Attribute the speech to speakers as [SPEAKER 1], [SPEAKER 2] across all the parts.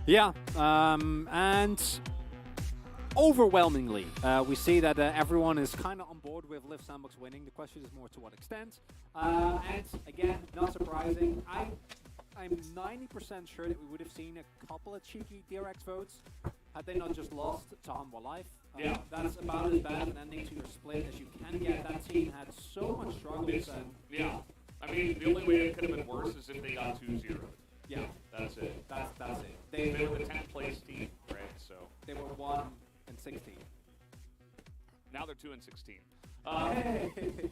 [SPEAKER 1] Yeah, and overwhelmingly, we see that everyone is kind of on board with Liiv SANDBOX winning. The question is more to what extent. And again, not surprising. I'm 90% sure that we would have seen a couple of cheeky DRX votes had they not just lost to Humble Life.
[SPEAKER 2] Yeah.
[SPEAKER 1] That's about as bad an ending to your split as you can get. That team had so much struggles.
[SPEAKER 2] Yeah. I mean, the only way it could have been worse is if they got 2-0.
[SPEAKER 1] Yeah.
[SPEAKER 2] That's it.
[SPEAKER 1] That's it.
[SPEAKER 2] They were the 10th place team, right? So
[SPEAKER 1] they were 1 and 16.
[SPEAKER 2] Now they're 2 and 16.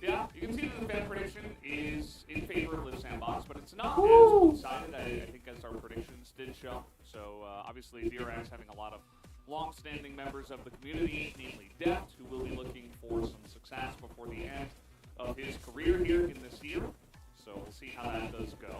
[SPEAKER 2] Yeah, you can see that the fan prediction is in favor of Liiv SANDBOX, but it's not as one-sided, I think, as our predictions did show. So obviously, DRX having a lot of long-standing members of the community, namely Deft, who will be looking for some success before the end of his career here in this year. So we'll see how that does go.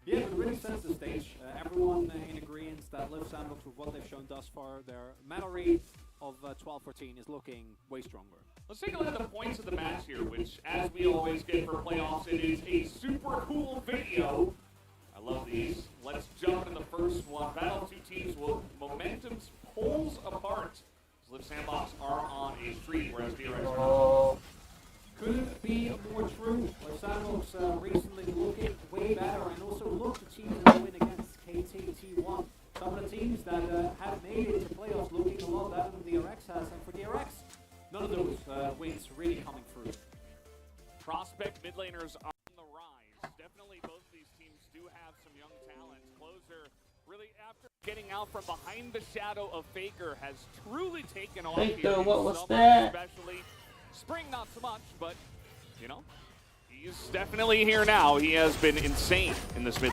[SPEAKER 1] Yeah, but it really sets the stage. Everyone in agreement that Liiv SANDBOX, with what they've shown thus far, their meta read of 12-14 is looking way stronger.
[SPEAKER 2] Let's take a look at the points of the match here, which, as we always get for playoffs, it is a super cool video. I love these. Let's jump into the first one. Battle of two teams with momentum's poles apart. Liiv SANDBOX are on a streak, whereas DRX are.
[SPEAKER 1] Couldn't be more true. Liiv SANDBOX recently looking way better, and also look to teams that win against KT-T1. Some of the teams that have made it to playoffs looking a lot better than DRX has, and for DRX, none of those wins really coming through.
[SPEAKER 2] Prospect mid laners on the rise. Definitely both of these teams do have some young talent. Closer, really after getting out from behind the shadow of Faker, has truly taken off
[SPEAKER 3] Faker,
[SPEAKER 2] here.
[SPEAKER 3] what was
[SPEAKER 2] Summer
[SPEAKER 3] that?
[SPEAKER 2] Especially spring, not so much, but you know, he's definitely here now. He has been insane in this mid.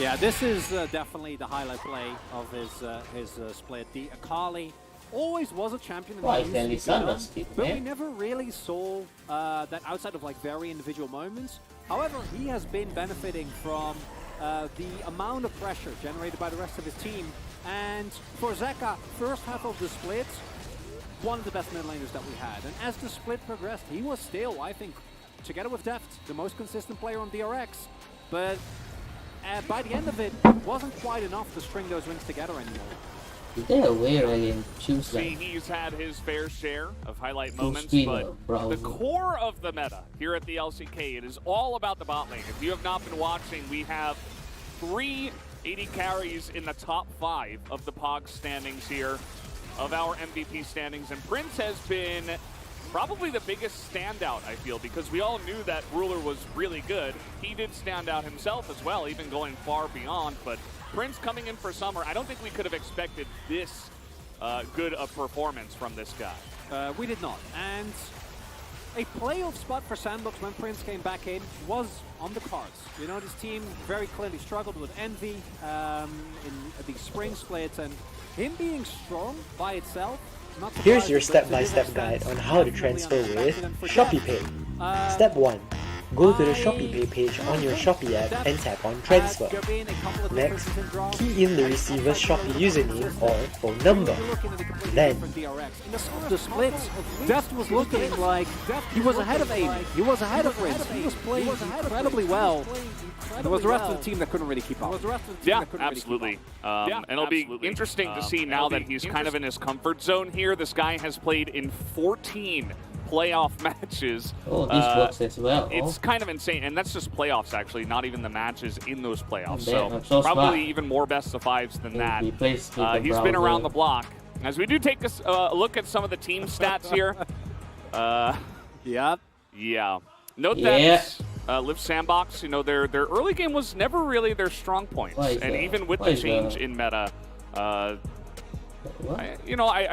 [SPEAKER 1] Yeah, this is definitely the highlight play of his split. The Akali always was a champion in the UC, but we never really saw that outside of like very individual moments. However, he has been benefiting from the amount of pressure generated by the rest of his team. And for Zeka, first half of the split, one of the best mid laners that we had. And as the split progressed, he was still, I think, together with Deft, the most consistent player on DRX. But by the end of it, wasn't quite enough to string those wins together anymore.
[SPEAKER 3] Is there a way I can choose that?
[SPEAKER 2] See, he's had his fair share of highlight moments, but the core of the meta here at the LCK, it is all about the bot lane. If you have not been watching, we have 3 AD carries in the top 5 of the POG standings here, of our MVP standings, and Prince has been probably the biggest standout, I feel, because we all knew that Ruler was really good. He did stand out himself as well, even going far beyond, but Prince coming in for Summer, I don't think we could have expected this good a performance from this guy.
[SPEAKER 1] We did not, and a playoff spot for SANDBOX when Prince came back in was on the cards. You know, this team very clearly struggled with Envy in the spring splits, and him being strong by itself.
[SPEAKER 4] Here's your step-by-step guide on how to transfer with ShopeePay. Step 1. Go to the ShopeePay page on your Shopee app and tap on Transfer. Next, key in the receiver's Shopee username or phone number. Then,
[SPEAKER 1] the splits, Deft was looking like he was ahead of Amy. He was ahead of Prince. He was playing incredibly well. There was the rest of the team that couldn't really keep up.
[SPEAKER 2] Yeah, absolutely. And it'll be interesting to see now that he's kind of in his comfort zone here. This guy has played in 14 playoff matches.
[SPEAKER 3] Oh, this works as well.
[SPEAKER 2] It's kind of insane, and that's just playoffs actually, not even the matches in those playoffs.
[SPEAKER 3] So
[SPEAKER 2] probably
[SPEAKER 3] smart.
[SPEAKER 2] Even more best of 5s than that.
[SPEAKER 3] He's
[SPEAKER 2] been around the block. As we do take a look at some of the team stats here.
[SPEAKER 1] Yep.
[SPEAKER 2] Yeah. Note that Liiv SANDBOX, you know, their early game was never really their strong points, and even with the change in meta, I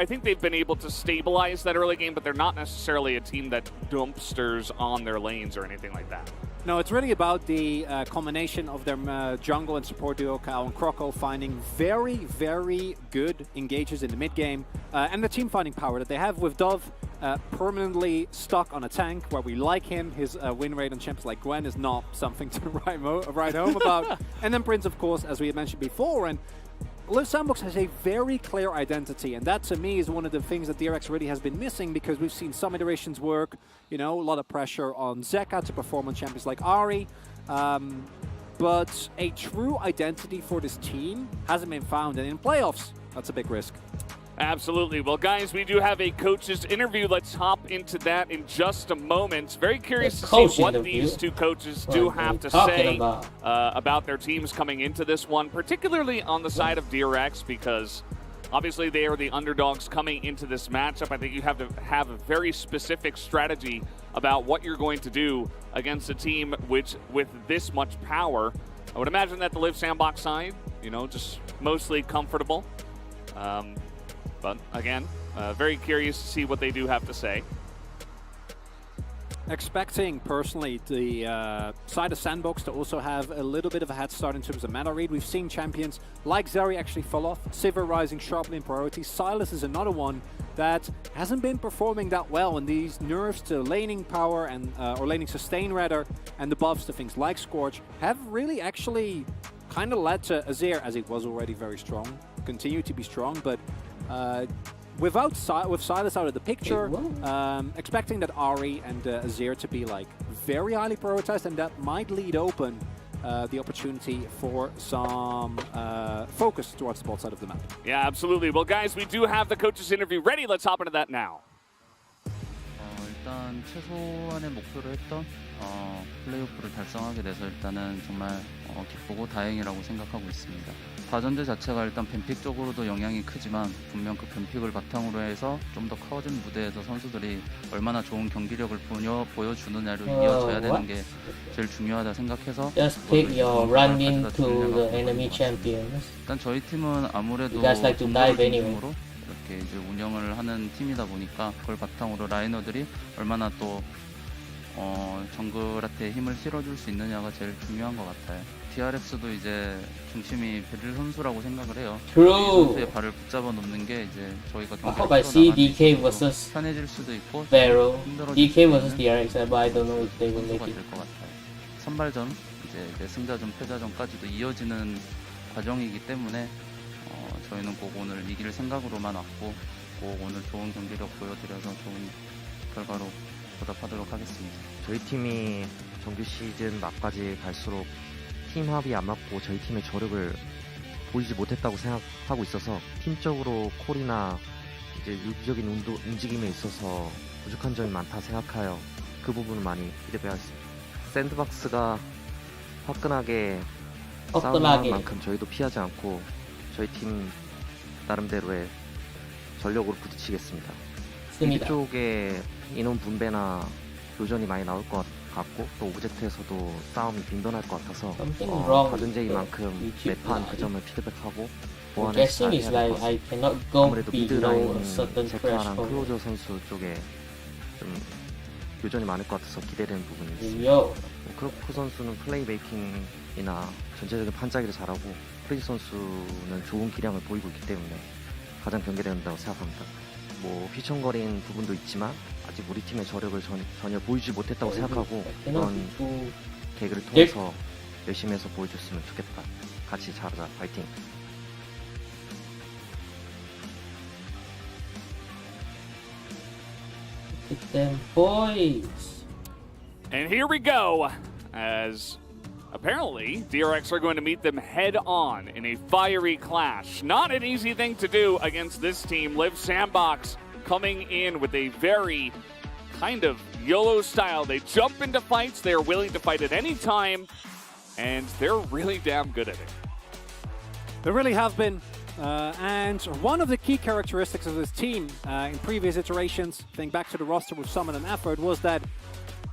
[SPEAKER 2] think they've been able to stabilize that early game, but they're not necessarily a team that dumpsters on their lanes or anything like that.
[SPEAKER 1] No, it's really about the combination of their jungle and support duo, Kyle and Croco, finding very, very good engages in the mid game, and the team finding power that they have with Dove permanently stuck on a tank where we like him. His win rate on champs like Gwen is not something to write home about. And then Prince, of course, as we had mentioned before, and Liiv SANDBOX has a very clear identity, and that to me is one of the things that DRX really has been missing, because we've seen some iterations work, you know, a lot of pressure on Zeka to perform on champions like Ahri. but a true identity for this team hasn't been found. And in playoffs, that's a big risk.
[SPEAKER 2] Absolutely. Well, guys, we do have a coach's interview. Let's hop into that in just a moment. Very curious to see what these two coaches do have to say about their teams coming into this one, particularly on the side of DRX, because obviously they are the underdogs coming into this matchup. I think you have to have a very specific strategy about what you're going to do against a team with this much power. I would imagine that the Liiv SANDBOX side, just mostly comfortable. But again, very curious to see what they do have to say.
[SPEAKER 1] Expecting, personally, the side of SANDBOX to also have a little bit of a head start in terms of meta read. We've seen champions like Zeri actually fall off, Sivir rising sharply in priority. Sylas is another one that hasn't been performing that well, and these nerfs to laning power and or laning sustain rather, and the buffs to things like Scorch have really actually kind of led to Azir, as it was already very strong, continue to be strong, but with Sylas out of the picture, expecting that Ahri and Azir to be like very highly prioritized, and that might lead open the opportunity for some focus towards the bot side of the map.
[SPEAKER 2] Yeah, absolutely. Well, guys, we do have the coach's interview ready. Let's hop into that now.
[SPEAKER 5] 일단 최소한의 목표를 했던 플레이오프를 달성하게 돼서 일단은 정말 기쁘고 다행이라고 생각하고 있습니다. 다전제 자체가 일단 뱀픽 쪽으로도 영향이 크지만 분명 그 뱀픽을 바탕으로 해서 좀 더 커진 무대에서 선수들이 얼마나 좋은 경기력을 보여주느냐를 이어져야 되는 게 제일 중요하다 생각해서
[SPEAKER 3] Just pick your run into the enemy champions.
[SPEAKER 5] 일단 저희 팀은 아무래도
[SPEAKER 3] You guys like to dive anyway.
[SPEAKER 5] 이렇게 이제 운영을 하는 팀이다 보니까 그걸 바탕으로 라이너들이 얼마나 또 정글한테 힘을 실어줄 수 있느냐가 제일 중요한 것 같아요. DRX도 이제 중심이 베릴 선수라고 생각을 해요.
[SPEAKER 3] True.
[SPEAKER 5] 이 선수의 발을 붙잡아 놓는 게 이제 저희가
[SPEAKER 3] I see DK versus
[SPEAKER 5] 편해질 수도 있고
[SPEAKER 3] Pharaoh. DK versus DRX, but I don't know if they will make it.
[SPEAKER 5] 될 것 같아요. 선발전, 이제 승자전, 패자전까지도 이어지는 과정이기 때문에 저희는 꼭 오늘 이길 생각으로만 왔고 꼭 오늘 좋은 경기력 보여드려서 좋은 결과로 보답하도록 하겠습니다.
[SPEAKER 6] 저희 팀이 정규 시즌 막까지 갈수록 팀 합이 안 맞고 저희 팀의 저력을 보이지 못했다고 생각하고 있어서 팀적으로 콜이나 이제 유기적인 움직임에 있어서 부족한 점이 많다 생각하여 그 부분을 많이 기대해야겠습니다. 샌드박스가 화끈하게 싸우는 만큼 저희도 피하지 않고 저희 팀 나름대로의 전력으로 부딪히겠습니다. 이쪽에 인원 분배나 교전이 많이 나올 것 같고 또 오브젝트에서도 싸움이 빈번할 것 같아서 다전제이만큼 매판 그 점을 피드백하고 보완을 잘 해야 될 것 같습니다. 아무래도 미드라인 제카랑 클로저 선수 쪽에 좀 교전이 많을 것 같아서 기대되는 부분이 있습니다. 크로프 선수는 플레이메이킹이나 전체적인 판짜기를 잘하고 프리즈 선수는 좋은 기량을 보이고 있기 때문에 가장 경계된다고 생각합니다. 휘청거린 부분도 있지만 아직 우리 팀의 저력을 전혀 보이지 못했다고 생각하고 이런 계기를 통해서 열심히 해서 보여줬으면 좋겠다. 같이 잘하자. 파이팅!
[SPEAKER 3] Them boys.
[SPEAKER 2] And here we go, as apparently DRX are going to meet them head on in a fiery clash. Not an easy thing to do against this team. Liiv SANDBOX coming in with a very kind of YOLO style. They jump into fights, they're willing to fight at any time, and they're really damn good at it.
[SPEAKER 1] They really have been. And one of the key characteristics of this team in previous iterations, think back to the roster with Summon and Effort, was that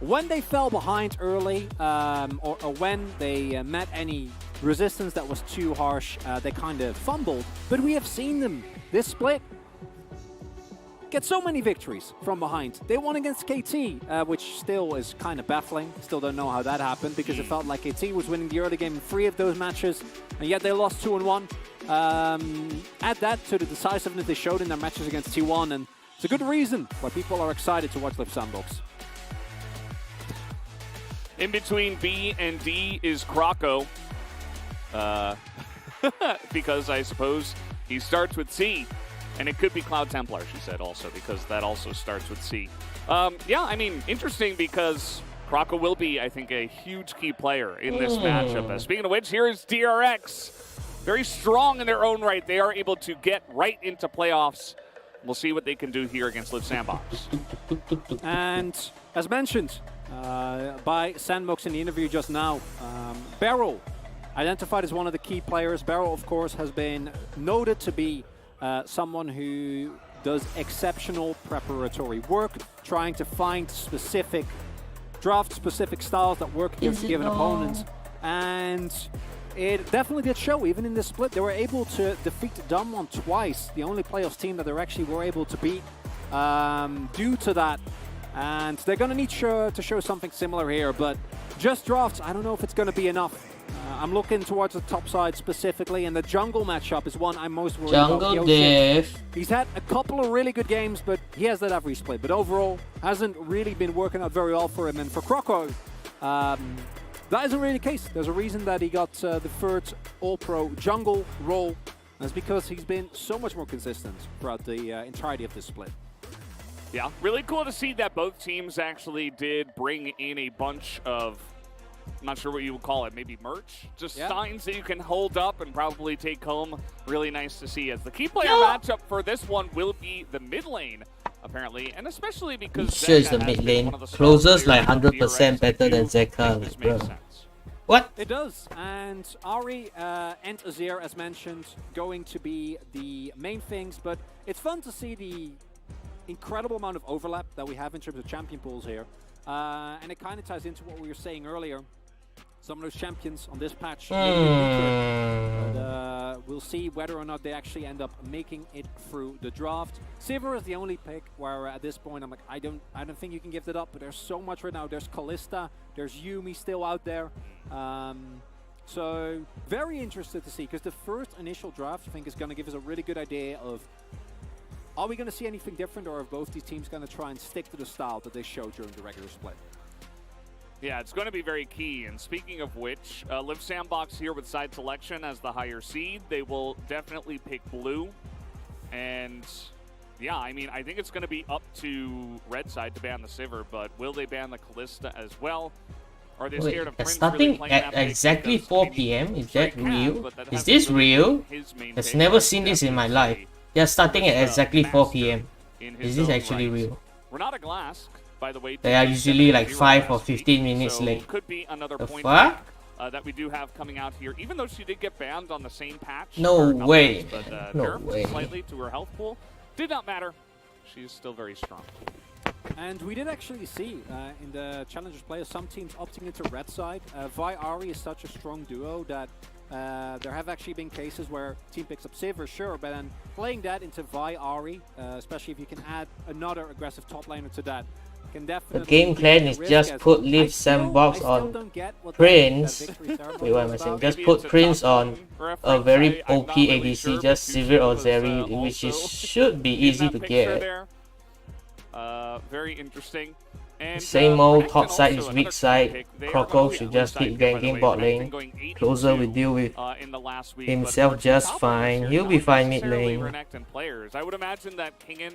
[SPEAKER 1] when they fell behind early or when they met any resistance that was too harsh, they kind of fumbled. But we have seen them this split get so many victories from behind. They won against KT, which still is kind of baffling. Still don't know how that happened, because it felt like KT was winning the early game in 3 of those matches, and yet they lost 2 and 1. Add that to the decisiveness they showed in their matches against T1, and it's a good reason why people are excited to watch Liiv SANDBOX.
[SPEAKER 2] In between B and D is Kroko, because I suppose he starts with C. And it could be Cloud Templar, she said also, because that also starts with C. Yeah, I mean, interesting because Kroko will be, I think, a huge key player in this matchup. Speaking of which, here is DRX. Very strong in their own right. They are able to get right into playoffs. We'll see what they can do here against Liiv SANDBOX.
[SPEAKER 1] And as mentioned by SANDBOX in the interview just now, Beryl identified as one of the key players. Beryl, of course, has been noted to be someone who does exceptional preparatory work, trying to find specific draft-specific styles that work against given opponents. And it definitely did show, even in this split. They were able to defeat Damwon twice, the only playoffs team that they actually were able to beat due to that. And they're going to need to show something similar here, but just drafts, I don't know if it's going to be enough. I'm looking towards the top side specifically, and the jungle matchup is one I'm most worried about.
[SPEAKER 3] Jungle Div.
[SPEAKER 1] He's had a couple of really good games, but he has that every split. But overall, hasn't really been working out very well for him. And for Kroko, that isn't really the case. There's a reason that he got the third All-Pro jungle role. That's because he's been so much more consistent throughout the entirety of this split.
[SPEAKER 2] Yeah, really cool to see that both teams actually did bring in a bunch of, I'm not sure what you would call it, maybe merch? Just signs that you can hold up and probably take home. Really nice to see. As the key player matchup for this one will be the mid lane, apparently, and especially because
[SPEAKER 3] Sure is the mid lane. Closers like 100% better than Zeka, like, bro. What?
[SPEAKER 1] It does, and Ari and Azir, as mentioned, going to be the main things, but it's fun to see the incredible amount of overlap that we have in terms of champion pools here. And it kind of ties into what we were saying earlier. Some of those champions on this patch, but we'll see whether or not they actually end up making it through the draft. Sivir is the only pick where at this point I'm like, I don't think you can give that up, but there's so much right now. There's Kalista, there's Yuumi still out there. So very interested to see, because the first initial draft I think is going to give us a really good idea of, are we going to see anything different, or are both these teams going to try and stick to the style that they showed during the regular split?
[SPEAKER 2] Yeah, it's going to be very key. And speaking of which, Liiv SANDBOX here with side selection as the higher seed. They will definitely pick blue. And yeah, I mean, I think it's going to be up to red side to ban the Sivir, but will they ban the Kalista as well? Are they scared of Prince
[SPEAKER 3] starting
[SPEAKER 2] really
[SPEAKER 3] at exactly 4 PM? Is that real? Is this real? I've never seen this in my life. They're starting at exactly 4 PM. Is this actually real?
[SPEAKER 2] We're not a glass, by the way.
[SPEAKER 3] They are usually like 5 or 15 minutes late.
[SPEAKER 2] Could be another point
[SPEAKER 3] fuck?
[SPEAKER 2] That we do have coming out here, even though she did get banned on the same patch.
[SPEAKER 3] No way.
[SPEAKER 2] But,
[SPEAKER 3] no way.
[SPEAKER 2] Slightly to her health pool. Did not matter. She's still very strong.
[SPEAKER 1] And we did actually see in the Challengers players some teams opting into red side. Vi Ari is such a strong duo that there have actually been cases where team picks up Sivir, sure, but then playing that into Vi Ari, especially if you can add another aggressive top laner to that, can definitely.
[SPEAKER 3] The game plan is just put Liiv SANDBOX on Prince. Wait, what am I saying? Just put Prince on a very OP ADC, just Sivir or Zeri, which is should be easy to get.
[SPEAKER 2] Very interesting. And,
[SPEAKER 3] same old top side is weak side. Kroko should just keep ganking bot lane. Closer will deal with himself just fine. He'll be fine mid lane.
[SPEAKER 2] I would imagine that Kingen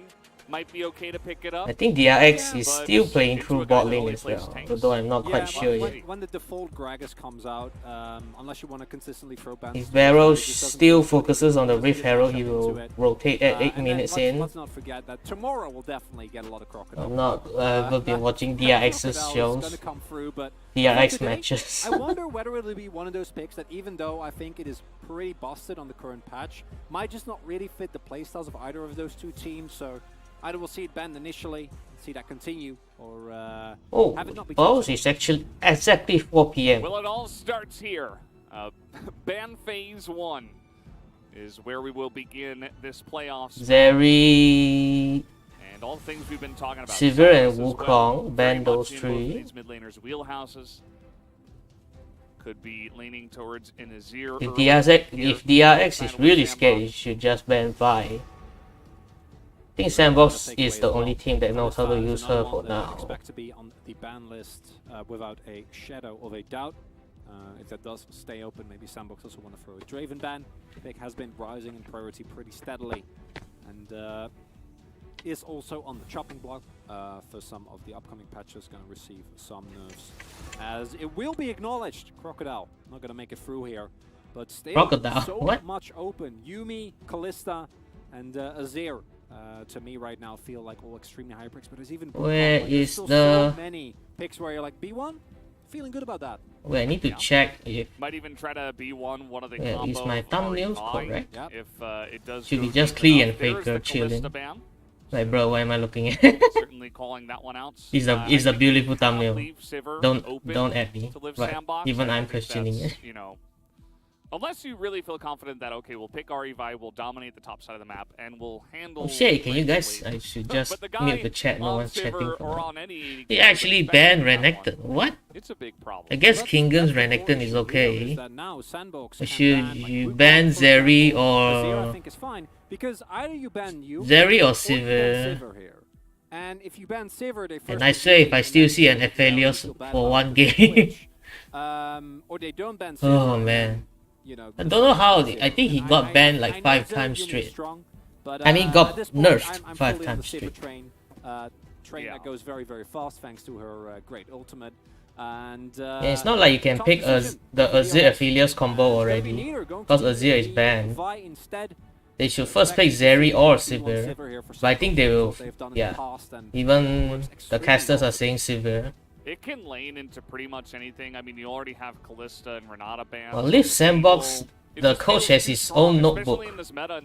[SPEAKER 2] might be okay to pick it up.
[SPEAKER 3] I think DRX is still playing through bot lane as well, although I'm not quite sure yet.
[SPEAKER 1] When the default Gragas comes out, unless you want to consistently throw bans.
[SPEAKER 3] If Barrow still focuses on the Rift Herald, he will rotate at 8 minutes in.
[SPEAKER 1] Let's not forget that tomorrow we'll definitely get a lot of Crocodile.
[SPEAKER 3] I've not ever been watching DRX's shows, DRX matches.
[SPEAKER 1] I wonder whether it'll be one of those picks that, even though I think it is pretty busted on the current patch, might just not really fit the playstyles of either of those two teams. So either we'll see it banned initially, see that continue, or have it not be.
[SPEAKER 3] Oh, it's actually exactly 4 PM.
[SPEAKER 2] Well, it all starts here. Ban phase 1 is where we will begin this playoffs.
[SPEAKER 3] Zeri,
[SPEAKER 2] and all the things we've been talking about.
[SPEAKER 3] Sivir and Wukong, ban those 3.
[SPEAKER 2] These mid laners' wheelhouses could be leaning towards an Azir.
[SPEAKER 3] If DRX is really scared, he should just ban Vi. I think SANDBOX is the only team that knows how to use her for now.
[SPEAKER 1] Expect to be on the ban list without a shadow of a doubt. If that does stay open, maybe SANDBOX also want to throw a Draven ban. Pick has been rising in priority pretty steadily, and is also on the chopping block for some of the upcoming patches, going to receive some nerfs. As it will be acknowledged, Crocodile not going to make it through here. But still,
[SPEAKER 3] Crocodile?
[SPEAKER 1] so
[SPEAKER 3] What?
[SPEAKER 1] much open. Yumi, Kalista, and Azir, to me right now, feel like all extremely high picks. But there's even
[SPEAKER 3] Where
[SPEAKER 1] like,
[SPEAKER 3] is
[SPEAKER 1] still
[SPEAKER 3] the...
[SPEAKER 1] so many picks where you're like, B1? Feeling good about that.
[SPEAKER 3] Wait, I need to check if...
[SPEAKER 2] Might even try to B1 one of the
[SPEAKER 3] Yeah, is my thumbnails correct?
[SPEAKER 1] Yep.
[SPEAKER 2] If it does
[SPEAKER 3] Should
[SPEAKER 2] go
[SPEAKER 3] be just
[SPEAKER 2] deep
[SPEAKER 3] clean
[SPEAKER 2] enough.
[SPEAKER 3] and fake
[SPEAKER 2] There's the
[SPEAKER 3] chilling.
[SPEAKER 2] Kalista ban.
[SPEAKER 3] Like, bro, why am I looking at?
[SPEAKER 2] Certainly calling that one out.
[SPEAKER 3] It's
[SPEAKER 2] I
[SPEAKER 3] a
[SPEAKER 2] think
[SPEAKER 3] beautiful
[SPEAKER 2] you have
[SPEAKER 3] thumbnail.
[SPEAKER 2] Liiv Sivir
[SPEAKER 3] Don't
[SPEAKER 2] open
[SPEAKER 3] at me.
[SPEAKER 2] to Liiv
[SPEAKER 3] But
[SPEAKER 2] SANDBOX.
[SPEAKER 3] even
[SPEAKER 2] I
[SPEAKER 3] I'm
[SPEAKER 2] think
[SPEAKER 3] questioning
[SPEAKER 2] that's,
[SPEAKER 3] it.
[SPEAKER 2] you know, unless you really feel confident that, okay, we'll pick REVI, we'll dominate the top side of the map, and we'll handle...
[SPEAKER 3] Oh shit, can you guys...
[SPEAKER 2] gracefully.
[SPEAKER 3] I should just
[SPEAKER 2] But the guy
[SPEAKER 3] mute the chat, no
[SPEAKER 2] on
[SPEAKER 3] one's chatting
[SPEAKER 2] Sivir
[SPEAKER 3] for
[SPEAKER 2] or
[SPEAKER 3] now.
[SPEAKER 2] on any
[SPEAKER 3] They
[SPEAKER 2] character
[SPEAKER 3] actually
[SPEAKER 2] expecting
[SPEAKER 3] banned
[SPEAKER 2] that
[SPEAKER 3] Renekton.
[SPEAKER 2] one.
[SPEAKER 3] What?
[SPEAKER 2] It's a big problem.
[SPEAKER 3] I guess Kingan's
[SPEAKER 1] That's the
[SPEAKER 3] Renekton
[SPEAKER 1] core
[SPEAKER 3] is
[SPEAKER 1] issue here,
[SPEAKER 3] okay.
[SPEAKER 1] is that now SANDBOX can
[SPEAKER 3] Should
[SPEAKER 1] ban, like,
[SPEAKER 3] you
[SPEAKER 1] Wukong,
[SPEAKER 3] ban
[SPEAKER 1] for
[SPEAKER 3] Zeri
[SPEAKER 1] example. Azir, I
[SPEAKER 3] or...
[SPEAKER 1] think is fine, because either you ban you
[SPEAKER 3] Zeri or
[SPEAKER 1] you ban
[SPEAKER 3] Sivir?
[SPEAKER 1] Sivir here. And if you ban Sivir, they first
[SPEAKER 3] And I swear if I still see an Aphelios for one game...
[SPEAKER 1] or they don't ban Sivir.
[SPEAKER 3] Oh man.
[SPEAKER 1] You know,
[SPEAKER 3] I don't know how, I think he got banned
[SPEAKER 1] I
[SPEAKER 3] like
[SPEAKER 1] know
[SPEAKER 3] 5
[SPEAKER 1] Zeri
[SPEAKER 3] times
[SPEAKER 1] Yumi is
[SPEAKER 3] straight.
[SPEAKER 1] strong, but,
[SPEAKER 3] I mean, got
[SPEAKER 1] at this point,
[SPEAKER 3] nerfed
[SPEAKER 1] I'm
[SPEAKER 3] 5
[SPEAKER 1] fully on the
[SPEAKER 3] times
[SPEAKER 1] Sivir
[SPEAKER 3] straight.
[SPEAKER 1] train
[SPEAKER 2] Yeah.
[SPEAKER 1] that goes very, very fast thanks to her great ultimate. And
[SPEAKER 3] Yeah, it's not like you can
[SPEAKER 1] tough
[SPEAKER 3] pick
[SPEAKER 1] decision.
[SPEAKER 3] the Azir Aphelios combo
[SPEAKER 1] Gonna be
[SPEAKER 3] already.
[SPEAKER 1] neither going
[SPEAKER 3] Because
[SPEAKER 1] to
[SPEAKER 3] Azir is
[SPEAKER 1] be
[SPEAKER 3] banned.
[SPEAKER 1] Vi instead.
[SPEAKER 3] They should first pick Zeri or Sivir.
[SPEAKER 1] Sivir here for
[SPEAKER 3] But I think they
[SPEAKER 1] Sandbox,
[SPEAKER 3] will,
[SPEAKER 1] what they've done in the
[SPEAKER 3] yeah.
[SPEAKER 1] past, and
[SPEAKER 3] Even
[SPEAKER 1] works
[SPEAKER 3] the
[SPEAKER 1] extremely
[SPEAKER 3] casters
[SPEAKER 1] well.
[SPEAKER 3] are saying Sivir.
[SPEAKER 2] It can lane into pretty much anything. I mean, you already have Kalista and Renata banned.
[SPEAKER 3] Well, Liiv SANDBOX, the coach has his own notebook.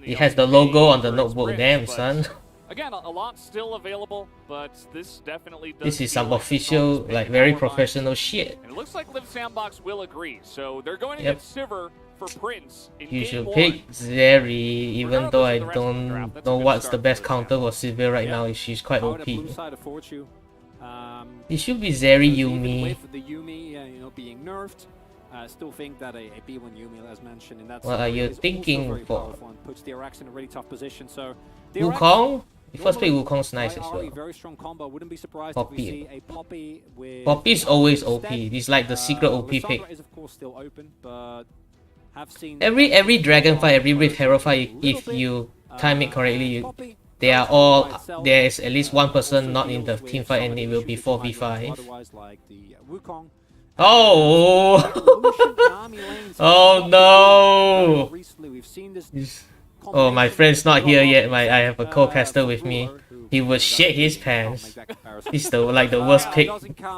[SPEAKER 3] He has the logo on the notebook. Damn, son.
[SPEAKER 2] Again, a lot still available, but this definitely does
[SPEAKER 3] This is
[SPEAKER 2] feel
[SPEAKER 3] some
[SPEAKER 2] like
[SPEAKER 3] official,
[SPEAKER 2] Sandbox
[SPEAKER 3] like
[SPEAKER 2] picking
[SPEAKER 3] very
[SPEAKER 2] power lines.
[SPEAKER 3] professional shit.
[SPEAKER 2] And it looks like Liiv SANDBOX will agree. So they're going to
[SPEAKER 3] Yep.
[SPEAKER 2] get Sivir for Prince in
[SPEAKER 3] You
[SPEAKER 2] game
[SPEAKER 3] should
[SPEAKER 2] 1.
[SPEAKER 3] pick Zeri, even though I
[SPEAKER 2] Regardless of the rest of the
[SPEAKER 3] don't
[SPEAKER 2] draft, that's a
[SPEAKER 3] know
[SPEAKER 2] good
[SPEAKER 3] what's
[SPEAKER 2] start
[SPEAKER 3] the
[SPEAKER 2] for
[SPEAKER 3] best
[SPEAKER 2] Liiv
[SPEAKER 3] counter for Sivir right
[SPEAKER 1] Yeah.
[SPEAKER 3] now. She's quite
[SPEAKER 1] Powered
[SPEAKER 3] OP.
[SPEAKER 1] at blue side of Fortune.
[SPEAKER 3] It should be Zeri
[SPEAKER 1] Even
[SPEAKER 3] Yumi.
[SPEAKER 1] with the Yumi, you know, being nerfed, I still think that a B1 Yumi, as mentioned, in that
[SPEAKER 3] What are
[SPEAKER 1] scenario
[SPEAKER 3] you
[SPEAKER 1] is also
[SPEAKER 3] thinking
[SPEAKER 1] very
[SPEAKER 3] for?
[SPEAKER 1] powerful and puts DRX in a really tough position. So DRX,
[SPEAKER 3] Wukong? The first pick
[SPEAKER 1] normally
[SPEAKER 3] Wukong's nice as
[SPEAKER 1] IRE,
[SPEAKER 3] well.
[SPEAKER 1] very strong combo. Wouldn't be surprised if we
[SPEAKER 3] Poppy.
[SPEAKER 1] see a Poppy with.
[SPEAKER 3] Poppy's always OP.
[SPEAKER 1] instead.
[SPEAKER 3] He's like the secret OP
[SPEAKER 1] Lissandra
[SPEAKER 3] pick.
[SPEAKER 1] is of course still open, but have seen
[SPEAKER 3] Every dragon fight, every Rift Hero fight, if you time it correctly, they are all, there is at least one person not in the team fight and it will be 4v5.
[SPEAKER 1] Otherwise, like the Wukong.
[SPEAKER 3] Oh! Oh no!
[SPEAKER 1] Recently, we've seen this.
[SPEAKER 3] Oh, my friend's not here yet. I have a co-caster with me. He would shit his pants. He's the like the worst pick.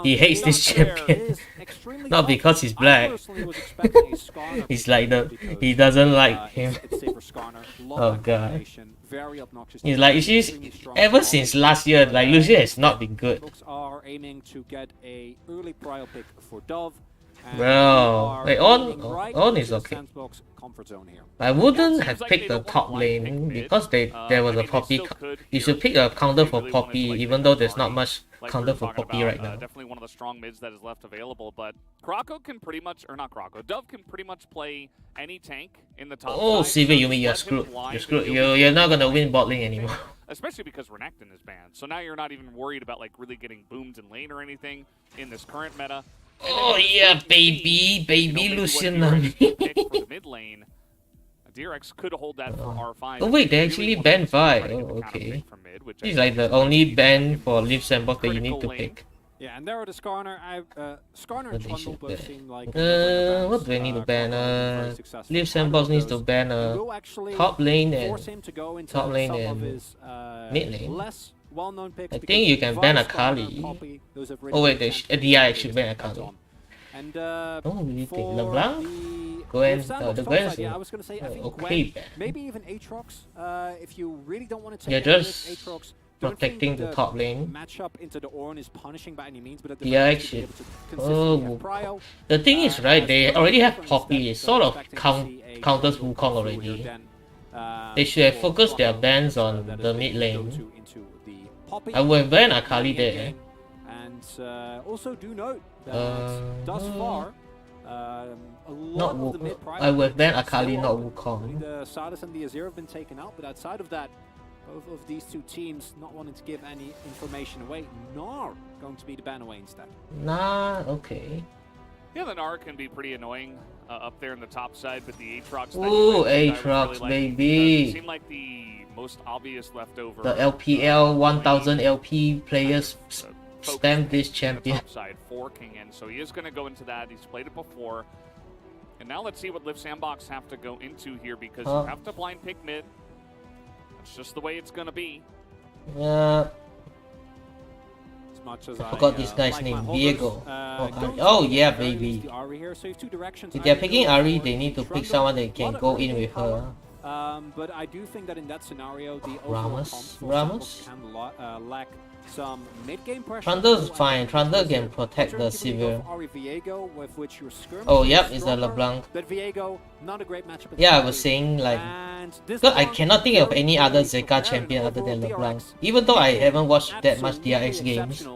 [SPEAKER 3] He hates this champion. Not because he's black. He's like he doesn't like him. Oh god. He's like she's ever since last year, like Lucia has not been good.
[SPEAKER 1] Are aiming to get a early trial pick for Dove.
[SPEAKER 3] Bro, wait, on is okay. I wouldn't have picked the top lane because there was a Poppy. You should pick a counter for Poppy, even though there's not much counter for Poppy right now.
[SPEAKER 2] Definitely one of the strong mids that is left available, but Croco can pretty much, or not Croco, Dove can pretty much play any tank in the top
[SPEAKER 3] Oh,
[SPEAKER 2] side,
[SPEAKER 3] Sivir,
[SPEAKER 2] so
[SPEAKER 3] Yumi,
[SPEAKER 2] just
[SPEAKER 3] you're
[SPEAKER 2] let him
[SPEAKER 3] screwed.
[SPEAKER 2] blind
[SPEAKER 3] You're
[SPEAKER 2] and
[SPEAKER 3] screwed.
[SPEAKER 2] he'll be
[SPEAKER 3] You're not gonna
[SPEAKER 2] fine.
[SPEAKER 3] win bot lane anymore.
[SPEAKER 2] Especially because Renekton is banned, so now you're not even worried about like really getting boomed in lane or anything in this current meta.
[SPEAKER 3] Oh yeah, baby, Lucian Nami.
[SPEAKER 2] Mid lane, DRX could hold that for R5.
[SPEAKER 3] Oh wait, they actually banned Vi. Oh okay. He's like the only ban for Liiv SANDBOX that you need to pick.
[SPEAKER 1] Yeah, and there are the Skarner. Skarner and Trundle both seem like.
[SPEAKER 3] What do I need to ban? Liiv SANDBOX needs to ban top lane and top lane and mid lane. I think you can ban Akali. Oh wait, the DRX should ban Akali.
[SPEAKER 1] And
[SPEAKER 3] I don't really think LeBlanc? Gwen, the Gwen is
[SPEAKER 1] I was gonna say, I think
[SPEAKER 3] okay
[SPEAKER 1] Gwen,
[SPEAKER 3] ban.
[SPEAKER 1] maybe even Aatrox. If you really don't want to take
[SPEAKER 3] Yeah, just
[SPEAKER 1] Aatrox,
[SPEAKER 3] protecting the top lane.
[SPEAKER 1] Matchup into the Ornn is punishing by any means, but at the
[SPEAKER 3] Yeah,
[SPEAKER 1] very least,
[SPEAKER 3] actually.
[SPEAKER 1] to be able to consistently have prio.
[SPEAKER 3] The thing is, right, they already have
[SPEAKER 1] Difference
[SPEAKER 3] Poppy.
[SPEAKER 1] that
[SPEAKER 3] It sort of
[SPEAKER 1] expecting to see a
[SPEAKER 3] counters
[SPEAKER 1] Trundle
[SPEAKER 3] Wukong
[SPEAKER 1] through
[SPEAKER 3] already.
[SPEAKER 1] here then,
[SPEAKER 3] They should have
[SPEAKER 1] for
[SPEAKER 3] focused their
[SPEAKER 1] Croco,
[SPEAKER 3] bans on
[SPEAKER 1] that
[SPEAKER 3] the
[SPEAKER 1] is
[SPEAKER 3] mid
[SPEAKER 1] able to
[SPEAKER 3] lane.
[SPEAKER 1] go into the Poppy.
[SPEAKER 3] I would have banned
[SPEAKER 1] and
[SPEAKER 3] Akali
[SPEAKER 1] lane
[SPEAKER 3] there.
[SPEAKER 1] game. And also do note that thus far, a lot of the mid prio
[SPEAKER 3] I would have banned
[SPEAKER 1] picks are
[SPEAKER 3] Akali,
[SPEAKER 1] still
[SPEAKER 3] not
[SPEAKER 1] open.
[SPEAKER 3] Wukong.
[SPEAKER 1] Only the Sardis and the Azir have been taken out, but outside of that, both of these two teams not wanting to give any information away, nor going to be the ban away instead.
[SPEAKER 3] Nah, okay.
[SPEAKER 2] Yeah, the Gnar can be pretty annoying up there in the top side, but the Aatrox.
[SPEAKER 3] Ooh, Aatrox, baby.
[SPEAKER 2] It seemed like the most obvious leftover.
[SPEAKER 3] The LPL 1000 LP players spam this champion.
[SPEAKER 2] Top side forking in, so he is going to go into that. He's played it before. And now let's see what Liiv SANDBOX have to go into here, because you have to blind pick mid. That's just the way it's going to be.
[SPEAKER 3] Yeah.
[SPEAKER 1] As much as
[SPEAKER 3] I forgot this guy's name, Diego. Oh yeah, baby. If they're picking Ari, they need to pick someone that can go in with her.
[SPEAKER 1] But I do think that in that scenario, the
[SPEAKER 3] Ramos?
[SPEAKER 1] can lack some mid-game pressure.
[SPEAKER 3] Trundle's fine. Trundle can protect the Sivir. Oh yep, it's a LeBlanc.
[SPEAKER 1] But Viego, not a great matchup.
[SPEAKER 3] Yeah, I was saying like, because I cannot think of any other Zeka champion other than LeBlanc. Even though I haven't watched that much DRX games.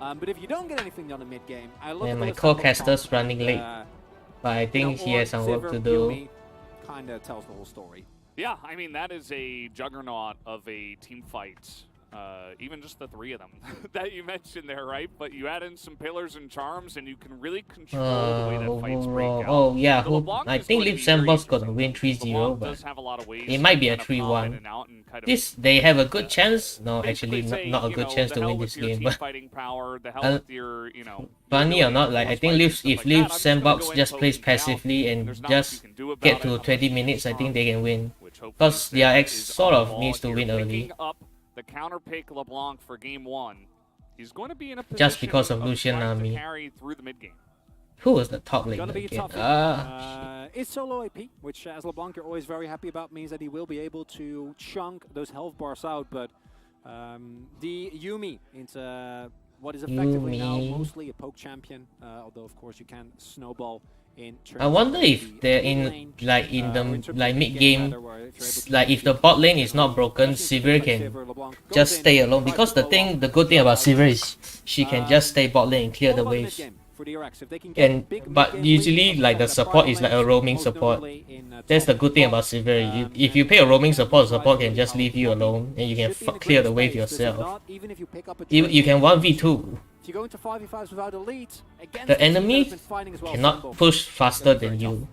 [SPEAKER 1] But if you don't get anything done in mid-game,
[SPEAKER 3] And my co-caster's running late. But I think he has some work to do.
[SPEAKER 1] Kinda tells the whole story.
[SPEAKER 2] Yeah, I mean, that is a juggernaut of a team fight. Even just the three of them that you mentioned there, right? But you add in some pillars and charms, and you can really control the way that fights break out.
[SPEAKER 3] Oh yeah, I think Liiv SANDBOX gonna win 3-0, but it might be a 3-1. This, they have a good chance. No, actually, not a good chance to win this game. But funny or not, like I think if Liiv SANDBOX just plays passively and just get to 20 minutes, I think they can win. Because DRX sort of needs to win early.
[SPEAKER 2] The counter pick LeBlanc for game 1. He's going to be in a position
[SPEAKER 3] just because of Lucian Nami.
[SPEAKER 2] Carry through the mid game.
[SPEAKER 3] Who was the top laner
[SPEAKER 1] again? It's solo AP, which as LeBlanc you're always very happy about, means that he will be able to chunk those health bars out. But the Yuumi into what is effectively now mostly a poke champion, although of course you can snowball.
[SPEAKER 3] I wonder if they're in the mid game, like if the bot lane is not broken, Sivir can just stay alone. Because the good thing about Sivir is she can just stay bot lane and clear the waves. But usually like the support is like a roaming support. That's the good thing about Sivir. If you pay a roaming support can just leave you alone and you can clear the wave yourself. You can 1v2.
[SPEAKER 1] If you go into 5v5s without a lead,
[SPEAKER 3] the enemy cannot push faster than you.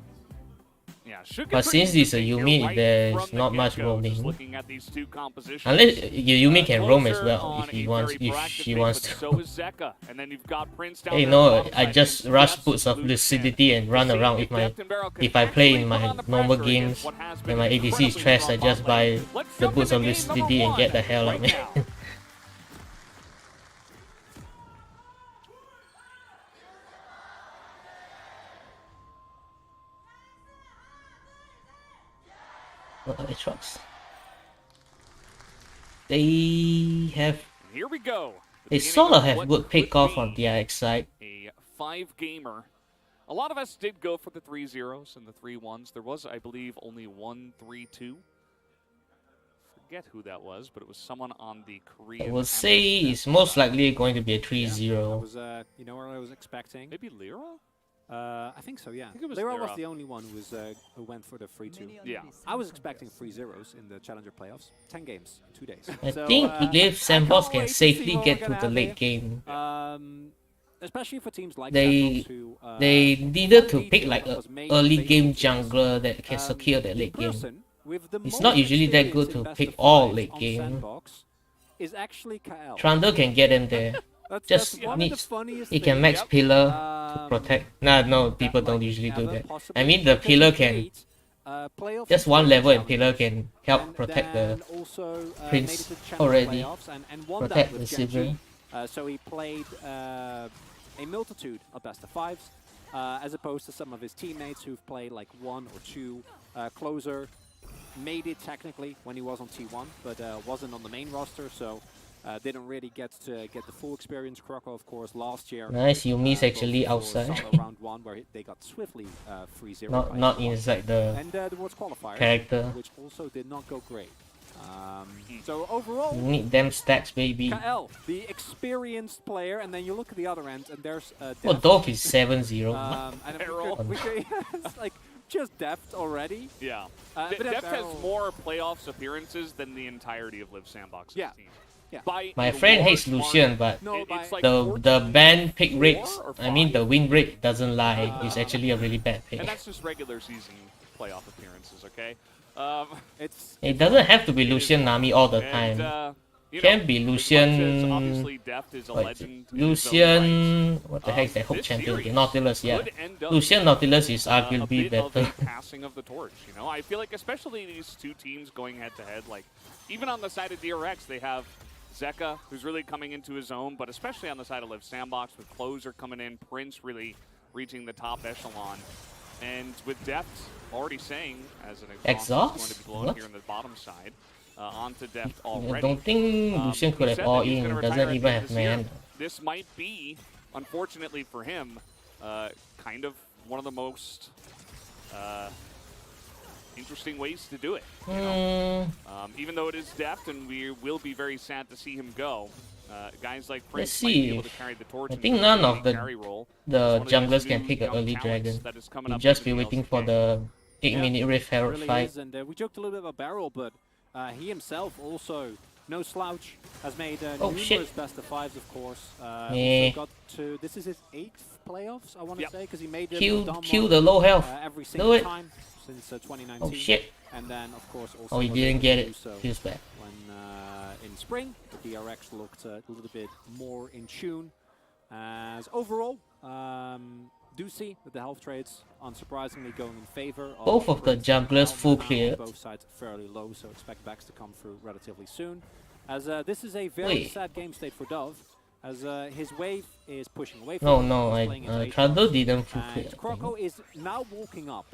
[SPEAKER 3] But since it's a Yuumi, there's not much roaming. Unless Yuumi can roam as well if she wants to. Hey, no, I just rush Boots of Lucidity and run around. If I play in my normal games and my ADC is trash, I just buy the Boots of Lucidity and get the hell out, man. Aatrox. They have.
[SPEAKER 2] Here we go.
[SPEAKER 3] They sort of have good pick-off on the DRX side.
[SPEAKER 2] A 5-gamer. A lot of us did go for the 3-0s and the 3-1s. There was, I believe, only one 3-2. Forget who that was, but it was someone on the Korean.
[SPEAKER 3] I would say it's most likely going to be a 3-0.
[SPEAKER 1] You know what I was expecting?
[SPEAKER 2] Maybe Lyra?
[SPEAKER 1] I think so, yeah. Lyra was the only one who went for the 3-2.
[SPEAKER 2] Yeah.
[SPEAKER 1] I was expecting 3-0s in the Challenger playoffs. 10 games, 2 days.
[SPEAKER 3] I think Liiv SANDBOX can safely get to the late game.
[SPEAKER 1] Especially for teams like
[SPEAKER 3] they needed to pick like an early game jungler that can secure the late game. It's not usually that good to pick all late game. Trundle can get them there. Just needs, it can max pillar to protect. No, people don't usually do that. I mean, the pillar can, just one level and pillar can help protect the prince already, protect the Sivir.
[SPEAKER 1] So he played a multitude of best of 5s, as opposed to some of his teammates who've played like 1 or 2 closer. Made it technically when he was on T1, but wasn't on the main roster, so didn't really get the full experience. Kroko, of course, last year.
[SPEAKER 3] Nice, Yumi's actually outside.
[SPEAKER 1] Round 1, where they got swiftly 3-0.
[SPEAKER 3] Not inside the
[SPEAKER 1] qualifier,
[SPEAKER 3] character,
[SPEAKER 1] which also did not go great. So overall,
[SPEAKER 3] you need them stacks, baby.
[SPEAKER 1] KL, the experienced player, and then you look at the other end, and there's
[SPEAKER 3] Dove is 7-0.
[SPEAKER 1] It's like just depth already.
[SPEAKER 2] Yeah. Depth has more playoffs appearances than the entirety of Liiv SANDBOX's team.
[SPEAKER 1] Yeah.
[SPEAKER 3] My friend hates Lucian, but the ban pick rates, I mean the win rate doesn't lie. It's actually a really bad pick.
[SPEAKER 2] And that's just regular season playoff appearances, okay?
[SPEAKER 3] It doesn't have to be Lucian Nami all the time. Can be Lucian. Lucian. What the heck is that Hope champion? The Nautilus, yeah. Lucian Nautilus is arguably better.
[SPEAKER 2] Passing of the torch, you know. I feel like especially these two teams going head to head, like even on the side of DRX, they have Zeka, who's really coming into his own, but especially on the side of Liiv SANDBOX with Closer coming in, Prince really reaching the top echelon. And with Deft already saying, as an exhaust is going to be blown here on the bottom side, onto Deft already.
[SPEAKER 3] I don't think Lucian could have all in, doesn't even have man.
[SPEAKER 2] This might be, unfortunately for him, kind of one of the most interesting ways to do it. You know? Even though it is Deft, and we will be very sad to see him go, guys like Prince might be able to carry the torch.
[SPEAKER 3] I think none of the junglers can pick an early dragon. You'll just be waiting for the 8-minute Rift Herald fight.
[SPEAKER 1] And we joked a little bit about Barrel, but he himself also, no slouch, has made numerous best of fives, of course. Got to, this is his 8th playoffs, I want to say, because he made
[SPEAKER 3] Q the low health.
[SPEAKER 1] Every single time since 2019.
[SPEAKER 3] Oh shit.
[SPEAKER 1] And then, of course, also
[SPEAKER 3] he didn't get it. Feels bad.
[SPEAKER 1] When in spring, the DRX looked a little bit more in tune. As overall, do see that the health trades, unsurprisingly, going in favor of
[SPEAKER 3] both of the junglers full clear.
[SPEAKER 1] Both sides fairly low, so expect backs to come through relatively soon. As this is a very sad game state for Dove, as his wave is pushing away from
[SPEAKER 3] Trundle didn't full clear.
[SPEAKER 1] Croco is now walking up,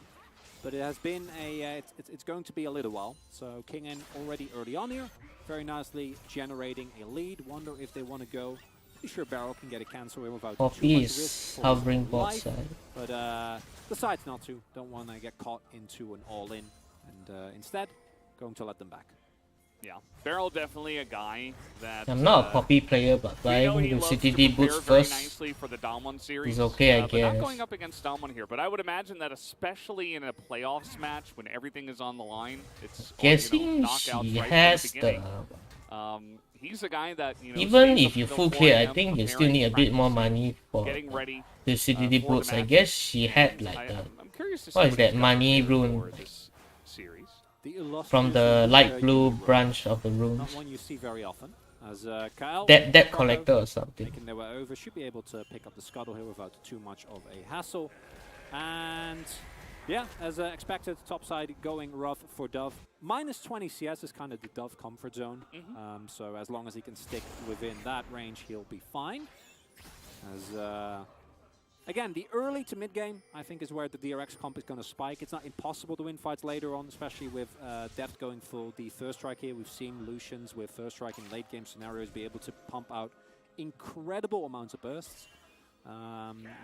[SPEAKER 1] but it has been a it's going to be a little while. So Kingen already early on here, very nicely generating a lead. Wonder if they want to go. Pretty sure Barrel can get a cancel here without
[SPEAKER 3] Poppy is hovering bot side.
[SPEAKER 1] But decides not to. Don't want to get caught into an all-in. And instead, going to let them back.
[SPEAKER 2] Yeah, Barrel definitely a guy that...
[SPEAKER 3] I'm not a Poppy player, but buying the CTD boots first
[SPEAKER 2] for the Down series,
[SPEAKER 3] is okay, I guess.
[SPEAKER 2] But not going up against Down here, but I would imagine that especially in a playoffs match, when everything is on the line, it's
[SPEAKER 3] guessing
[SPEAKER 2] knockouts
[SPEAKER 3] she
[SPEAKER 2] right
[SPEAKER 3] has
[SPEAKER 2] from the beginning. He's a guy that, you know,
[SPEAKER 3] even if you full clear, I think you still need a bit more money for the CTD boots. I guess she had like the... What is that? Money rune. From the light blue branch of the runes.
[SPEAKER 1] Not one you see very often. As Kyle,
[SPEAKER 3] that collector or something.
[SPEAKER 1] Making their way over, should be able to pick up the scuttle here without too much of a hassle. And yeah, as expected, top side going rough for Dove. Minus 20 CS is kind of the Dove comfort zone. So as long as he can stick within that range, he'll be fine. As again, the early to mid game, I think, is where the DRX comp is going to spike. It's not impossible to win fights later on, especially with Deft going for the first strike here. We've seen Lucians with first strike in late game scenarios be able to pump out incredible amounts of bursts.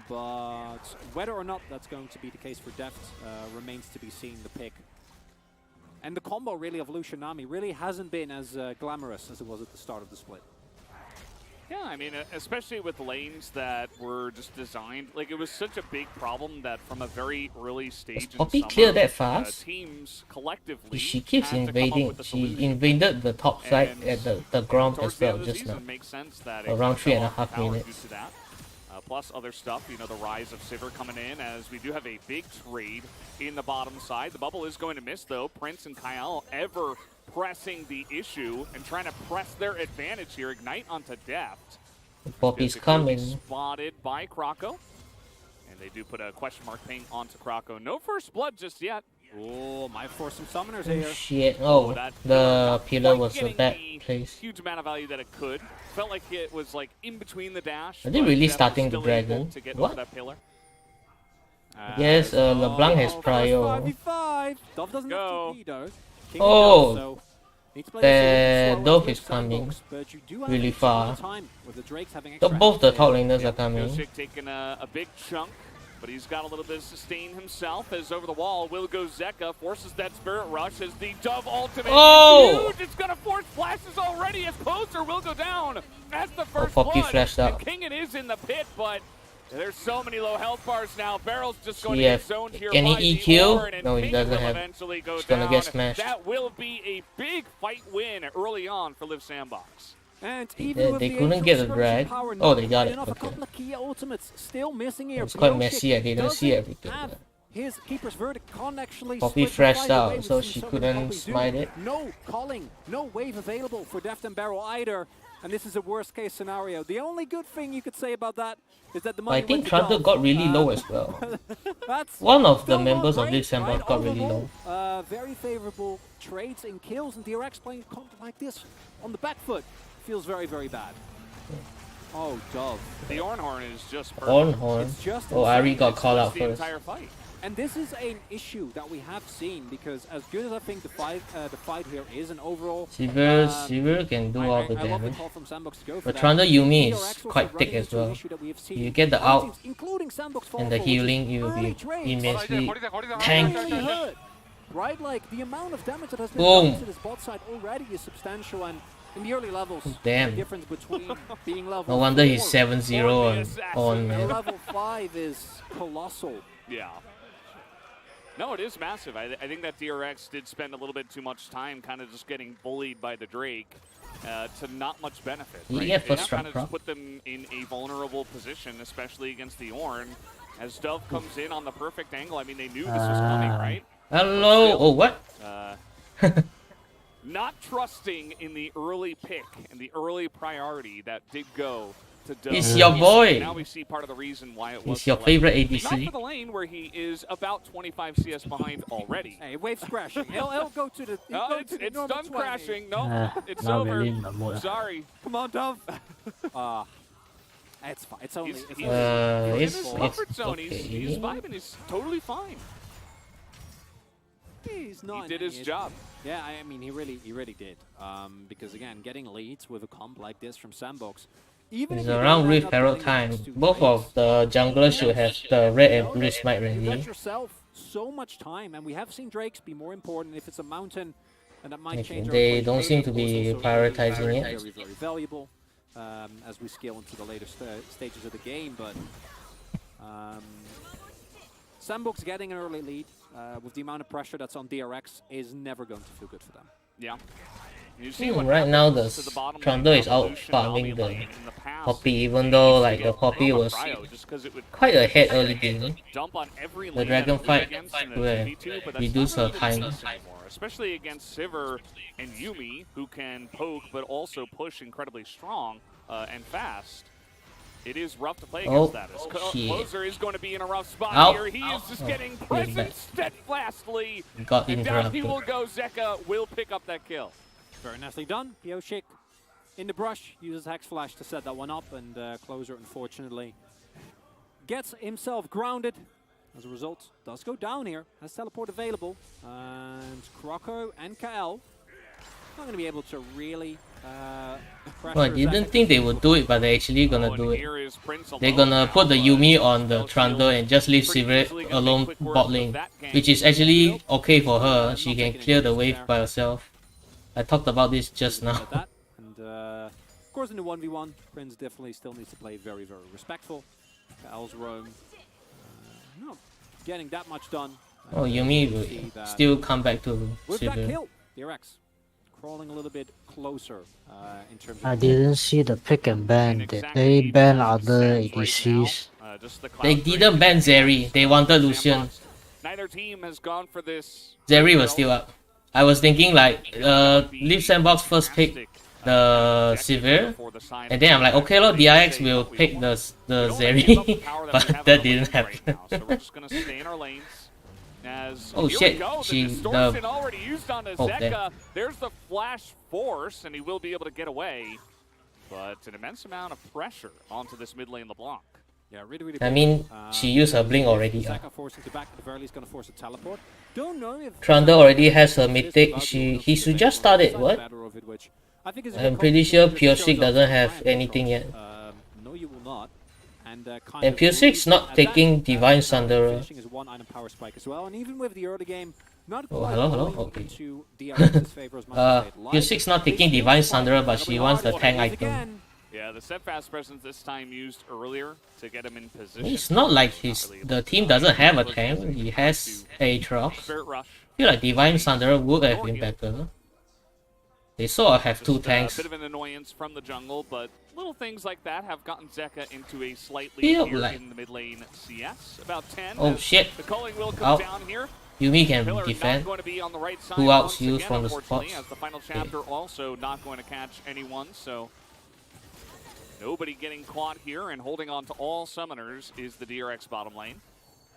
[SPEAKER 1] But whether or not that's going to be the case for Deft remains to be seen, the pick. And the combo really of Lucian Nami really hasn't been as glamorous as it was at the start of the split.
[SPEAKER 2] Yeah, I mean, especially with lanes that were just designed, like it was such a big problem that from a very early stage in
[SPEAKER 3] Poppy
[SPEAKER 2] summer,
[SPEAKER 3] clear that fast?
[SPEAKER 2] Teams collectively
[SPEAKER 3] she keeps invading. She invaded the top side at the ground as well just now.
[SPEAKER 2] Makes sense that
[SPEAKER 3] around 3.5 minutes.
[SPEAKER 2] Plus other stuff, you know, the rise of Sivir coming in as we do have a big trade in the bottom side. The bubble is going to miss though. Prince and Kyle ever pressing the issue and trying to press their advantage here. Ignite onto Deft.
[SPEAKER 3] Poppy's coming.
[SPEAKER 2] Spotted by Croco. And they do put a question mark ping onto Croco. No first blood just yet.
[SPEAKER 1] Oh, might force some summoners here.
[SPEAKER 3] Shit. Oh, the pillar was a bad place.
[SPEAKER 2] Huge amount of value that it could. Felt like it was like in between the dash.
[SPEAKER 3] Are they really starting the dragon? What?
[SPEAKER 2] That pillar.
[SPEAKER 3] Yes, LeBlanc has prior.
[SPEAKER 2] Go.
[SPEAKER 3] Oh, the Dove is coming really far. So both the top laners are coming.
[SPEAKER 2] Taking a big chunk. But he's got a little bit of sustain himself as over the wall. Will go Zeka, forces that Spirit Rush as the Dove ultimate is huge. It's going to force flashes already as Closer will go down. That's the first blood.
[SPEAKER 3] Flashed out.
[SPEAKER 2] Kingen is in the pit, but there's so many low health bars now. Barrel's just going to get zoned here by
[SPEAKER 3] any EQ? No, he doesn't have.
[SPEAKER 2] He's
[SPEAKER 3] going to get smashed.
[SPEAKER 2] That will be a big fight win early on for Liiv SANDBOX.
[SPEAKER 1] And even
[SPEAKER 3] they couldn't get a drag. Oh, they got it. Okay.
[SPEAKER 1] Still missing here.
[SPEAKER 3] It's quite messy. I didn't see everything.
[SPEAKER 1] his keeper's verdict can't actually
[SPEAKER 3] Poppy flashed out, so she couldn't smite it.
[SPEAKER 1] No calling, no wave available for Deft and Barrel either, and this is a worst case scenario. The only good thing you could say about that is that the money
[SPEAKER 3] I think
[SPEAKER 1] went
[SPEAKER 3] Trundle
[SPEAKER 1] down.
[SPEAKER 3] got really low as well.
[SPEAKER 1] That's
[SPEAKER 3] One of the
[SPEAKER 1] still not
[SPEAKER 3] members of
[SPEAKER 1] great,
[SPEAKER 3] Liiv Sandbox
[SPEAKER 1] right?
[SPEAKER 3] got really
[SPEAKER 1] Overall,
[SPEAKER 3] low.
[SPEAKER 1] very favorable trades and kills, and DRX playing a comp like this on the back foot feels very, very bad. Oh, Dove.
[SPEAKER 2] The Ornhorn is just perfect.
[SPEAKER 3] Ornhorn.
[SPEAKER 1] It's just
[SPEAKER 3] Oh, Ari
[SPEAKER 1] insane.
[SPEAKER 3] got called
[SPEAKER 2] It's
[SPEAKER 3] out
[SPEAKER 2] the
[SPEAKER 3] first.
[SPEAKER 2] entire fight.
[SPEAKER 1] And this is an issue that we have seen, because as good as I think the fight here is, and overall,
[SPEAKER 3] Sivir can do all the
[SPEAKER 1] I love the
[SPEAKER 3] damage.
[SPEAKER 1] call from SANDBOX to go for
[SPEAKER 3] But
[SPEAKER 1] that.
[SPEAKER 3] Trundle Yuumi
[SPEAKER 1] DRX
[SPEAKER 3] is
[SPEAKER 1] also
[SPEAKER 3] quite
[SPEAKER 1] running
[SPEAKER 3] thick as
[SPEAKER 1] into an
[SPEAKER 3] well.
[SPEAKER 1] issue that we have seen.
[SPEAKER 3] You get the
[SPEAKER 1] Other
[SPEAKER 3] out
[SPEAKER 1] teams, including SANDBOX
[SPEAKER 3] and the
[SPEAKER 1] Fall,
[SPEAKER 3] healing, you will
[SPEAKER 1] early
[SPEAKER 3] be
[SPEAKER 1] trades.
[SPEAKER 3] immensely
[SPEAKER 1] Really
[SPEAKER 3] tanky.
[SPEAKER 1] hurt, right? Like the amount of damage that has been
[SPEAKER 3] Boom.
[SPEAKER 1] done to this bot side already is substantial, and in the early levels,
[SPEAKER 3] Damn.
[SPEAKER 1] the difference between being level
[SPEAKER 3] No wonder he's
[SPEAKER 1] 4
[SPEAKER 3] 7-0 on
[SPEAKER 1] and
[SPEAKER 3] man.
[SPEAKER 1] level 5 is colossal.
[SPEAKER 2] Yeah. No, it is massive. I think that DRX did spend a little bit too much time kind of just getting bullied by the Drake to not much benefit.
[SPEAKER 3] You
[SPEAKER 2] Right?
[SPEAKER 3] get
[SPEAKER 2] It
[SPEAKER 3] first
[SPEAKER 2] kind
[SPEAKER 3] strike,
[SPEAKER 2] of
[SPEAKER 3] bro.
[SPEAKER 2] just put them in a vulnerable position, especially against the Ornn. As Dove comes in on the perfect angle, I mean, they knew this was coming, right?
[SPEAKER 3] Hello. Oh, what?
[SPEAKER 2] Not trusting in the early pick and the early priority that did go to Dove.
[SPEAKER 3] He's your boy.
[SPEAKER 2] Now we see part of the reason why it was
[SPEAKER 3] He's your
[SPEAKER 2] selected.
[SPEAKER 3] favorite
[SPEAKER 2] Not
[SPEAKER 3] ADC.
[SPEAKER 2] for the lane where he is about 25 CS behind already.
[SPEAKER 1] Hey, wave's crashing. He'll go to the. he'll
[SPEAKER 2] No,
[SPEAKER 1] go
[SPEAKER 2] it's
[SPEAKER 1] to the
[SPEAKER 2] it's
[SPEAKER 1] normal
[SPEAKER 2] done
[SPEAKER 1] 20.
[SPEAKER 2] crashing. No, it's over. Sorry.
[SPEAKER 1] Come on, Dove. It's fine. It's only.
[SPEAKER 2] He's,
[SPEAKER 1] It's
[SPEAKER 2] he's,
[SPEAKER 1] only
[SPEAKER 2] he's in
[SPEAKER 3] it's
[SPEAKER 2] his comfort zone.
[SPEAKER 3] okay.
[SPEAKER 2] He's vibing. He's totally fine.
[SPEAKER 1] he's not.
[SPEAKER 2] He did his job.
[SPEAKER 1] Yeah, I mean, he really did. Because again, getting leads with a comp like this from SANDBOX, even
[SPEAKER 3] It's
[SPEAKER 1] if you
[SPEAKER 3] around
[SPEAKER 1] don't
[SPEAKER 3] Rift
[SPEAKER 1] end up
[SPEAKER 3] Herald
[SPEAKER 1] getting the
[SPEAKER 3] time.
[SPEAKER 1] next two
[SPEAKER 3] Both
[SPEAKER 1] plays,
[SPEAKER 3] of the junglers should have the red and
[SPEAKER 1] you
[SPEAKER 3] blue
[SPEAKER 1] know,
[SPEAKER 3] smite
[SPEAKER 1] you
[SPEAKER 3] ready.
[SPEAKER 1] let yourself so much time, and we have seen Drakes be more important if it's a mountain, and that might
[SPEAKER 3] Okay,
[SPEAKER 1] change. our
[SPEAKER 3] they
[SPEAKER 1] approach.
[SPEAKER 3] don't seem to
[SPEAKER 1] Maybe
[SPEAKER 3] be
[SPEAKER 1] also
[SPEAKER 3] prioritizing
[SPEAKER 1] very,
[SPEAKER 3] it.
[SPEAKER 1] Very, very valuable as we scale into the later stages of the game, but SANDBOX getting an early lead with the amount of pressure that's on DRX is never going to feel good for them.
[SPEAKER 2] Yeah. You see what
[SPEAKER 3] Right now, the
[SPEAKER 2] happens to bottom
[SPEAKER 3] Trundle
[SPEAKER 2] lane
[SPEAKER 3] is out
[SPEAKER 2] evolution
[SPEAKER 3] farming
[SPEAKER 2] in
[SPEAKER 3] the
[SPEAKER 2] the past.
[SPEAKER 3] Poppy, even though like the
[SPEAKER 2] Get
[SPEAKER 3] Poppy
[SPEAKER 2] Chroma
[SPEAKER 3] was
[SPEAKER 2] Cryo just 'cause it would
[SPEAKER 3] quite ahead early game.
[SPEAKER 2] dump on every
[SPEAKER 3] The
[SPEAKER 2] lane
[SPEAKER 3] Dragon
[SPEAKER 2] that it
[SPEAKER 3] fight
[SPEAKER 2] against in a
[SPEAKER 3] will
[SPEAKER 2] 2v2, but that's
[SPEAKER 3] reduce
[SPEAKER 2] not
[SPEAKER 3] her
[SPEAKER 2] really the
[SPEAKER 3] time.
[SPEAKER 2] case anymore, especially against Sivir and Yuumi, who can poke but also push incredibly strong and fast. It is rough to play
[SPEAKER 3] Oh,
[SPEAKER 2] against that. His
[SPEAKER 3] shit.
[SPEAKER 2] closer is going to be in a rough spot
[SPEAKER 3] Ow.
[SPEAKER 2] here. He is just
[SPEAKER 3] Oh,
[SPEAKER 2] getting
[SPEAKER 3] really
[SPEAKER 2] present
[SPEAKER 3] bad.
[SPEAKER 2] steadfastly.
[SPEAKER 3] Got
[SPEAKER 2] And down he
[SPEAKER 3] interrupted.
[SPEAKER 2] will go. Zeka will pick up that kill.
[SPEAKER 1] Very nicely done. Pioshik in the brush, uses Hex Flash to set that one up, and Closer, unfortunately, gets himself grounded. As a result, does go down here, has teleport available, and Kroko and KL not going to be able to really pressure
[SPEAKER 3] Well, I didn't
[SPEAKER 1] Zeka.
[SPEAKER 3] think they would do it, but they're actually gonna
[SPEAKER 2] Oh,
[SPEAKER 3] do
[SPEAKER 2] and
[SPEAKER 3] it.
[SPEAKER 2] here is Prince
[SPEAKER 3] They're
[SPEAKER 2] alone
[SPEAKER 3] gonna
[SPEAKER 2] now,
[SPEAKER 3] put the
[SPEAKER 2] but
[SPEAKER 3] Yuumi on the
[SPEAKER 2] Elf
[SPEAKER 3] Trundle and just leave
[SPEAKER 2] pretty
[SPEAKER 3] Sivir
[SPEAKER 2] easily gonna
[SPEAKER 3] alone
[SPEAKER 2] make quick work
[SPEAKER 3] bot
[SPEAKER 2] of
[SPEAKER 3] lane,
[SPEAKER 2] that gank.
[SPEAKER 3] which is actually okay for her.
[SPEAKER 1] Not
[SPEAKER 3] She can
[SPEAKER 1] taking
[SPEAKER 3] clear the
[SPEAKER 1] any
[SPEAKER 3] wave
[SPEAKER 1] risks
[SPEAKER 3] by
[SPEAKER 1] there.
[SPEAKER 3] herself. I talked about this just
[SPEAKER 1] At
[SPEAKER 3] now.
[SPEAKER 1] that. And of course, in the 1v1, Prince definitely still needs to play very, very respectful. KL's roam, not getting that much done.
[SPEAKER 3] Oh,
[SPEAKER 1] And,
[SPEAKER 3] Yuumi
[SPEAKER 1] we'll see
[SPEAKER 3] will
[SPEAKER 1] that
[SPEAKER 3] still come back to
[SPEAKER 1] with that
[SPEAKER 3] Sivir.
[SPEAKER 1] kill, DRX crawling a little bit closer in terms of.
[SPEAKER 7] I didn't see the pick and ban. Did they ban other ADCs?
[SPEAKER 3] They didn't ban Zeri. They wanted Lucian.
[SPEAKER 2] Neither team has gone for this.
[SPEAKER 3] Zeri was still up. I was thinking like, Liiv Sandbox first pick the Sivir, and then I'm like, okay, look, DRX will pick the Zeri, but that didn't happen.
[SPEAKER 2] So we're just gonna stay in our lanes. As
[SPEAKER 3] Oh,
[SPEAKER 2] here
[SPEAKER 3] shit,
[SPEAKER 2] we go,
[SPEAKER 3] she-
[SPEAKER 2] the distortion
[SPEAKER 3] the-
[SPEAKER 2] already used on
[SPEAKER 3] Oh,
[SPEAKER 2] Zeka.
[SPEAKER 3] damn.
[SPEAKER 2] There's the flash force, and he will be able to get away. But an immense amount of pressure onto this mid lane LeBlanc.
[SPEAKER 1] Yeah, really, really
[SPEAKER 3] I
[SPEAKER 1] big.
[SPEAKER 3] mean, she used her blink already.
[SPEAKER 1] Zeka forcing to back at the very least, going to force a teleport. Don't know if
[SPEAKER 3] Trundle already has her mythic. He should just start it. What?
[SPEAKER 1] I think it's a
[SPEAKER 3] I'm
[SPEAKER 1] good
[SPEAKER 3] pretty
[SPEAKER 1] call.
[SPEAKER 3] sure
[SPEAKER 1] It
[SPEAKER 3] Pure
[SPEAKER 1] shows
[SPEAKER 3] Six
[SPEAKER 1] up
[SPEAKER 3] doesn't
[SPEAKER 1] for
[SPEAKER 3] have
[SPEAKER 1] Ryan
[SPEAKER 3] anything
[SPEAKER 1] control.
[SPEAKER 3] yet.
[SPEAKER 1] No, you will not. And
[SPEAKER 3] And Pure Six not
[SPEAKER 1] at
[SPEAKER 3] taking
[SPEAKER 1] that,
[SPEAKER 3] Divine
[SPEAKER 1] finishing
[SPEAKER 3] Sunderer.
[SPEAKER 1] is one item power spike as well. And even with the early game, not
[SPEAKER 3] Oh,
[SPEAKER 1] quite
[SPEAKER 3] hello?
[SPEAKER 1] going
[SPEAKER 3] Okay.
[SPEAKER 1] into DRX's favor as much as they'd like.
[SPEAKER 3] Pure Six not
[SPEAKER 1] They
[SPEAKER 3] taking
[SPEAKER 1] still
[SPEAKER 3] Divine
[SPEAKER 1] fight
[SPEAKER 3] Sunderer, but
[SPEAKER 1] incredibly
[SPEAKER 3] she wants the
[SPEAKER 1] hard.
[SPEAKER 3] tank
[SPEAKER 1] Once
[SPEAKER 3] item.
[SPEAKER 1] again,
[SPEAKER 2] Yeah, the steadfast presence this time used earlier to get him in position.
[SPEAKER 3] It's not like the team doesn't have a tank. He has Aatrox.
[SPEAKER 2] Spirit rush.
[SPEAKER 3] I feel like Divine Sunderer would have been better. They sort of have two tanks.
[SPEAKER 2] A bit of an annoyance from the jungle, but little things like that have gotten Zeka into a slightly
[SPEAKER 3] Feel
[SPEAKER 2] here
[SPEAKER 3] like...
[SPEAKER 2] in the mid lane CS. About 10.
[SPEAKER 3] Oh shit!
[SPEAKER 2] The culling will come down here.
[SPEAKER 3] Yumi can
[SPEAKER 2] Pillar
[SPEAKER 3] defend.
[SPEAKER 2] not going to be on the right side
[SPEAKER 3] 2 outs
[SPEAKER 2] once
[SPEAKER 3] used
[SPEAKER 2] again,
[SPEAKER 3] from the
[SPEAKER 2] unfortunately,
[SPEAKER 3] spots.
[SPEAKER 2] as the final chapter also not going to catch anyone, so nobody getting caught here, and holding on to all summoners is the DRX bottom lane.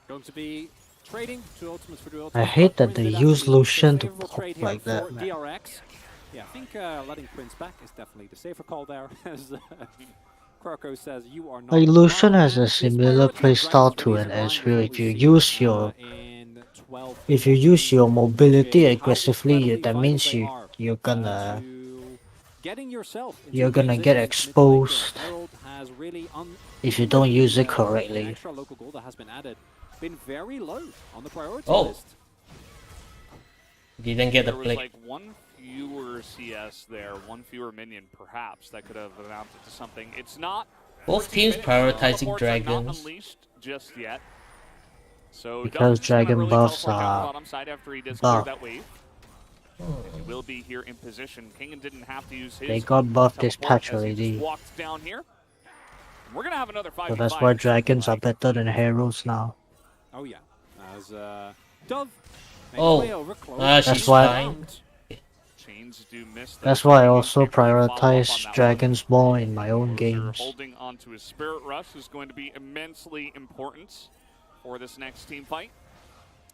[SPEAKER 1] Going to be trading to ultimates for the ultimate.
[SPEAKER 7] I hate that they use Lucian to pop like that, man.
[SPEAKER 1] DRX. Yeah, I think letting Prince back is definitely the safer call there, as Croco says, you are not.
[SPEAKER 7] Like Lucian has a similar playstyle to an Ezreal. If you use your mobility aggressively, that means you're gonna get exposed if you don't use it correctly.
[SPEAKER 1] Been very low on the priority list.
[SPEAKER 3] Didn't get the
[SPEAKER 2] play. There was like one fewer CS there, one fewer minion perhaps that could have amounted to something. It's not.
[SPEAKER 3] Both teams prioritizing dragons.
[SPEAKER 2] Not unleashed just yet. So
[SPEAKER 7] because dragon really buffs are buff.
[SPEAKER 2] That wave. He will be here in position. Kingen didn't have to use his.
[SPEAKER 7] They got buffed this patch already.
[SPEAKER 2] Walked down here. We're gonna have another 5v5.
[SPEAKER 7] So that's why dragons are better than heroes now.
[SPEAKER 1] Oh yeah, as Dove.
[SPEAKER 3] That's why.
[SPEAKER 7] That's why I also prioritize dragons more in my own games.
[SPEAKER 2] Holding onto his spirit rush is going to be immensely important for this next team fight.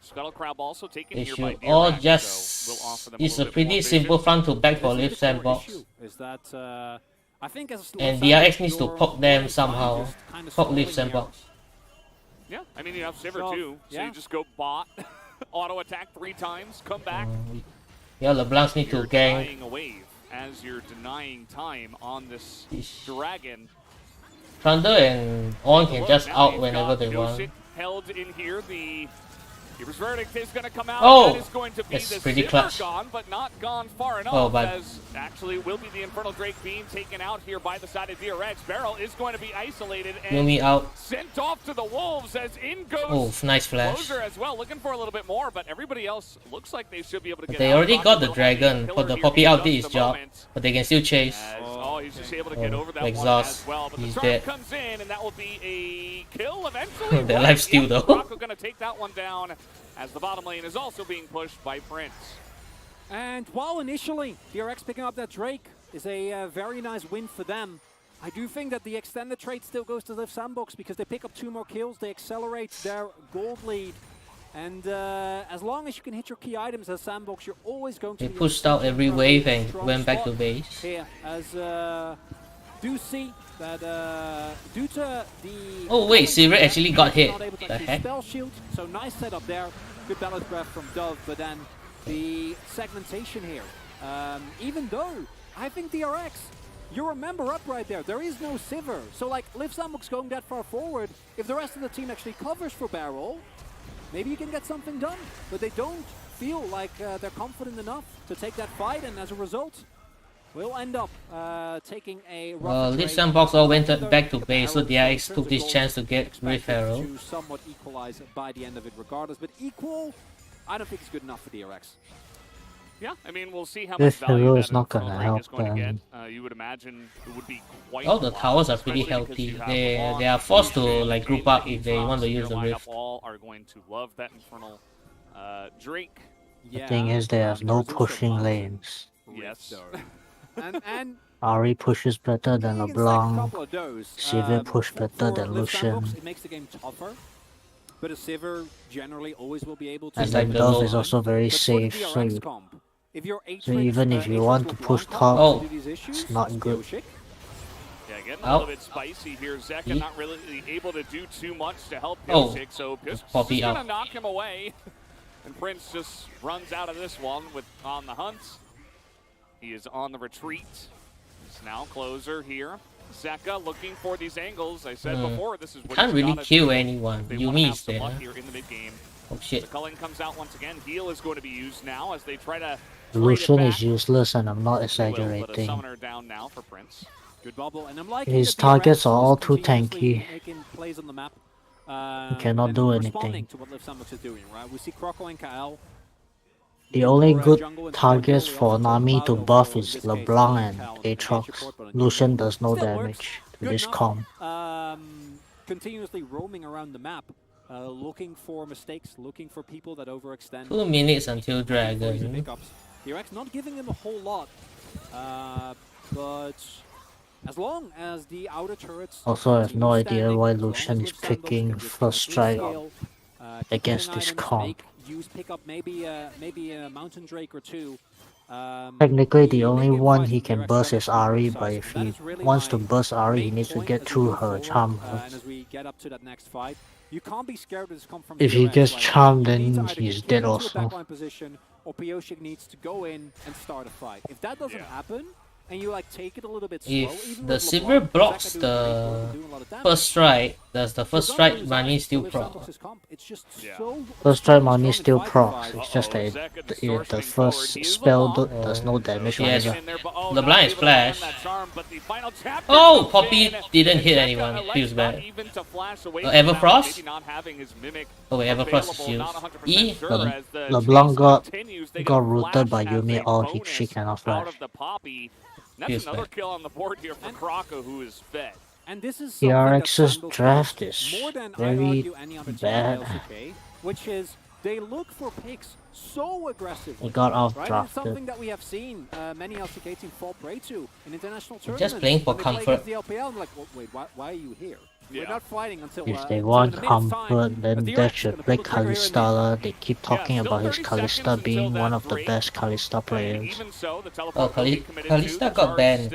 [SPEAKER 2] Scuttle Crab also taken here by DRX,
[SPEAKER 3] all just
[SPEAKER 2] so we'll offer them
[SPEAKER 3] it's a pretty simple front to back for Liiv SANDBOX.
[SPEAKER 1] Is that I think
[SPEAKER 3] and DRX needs to poke them somehow. Poke Liiv SANDBOX.
[SPEAKER 2] Yeah, I mean you have Sivir too, so you just go bot, auto attack 3 times, come back.
[SPEAKER 3] Yeah, LeBlancs need to gank.
[SPEAKER 2] A wave as you're denying time on this dragon.
[SPEAKER 3] Thunder and On can just out whenever they want.
[SPEAKER 2] Held in here, the Keeper's Verdict is going to come out.
[SPEAKER 3] Oh,
[SPEAKER 2] that is going to be
[SPEAKER 3] that's
[SPEAKER 2] the
[SPEAKER 3] pretty clutch.
[SPEAKER 2] Gone, but not gone far enough.
[SPEAKER 3] Oh, but
[SPEAKER 2] as actually will be the Infernal Drake being taken out here by the side of DRX. Barrel is going to be isolated and
[SPEAKER 3] Yumi out.
[SPEAKER 2] Sent off to the Wolves as in goes.
[SPEAKER 3] Oh, nice flash.
[SPEAKER 2] Closer as well, looking for a little bit more, but everybody else looks like they should be able to get
[SPEAKER 3] They
[SPEAKER 2] out.
[SPEAKER 3] already got the dragon, but the Poppy out did his job, but they can still chase.
[SPEAKER 2] Oh, he's just able to get over that
[SPEAKER 3] exhaust.
[SPEAKER 2] one as well. But
[SPEAKER 3] he's
[SPEAKER 2] the
[SPEAKER 3] dead.
[SPEAKER 2] comes in, and that will be a kill eventually.
[SPEAKER 3] Their life steal though.
[SPEAKER 2] Rocco gonna take that one down as the bottom lane is also being pushed by Prince.
[SPEAKER 1] And while initially DRX picking up that Drake is a very nice win for them, I do think that the extended trade still goes to Liiv SANDBOX because they pick up 2 more kills, they accelerate their gold lead. And as long as you can hit your key items as SANDBOX, you're always going to
[SPEAKER 3] They pushed out every wave and went back to base.
[SPEAKER 1] Here, as do see that due to the...
[SPEAKER 3] Oh wait, Sivir actually got hit. The heck?
[SPEAKER 1] Spell shield, so nice setup there. Good balance breath from Dove, but then the segmentation here. Even though I think DRX, you remember up right there, there is no Sivir. So like Liiv SANDBOX going that far forward, if the rest of the team actually covers for Barrel, maybe you can get something done. But they don't feel like they're confident enough to take that fight, and as a result, we'll end up taking a
[SPEAKER 3] Liiv SANDBOX all went back to base, so DRX took this chance to get Rift Herald.
[SPEAKER 1] To somewhat equalize by the end of it regardless, but equal, I don't think it's good enough for DRX.
[SPEAKER 2] Yeah, I mean, we'll see how
[SPEAKER 7] Rift
[SPEAKER 2] much value
[SPEAKER 7] Herald
[SPEAKER 2] that
[SPEAKER 7] is not gonna help
[SPEAKER 2] them. You would imagine it would be quite
[SPEAKER 3] all the towers are pretty healthy. They are forced to like group up if they want to use the Rift.
[SPEAKER 2] All are going to love that Infernal Drake.
[SPEAKER 7] The thing is, they have no pushing lanes.
[SPEAKER 2] Yes.
[SPEAKER 1] and
[SPEAKER 7] Ari pushes better than LeBlanc. Sivir push better than Lucian.
[SPEAKER 1] It makes the game tougher, but a Sivir generally always will be able to.
[SPEAKER 7] And like Dove is also very safe, so even if you want to push top, it's not good.
[SPEAKER 2] Yeah, getting a little bit spicy here. Zeka not really able to do too much to help Yosik, so just gonna knock him away. And Prince just runs out of this one with on the hunt. He is on the retreat. He's now closer here. Zeka looking for these angles. I said before, this is what
[SPEAKER 3] can't really kill anyone. Yumi is there.
[SPEAKER 2] Here in the mid game.
[SPEAKER 3] Oh shit.
[SPEAKER 2] The culling comes out once again. Heal is going to be used now as they try to.
[SPEAKER 7] Lucian is useless, and I'm not exaggerating.
[SPEAKER 2] Down now for Prince.
[SPEAKER 1] Good bubble, and I'm like
[SPEAKER 7] his targets are all too tanky. He cannot do anything.
[SPEAKER 1] To what Liiv SANDBOX is doing, right? We see Croco and KL
[SPEAKER 7] The only good targets for Nami to buff is LeBlanc and Aatrox. Lucian does no damage to this comp.
[SPEAKER 1] Continuously roaming around the map, looking for mistakes, looking for people that overextend.
[SPEAKER 3] 2 minutes until Dragon.
[SPEAKER 1] DRX not giving them a whole lot, but as long as the outer turrets.
[SPEAKER 7] Also, I have no idea why Lucian is picking first strike against this comp.
[SPEAKER 1] Pick up maybe a Mountain Drake or two.
[SPEAKER 7] Technically, the only one he can burst is Ahri, but if he wants to burst Ahri, he needs to get through her charm. If he gets charmed, then he's dead also.
[SPEAKER 1] Or Pyosik needs to go in and start a fight. If that doesn't happen, and you like take it a little bit slow,
[SPEAKER 3] if the Sivir blocks the first strike, does the first strike money still proc?
[SPEAKER 7] First strike money still procs, it's just that the first spell does no damage.
[SPEAKER 3] Yes, LeBlanc is flash. Oh, Poppy didn't hit anyone, feels bad. Everfrost? Oh wait, Everfrost is used. E?
[SPEAKER 7] LeBlanc got rooted by Yuumi, she cannot flash.
[SPEAKER 2] That's another kill on the board here for Krako, who is fed.
[SPEAKER 1] And this is
[SPEAKER 7] DRX's draft is very bad.
[SPEAKER 1] LCK, which is they look for picks so aggressively.
[SPEAKER 7] He got out
[SPEAKER 1] right?
[SPEAKER 7] drafted.
[SPEAKER 1] It's something that we have seen many LCK teams fall prey to in international tournaments.
[SPEAKER 3] Just playing for comfort.
[SPEAKER 1] The LPL, I'm like, well, wait, why are you here? We're not fighting until.
[SPEAKER 7] If they want comfort, then they should play Kalista. They keep talking about his Kalista being one of the best Kalista players.
[SPEAKER 3] Oh, Kalista got banned.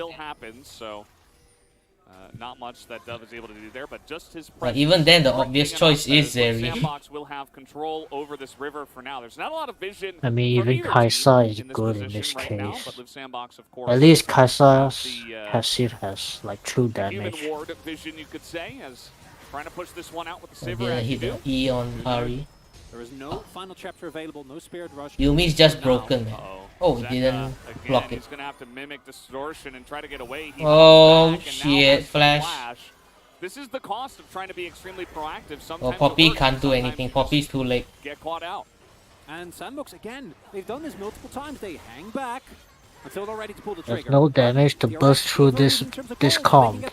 [SPEAKER 2] Not much that Dove is able to do there, but just his.
[SPEAKER 3] But even then, the obvious choice is Zeri.
[SPEAKER 2] SANDBOX will have control over this river for now. There's not a lot of vision.
[SPEAKER 7] I mean, even Kaisa is good in this case. At least Kaisa's passive has like true damage.
[SPEAKER 2] Ward vision, you could say, as trying to push this one out with the
[SPEAKER 3] Sivir. Yeah, hit the E on Ahri.
[SPEAKER 1] There is no final chapter available, no spared rush.
[SPEAKER 3] Yuumi's just broken. Oh, he didn't block it.
[SPEAKER 2] He's gonna have to mimic distortion and try to get away.
[SPEAKER 3] Oh shit, flash.
[SPEAKER 2] This is the cost of trying to be extremely proactive.
[SPEAKER 3] Oh, Poppy can't do anything. Poppy's too late.
[SPEAKER 2] Get caught out.
[SPEAKER 1] And SANDBOX again, they've done this multiple times. They hang back until they're ready to pull the trigger.
[SPEAKER 7] There's no damage to burst through this comp.
[SPEAKER 2] They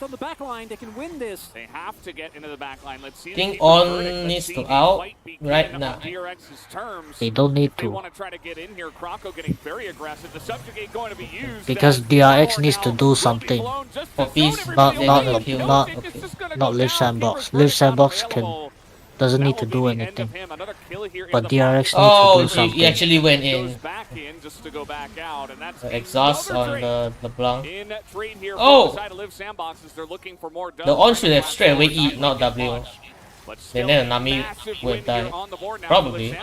[SPEAKER 2] have to get into the back line. Let's see.
[SPEAKER 3] I think On needs to out right now.
[SPEAKER 7] They don't need
[SPEAKER 2] They
[SPEAKER 7] to.
[SPEAKER 2] want to try to get in here. Krako getting very aggressive. The subjugate going to be used.
[SPEAKER 7] Because DRX needs to do something.
[SPEAKER 3] Poppy's
[SPEAKER 7] Not Liiv SANDBOX. Liiv SANDBOX doesn't need to do anything. But DRX needs to do something.
[SPEAKER 3] He actually went in.
[SPEAKER 2] Back in just to go back out, and that's
[SPEAKER 3] Exhaust on the LeBlanc.
[SPEAKER 2] in trade here
[SPEAKER 3] Oh!
[SPEAKER 2] from the side of Liiv SANDBOX as they're looking for more.
[SPEAKER 3] The On should have straight away E, not W. Then Nami will die. Probably.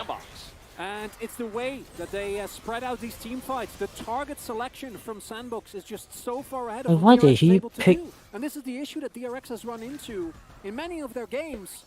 [SPEAKER 1] And it's the way that they spread out these team fights. The target selection from SANDBOX is just so far ahead of
[SPEAKER 7] And
[SPEAKER 1] what
[SPEAKER 7] why did
[SPEAKER 1] DRX is
[SPEAKER 7] he
[SPEAKER 1] able to
[SPEAKER 7] pick-
[SPEAKER 1] do. And this is the issue that DRX has run into in many of their games.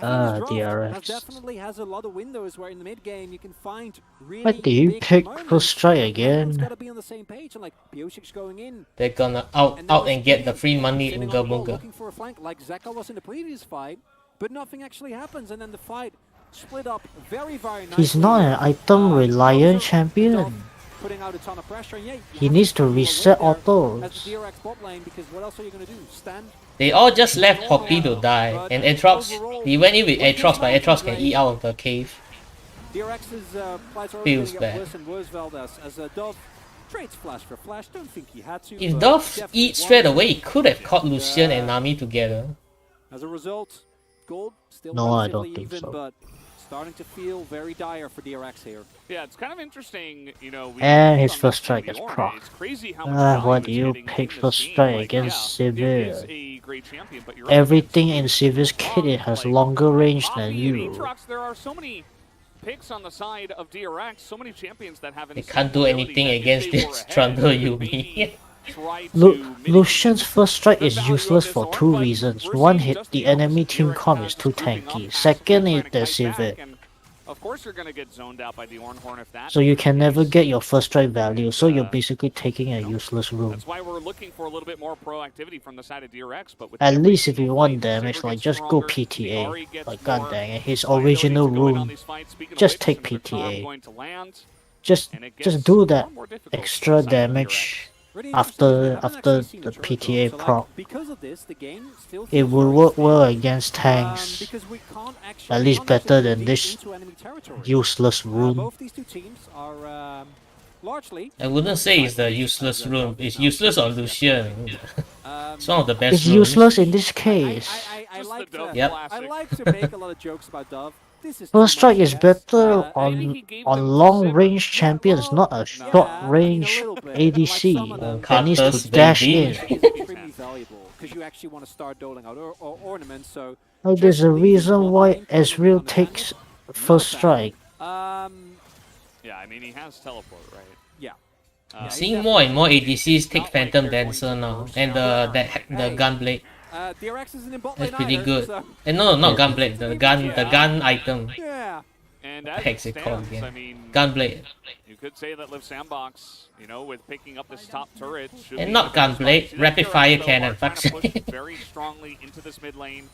[SPEAKER 7] DRX.
[SPEAKER 1] Definitely has a lot of windows where in the mid game you can find really
[SPEAKER 7] Why did you
[SPEAKER 1] big
[SPEAKER 7] pick
[SPEAKER 1] moments.
[SPEAKER 7] first strike
[SPEAKER 1] Everyone's
[SPEAKER 7] again?
[SPEAKER 1] gotta be on the same page, and like Pyosik's going in.
[SPEAKER 3] They're gonna out and get the free money in
[SPEAKER 1] Sitting on the wall,
[SPEAKER 3] Gabunga.
[SPEAKER 1] looking for a flank like Zeka was in the previous fight, but nothing actually happens, and then the fight split up very nicely.
[SPEAKER 7] He's not an item reliant champion.
[SPEAKER 1] Putting out a ton of pressure, and yeah,
[SPEAKER 7] He needs to reset
[SPEAKER 1] as
[SPEAKER 7] autos.
[SPEAKER 1] the DRX bot lane, because what else are you gonna do? Stand?
[SPEAKER 3] They all just left Poppy to die. And Aatrox, he went in with Aatrox, but Aatrox can eat out of the cave.
[SPEAKER 1] DRX's plights are
[SPEAKER 3] Feels
[SPEAKER 1] getting
[SPEAKER 3] bad.
[SPEAKER 1] worse and worse, Valdez, as Dove trades flash for flash. Don't think he had to.
[SPEAKER 3] If
[SPEAKER 1] but
[SPEAKER 3] Dove
[SPEAKER 1] definitely
[SPEAKER 3] eats straight
[SPEAKER 1] wanted
[SPEAKER 3] away, he
[SPEAKER 1] to.
[SPEAKER 3] could have caught Lucian and Nami together.
[SPEAKER 1] As a result, gold still
[SPEAKER 7] No, I
[SPEAKER 1] relatively
[SPEAKER 7] don't think
[SPEAKER 1] even,
[SPEAKER 7] so.
[SPEAKER 1] but starting to feel very dire for DRX here.
[SPEAKER 2] Yeah, it's kind of interesting, you know.
[SPEAKER 7] And his first strike is
[SPEAKER 2] It's
[SPEAKER 7] proc.
[SPEAKER 2] crazy how much value
[SPEAKER 7] Why
[SPEAKER 2] is
[SPEAKER 7] do you
[SPEAKER 2] hitting
[SPEAKER 7] pick
[SPEAKER 2] in this
[SPEAKER 7] first
[SPEAKER 2] scene.
[SPEAKER 7] strike
[SPEAKER 2] Like,
[SPEAKER 7] against
[SPEAKER 2] yeah, it is
[SPEAKER 7] Sivir?
[SPEAKER 2] a great champion, but you're up
[SPEAKER 7] Everything in
[SPEAKER 2] against
[SPEAKER 7] Sivir's kit has longer range than
[SPEAKER 2] Poppy and
[SPEAKER 7] you.
[SPEAKER 2] Aatrox, there are so many picks on the side of DRX, so many champions that have
[SPEAKER 3] They can't do anything against this Trundle Yuumi.
[SPEAKER 7] Lucian's first strike is useless for two reasons. One, the enemy team comp is too tanky. Second is the Sivir.
[SPEAKER 2] Of course, you're going to get zoned out by the Ornhorn if that.
[SPEAKER 7] So you can never get your first strike value, so you're basically taking a useless room.
[SPEAKER 2] That's why we're looking for a little bit more proactivity from the side of DRX. But with
[SPEAKER 7] At
[SPEAKER 2] every
[SPEAKER 7] least if you
[SPEAKER 2] single
[SPEAKER 7] want
[SPEAKER 2] fight,
[SPEAKER 7] damage,
[SPEAKER 2] Sivir
[SPEAKER 7] like
[SPEAKER 2] gets
[SPEAKER 7] just go
[SPEAKER 2] stronger,
[SPEAKER 7] PTA.
[SPEAKER 2] Ahri gets
[SPEAKER 7] Like
[SPEAKER 2] more
[SPEAKER 7] god dang it, his
[SPEAKER 2] liability
[SPEAKER 7] original
[SPEAKER 2] to go in on
[SPEAKER 7] room.
[SPEAKER 2] these fights. Speaking of
[SPEAKER 7] Just
[SPEAKER 2] which,
[SPEAKER 7] take
[SPEAKER 2] Sivir Charm
[SPEAKER 7] PTA.
[SPEAKER 2] going to land.
[SPEAKER 7] just do that extra damage after the PTA proc. It will work well against tanks, at least better than this useless rune.
[SPEAKER 3] I wouldn't say it's the useless rune. It's useless on Lucian. It's one of the best
[SPEAKER 7] It's
[SPEAKER 3] runes.
[SPEAKER 7] useless in this case.
[SPEAKER 1] I like to,
[SPEAKER 3] Yep.
[SPEAKER 1] I like to make a lot of jokes about Dove. This is
[SPEAKER 7] First
[SPEAKER 1] too
[SPEAKER 7] strike
[SPEAKER 1] much,
[SPEAKER 7] is
[SPEAKER 1] yes.
[SPEAKER 7] better on long range champions, not a short range ADC that needs
[SPEAKER 3] Carter's
[SPEAKER 7] to dash
[SPEAKER 3] baby.
[SPEAKER 7] in.
[SPEAKER 1] Extremely valuable because you actually want to start doling out or ornaments. So
[SPEAKER 7] Oh, there's a
[SPEAKER 1] just leave
[SPEAKER 7] reason
[SPEAKER 1] your
[SPEAKER 7] why
[SPEAKER 1] bot lane
[SPEAKER 7] Ezreal
[SPEAKER 1] on the
[SPEAKER 7] takes
[SPEAKER 1] jungle.
[SPEAKER 7] first
[SPEAKER 1] Not
[SPEAKER 7] strike.
[SPEAKER 1] bad.
[SPEAKER 2] Yeah, I mean, he has teleport, right?
[SPEAKER 1] Yeah.
[SPEAKER 3] Seeing more and more ADCs take Phantom Dancer now, and the Gunblade.
[SPEAKER 1] DRX isn't in bot
[SPEAKER 3] That's
[SPEAKER 1] lane
[SPEAKER 3] pretty
[SPEAKER 1] either,
[SPEAKER 3] good.
[SPEAKER 1] so-
[SPEAKER 3] And no, not Gunblade. The gun item.
[SPEAKER 1] Yeah.
[SPEAKER 2] And
[SPEAKER 3] What
[SPEAKER 2] as
[SPEAKER 3] the heck's it called
[SPEAKER 2] stands, I
[SPEAKER 3] again?
[SPEAKER 2] mean,
[SPEAKER 3] Gunblade.
[SPEAKER 2] you could say that Liiv SANDBOX, you know, with picking up this top turret, should
[SPEAKER 3] And
[SPEAKER 2] be
[SPEAKER 3] not
[SPEAKER 2] the best
[SPEAKER 3] Gunblade,
[SPEAKER 2] option.
[SPEAKER 3] rapid
[SPEAKER 2] DRX,
[SPEAKER 3] fire
[SPEAKER 2] though,
[SPEAKER 3] cannon,
[SPEAKER 2] are trying
[SPEAKER 3] fuck's
[SPEAKER 2] to push
[SPEAKER 3] sake.
[SPEAKER 2] very strongly into this mid lane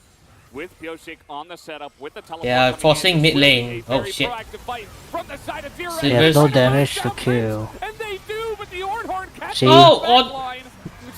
[SPEAKER 2] with Pyosik on the setup with the teleport.
[SPEAKER 3] Yeah,
[SPEAKER 2] coming in.
[SPEAKER 3] forcing
[SPEAKER 2] It's
[SPEAKER 3] mid
[SPEAKER 2] really
[SPEAKER 3] lane.
[SPEAKER 2] a
[SPEAKER 3] Oh,
[SPEAKER 2] very
[SPEAKER 3] shit.
[SPEAKER 2] proactive fight from the side of DRX.
[SPEAKER 3] They
[SPEAKER 7] have no
[SPEAKER 2] Trying to
[SPEAKER 7] damage
[SPEAKER 2] bring
[SPEAKER 7] to
[SPEAKER 2] down
[SPEAKER 7] kill.
[SPEAKER 2] Prince, and they do, but the Ornhorn catches
[SPEAKER 7] See?
[SPEAKER 2] the
[SPEAKER 3] Oh,
[SPEAKER 2] back
[SPEAKER 3] on-
[SPEAKER 2] line.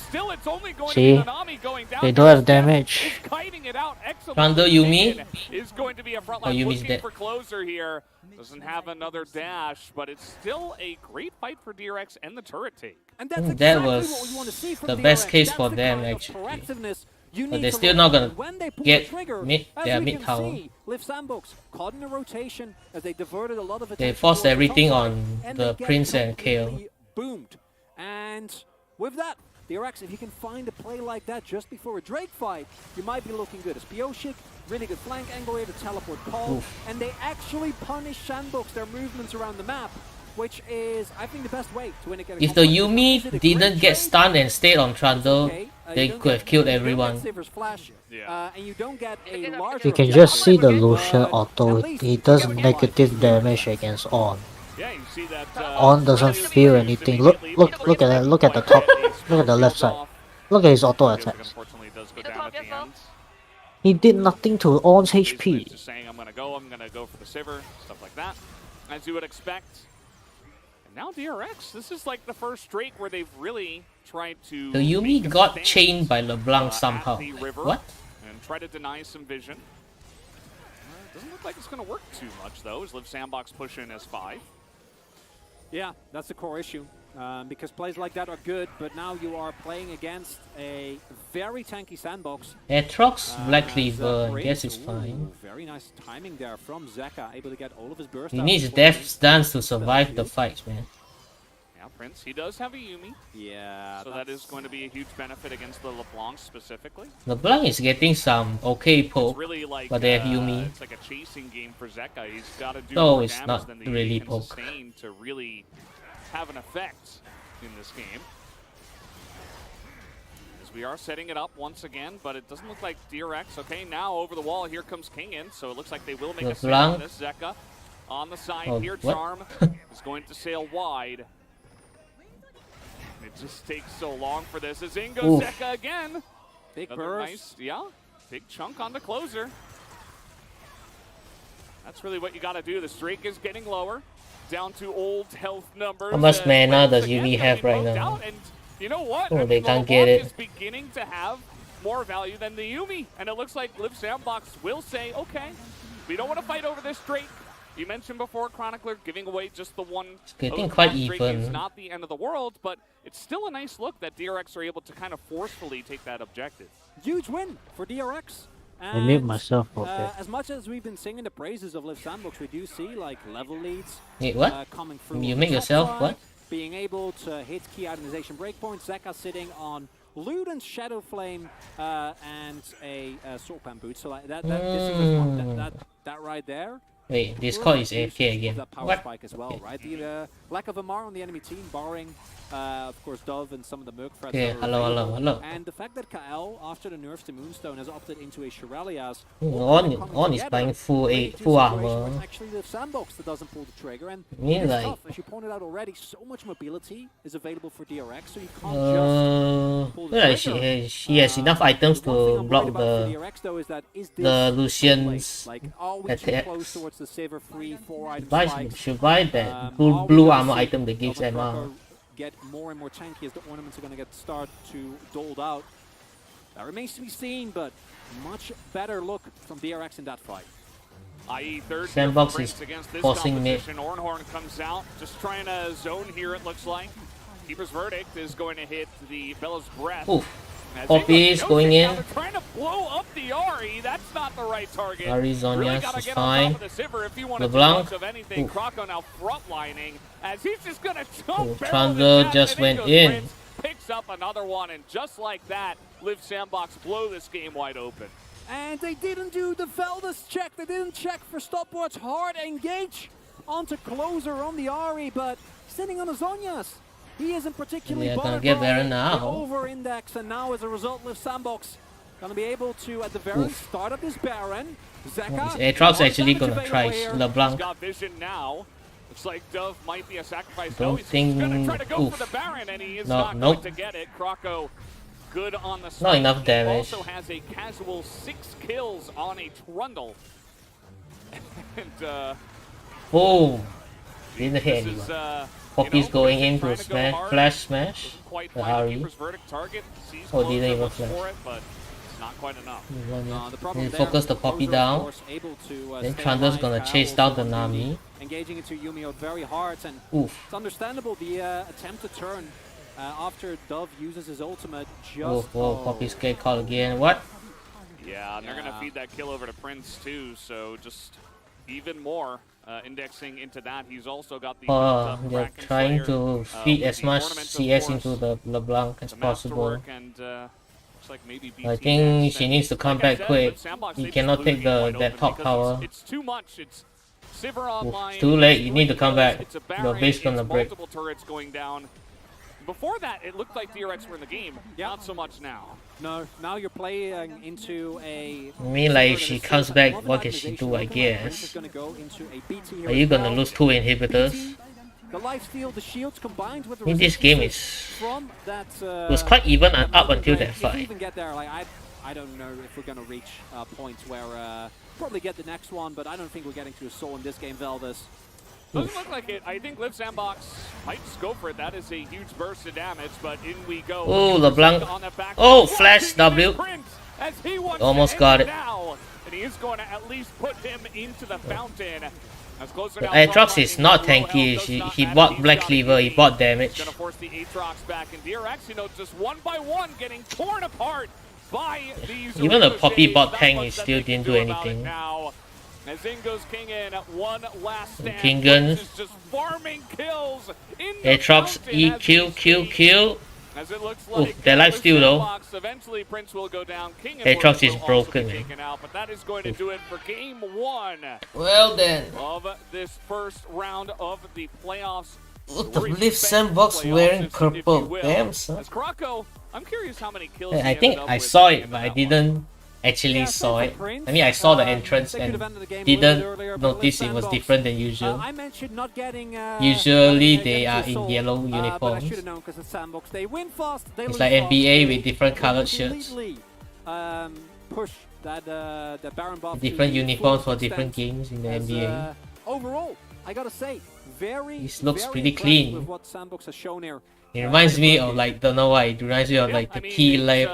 [SPEAKER 2] Still, it's only going
[SPEAKER 7] See?
[SPEAKER 2] to be Nanami going down.
[SPEAKER 7] They don't have damage.
[SPEAKER 2] Is kiting it out. Excellent.
[SPEAKER 3] Trundle Yuumi?
[SPEAKER 2] Minion is going to be a front
[SPEAKER 3] Oh,
[SPEAKER 2] line
[SPEAKER 3] Yuumi's
[SPEAKER 2] looking
[SPEAKER 3] dead.
[SPEAKER 2] for closer here. Doesn't have another dash, but it's still a great fight for DRX and the turret take.
[SPEAKER 1] And that's
[SPEAKER 3] That
[SPEAKER 1] exactly
[SPEAKER 3] was
[SPEAKER 1] what we want to see from
[SPEAKER 3] the best
[SPEAKER 1] DRX.
[SPEAKER 3] case
[SPEAKER 1] That's
[SPEAKER 3] for
[SPEAKER 1] the
[SPEAKER 3] them,
[SPEAKER 1] kind of
[SPEAKER 3] actually.
[SPEAKER 1] proactiveness you
[SPEAKER 3] But
[SPEAKER 1] need
[SPEAKER 3] they're
[SPEAKER 1] to
[SPEAKER 3] still
[SPEAKER 1] look
[SPEAKER 3] not
[SPEAKER 1] at.
[SPEAKER 3] gonna
[SPEAKER 1] When they pull
[SPEAKER 3] get
[SPEAKER 1] the trigger,
[SPEAKER 3] their
[SPEAKER 1] as we
[SPEAKER 3] mid
[SPEAKER 1] can
[SPEAKER 3] tower.
[SPEAKER 1] see, Liiv SANDBOX caught in a rotation as they diverted a lot of attention
[SPEAKER 3] They forced
[SPEAKER 1] towards the
[SPEAKER 3] everything
[SPEAKER 1] top
[SPEAKER 3] on
[SPEAKER 1] side, and
[SPEAKER 3] the
[SPEAKER 1] they get
[SPEAKER 3] Prince and Kayle.
[SPEAKER 1] completely boomed. And with that, DRX, if you can find a play like that just before a Drake fight, you might be looking good. As Pyosik, really good flank angle here to teleport call, and they actually punish SANDBOX their movements around the map, which is, I think, the best way to win against.
[SPEAKER 3] If the Yuumi didn't get stunned and stayed on Trundle, they could have killed everyone.
[SPEAKER 1] And you don't get a larger
[SPEAKER 7] You can
[SPEAKER 1] objective,
[SPEAKER 7] just see the
[SPEAKER 1] but
[SPEAKER 7] Lucian auto.
[SPEAKER 1] at least
[SPEAKER 7] He does
[SPEAKER 1] you get
[SPEAKER 7] negative damage against On.
[SPEAKER 2] Yeah, you see that.
[SPEAKER 7] On doesn't feel anything. Look at that. Look at the top. Look at the left side. Look at his auto attacks.
[SPEAKER 2] Unfortunately, does go down at the end.
[SPEAKER 7] He did nothing to On's
[SPEAKER 2] Basically,
[SPEAKER 7] HP.
[SPEAKER 2] just saying, I'm gonna go for the Sivir, stuff like that, as you would expect. And now DRX, this is like the first Drake where they've really tried to.
[SPEAKER 3] The Yuumi
[SPEAKER 2] make a
[SPEAKER 3] got
[SPEAKER 2] stance,
[SPEAKER 3] chained by LeBlanc somehow.
[SPEAKER 2] at the river
[SPEAKER 3] What?
[SPEAKER 2] And try to deny some vision. Doesn't look like it's gonna work too much though. As Liiv SANDBOX push in as 5.
[SPEAKER 1] Yeah, that's the core issue. Because plays like that are good, but now you are playing against a very tanky SANDBOX.
[SPEAKER 3] Aatrox, Black Cleaver, I
[SPEAKER 1] Prince,
[SPEAKER 3] guess it's
[SPEAKER 1] ooh,
[SPEAKER 3] fine.
[SPEAKER 1] Very nice timing there from Zeka, able to get all of his burst.
[SPEAKER 3] He
[SPEAKER 1] out
[SPEAKER 3] needs
[SPEAKER 1] before
[SPEAKER 3] Death's
[SPEAKER 1] he-
[SPEAKER 3] Dance to survive the fight, man.
[SPEAKER 2] Now Prince, he does have a Yuumi,
[SPEAKER 1] Yeah,
[SPEAKER 2] so that is going to be a huge benefit against the LeBlanc specifically.
[SPEAKER 3] LeBlanc is getting some okay
[SPEAKER 2] It's
[SPEAKER 3] poke.
[SPEAKER 2] really like
[SPEAKER 3] but they have Yuumi.
[SPEAKER 2] It's like a chasing game for Zeka. He's got to do
[SPEAKER 3] No,
[SPEAKER 2] more
[SPEAKER 3] it's
[SPEAKER 2] damage
[SPEAKER 3] not
[SPEAKER 2] than the
[SPEAKER 3] really
[SPEAKER 2] Yuumi can
[SPEAKER 3] poke.
[SPEAKER 2] sustain to really have an effect in this game. As we are setting it up once again, but it doesn't look like DRX. Okay, now over the wall, here comes King in, so it looks like they will make a save on
[SPEAKER 3] LeBlanc.
[SPEAKER 2] this. Zeka on the side
[SPEAKER 3] Oh,
[SPEAKER 2] here.
[SPEAKER 3] what?
[SPEAKER 2] Charm is going to sail wide. It just takes so long for this. As in goes
[SPEAKER 3] Oof.
[SPEAKER 2] Zeka again.
[SPEAKER 1] big
[SPEAKER 2] Another
[SPEAKER 1] burst.
[SPEAKER 2] nice, yeah, big chunk on the closer. That's really what you got to do. The streak is getting lower, down to old health numbers.
[SPEAKER 3] How much
[SPEAKER 2] as
[SPEAKER 3] mana
[SPEAKER 2] Prince
[SPEAKER 3] does
[SPEAKER 2] again
[SPEAKER 3] Yuumi
[SPEAKER 2] gonna
[SPEAKER 3] have
[SPEAKER 2] be
[SPEAKER 3] right
[SPEAKER 2] poked
[SPEAKER 3] now?
[SPEAKER 2] out, and you know what?
[SPEAKER 3] Oh,
[SPEAKER 2] I mean,
[SPEAKER 3] they
[SPEAKER 2] the
[SPEAKER 3] can't get
[SPEAKER 2] LeBlanc
[SPEAKER 3] it.
[SPEAKER 2] is beginning to have more value than the Yuumi, and it looks like Liiv SANDBOX will say, okay, we don't want to fight over this Drake. You mentioned before, Chronicler, giving away just the one.
[SPEAKER 3] getting
[SPEAKER 2] Oath
[SPEAKER 3] quite
[SPEAKER 2] on Drake
[SPEAKER 3] even.
[SPEAKER 2] is not the end of the world, but it's still a nice look that DRX are able to kind of forcefully take that objective.
[SPEAKER 1] Huge win for DRX.
[SPEAKER 7] I mute
[SPEAKER 1] And,
[SPEAKER 7] myself for a bit.
[SPEAKER 1] As much as we've been singing the praises of Liiv SANDBOX, we do see like level leads
[SPEAKER 3] Wait, what?
[SPEAKER 1] coming through.
[SPEAKER 3] You
[SPEAKER 1] on
[SPEAKER 3] make
[SPEAKER 1] the top
[SPEAKER 3] yourself
[SPEAKER 1] side,
[SPEAKER 3] what?
[SPEAKER 1] Being able to hit key itemization breakpoints. Zeka sitting on Luden's Shadow Flame and a Swordpan boot. So like that this is one, that right there.
[SPEAKER 3] Wait, Discord is AFK again.
[SPEAKER 1] The power
[SPEAKER 3] What?
[SPEAKER 1] spike as well, right? The lack of a Mar on the enemy team, barring of course, Dove and some of the Merc threats.
[SPEAKER 3] Okay, hello.
[SPEAKER 1] And the fact that KL, after the nerfs to Moonstone, has opted into a Shirelias.
[SPEAKER 3] On is buying full armor.
[SPEAKER 1] It's actually the SANDBOX that doesn't pull the trigger. And
[SPEAKER 3] mean, like,
[SPEAKER 1] tough. As you pointed out already, so much mobility is available for DRX, so you can't just pull the trigger.
[SPEAKER 3] She has enough items to block the
[SPEAKER 1] DRX, though, is that, is this
[SPEAKER 3] Lucian's
[SPEAKER 1] like, are we too close towards the Saver 3-4 item
[SPEAKER 3] should buy that blue armor item that gives MR.
[SPEAKER 1] Get more and more tanky as the ornaments are going to get start to doled out. That remains to be seen, but much better look from DRX in that fight.
[SPEAKER 2] IE third
[SPEAKER 3] SANDBOX is
[SPEAKER 2] against this
[SPEAKER 3] forcing mid.
[SPEAKER 2] Ornhorn comes out, just trying to zone here, it looks like. Keeper's Verdict is going to hit the Bella's Breath.
[SPEAKER 3] Oof. Poppy is going in.
[SPEAKER 2] They're trying to blow up the Ari. That's not the right target.
[SPEAKER 3] Arizona is fine.
[SPEAKER 2] LeBlanc. Krako now frontlining as he's just going to jump.
[SPEAKER 3] Thunder just went in.
[SPEAKER 2] Picks up another one, and just like that, Liiv SANDBOX blow this game wide open.
[SPEAKER 1] And they didn't do the Veldus check. They didn't check for stopwatch. Hard engage onto closer on the Ari, but sitting on the Zonias. He isn't particularly
[SPEAKER 3] gonna get Baron now.
[SPEAKER 1] Over index, and now as a result, Liiv SANDBOX gonna be able to at the very start of this Baron. Zeka,
[SPEAKER 3] Aatrox actually gonna try LeBlanc.
[SPEAKER 2] Got vision now. Looks like Dove might be a sacrifice.
[SPEAKER 3] Don't think.
[SPEAKER 2] He's gonna try to go for the Baron, and he is not going to get it. Krako good on the side.
[SPEAKER 3] Not enough damage.
[SPEAKER 2] He also has a casual 6 kills on a Trundle. And
[SPEAKER 3] boom! Didn't hit anyone. Poppy's going in to smash, flash smash the Ari. Oh, didn't even flash.
[SPEAKER 2] Not quite enough.
[SPEAKER 3] He focus the Poppy down. Then Thunder's gonna chase down the Nami.
[SPEAKER 1] Engaging into Yumio very hard, and it's understandable the attempt to turn after Dove uses his ultimate. Just
[SPEAKER 3] Poppy's get caught again. What?
[SPEAKER 2] Yeah, and they're gonna feed that kill over to Prince too. So just even more indexing into that. He's also got the.
[SPEAKER 3] They're trying to feed as much CS into the LeBlanc as possible. I think she needs to come back quick. He cannot take that top tower.
[SPEAKER 2] It's too much. It's Sivir online.
[SPEAKER 3] It's too late. You need to come back. Your base gonna break.
[SPEAKER 2] Multiple turrets going down. Before that, it looked like DRX were in the game. Not so much now.
[SPEAKER 1] No, now you're playing into a...
[SPEAKER 3] I mean, like, if she comes back, what can she do, I guess? Are you gonna lose 2 inhibitors?
[SPEAKER 1] The lifesteal, the shields combined with the
[SPEAKER 3] I mean, this game was quite even up until that fight.
[SPEAKER 1] Even get there, like, I don't know if we're gonna reach points where probably get the next one, but I don't think we're getting to a soul in this game, Veldus.
[SPEAKER 2] Doesn't look like it. I think Liiv SANDBOX might just go for it. That is a huge burst of damage, but in we go.
[SPEAKER 3] Oh, LeBlanc. Oh, flash W. Almost got it.
[SPEAKER 2] Now, and he is going to at least put him into the fountain.
[SPEAKER 3] Aatrox is not tanky. He bought Black Cleaver. He bought damage.
[SPEAKER 2] Going to force the Aatrox back, and DRX, you know, just one by one getting torn apart by these.
[SPEAKER 3] Even the Poppy bot tank, he still didn't do anything.
[SPEAKER 2] Now, as Ingo's King in one last stand,
[SPEAKER 3] Kingan.
[SPEAKER 2] just farming kills in
[SPEAKER 3] Aatrox Q.
[SPEAKER 2] As it looks like
[SPEAKER 3] their lifesteal though.
[SPEAKER 2] Eventually Prince will go down. King
[SPEAKER 3] Aatrox is broken, man.
[SPEAKER 2] Out, but that is going to do it for game 1.
[SPEAKER 3] Well then.
[SPEAKER 2] Of this first round of the playoffs.
[SPEAKER 3] Look, the Liiv SANDBOX wearing purple. Damn, son.
[SPEAKER 2] As Krako, I'm curious how many kills
[SPEAKER 3] I think I saw it, but I didn't actually saw it. I mean, I saw the entrance and didn't notice it was different than usual. Usually they are in yellow uniforms. It's like NBA with different colored shirts. Different uniforms for different games in the NBA.
[SPEAKER 1] Overall, I gotta say,
[SPEAKER 3] this looks pretty clean.
[SPEAKER 1] with what SANDBOX has shown here.
[SPEAKER 3] It reminds me of, like, don't know why, it reminds me of like the T-Life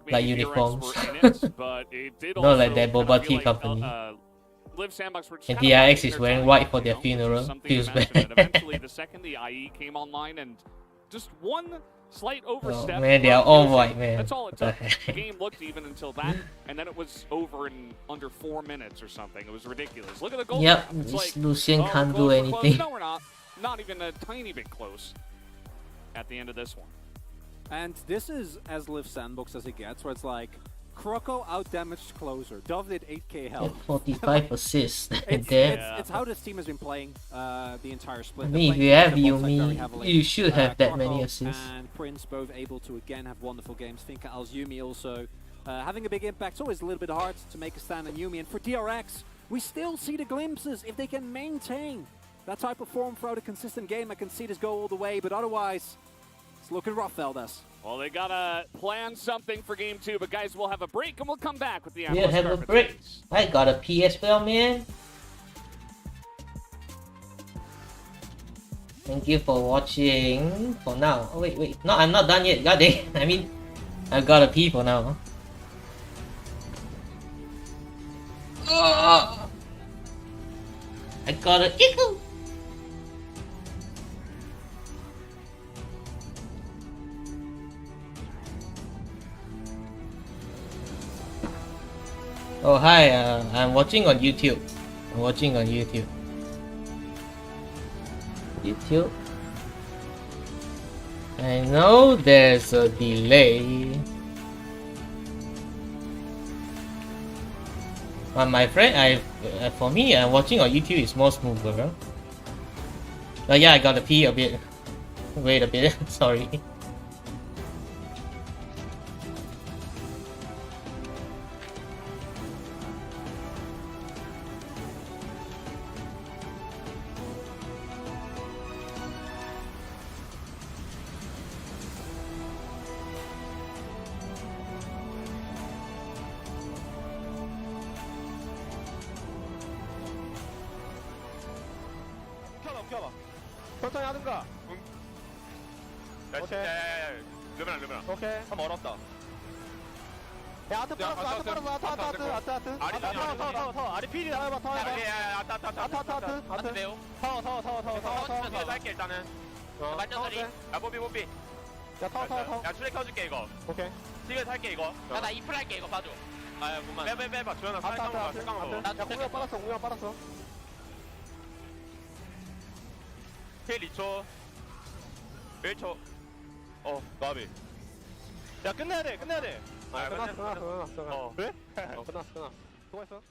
[SPEAKER 3] like uniforms. Not like that boba tea company. And DRX is wearing white for their funeral. Feels bad.
[SPEAKER 2] Eventually, the second the IE came online, and just one slight overstep.
[SPEAKER 3] Oh man, they are all white, man.
[SPEAKER 2] That's all it took. The game looked even until that, and then it was over in under 4 minutes or something. It was ridiculous. Look at the goal.
[SPEAKER 3] Yep, this Lucian can't do anything.
[SPEAKER 2] No, we're not. Not even a tiny bit close at the end of this one.
[SPEAKER 1] And this is as Liiv SANDBOX as it gets, where it's like, Croco out-damaged closer. Dove did 8k health.
[SPEAKER 3] 45 assists.
[SPEAKER 1] It's how this team has been playing the entire split.
[SPEAKER 3] I mean, if you have Yumi, you should have that many assists.
[SPEAKER 1] And Prince both able to again have wonderful games. Finka Alzumi also having a big impact. It's always a little bit hard to make a stand on Yumi. And for DRX, we still see the glimpses. If they can maintain that type of form throughout a consistent game, I can see this go all the way. But otherwise, it's looking rough, Veldas.
[SPEAKER 2] Well, they gotta plan something for game 2, but guys, we'll have a break and we'll come back with the
[SPEAKER 3] Yeah, have a break. I got a pee as well, man. Thank you for watching for now. Oh, wait. No, I'm not done yet. God dang. I mean, I've got a pee for now. Oh, I got a ickle. Oh hi, I'm watching on YouTube. YouTube. I know there's a delay. But my friend, for me, watching on YouTube is more smoother. But yeah, I gotta pee a bit. Wait a bit, sorry.
[SPEAKER 8] 천천히 하든가. 오케이.
[SPEAKER 9] 르브나.
[SPEAKER 8] 오케이. 참 어렵다. 야, 아트 빨았어. 아리 필이 나와봐. 아트 매우. 타워.
[SPEAKER 9] 할게 일단은.
[SPEAKER 8] 만져서리.
[SPEAKER 9] 야 뽀삐.
[SPEAKER 8] 야,
[SPEAKER 9] 야 추레 켜줄게 이거.
[SPEAKER 8] 오케이.
[SPEAKER 9] 티켓 할게 이거.
[SPEAKER 10] 나 이플 할게 이거 봐줘.
[SPEAKER 9] 아 그만. 빼봐. 주현아 살깡으로.
[SPEAKER 8] 야, 공룡 빨았어.
[SPEAKER 9] 킬 2초. 1초. 나비.
[SPEAKER 8] 야, 끝내야 돼.
[SPEAKER 9] 아,
[SPEAKER 8] 끝났어. 그래? 끝났어. 수고했어.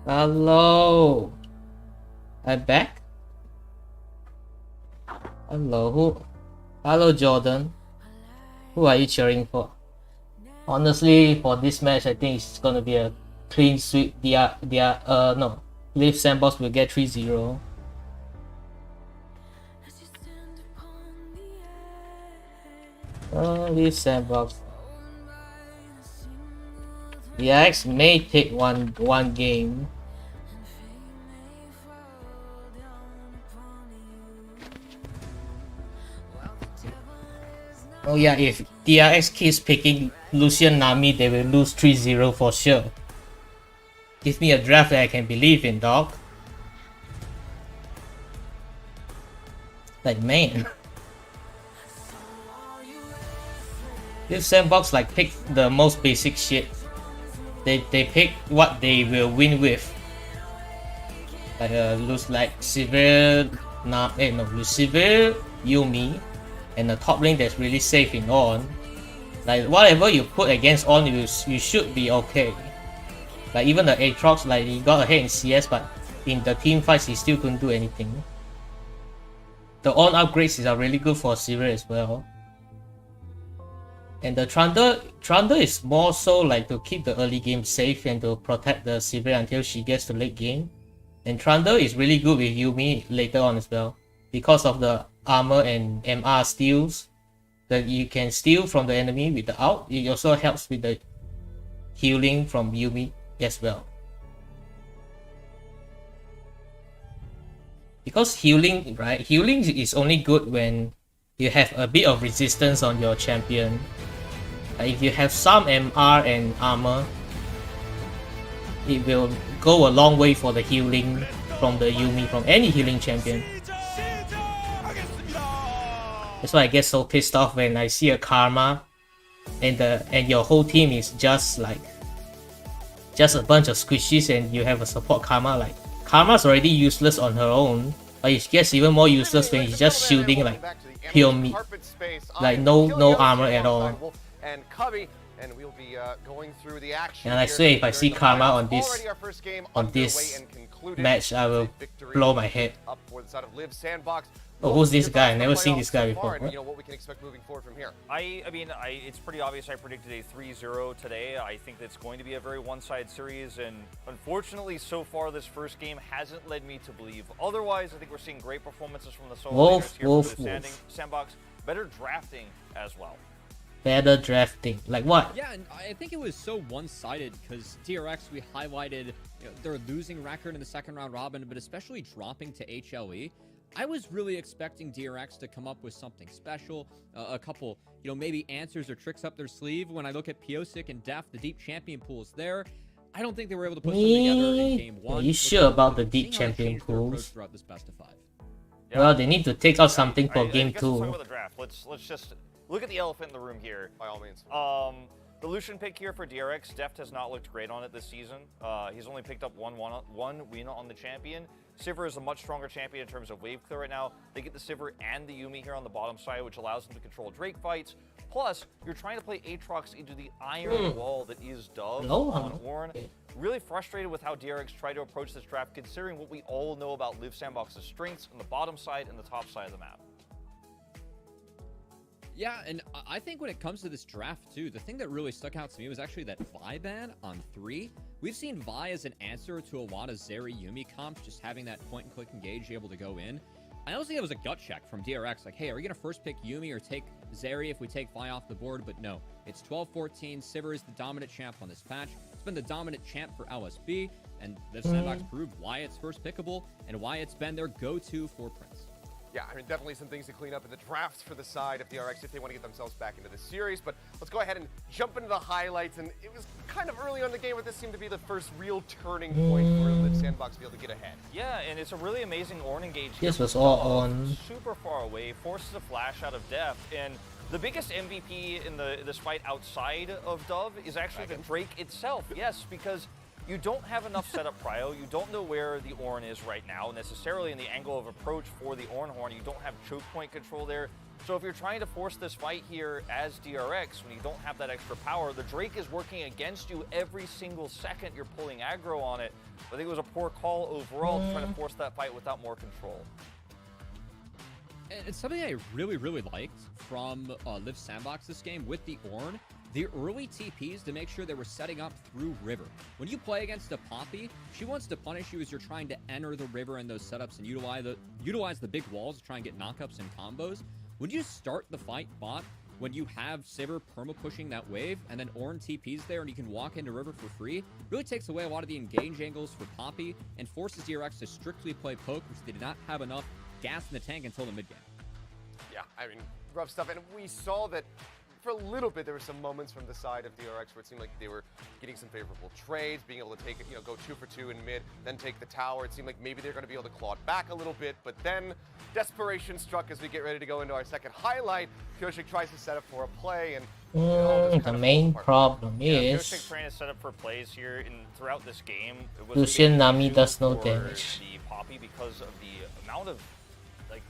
[SPEAKER 3] Hello. I'm back. Hello. Hello, Jordan. Who are you cheering for? Honestly, for this match, I think it's gonna be a clean sweep. Liiv SANDBOX will get 3-0. Liiv SANDBOX. DRX may take one game. Oh yeah, if DRX keeps picking Lucian Nami, they will lose 3-0 for sure. Give me a draft that I can believe in, dog. Like, man. Liiv SANDBOX like pick the most basic shit. They pick what they will win with. Like lose like Sivir, Sivir, Yuumi, and the top lane that's really safe in On. Like whatever you put against On, you should be okay. Like even the Aatrox, like he got ahead in CS, but in the team fights he still couldn't do anything. The On upgrades are really good for Sivir as well. And the Trundle is more so like to keep the early game safe and to protect the Sivir until she gets to late game. And Trundle is really good with Yuumi later on as well. Because of the armor and MR steals that you can steal from the enemy with the ult, it also helps with the healing from Yuumi as well. Because healing, right? Healing is only good when you have a bit of resistance on your champion. If you have some MR and armor, it will go a long way for the healing from the Yuumi, from any healing champion. That's why I get so pissed off when I see a Karma and your whole team is just a bunch of squishies and you have a support Karma. Like Karma's already useless on her own, but it gets even more useless when he's just shielding like pure meat, like no armor at all.
[SPEAKER 8] And Cubby, and we'll be going through the action.
[SPEAKER 3] And I swear, if I see Karma on this match, I will blow my head.
[SPEAKER 8] Up for the side of Liiv SANDBOX.
[SPEAKER 3] Oh, who's this guy? I've never seen this guy before.
[SPEAKER 8] And, you know what we can expect moving forward from here.
[SPEAKER 10] I mean, it's pretty obvious. I predicted a 3-0 today. I think that's going to be a very one-sided series, and unfortunately, so far this first game hasn't led me to believe otherwise. I think we're seeing great performances from the solo players here for the SANDBOX. Better drafting as well.
[SPEAKER 3] Better drafting, like what?
[SPEAKER 11] Yeah, and I think it was so one-sided because DRX, we highlighted their losing record in the second round robin, but especially dropping to HLE. I was really expecting DRX to come up with something special, a couple, maybe answers or tricks up their sleeve. When I look at Piosik and Def, the deep champion pools there, I don't think they were able to put something together in game one.
[SPEAKER 3] Are you sure about the deep champion pools?
[SPEAKER 11] Throughout this best of 5.
[SPEAKER 10] Yeah.
[SPEAKER 3] Well, they need to take out something for game 2.
[SPEAKER 10] Let's talk about the draft. Let's just look at the elephant in the room here.
[SPEAKER 8] By all means.
[SPEAKER 10] The Lucian pick here for DRX, Deft has not looked great on it this season. He's only picked up one win on the champion. Sivir is a much stronger champion in terms of wave clear right now. They get the Sivir and the Yuumi here on the bottom side, which allows them to control Drake fights. Plus, you're trying to play Aatrox into the iron wall that is Dove on Ornn. Really frustrated with how DRX tried to approach this draft, considering what we all know about Liiv SANDBOX's strengths on the bottom side and the top side of the map.
[SPEAKER 11] Yeah, and I think when it comes to this draft, too, the thing that really stuck out to me was actually that Vi ban on 3. We've seen Vi as an answer to a lot of Zeri Yuumi comps, just having that point-and-click engage able to go in. I also think it was a gut check from DRX, like, hey, are we going to first pick Yuumi or take Zeri if we take Vi off the board? But no, it's 12-14. Sivir is the dominant champ on this patch. It's been the dominant champ for LSB, and the SANDBOX proved why it's first pickable and why it's been their go-to for Prince.
[SPEAKER 8] Yeah, I mean, definitely some things to clean up in the drafts for the side of DRX if they want to get themselves back into the series. But let's go ahead and jump into the highlights. And it was kind of early on in the game, but this seemed to be the first real turning point for the SANDBOX to be able to get ahead.
[SPEAKER 10] Yeah, and it's a really amazing Ornn engage.
[SPEAKER 3] This was all on.
[SPEAKER 10] Super far away, forces a flash out of Deft, and the biggest MVP in this fight outside of Dove is actually the Drake itself. Yes, because you don't have enough setup prio. You don't know where the Ornn is right now, necessarily in the angle of approach for the Ornn Horn. You don't have choke point control there. So if you're trying to force this fight here as DRX, when you don't have that extra power, the Drake is working against you every single second you're pulling aggro on it. I think it was a poor call overall to try to force that fight without more control.
[SPEAKER 11] And it's something I really, really liked from Liiv SANDBOX this game with the Ornn. The early TPs to make sure they were setting up through river. When you play against a Poppy, she wants to punish you as you're trying to enter the river in those setups and utilize the big walls to try and get knockups and combos. When you start the fight bot, when you have Sivir perma-pushing that wave, and then Ornn TP's there, and you can walk into River for free, really takes away a lot of the engage angles for Poppy, and forces DRX to strictly play poke, which they did not have enough gas in the tank until the mid-game.
[SPEAKER 8] Yeah, I mean, rough stuff. And we saw that for a little bit, there were some moments from the side of DRX where it seemed like they were getting some favorable trades, being able to take it, go 2 for 2 in mid, then take the tower. It seemed like maybe they're going to be able to claw it back a little bit, but then desperation struck as we get ready to go into our second highlight. Kyoshik tries to set up for a play, and
[SPEAKER 3] the main problem is
[SPEAKER 10] Kyoshik trying to set up for plays here throughout this game. It was
[SPEAKER 3] Lucian Nami does no damage.
[SPEAKER 10] The Poppy because of the amount of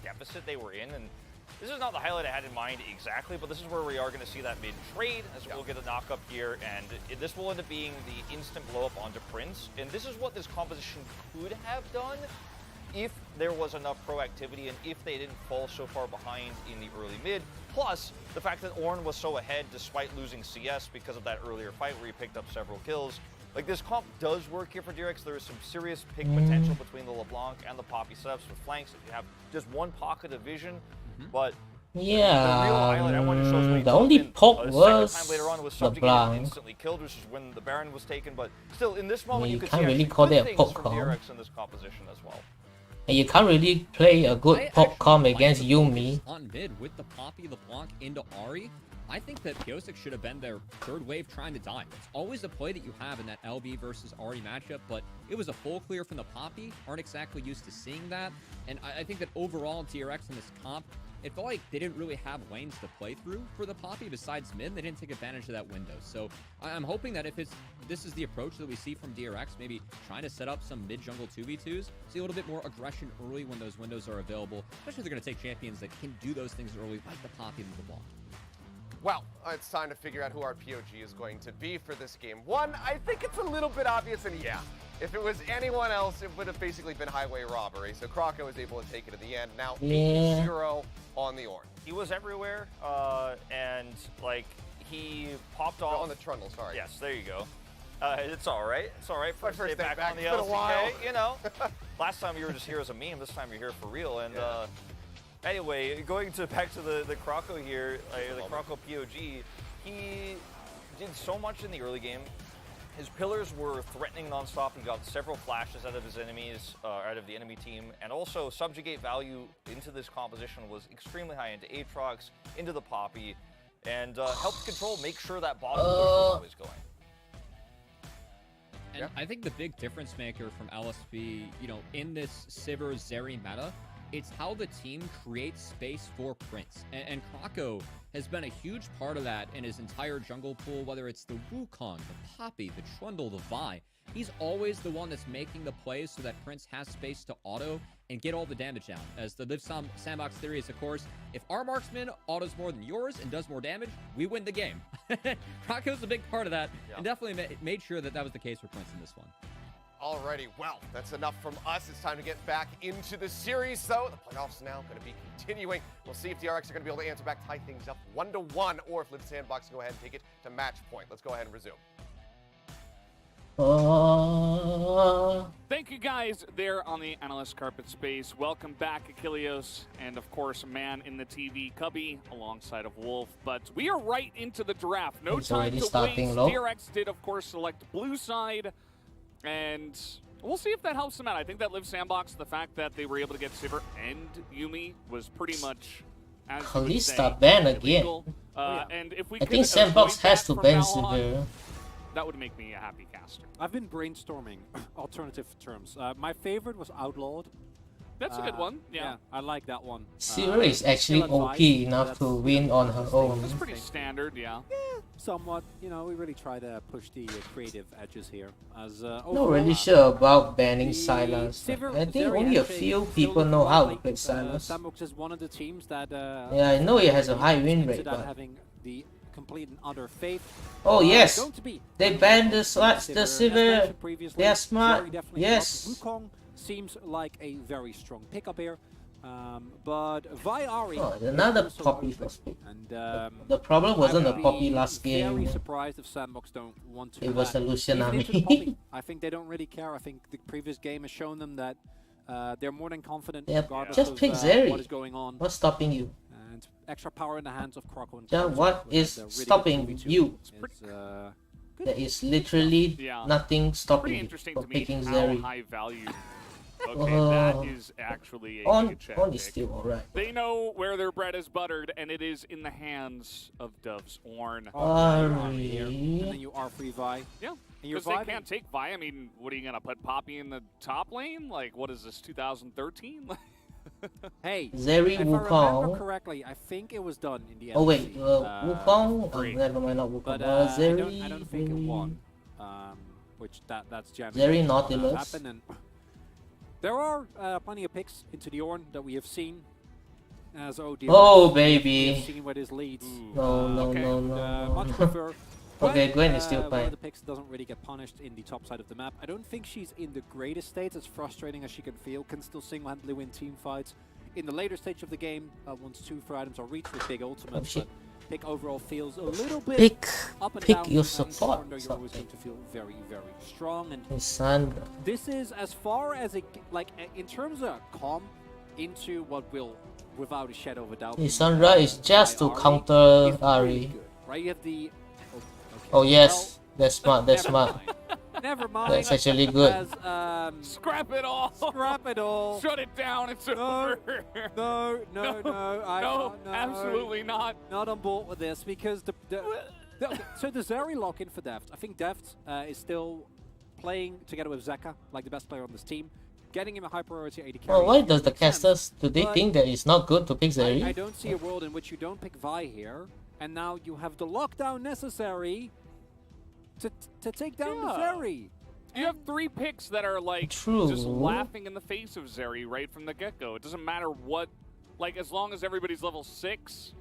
[SPEAKER 10] deficit they were in, and this is not the highlight I had in mind exactly, but this is where we are going to see that mid-trade, as we'll get a knock-up here, and this will end up being the instant blow-up onto Prince, and this is what this composition could have done if there was enough proactivity and if they didn't fall so far behind in the early mid, plus the fact that Ornn was so ahead despite losing CS because of that earlier fight where he picked up several kills. Like, this comp does work here for DRX. There is some serious pick potential between the LeBlanc and the Poppy setups with flanks. If you have just one pocket of vision, but
[SPEAKER 3] yeah, the only poke was LeBlanc.
[SPEAKER 10] Instantly killed, which is when the Baron was taken. But still, in this moment,
[SPEAKER 3] you
[SPEAKER 10] could
[SPEAKER 3] can't
[SPEAKER 10] see
[SPEAKER 3] really call that a poke
[SPEAKER 10] from
[SPEAKER 3] comp.
[SPEAKER 10] DRX in this composition as well.
[SPEAKER 3] And you can't really play a good poke comp against Yuumi.
[SPEAKER 11] On mid with the Poppy, LeBlanc into Ahri, I think that Pyosik should have been their third wave trying to die. It's always a play that you have in that LB versus Ahri matchup, but it was a full clear from the Poppy. Aren't exactly used to seeing that. And I think that overall DRX in this comp, it felt like they didn't really have lanes to play through for the Poppy besides mid. They didn't take advantage of that window. So I'm hoping that if this is the approach that we see from DRX, maybe trying to set up some mid-jungle 2v2s, see a little bit more aggression early when those windows are available, especially if they're going to take champions that can do those things early, like the Poppy and the LeBlanc.
[SPEAKER 8] Well, it's time to figure out who our POG is going to be for this game. One, I think it's a little bit obvious, and yeah, if it was anyone else, it would have basically been highway robbery. So Krako was able to take it at the end. Now 8-0 on the Ornn.
[SPEAKER 10] He was everywhere, and he popped off
[SPEAKER 8] on the trundle. Sorry.
[SPEAKER 10] Yes, there you go. It's all right. It's all right.
[SPEAKER 8] First day back
[SPEAKER 10] on the LCK. Last time you were just here as a meme. This time you're here for real. And anyway, going back to the Krako here, the Krako POG, he did so much in the early game. His pillars were threatening nonstop. He got several flashes out of his enemies, out of the enemy team, and also subjugate value into this composition was extremely high into Aatrox, into the Poppy, and helped control, make sure that bottom push was always going.
[SPEAKER 11] And I think the big difference maker from LSB, in this Sivir Zeri meta, it's how the team creates space for Prince. And Krako has been a huge part of that in his entire jungle pool, whether it's the Wukong, the Poppy, the Trundle, the Vi. He's always the one that's making the plays so that Prince has space to auto and get all the damage down. As the Liiv SANDBOX theory is, of course, if our marksman autos more than yours and does more damage, we win the game. Krako's a big part of that, and definitely made sure that was the case for Prince in this one.
[SPEAKER 8] Alrighty, well, that's enough from us. It's time to get back into the series, so the playoffs now going to be continuing. We'll see if DRX are going to be able to answer back, tie things up 1-1, or if Liiv SANDBOX can go ahead and take it to match point. Let's go ahead and resume.
[SPEAKER 2] Thank you guys there on the analyst carpet space. Welcome back, Achilleos, and of course, man in the TV, Cubby, alongside of Wolf. But we are right into the draft. No time to waste. DRX did, of course, select blue side. And we'll see if that helps them out. I think that Liiv SANDBOX, the fact that they were able to get Sivir and Yuumi was pretty much as
[SPEAKER 3] Kalista ban again.
[SPEAKER 2] And if we
[SPEAKER 3] I think SANDBOX has to ban Sivir.
[SPEAKER 2] That would make me a happy caster.
[SPEAKER 1] I've been brainstorming alternative terms. My favorite was Outlawed.
[SPEAKER 2] That's a good one. Yeah,
[SPEAKER 1] I like that one.
[SPEAKER 3] Sivir is actually OP enough to win on her own.
[SPEAKER 2] That's pretty standard, yeah.
[SPEAKER 1] Somewhat. We really try to push the creative edges here. As
[SPEAKER 3] not really sure about banning Sylas. I think only a few people know how to play Sylas.
[SPEAKER 1] SANDBOX is one of the teams that.
[SPEAKER 3] Yeah, I know it has a high win rate, but
[SPEAKER 1] having the complete and utter faith.
[SPEAKER 3] Oh yes, they banned the Sivir. They are smart. Yes.
[SPEAKER 1] Wukong seems like a very strong pickup here, but Ahri.
[SPEAKER 3] Oh, another Poppy first pick. And the problem wasn't the Poppy last game.
[SPEAKER 1] Very surprised if SANDBOX don't want to.
[SPEAKER 3] It was the Lucian Nami.
[SPEAKER 1] I think they don't really care. I think the previous game has shown them that they're more than confident.
[SPEAKER 3] Yeah, just pick Zeri.
[SPEAKER 1] What is going on?
[SPEAKER 3] What's stopping you?
[SPEAKER 1] And extra power in the hands of Croco and
[SPEAKER 3] Yeah, what is
[SPEAKER 1] really
[SPEAKER 3] stopping you? There is literally nothing stopping you
[SPEAKER 2] interesting
[SPEAKER 3] from
[SPEAKER 2] to me
[SPEAKER 3] picking
[SPEAKER 2] how
[SPEAKER 3] Zeri.
[SPEAKER 2] high value. Okay, that is actually a
[SPEAKER 3] On
[SPEAKER 2] good check
[SPEAKER 3] is
[SPEAKER 2] pick.
[SPEAKER 3] still alright.
[SPEAKER 2] They know where their bread is buttered, and it is in the hands of Dove's Ornn.
[SPEAKER 1] And then you are free Vi.
[SPEAKER 2] Yeah,
[SPEAKER 1] And you're
[SPEAKER 2] because they
[SPEAKER 1] vibing.
[SPEAKER 2] can't take Vi. I mean, what are you gonna put Poppy in the top lane? Like, what is this, 2013?
[SPEAKER 1] Hey,
[SPEAKER 3] Zeri
[SPEAKER 1] if I remember
[SPEAKER 3] Wukong.
[SPEAKER 1] correctly, I think it was done in the
[SPEAKER 3] Oh wait,
[SPEAKER 1] LCK.
[SPEAKER 3] Wukong. Oh,
[SPEAKER 2] great.
[SPEAKER 3] never mind, not Wukong.
[SPEAKER 1] But
[SPEAKER 3] Zeri.
[SPEAKER 1] I don't think it won. Which that's
[SPEAKER 3] Zeri
[SPEAKER 1] generally
[SPEAKER 3] Nautilus.
[SPEAKER 1] happen. And there are plenty of picks into the Ornn that we have seen. As DRX,
[SPEAKER 3] Oh,
[SPEAKER 1] we have
[SPEAKER 3] baby.
[SPEAKER 1] seen where this leads.
[SPEAKER 3] No, no,
[SPEAKER 2] okay.
[SPEAKER 3] no, no.
[SPEAKER 1] Much prefer.
[SPEAKER 3] Okay,
[SPEAKER 1] when,
[SPEAKER 3] Gwen is still
[SPEAKER 1] one
[SPEAKER 3] fine.
[SPEAKER 1] of the picks doesn't really get punished in the top side of the map. I don't think she's in the greatest state, as frustrating as she can feel. Can still single-handedly win team fights. In the later stage of the game, once 2 items are reached with big ultimates,
[SPEAKER 3] shit.
[SPEAKER 1] but pick overall feels a little bit
[SPEAKER 3] Pick
[SPEAKER 1] up and
[SPEAKER 3] pick
[SPEAKER 1] down.
[SPEAKER 3] your
[SPEAKER 1] and
[SPEAKER 3] support.
[SPEAKER 1] Ornn, you're always going to feel very, very strong. And
[SPEAKER 3] Lissandra.
[SPEAKER 1] this is as far as it, like, in terms of calm into what will, without a shadow of a doubt,
[SPEAKER 3] Lissandra is just to
[SPEAKER 1] Ahri,
[SPEAKER 3] counter
[SPEAKER 1] is really
[SPEAKER 3] Ahri.
[SPEAKER 1] good, right? You have the...
[SPEAKER 3] Oh yes, that's smart, that's
[SPEAKER 1] never
[SPEAKER 3] smart.
[SPEAKER 1] mind. Never mind.
[SPEAKER 3] That's actually good.
[SPEAKER 1] As,
[SPEAKER 2] Scrap it all.
[SPEAKER 1] scrap it all.
[SPEAKER 2] Shut it down. It's
[SPEAKER 1] No,
[SPEAKER 2] over.
[SPEAKER 1] No,
[SPEAKER 2] No, absolutely not.
[SPEAKER 1] Not on board with this, because so the Zeri lock-in for Deft. I think Deft is still playing together with Zeka, like the best player on this team, getting him a high priority 80 carry.
[SPEAKER 3] Well, why does the
[SPEAKER 1] makes sense,
[SPEAKER 3] casters, do they
[SPEAKER 1] but
[SPEAKER 3] think that it's not good to pick
[SPEAKER 1] I
[SPEAKER 3] Zeri?
[SPEAKER 1] don't see a world in which you don't pick Vi here, and now you have the lockdown necessary to take down the Zeri.
[SPEAKER 2] You have 3 picks that are like
[SPEAKER 3] True.
[SPEAKER 2] just laughing in the face of Zeri right from the get-go. It doesn't matter what, like, as long as everybody's level 6,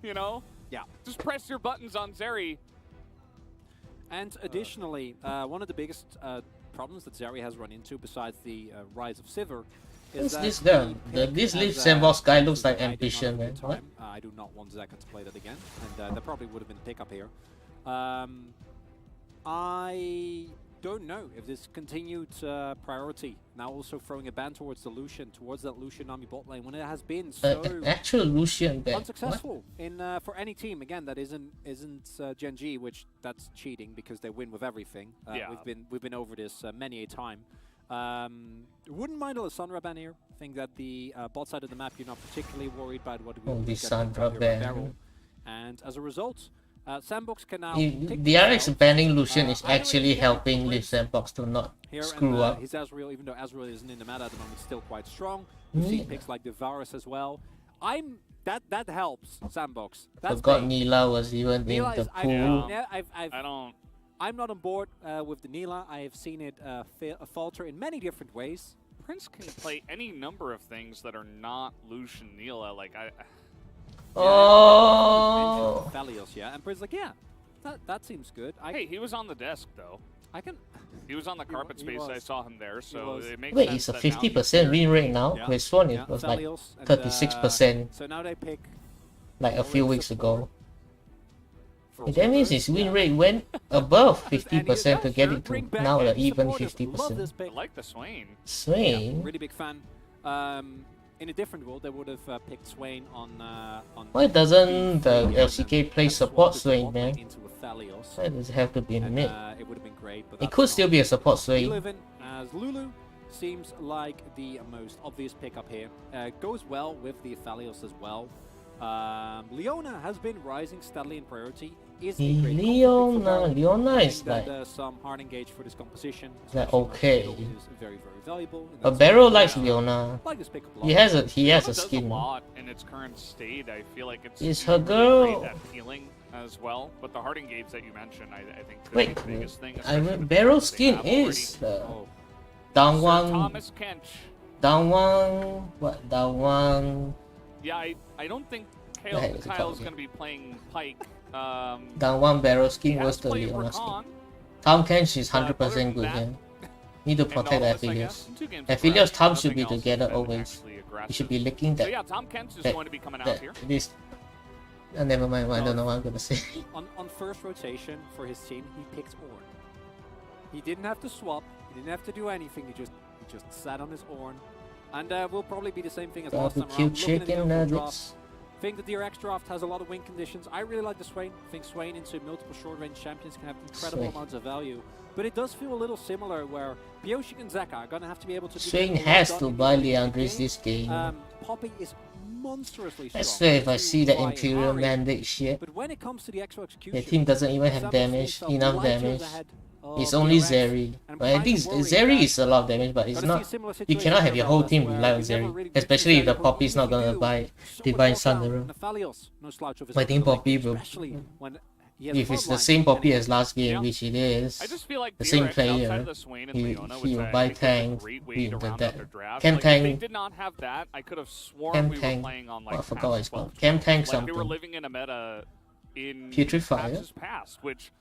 [SPEAKER 2] you know?
[SPEAKER 1] Yeah.
[SPEAKER 2] Just press your buttons on Zeri.
[SPEAKER 1] And additionally, one of the biggest problems that Zeri has run into, besides the rise of Sivir, is
[SPEAKER 3] What's
[SPEAKER 1] that
[SPEAKER 3] this guy? This Liiv SANDBOX guy looks like
[SPEAKER 1] I did not
[SPEAKER 3] Ambition,
[SPEAKER 1] have a
[SPEAKER 3] man.
[SPEAKER 1] good
[SPEAKER 3] What?
[SPEAKER 1] time. I do not want Zeka to play that again, and that probably would have been a pickup here. I don't know if this continued priority, now also throwing a ban towards the Lucian, towards that Lucian Nami bot lane, when it has been so
[SPEAKER 3] Actual Lucian ban.
[SPEAKER 1] unsuccessful in for any team again that isn't Gen G, which that's cheating because they win with everything.
[SPEAKER 2] Yeah.
[SPEAKER 1] We've been over this many a time. Wouldn't mind a Lissandra ban here. I think that the bot side of the map you're not particularly worried about what we
[SPEAKER 3] Lissandra ban.
[SPEAKER 1] Barrel. And as a result, SANDBOX can now pick
[SPEAKER 3] DRX
[SPEAKER 1] themselves.
[SPEAKER 3] banning Lucian is
[SPEAKER 1] I don't
[SPEAKER 3] actually
[SPEAKER 1] really care
[SPEAKER 3] helping
[SPEAKER 1] what
[SPEAKER 3] Liiv SANDBOX to not
[SPEAKER 1] here,
[SPEAKER 3] screw
[SPEAKER 1] and,
[SPEAKER 3] up.
[SPEAKER 1] his Azrael, even though Azrael isn't in the meta at the moment, still quite strong. We see picks like the Varus as well. That helps SANDBOX. That's
[SPEAKER 3] Forgot
[SPEAKER 1] big.
[SPEAKER 3] Nila was even in
[SPEAKER 1] Nila
[SPEAKER 3] the
[SPEAKER 1] is,
[SPEAKER 3] pool.
[SPEAKER 1] I'm not on board with the Nila. I have seen it falter in many different ways.
[SPEAKER 2] Prince can play any number of things that are not Lucian Nila. Like,
[SPEAKER 3] Oh!
[SPEAKER 1] Thalios, yeah. And Prince's like, yeah, that seems good.
[SPEAKER 2] Hey, he was on the desk, though.
[SPEAKER 1] I can...
[SPEAKER 2] He was on the carpet space. I saw him there, so it makes
[SPEAKER 3] Wait,
[SPEAKER 2] sense.
[SPEAKER 3] it's a 50% win rate now?
[SPEAKER 1] Yeah.
[SPEAKER 3] With Swan it was like
[SPEAKER 1] Thalios and,
[SPEAKER 3] 36%
[SPEAKER 1] so now they pick...
[SPEAKER 3] like a few weeks ago.
[SPEAKER 1] for
[SPEAKER 3] That means his win rate went above 50% to get it to
[SPEAKER 1] Bring back
[SPEAKER 3] now
[SPEAKER 1] any
[SPEAKER 3] like even
[SPEAKER 1] supporters. Love
[SPEAKER 3] 50%.
[SPEAKER 1] this pick.
[SPEAKER 2] I like the Swain.
[SPEAKER 3] Swain?
[SPEAKER 1] Really big fan. In a different world, they would have picked Swain on.
[SPEAKER 3] Why doesn't the LCK play support
[SPEAKER 1] Swain,
[SPEAKER 3] Swain, man?
[SPEAKER 1] Into a Thalios.
[SPEAKER 3] Why does it have to be in mid?
[SPEAKER 1] It would have been great. But
[SPEAKER 3] It
[SPEAKER 1] that's
[SPEAKER 3] could
[SPEAKER 1] not.
[SPEAKER 3] still be a support Swain.
[SPEAKER 1] Liiv as Lulu seems like the most obvious pickup here. Goes well with the Thalios as well. Leona has been rising steadily in priority. Is a great
[SPEAKER 3] Leona is
[SPEAKER 1] that,
[SPEAKER 3] like
[SPEAKER 1] some hard engage for this composition.
[SPEAKER 3] like
[SPEAKER 1] especially
[SPEAKER 3] okay.
[SPEAKER 1] Is very, very valuable.
[SPEAKER 3] A Barrow likes Leona.
[SPEAKER 1] Like this pickup
[SPEAKER 3] He has a
[SPEAKER 2] Leona does
[SPEAKER 3] skin.
[SPEAKER 2] a lot in its current state. I feel like it's
[SPEAKER 3] Is her
[SPEAKER 2] really
[SPEAKER 3] girl-
[SPEAKER 2] great at healing as well. But the hard engage that you mentioned, I think could
[SPEAKER 3] Wait,
[SPEAKER 2] be the biggest thing.
[SPEAKER 3] I
[SPEAKER 2] especially
[SPEAKER 3] mean
[SPEAKER 2] with
[SPEAKER 3] Barrow
[SPEAKER 2] what they
[SPEAKER 3] skin
[SPEAKER 2] have
[SPEAKER 3] is
[SPEAKER 2] already.
[SPEAKER 3] down
[SPEAKER 2] Sir
[SPEAKER 3] one,
[SPEAKER 2] Thomas Kench.
[SPEAKER 3] down one, what down one,
[SPEAKER 2] Yeah, I don't think
[SPEAKER 3] The heck is it
[SPEAKER 2] Kyle's
[SPEAKER 3] called
[SPEAKER 2] going to be playing Pike.
[SPEAKER 3] down one Barrow skin
[SPEAKER 2] he has
[SPEAKER 3] was the
[SPEAKER 2] played
[SPEAKER 3] Leona skin.
[SPEAKER 2] Rakan.
[SPEAKER 3] Tom Kench is
[SPEAKER 2] Other
[SPEAKER 3] 100%
[SPEAKER 2] than
[SPEAKER 3] good
[SPEAKER 2] that,
[SPEAKER 3] here. Need to
[SPEAKER 2] and
[SPEAKER 3] protect
[SPEAKER 2] Nautilus, I
[SPEAKER 3] Aphelios.
[SPEAKER 2] guess. 2 games
[SPEAKER 3] Aphelios
[SPEAKER 2] rest,
[SPEAKER 3] Tom should
[SPEAKER 2] nothing
[SPEAKER 3] be
[SPEAKER 2] else has
[SPEAKER 3] together
[SPEAKER 2] been
[SPEAKER 3] always.
[SPEAKER 2] actually
[SPEAKER 3] You
[SPEAKER 2] aggressive.
[SPEAKER 3] should be licking
[SPEAKER 2] So
[SPEAKER 3] that.
[SPEAKER 2] yeah, Tom Kent is
[SPEAKER 3] that-
[SPEAKER 2] going to be coming out
[SPEAKER 3] that
[SPEAKER 2] here.
[SPEAKER 3] this. Never mind. I don't know what I'm gonna say.
[SPEAKER 1] On first rotation for his team, he picked Ornn. He didn't have to swap. He didn't have to do anything. He just sat on his Ornn, and will probably be the same thing as last time
[SPEAKER 3] Barbecue
[SPEAKER 1] around. Looking at the
[SPEAKER 3] chicken
[SPEAKER 1] overall
[SPEAKER 3] nuggets.
[SPEAKER 1] I think the DRX draft has a lot of win conditions. I really like the Swain. I think Swain into multiple short-range champions can have incredible amounts of value. But it does feel a little similar where Pioshik and Zeka are going to have to be able to...
[SPEAKER 3] Swain has to buy Leandris this game.
[SPEAKER 1] Poppy is monstrously strong.
[SPEAKER 3] I swear if I see the Imperial Mandate shit,
[SPEAKER 1] but when it comes to the actual execution,
[SPEAKER 3] the team doesn't even have damage, enough damage. It's only Zeri. But I think Zeri is a lot of damage, but it's not... You cannot have your whole team rely on Zeri. Especially if the Poppy is not gonna buy Divine Sunderer. I think Poppy will... If it's the same Poppy as last game, which it is, the same player, he will buy tank with the deck. Cam tank... Cam tank... Oh, I forgot what it's called. Cam tank something. Putrefier?
[SPEAKER 2] Which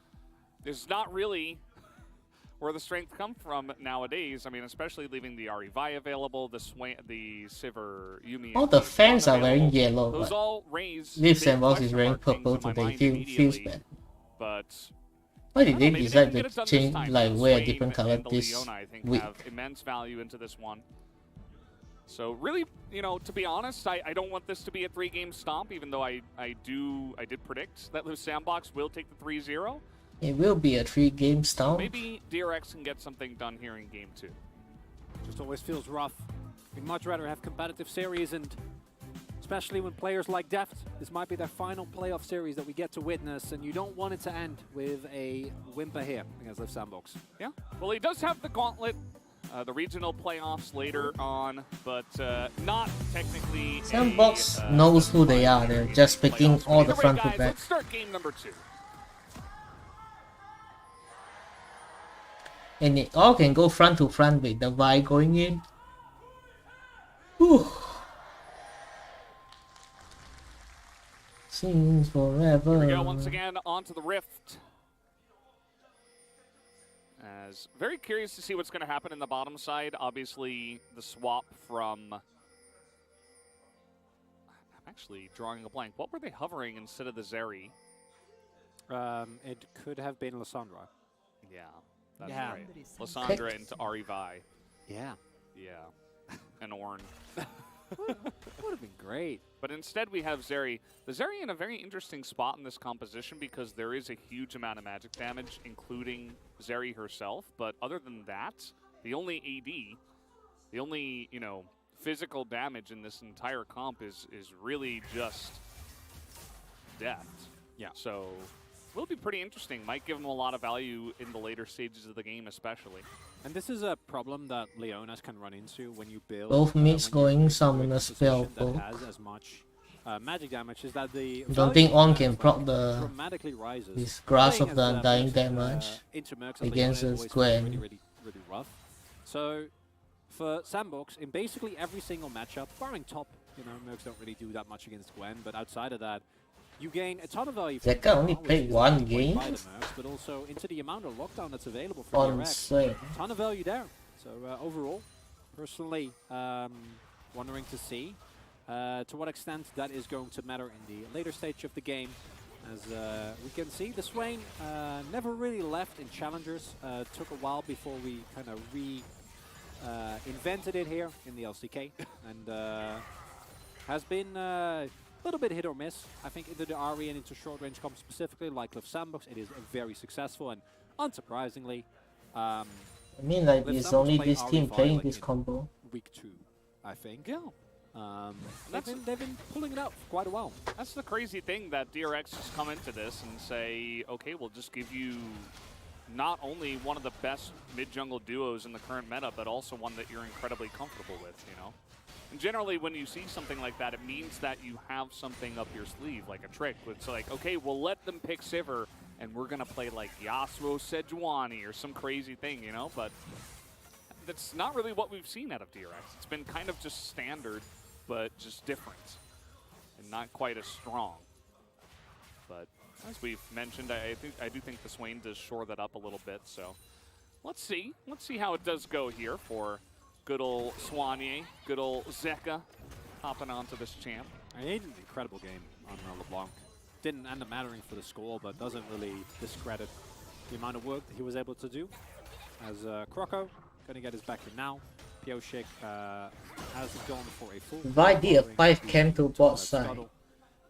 [SPEAKER 2] is not really where the strength come from nowadays. I mean, especially leaving the Arivi available, the Sivir, Yumi.
[SPEAKER 3] All the fans are wearing yellow,
[SPEAKER 2] those
[SPEAKER 3] but
[SPEAKER 2] all raise
[SPEAKER 3] Liiv SANDBOX is wearing purple today. Feels bad.
[SPEAKER 2] But
[SPEAKER 3] why did they decide to change, like, wear a different color this week?
[SPEAKER 2] Have immense value into this one. So really, you know, to be honest, I don't want this to be a 3-game stomp, even though I did predict that Liiv SANDBOX will take the 3-0.
[SPEAKER 3] It will be a 3-game stomp.
[SPEAKER 2] Maybe DRX can get something done here in game 2.
[SPEAKER 1] Just always feels rough. We'd much rather have competitive series, and especially when players like Deft, this might be their final playoff series that we get to witness, and you don't want it to end with a whimper here against Liiv SANDBOX.
[SPEAKER 2] Yeah, well, he does have the gauntlet, the regional playoffs later on, but not technically.
[SPEAKER 3] SANDBOX knows who they are. They're just picking all the front to back.
[SPEAKER 2] Let's start game number 2.
[SPEAKER 3] And it all can go front to front with the Vi going in. Whew. Seems forever.
[SPEAKER 2] Here we go once again onto the Rift. As very curious to see what's going to happen in the bottom side. Obviously, the swap from... I'm actually drawing a blank. What were they hovering instead of the Zeri?
[SPEAKER 1] It could have been Lissandra.
[SPEAKER 2] Yeah. That's right. Lissandra into Arivi.
[SPEAKER 1] Yeah.
[SPEAKER 2] Yeah. And Ornn.
[SPEAKER 1] Would have been great.
[SPEAKER 2] But instead we have Zeri. The Zeri in a very interesting spot in this composition because there is a huge amount of magic damage, including Zeri herself. But other than that, the only AD, the only, you know, physical damage in this entire comp is really just death.
[SPEAKER 1] Yeah.
[SPEAKER 2] So... will be pretty interesting. Might give them a lot of value in the later stages of the game, especially.
[SPEAKER 1] And this is a problem that Leonas can run into when you build.
[SPEAKER 3] Both mids going Summoner spell.
[SPEAKER 1] That has as much magic damage is that the.
[SPEAKER 3] Don't think Ornn can proc the
[SPEAKER 1] dramatically rises.
[SPEAKER 3] This Grasp of the Undying damage against the Gwen.
[SPEAKER 1] Really rough. So for SANDBOX, in basically every single matchup, barring top, you know, Mercs don't really do that much against Gwen, but outside of that. You gain a ton of value.
[SPEAKER 3] Zeka only played one game,
[SPEAKER 1] but also into the amount of lockdown that's available for DRX. A ton of value there. So overall, personally, wondering to see to what extent that is going to matter in the later stage of the game. As we can see, the Swain never really left in challengers. Took a while before we kind of invented it here in the LCK, and has been. Little bit hit or miss. I think into the RE and into short range comp specifically, like Liiv SANDBOX, it is very successful, and unsurprisingly,
[SPEAKER 3] I mean, like, it's only this team playing this combo.
[SPEAKER 1] Week 2, I think. Yeah. They've been pulling it out for quite a while.
[SPEAKER 2] That's the crazy thing that DRX has come into this and say, okay, we'll just give you not only one of the best mid-jungle duos in the current meta, but also one that you're incredibly comfortable with, you know? And generally, when you see something like that, it means that you have something up your sleeve, like a trick. It's like, okay, we'll let them pick Sivir, and we're going to play like Yasuo Sejuani or some crazy thing, you know? But that's not really what we've seen out of DRX. It's been kind of just standard, but just different, and not quite as strong. But as we've mentioned, I do think the Swain does shore that up a little bit, so let's see. Let's see how it does go here for good old Swanier, good old Zeka, hopping onto this champ.
[SPEAKER 1] He had an incredible game on LeBlanc. Didn't end up mattering for the score, but doesn't really discredit the amount of work that he was able to do. As Croco, going to get his back in now. Pioshik has gone for a full...
[SPEAKER 3] Why did a 5 cam to bot side?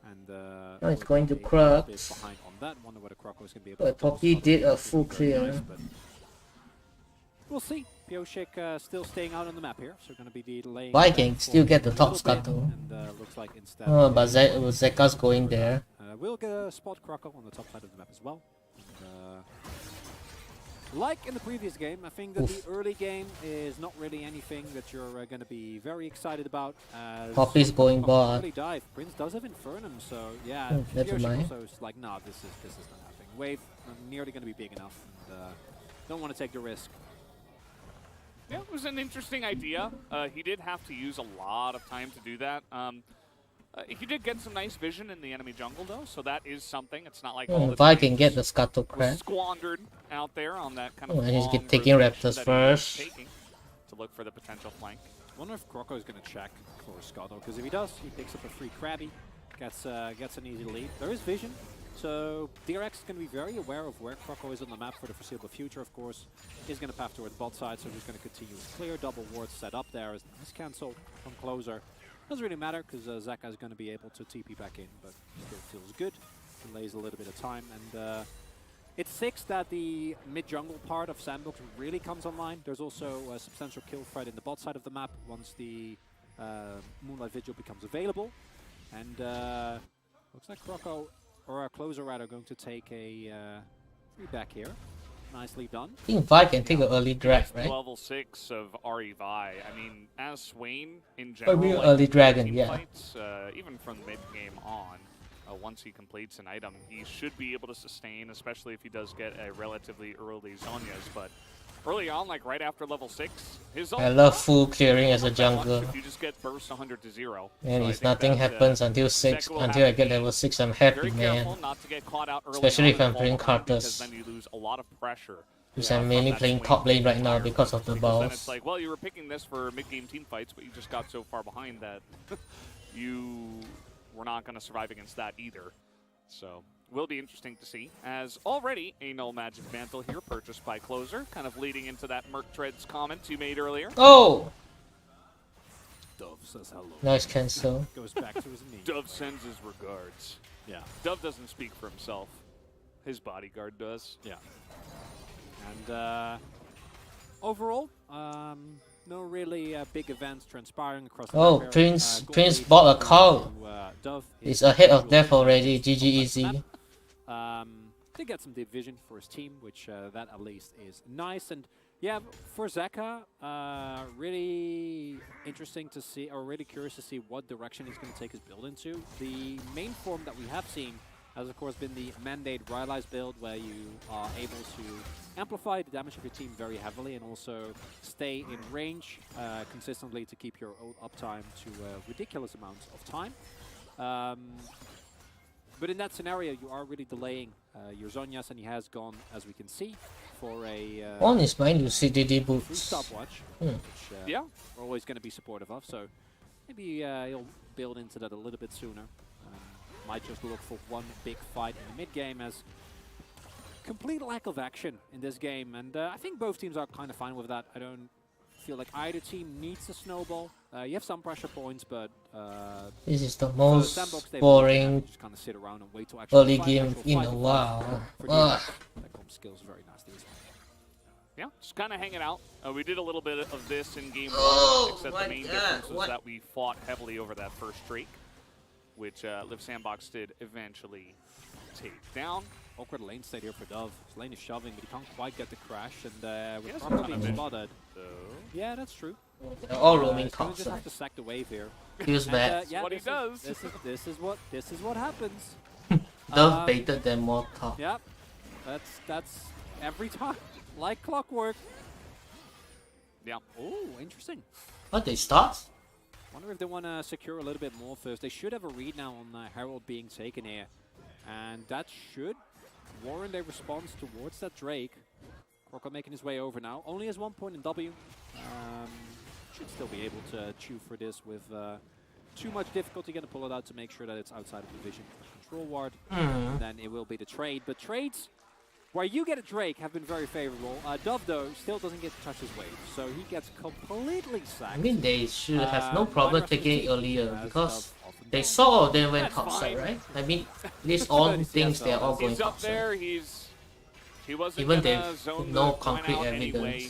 [SPEAKER 1] And
[SPEAKER 3] oh, it's going to Crux.
[SPEAKER 1] behind on that. Wonder whether Croco is going to be able
[SPEAKER 3] But
[SPEAKER 1] to
[SPEAKER 3] Poppy did a full clear.
[SPEAKER 1] nice, but we'll see. Pioshik still staying out on the map here, so going to be delaying.
[SPEAKER 3] Viking still get the top scuttle.
[SPEAKER 1] And looks like instead.
[SPEAKER 3] Oh, but Zeka's going there.
[SPEAKER 1] We'll get a spot Croco on the top side of the map as well. And, like in the previous game, I think that the early game is not really anything that you're going to be very excited about.
[SPEAKER 3] Poppy's going bot.
[SPEAKER 1] Early dive. Prince does have Infernum, so yeah.
[SPEAKER 3] Never mind.
[SPEAKER 1] Also is like, nah, this is not happening. Wave nearly going to be big enough, and don't want to take the risk.
[SPEAKER 2] Yeah, it was an interesting idea. He did have to use a lot of time to do that. He did get some nice vision in the enemy jungle, though, so that is something. It's not like all the
[SPEAKER 3] Viking get the scuttle crack.
[SPEAKER 2] squandered out there on that kind of.
[SPEAKER 3] And he's taking Raptors first.
[SPEAKER 2] To look for the potential flank.
[SPEAKER 1] I wonder if Croco is going to check for Scuttle, because if he does, he picks up a free Krabby, gets an easy lead. There is vision, so DRX is going to be very aware of where Croco is on the map for the foreseeable future, of course. He's going to path towards bot side, so he's going to continue with clear. Double wards set up there. He's cancelled from closer. Doesn't really matter, because Zeka is going to be able to TP back in, but still feels good. Delays a little bit of time, and it's 6 that the mid-jungle part of SANDBOX really comes online. There's also a substantial kill threat in the bot side of the map once the Moonlight Vigil becomes available. And looks like Croco, or our closer rather, going to take a free back here. Nicely done.
[SPEAKER 3] I think Vi can take an early drag, right?
[SPEAKER 2] Level 6 of Ari Vi. I mean, as Swain in general, like
[SPEAKER 3] early dragon, yeah.
[SPEAKER 2] Fights, even from mid-game on, once he completes an item, he should be able to sustain, especially if he does get a relatively early Zhonya's. But early on, like right after level 6, his
[SPEAKER 3] I love full clearing as a jungler.
[SPEAKER 2] If you just get burst 100 to 0.
[SPEAKER 3] And
[SPEAKER 2] so
[SPEAKER 3] if nothing happens until 6, until I get level 6, I'm happy, man.
[SPEAKER 2] Not to get caught out early
[SPEAKER 3] especially if I'm playing
[SPEAKER 2] because
[SPEAKER 3] Cartus.
[SPEAKER 2] then you lose a lot of pressure.
[SPEAKER 3] Because I'm mainly playing top lane right now because of the balls.
[SPEAKER 2] Then it's like, well, you were picking this for mid-game team fights, but you just got so far behind that you were not going to survive against that either. So, will be interesting to see. As already a Null Magic Mantle here purchased by Closer, kind of leading into that Merc Treads comment you made earlier.
[SPEAKER 3] Oh!
[SPEAKER 1] Dove says hello.
[SPEAKER 3] Nice cancel.
[SPEAKER 1] Goes back to his knee.
[SPEAKER 2] Dove sends his regards.
[SPEAKER 1] Yeah.
[SPEAKER 2] Dove doesn't speak for himself. His bodyguard does.
[SPEAKER 1] Yeah. And overall, no really big events transpiring across the
[SPEAKER 3] Oh,
[SPEAKER 1] map.
[SPEAKER 3] Prince bought a car. He's ahead of death already. GG easy.
[SPEAKER 1] Did get some deep vision for his team, which that at least is nice. And yeah, for Zeka, really interesting to see, or really curious to see what direction he's going to take his build into. The main form that we have seen has of course been the Mandate Rylai's build, where you are able to amplify the damage of your team very heavily and also stay in range consistently to keep your ult uptime to ridiculous amounts of time. But in that scenario, you are really delaying your Zhonya's, and he has gone, as we can see, for a
[SPEAKER 3] On his mind, you see DD
[SPEAKER 1] free
[SPEAKER 3] boots.
[SPEAKER 1] stopwatch, which we're always going to be supportive of. So maybe he'll build into that a little bit sooner. Might just look for one big fight in the mid-game, as complete lack of action in this game. And I think both teams are kind of fine with that. I don't feel like either team needs a snowball. You have some pressure points, but
[SPEAKER 3] This is the most
[SPEAKER 1] SANDBOX, they
[SPEAKER 3] boring
[SPEAKER 1] just kind of sit around and wait to actually
[SPEAKER 3] early
[SPEAKER 1] fight,
[SPEAKER 3] game
[SPEAKER 1] actual
[SPEAKER 3] in
[SPEAKER 1] fight
[SPEAKER 3] a
[SPEAKER 1] the
[SPEAKER 3] while.
[SPEAKER 1] fight. For DRX, that comp skills very nasty as well.
[SPEAKER 2] Yeah, just kind of hanging out. We did a little bit of this in game
[SPEAKER 3] Oh,
[SPEAKER 2] 1, except
[SPEAKER 3] my
[SPEAKER 2] the main
[SPEAKER 3] God,
[SPEAKER 2] difference was
[SPEAKER 3] what?
[SPEAKER 2] that we fought heavily over that first streak, which Liiv SANDBOX did eventually take down.
[SPEAKER 1] Awkward lane state here for Dove. His lane is shoving, but he can't quite get the crash, and with
[SPEAKER 2] Yes,
[SPEAKER 1] Croco
[SPEAKER 2] kind of
[SPEAKER 1] being
[SPEAKER 2] it.
[SPEAKER 1] spotted.
[SPEAKER 2] So,
[SPEAKER 1] Yeah, that's true.
[SPEAKER 3] They're all roaming
[SPEAKER 1] He's gonna
[SPEAKER 3] top
[SPEAKER 1] just have
[SPEAKER 3] side.
[SPEAKER 1] to sack the wave here.
[SPEAKER 3] Feels bad.
[SPEAKER 1] Yeah,
[SPEAKER 2] what he does.
[SPEAKER 1] This is what happens.
[SPEAKER 3] Dove baited them more top.
[SPEAKER 1] Yep, that's every time, like clockwork.
[SPEAKER 2] yeah.
[SPEAKER 1] Oh, interesting.
[SPEAKER 3] What, they start?
[SPEAKER 1] Wonder if they want to secure a little bit more first. They should have a read now on Herald being taken here, and that should warrant a response towards that Drake. Croco making his way over now. Only has 1 point in W. Should still be able to chew for this with too much difficulty. Going to pull it out to make sure that it's outside of the vision of the control ward. Then it will be the trade. But trades where you get a Drake have been very favorable. Dove, though, still doesn't get to touch his wave, so he gets completely sacked.
[SPEAKER 3] I mean, they should have no problem taking it earlier because They saw them went topside, right? I mean, at least all thinks they're all going
[SPEAKER 2] He's up
[SPEAKER 3] topside.
[SPEAKER 2] there. He wasn't
[SPEAKER 3] Even they
[SPEAKER 2] gonna zone
[SPEAKER 3] no
[SPEAKER 2] the point
[SPEAKER 3] concrete
[SPEAKER 2] out
[SPEAKER 3] evidence.
[SPEAKER 2] anyway.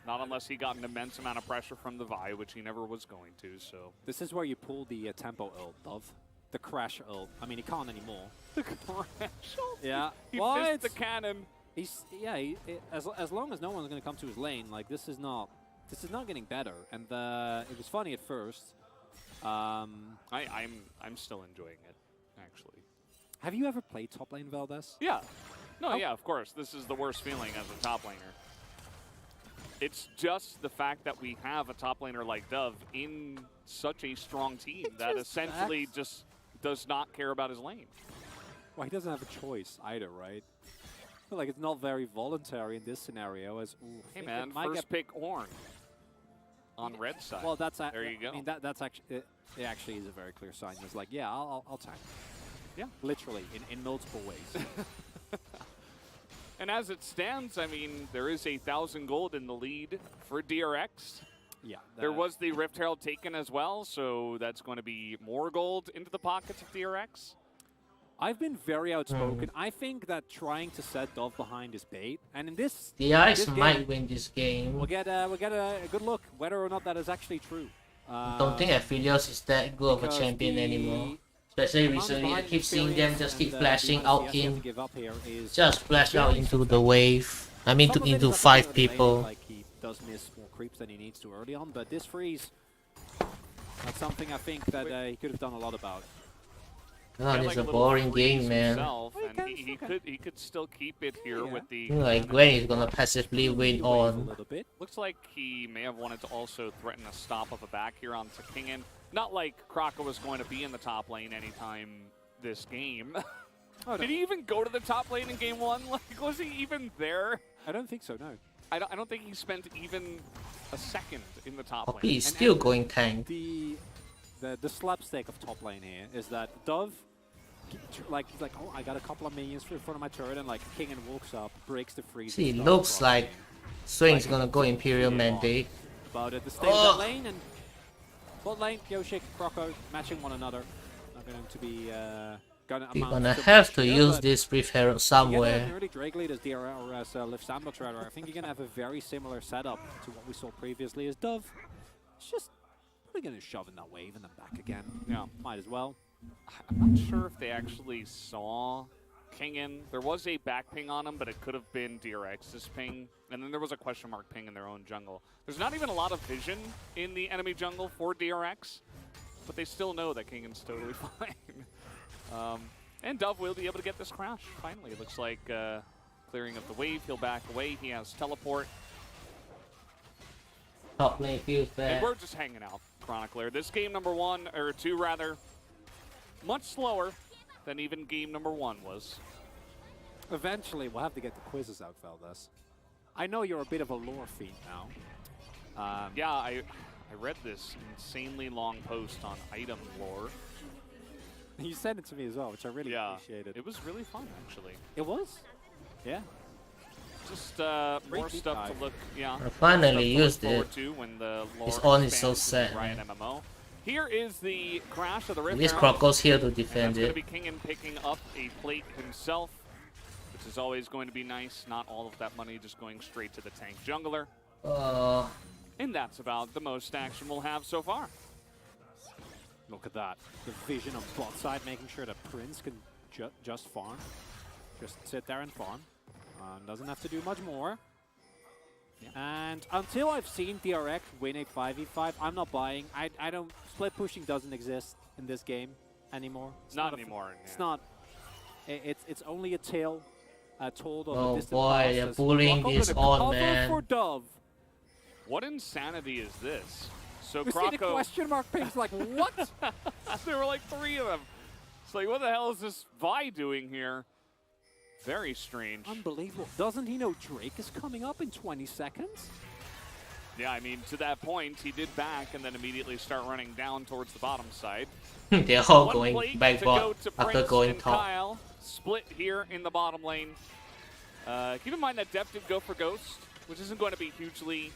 [SPEAKER 2] Not unless he got an immense amount of pressure from the Vi, which he never was going to. So
[SPEAKER 1] this is where you pull the tempo ult, Dove. The crash ult. I mean, he can't anymore.
[SPEAKER 2] The crash ult?
[SPEAKER 1] Yeah.
[SPEAKER 2] He
[SPEAKER 1] What?
[SPEAKER 2] missed the cannon.
[SPEAKER 1] As long as no one's going to come to his lane, like this is not getting better. And it was funny at first.
[SPEAKER 2] I'm still enjoying it, actually.
[SPEAKER 1] Have you ever played top lane, Valdez?
[SPEAKER 2] Yeah. No, yeah, of course. This is the worst feeling as a top laner. It's just the fact that we have a top laner like Dove in such a strong team that essentially just does not care about his lane.
[SPEAKER 1] Well, he doesn't have a choice either, right? I feel like it's not very voluntary in this scenario. As
[SPEAKER 2] hey man, first pick Ornn on red side.
[SPEAKER 1] Well, that's
[SPEAKER 2] there you go.
[SPEAKER 1] I mean, that's actually it actually is a very clear sign. It's like, yeah, I'll tank.
[SPEAKER 2] Yeah,
[SPEAKER 1] literally in multiple ways.
[SPEAKER 2] And as it stands, I mean, there is 1,000 gold in the lead for DRX.
[SPEAKER 1] Yeah.
[SPEAKER 2] There was the Rift Herald taken as well, so that's going to be more gold into the pockets of DRX.
[SPEAKER 1] I've been very outspoken. I think that trying to set Dove behind is bait, and in this,
[SPEAKER 3] DRX might win this game.
[SPEAKER 1] We'll get a good look whether or not that is actually true.
[SPEAKER 3] Don't think Aphelios is that good of a champion anymore. Especially recently, I keep seeing them just keep flashing out in, just flash out into the wave. I mean, into 5 people.
[SPEAKER 1] Like he does miss more creeps than he needs to early on, but this freeze, that's something I think that he could have done a lot about.
[SPEAKER 3] God, it's a boring game, man.
[SPEAKER 2] And he could still keep it here with the.
[SPEAKER 3] Like Gwen is gonna passively win on.
[SPEAKER 2] Looks like he may have wanted to also threaten a stop of a back here onto Kingen. Not like Kraka was going to be in the top lane anytime this game. Oh, no. Did he even go to the top lane in game 1? Like, was he even there?
[SPEAKER 1] I don't think so, no.
[SPEAKER 2] I don't think he spent even a second in the top lane.
[SPEAKER 3] He's still going tank.
[SPEAKER 1] The slapstick of top lane here is that Dove, he's like, oh, I got a couple of minions in front of my turret, and like Kingen walks up, breaks the freeze.
[SPEAKER 3] See, looks like Swing's gonna go Imperial Mandate.
[SPEAKER 1] About at the stage of that lane, and bot lane, Yoshik, Croco, matching one another. Not going to be
[SPEAKER 3] You're gonna have to use this Rift Herald somewhere.
[SPEAKER 1] Early Drake lead as DRX Liiv SANDBOX rather. I think you're gonna have a very similar setup to what we saw previously as Dove. It's just probably gonna shove in that wave and then back again. Yeah, might as well.
[SPEAKER 2] I'm not sure if they actually saw Kingen. There was a back ping on him, but it could have been DRX's ping. And then there was a question mark ping in their own jungle. There's not even a lot of vision in the enemy jungle for DRX, but they still know that Kingen's totally fine. And Dove will be able to get this crash, finally. It looks like clearing of the wave. He'll back away. He has teleport.
[SPEAKER 3] Top lane feels bad.
[SPEAKER 2] And we're just hanging out, Chronicler. This game number 1, or 2 rather, much slower than even game number 1 was.
[SPEAKER 1] Eventually, we'll have to get the quizzes out, Valdez. I know you're a bit of a lore fiend now.
[SPEAKER 2] Yeah, I read this insanely long post on item lore.
[SPEAKER 1] You sent it to me as well, which I really appreciated.
[SPEAKER 2] It was really fun, actually.
[SPEAKER 1] It was? Yeah.
[SPEAKER 2] Just more stuff to look,
[SPEAKER 3] I finally used it. His on is so sad.
[SPEAKER 2] Riot MMO. Here is the crash of the Rift.
[SPEAKER 3] This Croco's here to defend it.
[SPEAKER 2] It's going to be Kingen picking up a plate himself, which is always going to be nice. Not all of that money just going straight to the tank jungler. And that's about the most action we'll have so far.
[SPEAKER 1] Look at that. The vision on bot side, making sure that Prince can just farm. Just sit there and farm. Doesn't have to do much more. Yeah. And until I've seen DRX win a 5v5, I'm not buying. I don't. Split pushing doesn't exist in this game anymore.
[SPEAKER 2] It's not anymore.
[SPEAKER 1] It's not. It's only a tale told of
[SPEAKER 3] oh
[SPEAKER 1] a distant
[SPEAKER 3] boy, they're bullying this on, man.
[SPEAKER 1] For Dove.
[SPEAKER 2] What insanity is this? So
[SPEAKER 1] you see the question mark pings like, what?
[SPEAKER 2] There were like 3 of them. It's like, what the hell is this Vi doing here? Very strange.
[SPEAKER 1] Unbelievable. Doesn't he know Drake is coming up in 20 seconds?
[SPEAKER 2] Yeah, I mean, to that point, he did back and then immediately start running down towards the bottom side.
[SPEAKER 3] They're all going back bot after going top.
[SPEAKER 2] Kyle, split here in the bottom lane. Keep in mind that Def did go for Ghost, which isn't going to be hugely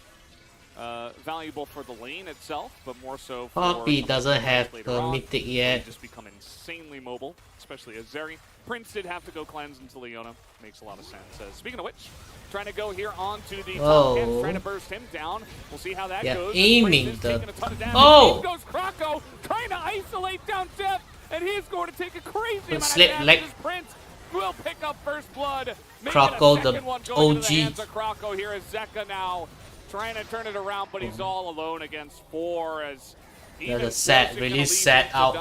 [SPEAKER 2] valuable for the lane itself, but more so for
[SPEAKER 3] Poppy doesn't have the mythic yet.
[SPEAKER 2] Just become insanely mobile, especially as Zeri. Prince did have to go cleanse into Leona. Makes a lot of sense. Speaking of which, trying to go here onto the top end, trying to burst him down. We'll see how that goes.
[SPEAKER 3] Aiming the...
[SPEAKER 2] Oh! Goes Croco, trying to isolate down Depth, and he's going to take a crazy amount of damage. Prince will pick up first blood.
[SPEAKER 3] Croco, the OG.
[SPEAKER 2] Croco here is Zeka now trying to turn it around, but he's all alone against 4 as
[SPEAKER 3] the set really set out.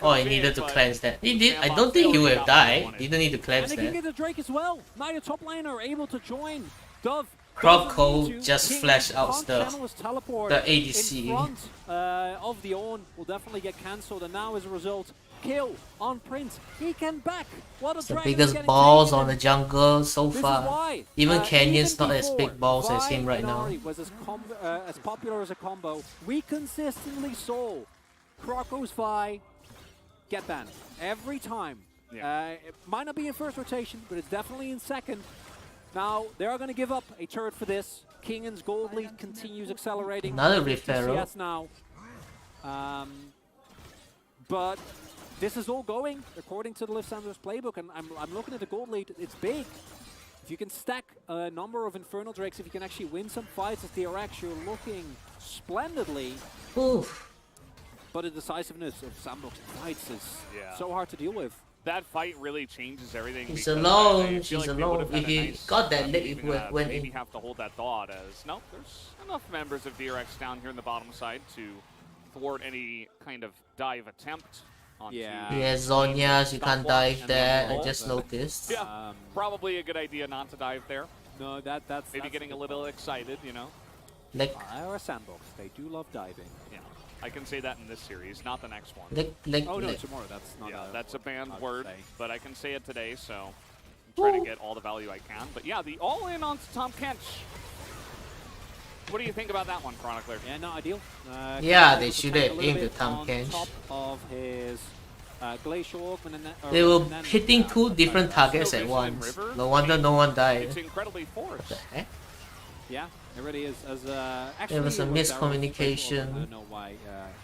[SPEAKER 3] Oh, he needed to cleanse that. He did. I don't think he would have died. He didn't need to cleanse that.
[SPEAKER 1] And they can get the Drake as well. Now your top laner are able to join. Dove.
[SPEAKER 3] Croco just flashed out the ADC.
[SPEAKER 1] In front of the Ornn will definitely get cancelled, and now as a result, kill on Prince. He can back. What a
[SPEAKER 3] the biggest balls on the jungle so far. Even Canyon's not as big balls as him right now.
[SPEAKER 1] Was as popular as a combo. We consistently saw Croco's Vi get banned every time. It might not be in first rotation, but it's definitely in second. Now they are going to give up a turret for this. Kingan's gold lead continues accelerating.
[SPEAKER 3] Another referral.
[SPEAKER 1] Now. But this is all going according to the Liiv SANDBOX playbook, and I'm looking at the gold lead. It's big. If you can stack a number of Infernal Drakes, if you can actually win some fights as DRX, you're looking splendidly.
[SPEAKER 3] Oof.
[SPEAKER 1] But the decisiveness of SANDBOX fights is so hard to deal with.
[SPEAKER 2] That fight really changes everything.
[SPEAKER 3] He's alone. She's alone. If he got that lit, it would went in.
[SPEAKER 2] Maybe have to hold that thought as no, there's enough members of DRX down here in the bottom side to thwart any kind of dive attempt.
[SPEAKER 3] Yeah, Zonia's, you can't dive there. I just noticed.
[SPEAKER 2] Yeah, probably a good idea not to dive there.
[SPEAKER 1] No, that's
[SPEAKER 2] maybe getting a little excited, you know.
[SPEAKER 3] Like
[SPEAKER 1] our SANDBOX, they do love diving.
[SPEAKER 2] Yeah. I can say that in this series, not the next one.
[SPEAKER 1] Oh no, tomorrow. That's not.
[SPEAKER 2] That's a banned word, but I can say it today, so I'm trying to get all the value I can. But yeah, the all-in onto Tahm Kench. What do you think about that one, Chronicler?
[SPEAKER 1] Yeah, not ideal.
[SPEAKER 3] Yeah, they should have aimed at Tahm Kench.
[SPEAKER 1] Top of his Glacial Orc,
[SPEAKER 3] they were hitting 2 different targets at once. No wonder no one died.
[SPEAKER 2] It's incredibly forced.
[SPEAKER 3] What the heck?
[SPEAKER 1] Yeah, it really is. Actually,
[SPEAKER 3] there was a miscommunication.
[SPEAKER 1] I don't know why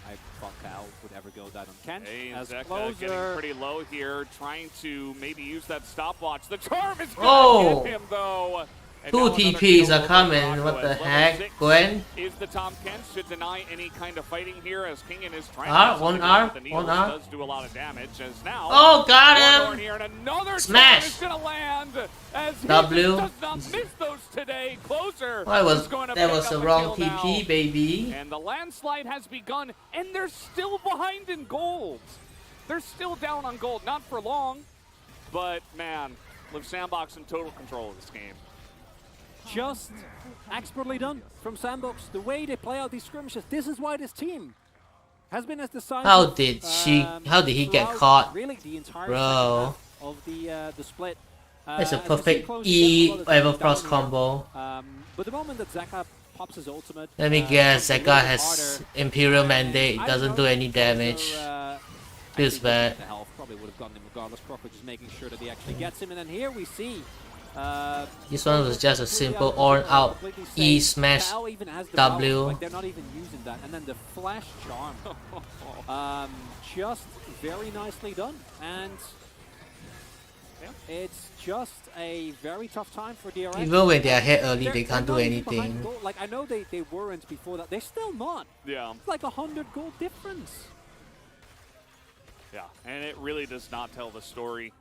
[SPEAKER 1] I thought Cal would ever go that on Kench.
[SPEAKER 2] Hey,
[SPEAKER 1] as
[SPEAKER 2] Zeka getting pretty low here, trying to maybe use that stopwatch. The charm is
[SPEAKER 3] going
[SPEAKER 2] to get him, though. And
[SPEAKER 3] 2 TPs are coming. What the heck, Gwen?
[SPEAKER 2] Is the Tahm Kench to deny any kind of fighting here as Kingan is trying to
[SPEAKER 3] one R.
[SPEAKER 2] Does do a lot of damage as now.
[SPEAKER 3] Oh, got him!
[SPEAKER 2] Here, and another
[SPEAKER 3] smash
[SPEAKER 2] is gonna land as
[SPEAKER 3] W.
[SPEAKER 2] Does not miss those today. Closer.
[SPEAKER 3] That was the wrong TP,
[SPEAKER 2] now.
[SPEAKER 3] baby.
[SPEAKER 2] And the landslide has begun, and they're still behind in gold. They're still down on gold, not for long, but man, Liiv SANDBOX in total control of this game.
[SPEAKER 1] Just expertly done from SANDBOX. The way they play out these skirmishes, this is why this team has been as decisive.
[SPEAKER 3] How did he get caught?
[SPEAKER 1] Really, the entire
[SPEAKER 3] bro.
[SPEAKER 1] Of the split.
[SPEAKER 3] It's a perfect E Everfrost combo.
[SPEAKER 1] But the moment that Zeka pops his ultimate,
[SPEAKER 3] let me guess, Zeka has Imperial Mandate. It doesn't do any damage. Feels bad.
[SPEAKER 1] The health probably would have gotten him regardless. Croco just making sure that he actually gets him, and then here we see.
[SPEAKER 3] This one was just a simple Ornn out E smash W.
[SPEAKER 1] Like they're not even using that, and then the flash charm, just very nicely done, and it's just a very tough time for DRX.
[SPEAKER 3] Even when they are hit early, they can't do anything.
[SPEAKER 1] Like I know they weren't before that, they're still not.
[SPEAKER 2] Yeah,
[SPEAKER 1] it's like 100 gold difference.
[SPEAKER 2] Yeah, and it really does not tell the story.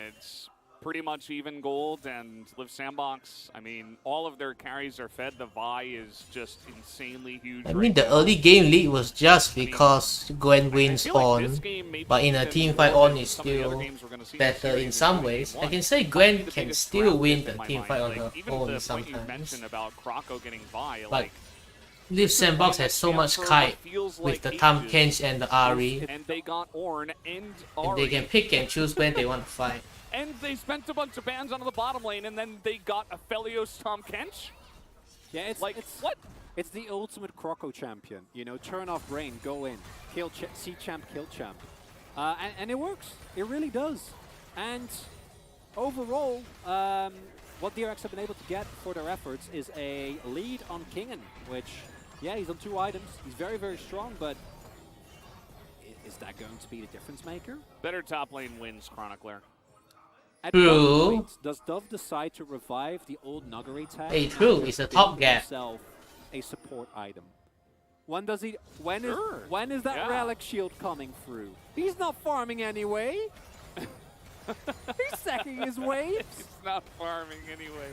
[SPEAKER 2] It's pretty much even gold, and Liiv SANDBOX, I mean, all of their carries are fed. The Vi is just insanely huge.
[SPEAKER 3] I mean, the early game lead was just because Gwen wins on, but in a team fight, on is still better in some ways. I can say Gwen can still win the team fight on her own sometimes. But Liiv SANDBOX has so much kite with the Tahm Kench and the Ahri,
[SPEAKER 2] and they got Ornn and
[SPEAKER 3] they can pick and choose when they want to fight.
[SPEAKER 2] And they spent a bunch of bans onto the bottom lane, and then they got Aphelios Tahm Kench?
[SPEAKER 1] Yeah, it's like, what? It's the ultimate Croco champion. You know, turn off brain, go in, kill see champ, kill champ. And it works. It really does. And overall, what DRX have been able to get for their efforts is a lead on Kingen, which, yeah, he's on 2 items. He's very, very strong, but is that going to be the difference maker?
[SPEAKER 2] Better top lane wins, Chronicler.
[SPEAKER 1] At what point does Dove decide to revive the old Nuggery tag?
[SPEAKER 3] Hey, true. It's a top gap.
[SPEAKER 1] A support item. When does he? When is that relic shield coming through? He's not farming anyway. He's sacking his waves.
[SPEAKER 2] He's not farming anyway.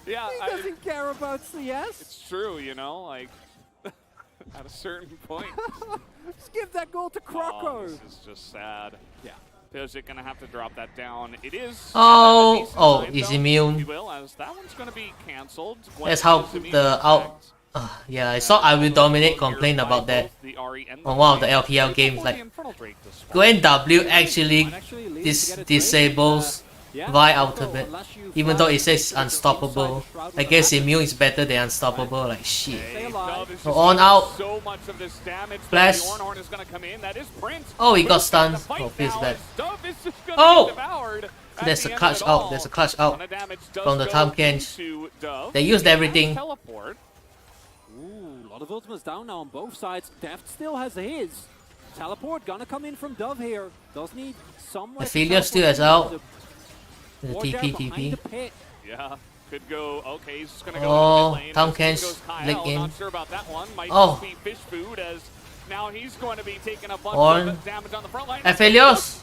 [SPEAKER 2] Yeah,
[SPEAKER 1] he doesn't care about CS.
[SPEAKER 2] It's true, you know, like at a certain point.
[SPEAKER 1] Just give that goal to Croco.
[SPEAKER 2] Oh, this is just sad.
[SPEAKER 1] Yeah.
[SPEAKER 2] Piosic gonna have to drop that down. It is.
[SPEAKER 3] He's immune.
[SPEAKER 2] You will, as that one's gonna be cancelled.
[SPEAKER 3] That's how the out. Yeah, I saw I Will Dominate complain about that on one of the LPL games. Like, Gwen W actually disables Vi ultimate, even though it says unstoppable. I guess immune is better than unstoppable. Like shit. So on out. Flash. Oh, he got stunned. Oh, feels bad. Oh! There's a clutch out. There's a clutch out from the Tom Kench. They used everything.
[SPEAKER 1] Ooh, a lot of ultimates down now on both sides. Deft still has his. Teleport gonna come in from Dove here. Does need some.
[SPEAKER 3] Ophelia still has out. The TP.
[SPEAKER 2] Yeah, could go. Okay, he's just gonna go.
[SPEAKER 3] Oh, Tom Kench lick in.
[SPEAKER 2] Not sure about that one. Might just be fish food as now he's going to be taking a bunch of damage on the front line.
[SPEAKER 3] Aphelios.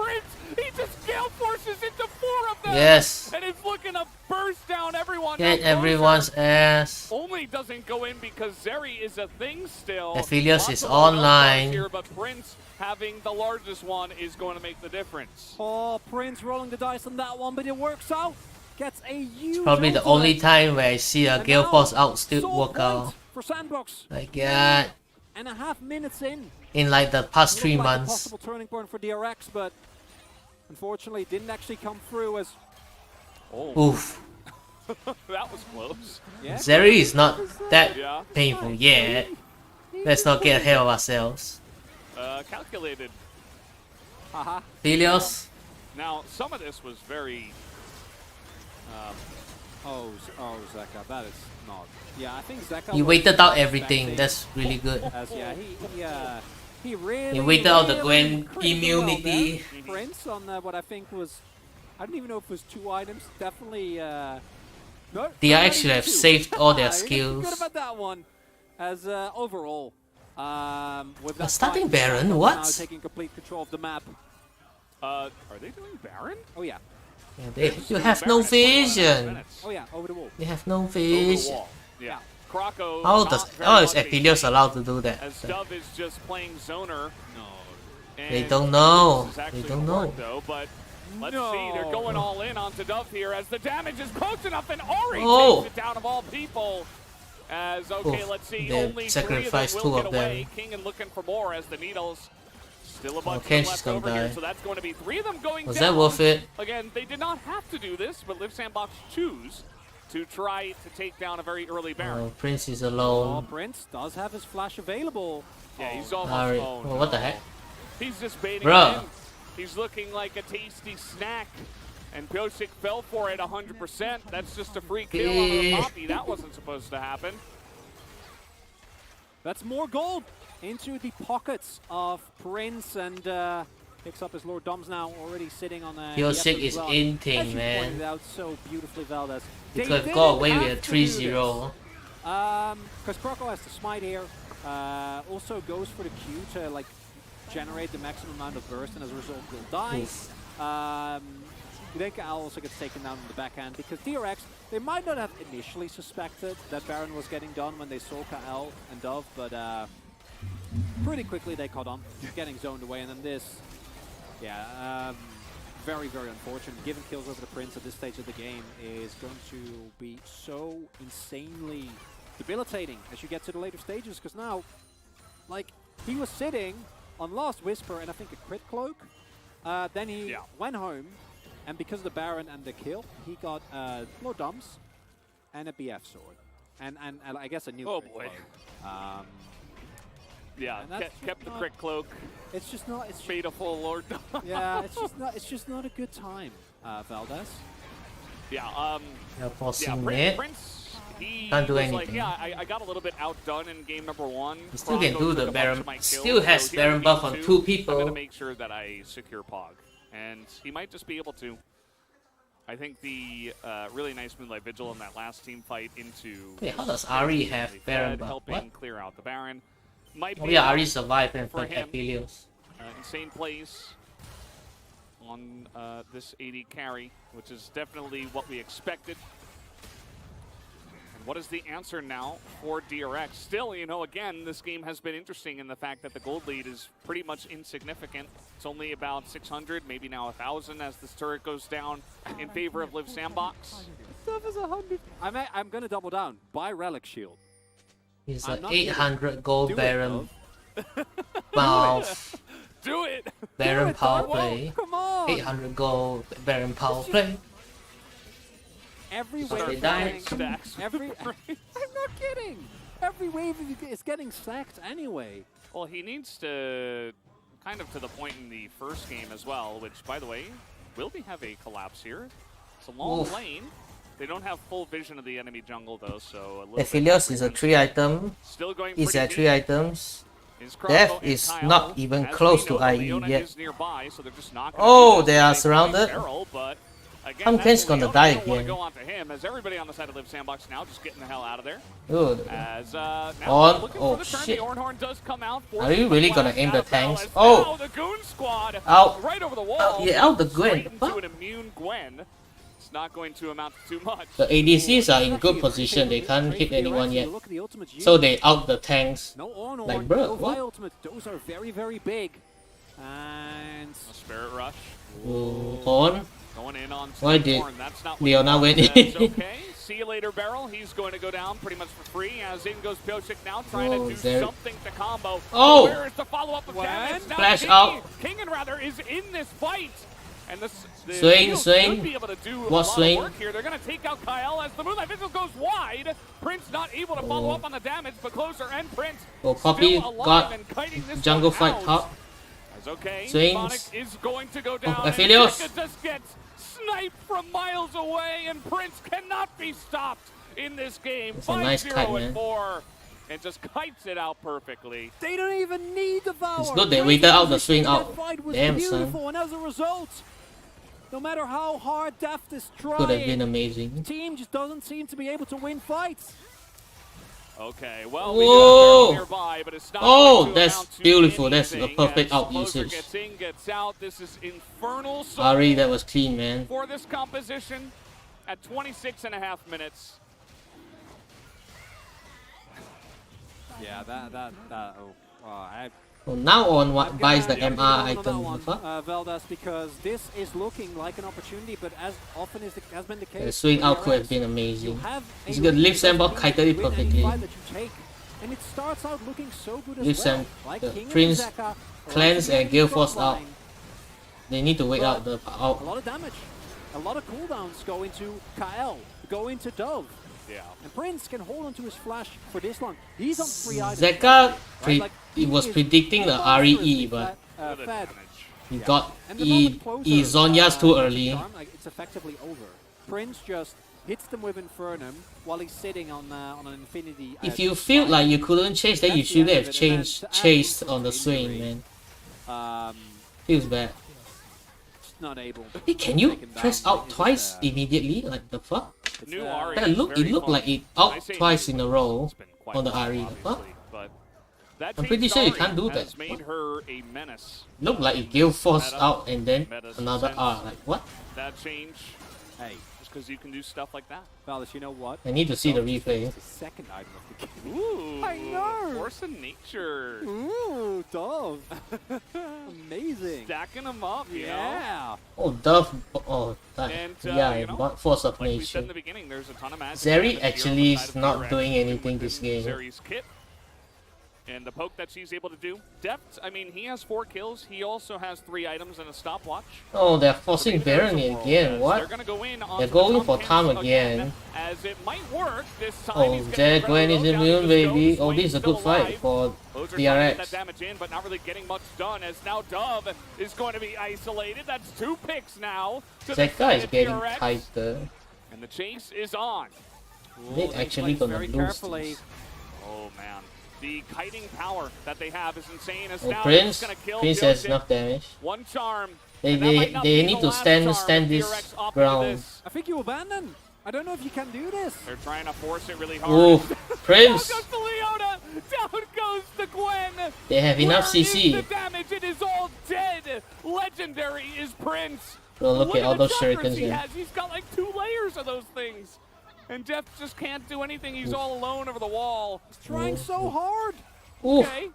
[SPEAKER 2] He just gale forces into 4 of them.
[SPEAKER 3] Yes.
[SPEAKER 2] And it's looking to burst down everyone.
[SPEAKER 3] Get everyone's ass.
[SPEAKER 2] Only doesn't go in because Zeri is a thing still.
[SPEAKER 3] Aphelios is online.
[SPEAKER 2] Here, but Prince having the largest one is going to make the difference.
[SPEAKER 1] Oh, Prince rolling the dice on that one, but it works out. Gets a huge.
[SPEAKER 3] It's probably the only time where I see a Gale Force out still work out.
[SPEAKER 1] For SANDBOX.
[SPEAKER 3] Like that.
[SPEAKER 1] And a half minutes in.
[SPEAKER 3] In like the past 3 months.
[SPEAKER 1] Possible turning point for DRX, but unfortunately didn't actually come through as.
[SPEAKER 2] Oh.
[SPEAKER 3] Oof.
[SPEAKER 2] That was close.
[SPEAKER 3] Yeah. Zeri is not that painful yet. Let's not get ahead of ourselves.
[SPEAKER 2] Calculated.
[SPEAKER 1] Haha.
[SPEAKER 3] Helios.
[SPEAKER 2] Now, some of this was very.
[SPEAKER 1] Zeka, that is not. Yeah, I think Zeka.
[SPEAKER 3] He waited out everything. That's really good.
[SPEAKER 1] He really.
[SPEAKER 3] He waited out the Gwen immunity.
[SPEAKER 1] Prince on what I think was. I don't even know if it was 2 items. Definitely. No.
[SPEAKER 3] They actually have saved all their skills.
[SPEAKER 1] Good about that one. As overall. With
[SPEAKER 3] starting Baron? What?
[SPEAKER 1] Now taking complete control of the map.
[SPEAKER 2] Are they doing Baron?
[SPEAKER 1] Oh yeah.
[SPEAKER 3] You have no vision.
[SPEAKER 1] Oh yeah, over the wall.
[SPEAKER 3] You have no vision.
[SPEAKER 2] Yeah. Croco.
[SPEAKER 3] How is Aphelios allowed to do that?
[SPEAKER 2] As Dove is just playing zoner. No.
[SPEAKER 3] They don't know. They don't know.
[SPEAKER 2] Though, but let's see. They're going all in onto Dove here as the damage is close enough and Ori takes it down of all people. As let's see. Only 3 of them will get away. King and looking for more as the needles. Still a bunch of them left over here, so that's going to be 3 of them going down.
[SPEAKER 3] Was that worth it?
[SPEAKER 2] Again, they did not have to do this, but Liiv SANDBOX choose to try to take down a very early Baron.
[SPEAKER 3] Oh, Prince is alone.
[SPEAKER 1] Oh, Prince does have his flash available.
[SPEAKER 2] Yeah, he's almost alone.
[SPEAKER 3] What the heck?
[SPEAKER 2] He's just baiting in. He's looking like a tasty snack. And Piosic fell for it 100%. That's just a free kill on the Poppy. That wasn't supposed to happen.
[SPEAKER 1] That's more gold into the pockets of Prince and picks up his Lord Doms now, already sitting on a.
[SPEAKER 3] Piosic is inting, man.
[SPEAKER 1] Pointed out so beautifully, Valdez.
[SPEAKER 3] He could have got away with a 3-0.
[SPEAKER 1] Because Croco has to smite here. Also goes for the Q to like generate the maximum amount of burst, and as a result will die. Gudeka also gets taken down in the backhand because DRX, they might not have initially suspected that Baron was getting done when they saw Kael and Dove, but pretty quickly they caught on, getting zoned away, and then this, very, very unfortunate. Giving kills over the Prince at this stage of the game is going to be so insanely debilitating as you get to the later stages, because now, like, he was sitting on Last Whisper and I think a crit cloak, then he went home, and because of the Baron and the kill, he got Lord Doms and a BF sword. And I guess a new crit cloak.
[SPEAKER 2] Yeah, kept the crit cloak.
[SPEAKER 1] It's just not. It's
[SPEAKER 2] Fateful Lord Doms.
[SPEAKER 1] Yeah, it's just not a good time, Valdez.
[SPEAKER 2] Yeah,
[SPEAKER 3] forcing mid.
[SPEAKER 2] Prince, he
[SPEAKER 3] Can't do
[SPEAKER 2] was
[SPEAKER 3] anything.
[SPEAKER 2] like, yeah, I got a little bit outdone in game number 1.
[SPEAKER 3] He still can do the Baron.
[SPEAKER 2] Kills,
[SPEAKER 3] Still has
[SPEAKER 2] so here
[SPEAKER 3] Baron
[SPEAKER 2] in
[SPEAKER 3] buff
[SPEAKER 2] game
[SPEAKER 3] on
[SPEAKER 2] 2,
[SPEAKER 3] 2
[SPEAKER 2] I'm
[SPEAKER 3] people.
[SPEAKER 2] gonna make sure that I secure Pog, and he might just be able to. I think the really nice Moonlight Vigil in that last team fight into.
[SPEAKER 3] Wait, how does Ari have Baron buff?
[SPEAKER 2] Helping
[SPEAKER 3] What?
[SPEAKER 2] clear out the Baron. Might
[SPEAKER 3] Oh
[SPEAKER 2] be
[SPEAKER 3] yeah, Ari survived and
[SPEAKER 2] for
[SPEAKER 3] fight
[SPEAKER 2] him.
[SPEAKER 3] Aphelios.
[SPEAKER 2] Insane plays on this AD carry, which is definitely what we expected. And what is the answer now for DRX? Still, you know, again, this game has been interesting in the fact that the gold lead is pretty much insignificant. It's only about 600, maybe now 1,000 as this turret goes down in favor of Liiv SANDBOX.
[SPEAKER 1] Stuff is 100. I'm gonna double down. Buy Relic Shield.
[SPEAKER 3] He's
[SPEAKER 1] I'm
[SPEAKER 3] an
[SPEAKER 1] not
[SPEAKER 3] 800 gold
[SPEAKER 1] Do it,
[SPEAKER 3] Baron. Mouth.
[SPEAKER 2] Do it!
[SPEAKER 3] Baron
[SPEAKER 1] Do it,
[SPEAKER 3] power
[SPEAKER 1] Dog.
[SPEAKER 3] play.
[SPEAKER 1] Come on!
[SPEAKER 3] 800 gold Baron power play.
[SPEAKER 1] Every
[SPEAKER 3] So
[SPEAKER 1] wave
[SPEAKER 3] they
[SPEAKER 1] is
[SPEAKER 3] die.
[SPEAKER 1] getting
[SPEAKER 2] Stacks.
[SPEAKER 1] every. I'm not kidding. Every wave is getting sacked anyway.
[SPEAKER 2] Well, he needs to kind of to the point in the first game as well, which, by the way, will we have a collapse here? It's a long
[SPEAKER 3] Oof.
[SPEAKER 2] lane. They don't have full vision of the enemy jungle, though, so a little
[SPEAKER 3] Aphelios
[SPEAKER 2] bit
[SPEAKER 3] is a 3 item.
[SPEAKER 2] Still going
[SPEAKER 3] He's
[SPEAKER 2] pretty
[SPEAKER 3] at
[SPEAKER 2] deep.
[SPEAKER 3] 3 items.
[SPEAKER 2] His
[SPEAKER 3] Death
[SPEAKER 2] Crossbow and
[SPEAKER 3] is
[SPEAKER 2] Kyle,
[SPEAKER 3] not even
[SPEAKER 2] as
[SPEAKER 3] close
[SPEAKER 2] we
[SPEAKER 3] to
[SPEAKER 2] know,
[SPEAKER 3] IE
[SPEAKER 2] Leona
[SPEAKER 3] yet.
[SPEAKER 2] is nearby, so they're just not
[SPEAKER 3] Oh,
[SPEAKER 2] gonna
[SPEAKER 3] they are
[SPEAKER 2] take
[SPEAKER 3] surrounded.
[SPEAKER 2] Barrel, but again,
[SPEAKER 3] Some
[SPEAKER 2] that's
[SPEAKER 3] Ken's gonna
[SPEAKER 2] Leona.
[SPEAKER 3] die
[SPEAKER 2] They don't wanna
[SPEAKER 3] again.
[SPEAKER 2] go onto him, as everybody on the side of Liiv SANDBOX now just getting the hell out of there.
[SPEAKER 3] Good.
[SPEAKER 2] As now
[SPEAKER 3] On.
[SPEAKER 2] looking
[SPEAKER 3] Oh,
[SPEAKER 2] for the turn,
[SPEAKER 3] shit.
[SPEAKER 2] the Ornhorn does come out.
[SPEAKER 3] Are you really gonna aim the tanks?
[SPEAKER 2] Oh,
[SPEAKER 3] Oh!
[SPEAKER 2] the Goon Squad
[SPEAKER 3] Out.
[SPEAKER 2] right over the wall.
[SPEAKER 3] Out, yeah, out the Gwen.
[SPEAKER 2] Straight into
[SPEAKER 3] What?
[SPEAKER 2] an immune Gwen. It's not going to amount to too much.
[SPEAKER 3] The ADCs are in good position. They can't hit anyone yet. So they out the tanks.
[SPEAKER 1] No Ornhorn,
[SPEAKER 3] Like, bro,
[SPEAKER 1] no
[SPEAKER 3] what?
[SPEAKER 1] Vi ultimate. Those are very, very big. And
[SPEAKER 2] A Spirit Rush
[SPEAKER 3] On.
[SPEAKER 2] going in on
[SPEAKER 3] Why
[SPEAKER 2] Ornhorn.
[SPEAKER 3] did
[SPEAKER 2] That's not what
[SPEAKER 3] Leona
[SPEAKER 2] he
[SPEAKER 3] went
[SPEAKER 2] wants.
[SPEAKER 3] in?
[SPEAKER 2] That's okay. See you later, Barrel. He's going to go down pretty much for free. As in goes Pyosik now, trying
[SPEAKER 3] Oh,
[SPEAKER 2] to do
[SPEAKER 3] there-
[SPEAKER 2] something to combo.
[SPEAKER 3] Oh!
[SPEAKER 2] Where is the follow-up of damage? Now
[SPEAKER 3] Flash
[SPEAKER 2] Kingy-
[SPEAKER 3] out.
[SPEAKER 2] Kingen, rather, is in this fight. And the
[SPEAKER 3] Swing,
[SPEAKER 2] Heels
[SPEAKER 3] swing.
[SPEAKER 2] should be able to do
[SPEAKER 3] What
[SPEAKER 2] a lot
[SPEAKER 3] swing?
[SPEAKER 2] of work here. They're going to take out Kyle as the Moonlight Vigil goes wide. Prince not able to follow
[SPEAKER 3] Oh.
[SPEAKER 2] up on the damage, but closer, and Prince
[SPEAKER 3] Oh, Poppy
[SPEAKER 2] still alive
[SPEAKER 3] got
[SPEAKER 2] and kiting this
[SPEAKER 3] jungle
[SPEAKER 2] one
[SPEAKER 3] fight
[SPEAKER 2] out.
[SPEAKER 3] top.
[SPEAKER 2] That's okay.
[SPEAKER 3] Swings.
[SPEAKER 2] Sonic is going to go down.
[SPEAKER 3] Oh,
[SPEAKER 2] and
[SPEAKER 3] Aphelios.
[SPEAKER 2] Jekka just gets sniped from miles away, and Prince cannot be stopped in this game.
[SPEAKER 3] It's a nice
[SPEAKER 2] 5-0
[SPEAKER 3] kite,
[SPEAKER 2] and
[SPEAKER 3] man.
[SPEAKER 2] 4, and just kites it out perfectly.
[SPEAKER 1] they don't even need the Devour.
[SPEAKER 3] It's good they waited out the swing out.
[SPEAKER 1] That fight was
[SPEAKER 3] Damn, son.
[SPEAKER 1] beautiful, and as a result, no matter how hard Deft is
[SPEAKER 3] Could have been
[SPEAKER 1] trying,
[SPEAKER 3] amazing.
[SPEAKER 1] the team just doesn't seem to be able to win fights.
[SPEAKER 2] Okay, well,
[SPEAKER 3] Whoa.
[SPEAKER 2] we do have Barrel nearby, but it's not
[SPEAKER 3] Oh,
[SPEAKER 2] going to
[SPEAKER 3] that's
[SPEAKER 2] amount to
[SPEAKER 3] beautiful. That's a
[SPEAKER 2] anything
[SPEAKER 3] perfect
[SPEAKER 2] as
[SPEAKER 3] out
[SPEAKER 2] Closer
[SPEAKER 3] usage.
[SPEAKER 2] Gets in, gets out. This is infernal
[SPEAKER 3] Ari,
[SPEAKER 2] soul
[SPEAKER 3] that was clean, man.
[SPEAKER 2] for this composition at 26.5 minutes.
[SPEAKER 1] Yeah, I
[SPEAKER 3] Oh, now on what
[SPEAKER 1] I'm
[SPEAKER 3] buys the
[SPEAKER 1] gonna
[SPEAKER 3] MR
[SPEAKER 1] go on that
[SPEAKER 3] item.
[SPEAKER 1] one,
[SPEAKER 3] What?
[SPEAKER 1] Veldas, because this is looking like an opportunity, but as often has been the case,
[SPEAKER 3] The swing
[SPEAKER 1] with
[SPEAKER 3] out could have
[SPEAKER 1] DRX,
[SPEAKER 3] been
[SPEAKER 1] you
[SPEAKER 3] amazing.
[SPEAKER 1] have
[SPEAKER 3] He's
[SPEAKER 1] a
[SPEAKER 3] good.
[SPEAKER 1] really
[SPEAKER 3] Liiv SANDBOX
[SPEAKER 1] good
[SPEAKER 3] kited it
[SPEAKER 1] win any
[SPEAKER 3] perfectly.
[SPEAKER 1] fight that you take, and it starts out looking so good as
[SPEAKER 3] Liiv
[SPEAKER 1] well.
[SPEAKER 3] Sand-
[SPEAKER 1] Like
[SPEAKER 3] the
[SPEAKER 1] King and
[SPEAKER 3] Prince
[SPEAKER 1] Zeka,
[SPEAKER 3] cleanse
[SPEAKER 1] right
[SPEAKER 3] and Gale
[SPEAKER 1] front
[SPEAKER 3] Force out.
[SPEAKER 1] line,
[SPEAKER 3] They need to wait
[SPEAKER 1] But
[SPEAKER 3] out the
[SPEAKER 1] a
[SPEAKER 3] out.
[SPEAKER 1] lot of damage, a lot of cooldowns go into Kael, go into Dove,
[SPEAKER 2] Yeah.
[SPEAKER 1] and Prince can hold onto his flash for this long. He's on 3 items.
[SPEAKER 3] Zeka,
[SPEAKER 1] right?
[SPEAKER 3] he was
[SPEAKER 1] is
[SPEAKER 3] predicting the REE,
[SPEAKER 1] monstrously
[SPEAKER 3] but
[SPEAKER 2] Look at the
[SPEAKER 1] fed.
[SPEAKER 2] damage.
[SPEAKER 3] he got
[SPEAKER 1] And the moment closer,
[SPEAKER 3] Zhonya's too
[SPEAKER 1] to
[SPEAKER 3] early.
[SPEAKER 1] Charm, like, it's effectively over. Prince just hits them with Infernum while he's sitting on an Infinity.
[SPEAKER 3] If you feel like you couldn't chase, then you
[SPEAKER 1] That's the end
[SPEAKER 3] should
[SPEAKER 1] of
[SPEAKER 3] have
[SPEAKER 1] it, and then to add
[SPEAKER 3] chased
[SPEAKER 1] insult
[SPEAKER 3] on the
[SPEAKER 1] to
[SPEAKER 3] swing,
[SPEAKER 1] injury,
[SPEAKER 3] man. Feels bad.
[SPEAKER 1] just not able.
[SPEAKER 3] Hey, can you
[SPEAKER 1] take him
[SPEAKER 3] press
[SPEAKER 1] down.
[SPEAKER 3] out twice immediately? Like the fuck?
[SPEAKER 2] New
[SPEAKER 1] uh,
[SPEAKER 2] Ari
[SPEAKER 3] That
[SPEAKER 2] is
[SPEAKER 3] look, it
[SPEAKER 2] very
[SPEAKER 3] looked
[SPEAKER 2] fun.
[SPEAKER 3] like it
[SPEAKER 2] I
[SPEAKER 3] out
[SPEAKER 2] say
[SPEAKER 3] twice
[SPEAKER 2] new,
[SPEAKER 3] in a
[SPEAKER 2] but
[SPEAKER 3] row
[SPEAKER 2] it's been quite
[SPEAKER 3] on the
[SPEAKER 2] long,
[SPEAKER 3] Ari.
[SPEAKER 2] obviously,
[SPEAKER 3] What?
[SPEAKER 2] but that
[SPEAKER 3] I'm pretty
[SPEAKER 2] changed
[SPEAKER 3] sure you
[SPEAKER 2] Ari
[SPEAKER 3] can't do
[SPEAKER 2] has
[SPEAKER 3] that.
[SPEAKER 2] made her a menace.
[SPEAKER 3] Looked like it Gale Force
[SPEAKER 2] Meta-
[SPEAKER 3] out and then
[SPEAKER 2] meta
[SPEAKER 3] another
[SPEAKER 2] sense.
[SPEAKER 3] R. Like what?
[SPEAKER 2] That change,
[SPEAKER 1] Hey,
[SPEAKER 2] just because you can do stuff like that.
[SPEAKER 1] Valis, you know what?
[SPEAKER 3] I need to see the
[SPEAKER 1] Dove just
[SPEAKER 3] replay.
[SPEAKER 1] takes the second item of the game.
[SPEAKER 2] Ooh,
[SPEAKER 1] I know.
[SPEAKER 2] Force of nature.
[SPEAKER 1] Ooh, Dove. Amazing.
[SPEAKER 2] Stacking them up, you know?
[SPEAKER 1] Yeah.
[SPEAKER 3] Oh, Dove. Oh, that,
[SPEAKER 2] And,
[SPEAKER 3] yeah,
[SPEAKER 2] you know,
[SPEAKER 3] not Force of
[SPEAKER 2] Like we said in
[SPEAKER 3] Nature.
[SPEAKER 2] the beginning, there's a ton of magic.
[SPEAKER 3] Zeri
[SPEAKER 2] damage here
[SPEAKER 3] actually
[SPEAKER 2] on the
[SPEAKER 3] is
[SPEAKER 2] side of
[SPEAKER 3] not
[SPEAKER 2] DRX,
[SPEAKER 3] doing
[SPEAKER 2] even
[SPEAKER 3] anything this
[SPEAKER 2] within
[SPEAKER 3] game.
[SPEAKER 2] Zeri's kit. And the poke that she's able to do. Deft, I mean, he has 4 kills. He also has 3 items and a stopwatch.
[SPEAKER 3] Oh, they're forcing Baron again.
[SPEAKER 2] They're
[SPEAKER 3] What?
[SPEAKER 2] going to go in
[SPEAKER 3] They're going for Tom again.
[SPEAKER 2] As it might work this time.
[SPEAKER 3] Oh,
[SPEAKER 2] He's gonna
[SPEAKER 3] there
[SPEAKER 2] get
[SPEAKER 3] Gwen is
[SPEAKER 2] Red Rose down
[SPEAKER 3] immune,
[SPEAKER 2] to the
[SPEAKER 3] baby.
[SPEAKER 2] scope.
[SPEAKER 3] Oh, this is a
[SPEAKER 2] Swain's
[SPEAKER 3] good
[SPEAKER 2] still
[SPEAKER 3] fight
[SPEAKER 2] alive.
[SPEAKER 3] for
[SPEAKER 2] Closer trying to get that
[SPEAKER 3] DRX.
[SPEAKER 2] damage in, but not really getting much done. As now Dove is going to be isolated. That's 2 picks now. to the
[SPEAKER 3] Zeka is
[SPEAKER 2] side of
[SPEAKER 3] getting
[SPEAKER 2] DRX.
[SPEAKER 3] tighter.
[SPEAKER 2] And the chase is on.
[SPEAKER 3] They actually gonna
[SPEAKER 1] very
[SPEAKER 3] lose
[SPEAKER 1] carefully.
[SPEAKER 3] this.
[SPEAKER 2] Oh man, the kiting power that they have is insane. As
[SPEAKER 3] Oh,
[SPEAKER 2] now
[SPEAKER 3] Prince
[SPEAKER 2] gonna kill
[SPEAKER 3] has
[SPEAKER 2] Genshin.
[SPEAKER 3] enough damage.
[SPEAKER 2] One charm.
[SPEAKER 3] They
[SPEAKER 2] and that might not
[SPEAKER 3] they
[SPEAKER 2] be
[SPEAKER 3] need
[SPEAKER 2] the
[SPEAKER 3] to
[SPEAKER 2] last
[SPEAKER 3] stand
[SPEAKER 2] charm if
[SPEAKER 3] this
[SPEAKER 2] DRX opt for
[SPEAKER 3] ground.
[SPEAKER 2] this.
[SPEAKER 1] I think you abandon. I don't know if you can do this.
[SPEAKER 2] They're trying to force it really hard.
[SPEAKER 3] Ooh, Prince!
[SPEAKER 2] Down goes the Leona! Down goes the Gwen!
[SPEAKER 3] They have enough
[SPEAKER 2] Where is
[SPEAKER 3] CC.
[SPEAKER 2] the damage? It is all dead! Legendary is Prince!
[SPEAKER 3] Bro, look at all
[SPEAKER 2] the
[SPEAKER 3] those
[SPEAKER 2] chakras
[SPEAKER 3] shurikens
[SPEAKER 2] he
[SPEAKER 3] there.
[SPEAKER 2] has. He's got like 2 layers of those things. And Deft just can't do anything. He's all alone over the wall.
[SPEAKER 1] He's trying so hard.
[SPEAKER 3] Ooh.
[SPEAKER 2] Okay.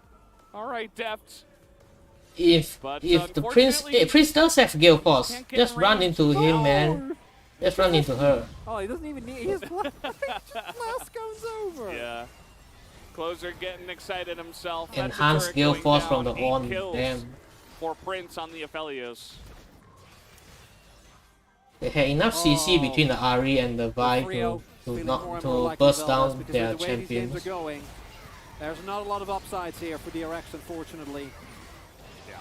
[SPEAKER 2] Alright, Deft.
[SPEAKER 3] If
[SPEAKER 2] But,
[SPEAKER 3] the Prince
[SPEAKER 2] unfortunately,
[SPEAKER 3] Prince does have Gale Force,
[SPEAKER 2] can't get
[SPEAKER 3] just
[SPEAKER 2] in
[SPEAKER 3] run
[SPEAKER 2] range.
[SPEAKER 3] into him, man. Just run into her.
[SPEAKER 1] Oh, he doesn't even need his blast goes over.
[SPEAKER 2] Yeah. Closer getting excited himself. That's a
[SPEAKER 3] Enhanced
[SPEAKER 2] turret
[SPEAKER 3] Gale
[SPEAKER 2] going
[SPEAKER 3] Force
[SPEAKER 2] down.
[SPEAKER 3] from the
[SPEAKER 2] 8
[SPEAKER 3] on.
[SPEAKER 2] kills
[SPEAKER 3] Damn.
[SPEAKER 2] for Prince on the Aphelios.
[SPEAKER 3] They had enough CC
[SPEAKER 1] Oh.
[SPEAKER 3] between the Ahri and the Vi
[SPEAKER 1] Rio
[SPEAKER 3] to
[SPEAKER 1] feeling
[SPEAKER 3] not
[SPEAKER 1] more and
[SPEAKER 3] to
[SPEAKER 1] more like
[SPEAKER 3] burst
[SPEAKER 1] Veldas
[SPEAKER 3] down
[SPEAKER 1] because
[SPEAKER 3] their
[SPEAKER 1] of the way these games
[SPEAKER 3] champions.
[SPEAKER 1] are going. There's not a lot of upsides here for DRX, unfortunately.
[SPEAKER 2] Yeah.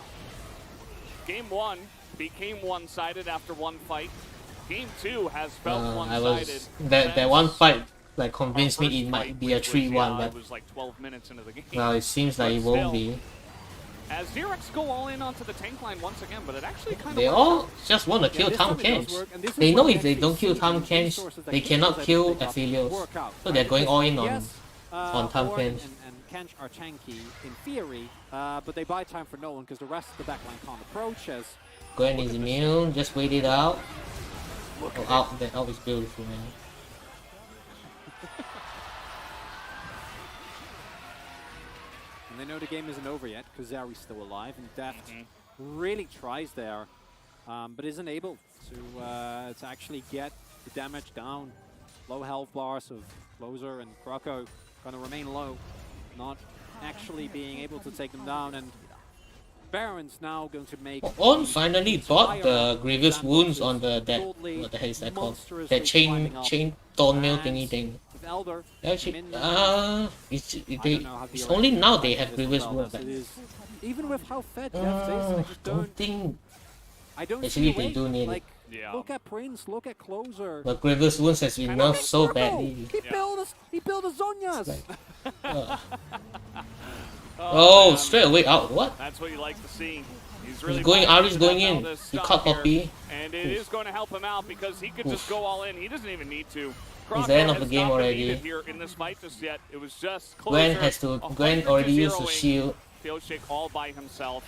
[SPEAKER 2] Game 1 became one-sided after one fight. Game 2 has felt
[SPEAKER 3] I
[SPEAKER 2] one-sided.
[SPEAKER 3] was that one fight like convinced me it might be a 3-1,
[SPEAKER 2] It
[SPEAKER 3] but
[SPEAKER 2] was like 12 minutes into the game.
[SPEAKER 3] now it seems like
[SPEAKER 2] But
[SPEAKER 3] it won't
[SPEAKER 2] still,
[SPEAKER 3] be.
[SPEAKER 2] As DRX go all in onto the tank line once again, but it actually kind of
[SPEAKER 3] They all just want to kill
[SPEAKER 1] this
[SPEAKER 3] Tom
[SPEAKER 1] time it does
[SPEAKER 3] Kench.
[SPEAKER 1] work, and this is
[SPEAKER 3] They know
[SPEAKER 1] when
[SPEAKER 3] if they
[SPEAKER 1] actually
[SPEAKER 3] don't kill
[SPEAKER 1] see
[SPEAKER 3] Tom
[SPEAKER 1] the
[SPEAKER 3] Kench,
[SPEAKER 1] resources that
[SPEAKER 3] they
[SPEAKER 1] Kench
[SPEAKER 3] cannot
[SPEAKER 1] is
[SPEAKER 3] kill
[SPEAKER 1] able to pick up
[SPEAKER 3] Aphelios.
[SPEAKER 1] work out,
[SPEAKER 3] So they're going all in on
[SPEAKER 1] yes,
[SPEAKER 3] Tom
[SPEAKER 1] Ornn
[SPEAKER 3] Kench.
[SPEAKER 1] and Kench are tanky in theory, but they buy time for no one because the rest of the backline can't approach as
[SPEAKER 3] Gwen is immune, just wait it out. Oh, out, that out is beautiful, man.
[SPEAKER 1] and they know the game isn't over yet because Zari's still alive and Deft really tries there, but isn't able to actually get the damage down. Low health bars of Closer and Kroko gonna remain low, not actually being able to take them down, and Baron's now going to make
[SPEAKER 3] On finally got the grievous wounds on the what the hell is that called? That chain thornmail thingy thing.
[SPEAKER 1] with Elder.
[SPEAKER 3] Actually,
[SPEAKER 1] it's
[SPEAKER 3] it's only now they have grievous wounds. But
[SPEAKER 1] Even with how fed Deft is, I just
[SPEAKER 3] don't think
[SPEAKER 1] I don't
[SPEAKER 3] actually
[SPEAKER 1] see a
[SPEAKER 3] they
[SPEAKER 1] way.
[SPEAKER 3] do need it.
[SPEAKER 1] Like,
[SPEAKER 2] Yeah.
[SPEAKER 1] look at Prince, look at Closer.
[SPEAKER 3] But grievous wounds has been nerfed so
[SPEAKER 1] Kroko,
[SPEAKER 3] badly.
[SPEAKER 1] He built a Zhonya's.
[SPEAKER 3] Oh,
[SPEAKER 2] man.
[SPEAKER 3] straight away out. What?
[SPEAKER 2] That's what you like to see. He's really
[SPEAKER 3] going
[SPEAKER 2] buying
[SPEAKER 3] Ahri's
[SPEAKER 2] into
[SPEAKER 3] going
[SPEAKER 2] that
[SPEAKER 3] in.
[SPEAKER 2] Veldas
[SPEAKER 3] He
[SPEAKER 2] stock
[SPEAKER 3] caught
[SPEAKER 2] here,
[SPEAKER 3] Poppy.
[SPEAKER 2] and it is going to help him out because he could just go all in. He doesn't even need to.
[SPEAKER 3] It's the end of
[SPEAKER 2] Kroko
[SPEAKER 3] the game
[SPEAKER 2] has not been
[SPEAKER 3] already.
[SPEAKER 2] needed here in this fight just yet. It was just
[SPEAKER 3] Gwen
[SPEAKER 2] Closer,
[SPEAKER 3] has to.
[SPEAKER 2] 100
[SPEAKER 3] Gwen already
[SPEAKER 2] to
[SPEAKER 3] used the
[SPEAKER 2] 0-ing
[SPEAKER 3] shield.
[SPEAKER 2] Fieldshake all by himself.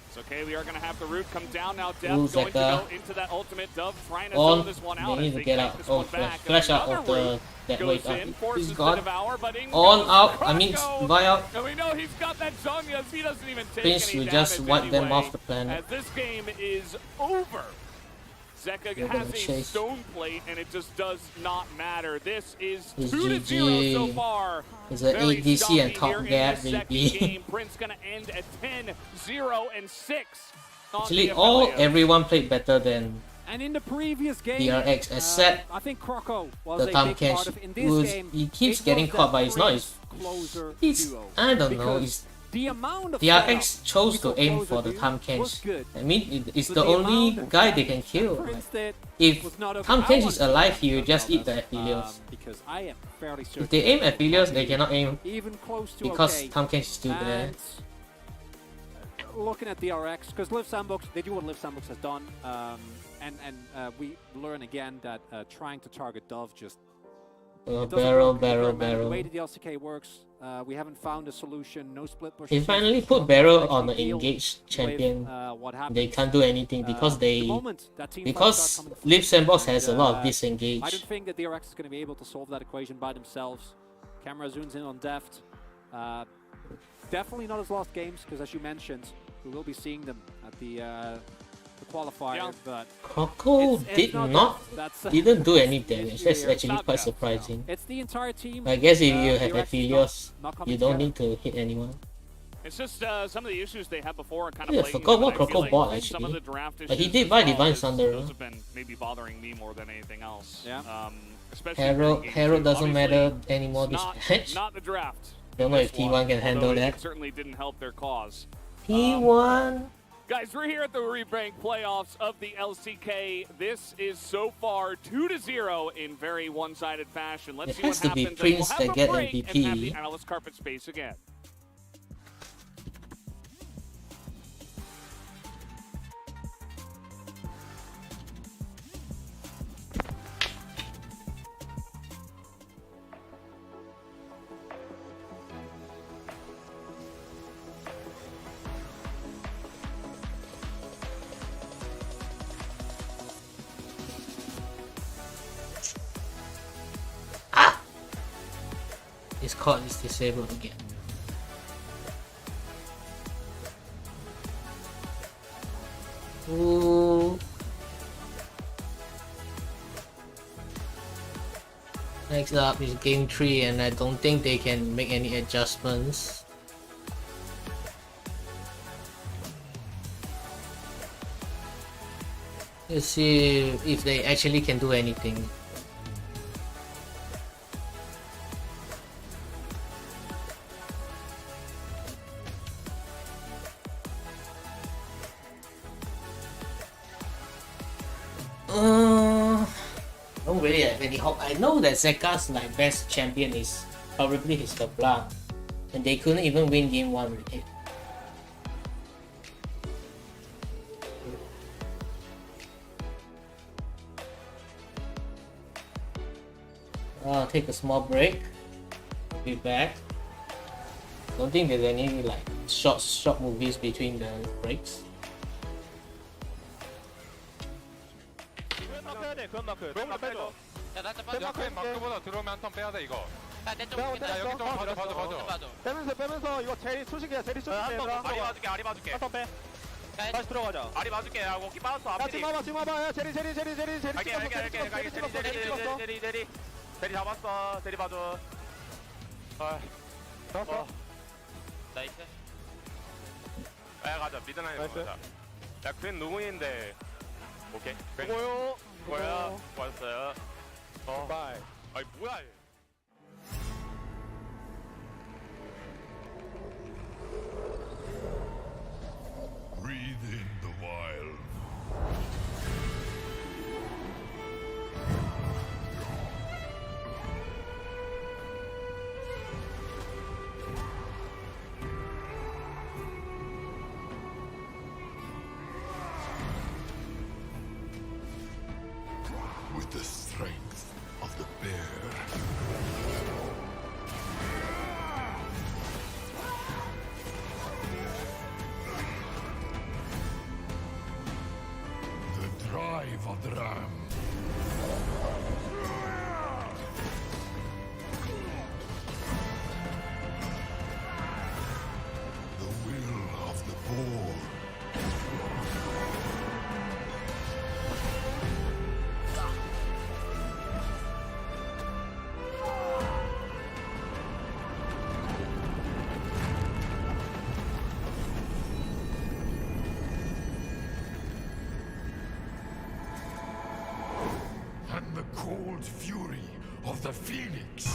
[SPEAKER 2] It's okay, we are going to have the root come down now. Deft
[SPEAKER 3] Ooh,
[SPEAKER 2] going to
[SPEAKER 3] Zeka.
[SPEAKER 2] go into that ultimate dove, trying to
[SPEAKER 3] On.
[SPEAKER 2] zone this one out.
[SPEAKER 3] They need
[SPEAKER 2] as
[SPEAKER 3] to
[SPEAKER 2] they
[SPEAKER 3] get
[SPEAKER 2] take
[SPEAKER 3] out.
[SPEAKER 2] this
[SPEAKER 3] Oh,
[SPEAKER 2] one back.
[SPEAKER 3] flash out
[SPEAKER 2] Another
[SPEAKER 3] of the
[SPEAKER 2] root
[SPEAKER 3] that
[SPEAKER 2] goes
[SPEAKER 3] way.
[SPEAKER 2] in, forces
[SPEAKER 3] He's
[SPEAKER 2] the
[SPEAKER 3] gone.
[SPEAKER 2] devour, but in
[SPEAKER 3] On
[SPEAKER 2] goes
[SPEAKER 3] out. I mean,
[SPEAKER 2] Kroko.
[SPEAKER 3] Vi out.
[SPEAKER 2] And we know he's got that Zhonya's. He doesn't even take
[SPEAKER 3] Prince
[SPEAKER 2] any
[SPEAKER 3] will
[SPEAKER 2] damage
[SPEAKER 3] just wipe them
[SPEAKER 2] anyway,
[SPEAKER 3] off the planet.
[SPEAKER 2] as this game is over. Zeka
[SPEAKER 3] They're
[SPEAKER 2] has
[SPEAKER 3] gonna
[SPEAKER 2] a
[SPEAKER 3] chase.
[SPEAKER 2] stone plate, and it just does not matter. This is
[SPEAKER 3] It's
[SPEAKER 2] 2-0 so
[SPEAKER 3] GG.
[SPEAKER 2] far.
[SPEAKER 3] It's an
[SPEAKER 2] Very
[SPEAKER 3] ADC and
[SPEAKER 2] stompy
[SPEAKER 3] top
[SPEAKER 2] here in
[SPEAKER 3] gap,
[SPEAKER 2] this second
[SPEAKER 3] baby.
[SPEAKER 2] game. Prince gonna end at 10-0-6. on
[SPEAKER 3] Actually,
[SPEAKER 2] the Aphelios.
[SPEAKER 3] everyone played better than
[SPEAKER 1] And in the previous game,
[SPEAKER 3] DRX, except
[SPEAKER 1] I think Kroko was
[SPEAKER 3] the
[SPEAKER 1] a
[SPEAKER 3] Tom
[SPEAKER 1] big part
[SPEAKER 3] Kench.
[SPEAKER 1] of in this game.
[SPEAKER 3] He keeps
[SPEAKER 1] it
[SPEAKER 3] getting
[SPEAKER 1] was
[SPEAKER 3] caught,
[SPEAKER 1] that
[SPEAKER 3] but it's not
[SPEAKER 1] Prince
[SPEAKER 3] his.
[SPEAKER 1] Closer
[SPEAKER 3] It's
[SPEAKER 1] duo.
[SPEAKER 3] I don't know.
[SPEAKER 1] Because
[SPEAKER 3] It's
[SPEAKER 1] the amount of
[SPEAKER 3] DRX
[SPEAKER 1] setup
[SPEAKER 3] chose
[SPEAKER 1] we
[SPEAKER 3] to
[SPEAKER 1] saw
[SPEAKER 3] aim
[SPEAKER 1] Closer
[SPEAKER 3] for the
[SPEAKER 1] do
[SPEAKER 3] Tom
[SPEAKER 1] was
[SPEAKER 3] Kench.
[SPEAKER 1] good.
[SPEAKER 3] I mean, it's
[SPEAKER 1] But
[SPEAKER 3] the only
[SPEAKER 1] amount
[SPEAKER 3] guy they can kill.
[SPEAKER 1] Prince did
[SPEAKER 3] If
[SPEAKER 1] was not okay.
[SPEAKER 3] Tom
[SPEAKER 1] I
[SPEAKER 3] Kench
[SPEAKER 1] want
[SPEAKER 3] is
[SPEAKER 1] to
[SPEAKER 3] alive,
[SPEAKER 1] see
[SPEAKER 3] he will just eat the
[SPEAKER 1] Veldas,
[SPEAKER 3] Aphelios.
[SPEAKER 1] because I am fairly certain
[SPEAKER 3] If they aim Aphelios, they cannot aim
[SPEAKER 1] even close to
[SPEAKER 3] because
[SPEAKER 1] okay.
[SPEAKER 3] Tom Kench is still there.
[SPEAKER 1] And looking at DRX, because Liiv SANDBOX, they do what Liiv SANDBOX has done, and we learn again that trying to target Dove just it doesn't
[SPEAKER 3] Barrel,
[SPEAKER 1] work.
[SPEAKER 3] barrel,
[SPEAKER 1] The
[SPEAKER 3] barrel.
[SPEAKER 1] way that the LCK works, we haven't found a solution. No split push.
[SPEAKER 3] He finally put Barrel on the engaged champion.
[SPEAKER 1] What happened?
[SPEAKER 3] They can't do anything because
[SPEAKER 1] the moment that team fights
[SPEAKER 3] because
[SPEAKER 1] start coming
[SPEAKER 3] Liiv SANDBOX
[SPEAKER 1] and,
[SPEAKER 3] has a lot of
[SPEAKER 1] I
[SPEAKER 3] disengage.
[SPEAKER 1] don't think that DRX is going to be able to solve that equation by themselves. Camera zooms in on Deft. Definitely not his last games, because as you mentioned, we will be seeing them at the qualifier.
[SPEAKER 2] Yeah.
[SPEAKER 1] But
[SPEAKER 3] Kroko
[SPEAKER 1] it's
[SPEAKER 3] did
[SPEAKER 1] not
[SPEAKER 3] not
[SPEAKER 1] that's
[SPEAKER 3] didn't do any damage.
[SPEAKER 1] issue
[SPEAKER 3] That's
[SPEAKER 1] here.
[SPEAKER 3] actually
[SPEAKER 2] Not
[SPEAKER 3] quite
[SPEAKER 2] bad.
[SPEAKER 3] surprising.
[SPEAKER 1] It's the entire team.
[SPEAKER 3] I guess if you have
[SPEAKER 1] DRX is
[SPEAKER 3] Aphelios,
[SPEAKER 1] not coming
[SPEAKER 3] you don't
[SPEAKER 1] together.
[SPEAKER 3] need to hit anyone.
[SPEAKER 2] It's just some of the issues they had before are kind of
[SPEAKER 3] Yeah, I
[SPEAKER 2] plaguing
[SPEAKER 3] forgot
[SPEAKER 2] them,
[SPEAKER 3] what
[SPEAKER 2] and I feel
[SPEAKER 3] Kroko bought,
[SPEAKER 2] like some of
[SPEAKER 3] actually.
[SPEAKER 2] the draft issues
[SPEAKER 3] But he did
[SPEAKER 2] as
[SPEAKER 3] buy
[SPEAKER 2] well
[SPEAKER 3] Divine
[SPEAKER 2] is-
[SPEAKER 3] Thunder.
[SPEAKER 2] Those have been maybe bothering me more than anything else.
[SPEAKER 1] Yeah.
[SPEAKER 2] Especially
[SPEAKER 3] Herald
[SPEAKER 2] during game
[SPEAKER 3] Herald
[SPEAKER 2] two.
[SPEAKER 3] doesn't
[SPEAKER 2] Obviously,
[SPEAKER 3] matter anymore this
[SPEAKER 2] not,
[SPEAKER 3] match.
[SPEAKER 2] not the draft.
[SPEAKER 3] Don't know
[SPEAKER 2] this
[SPEAKER 3] if T1 can handle
[SPEAKER 2] although
[SPEAKER 3] that.
[SPEAKER 2] It certainly didn't help their cause.
[SPEAKER 3] T1.
[SPEAKER 2] Guys, we're here at the rebank playoffs of the LCK. This is so far 2-0 in very one-sided fashion. Let's see what happens.
[SPEAKER 3] It has to be Prince that get MVP.
[SPEAKER 2] And have the analyst carpet space again.
[SPEAKER 3] His card is disabled again. Ooh. Next up is game 3, and I don't think they can make any adjustments. Let's see if they actually can do anything. Don't really have any hope. I know that Zeka's like best champion is probably his LeBlanc, and they couldn't even win game 1 with it. I'll take a small break. Be back. Don't think there's any like short movies between the breaks.
[SPEAKER 9] 그런 마크 빼줘. 야 살짝 빠져. 마크보다 들어오면 한 턴 빼야 돼 이거. 야 내 쪽. 야 여기 좀 봐줘. 빼면서 이거 제리 소식이야. 제리 소식. 아리 봐줄게. 한 턴 빼. 다시 들어가자. 아리 봐줄게. 야 워키 빠졌어. 앞뒤. 지금 봐봐. 야 제리. 제리 잡았어. 제리 봐줘. 잡았어. 나이스. 야 가자. 미드나인 가자. 야 그랜 노공인데. 오케이. 고요. 뭐야? 왔어요. 바이. 아이 뭐야?
[SPEAKER 12] Breathe in the wild. With the strength of the bear. The drive of the ram. The will of the boar. And the cold fury of the phoenix.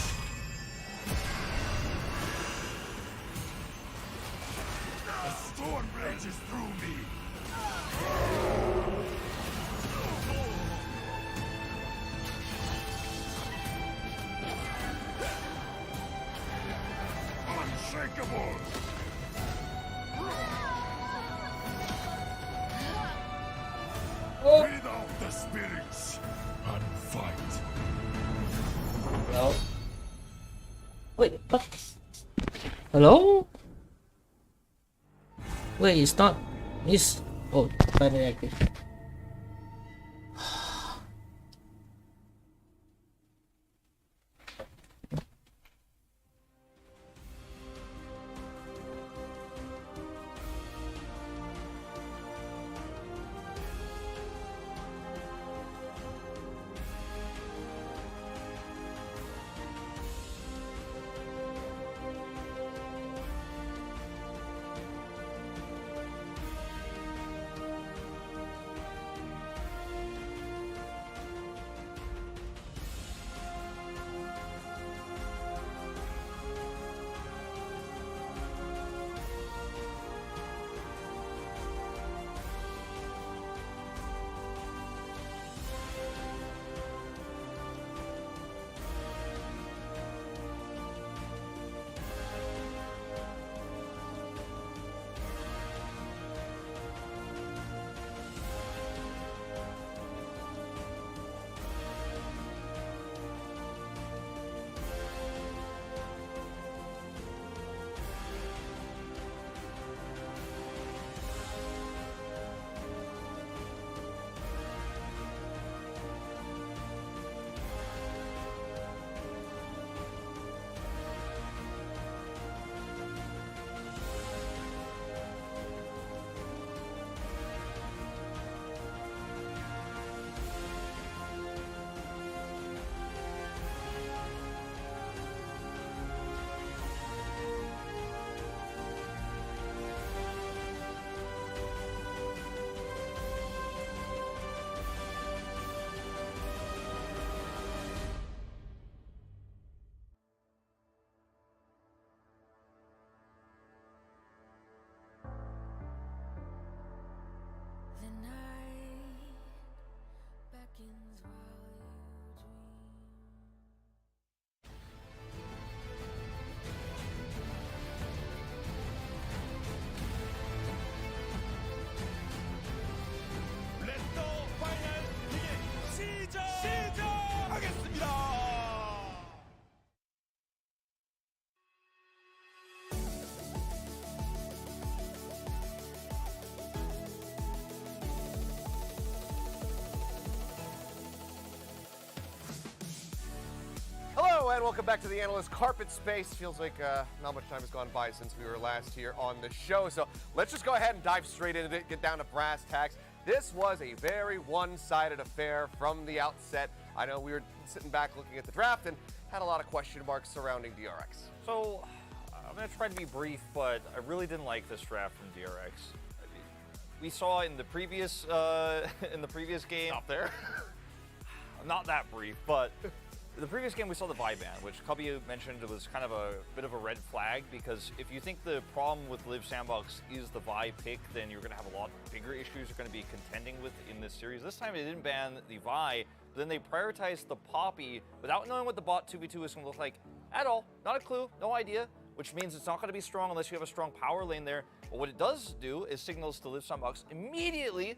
[SPEAKER 12] A storm rages through me. Unshakable. Breathe out the spirits and fight.
[SPEAKER 3] Hello? Wait, what? Hello? Wait, it's not. It's. Oh, finally active.
[SPEAKER 8] and welcome back to the Analyst Carpet Space. Feels like not much time has gone by since we were last here on the show, so let's just go ahead and dive straight into it, get down to brass tacks. This was a very one-sided affair from the outset. I know we were sitting back looking at the draft and had a lot of question marks surrounding DRX.
[SPEAKER 10] So, I'm going to try to be brief, but I really didn't like this draft from DRX. We saw in the previous game...
[SPEAKER 8] Stop there.
[SPEAKER 10] Not that brief, but the previous game we saw the Vi ban, which Cubby mentioned was kind of a bit of a red flag, because if you think the problem with Liiv SANDBOX is the Vi pick, then you're going to have a lot bigger issues you're going to be contending with in this series. This time they didn't ban the Vi, but then they prioritized the Poppy without knowing what the bot 2v2 is going to look like at all. Not a clue, no idea, which means it's not going to be strong unless you have a strong power lane there. But what it does do is signals to Liiv SANDBOX immediately,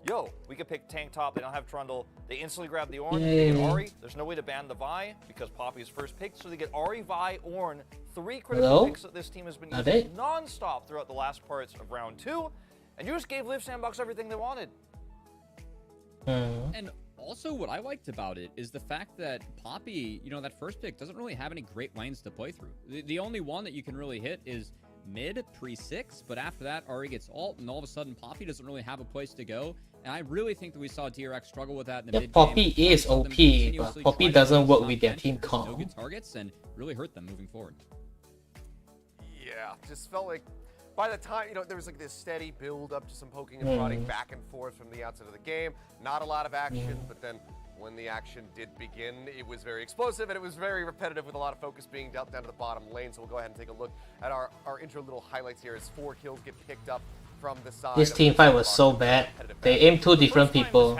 [SPEAKER 10] yo, we could pick tank top, they don't have Trundle. They instantly grab the Ornn, they get Ahri. There's no way to ban the Vi because Poppy's first pick, so they get Ahri, Vi, Ornn. 3 critical picks that this team has been using non-stop throughout the last parts of round 2. And you just gave Liiv SANDBOX everything they wanted.
[SPEAKER 11] And also what I liked about it is the fact that Poppy, you know, that first pick doesn't really have any great lanes to play through. The only one that you can really hit is mid, pre-6, but after that, Ahri gets ult, and all of a sudden, Poppy doesn't really have a place to go. And I really think that we saw DRX struggle with that in the mid game.
[SPEAKER 3] Poppy is OP, but Poppy doesn't work with their team comp.
[SPEAKER 11] No good targets and really hurt them moving forward.
[SPEAKER 8] Yeah, just felt like by the time, you know, there was like this steady build up to some poking and prodding back and forth from the outset of the game. Not a lot of action, but then when the action did begin, it was very explosive and it was very repetitive with a lot of focus being dealt down to the bottom lane. So we'll go ahead and take a look at our intro little highlights here as 4 kills get picked up from the side.
[SPEAKER 3] This team fight was so bad. They aimed 2 different people.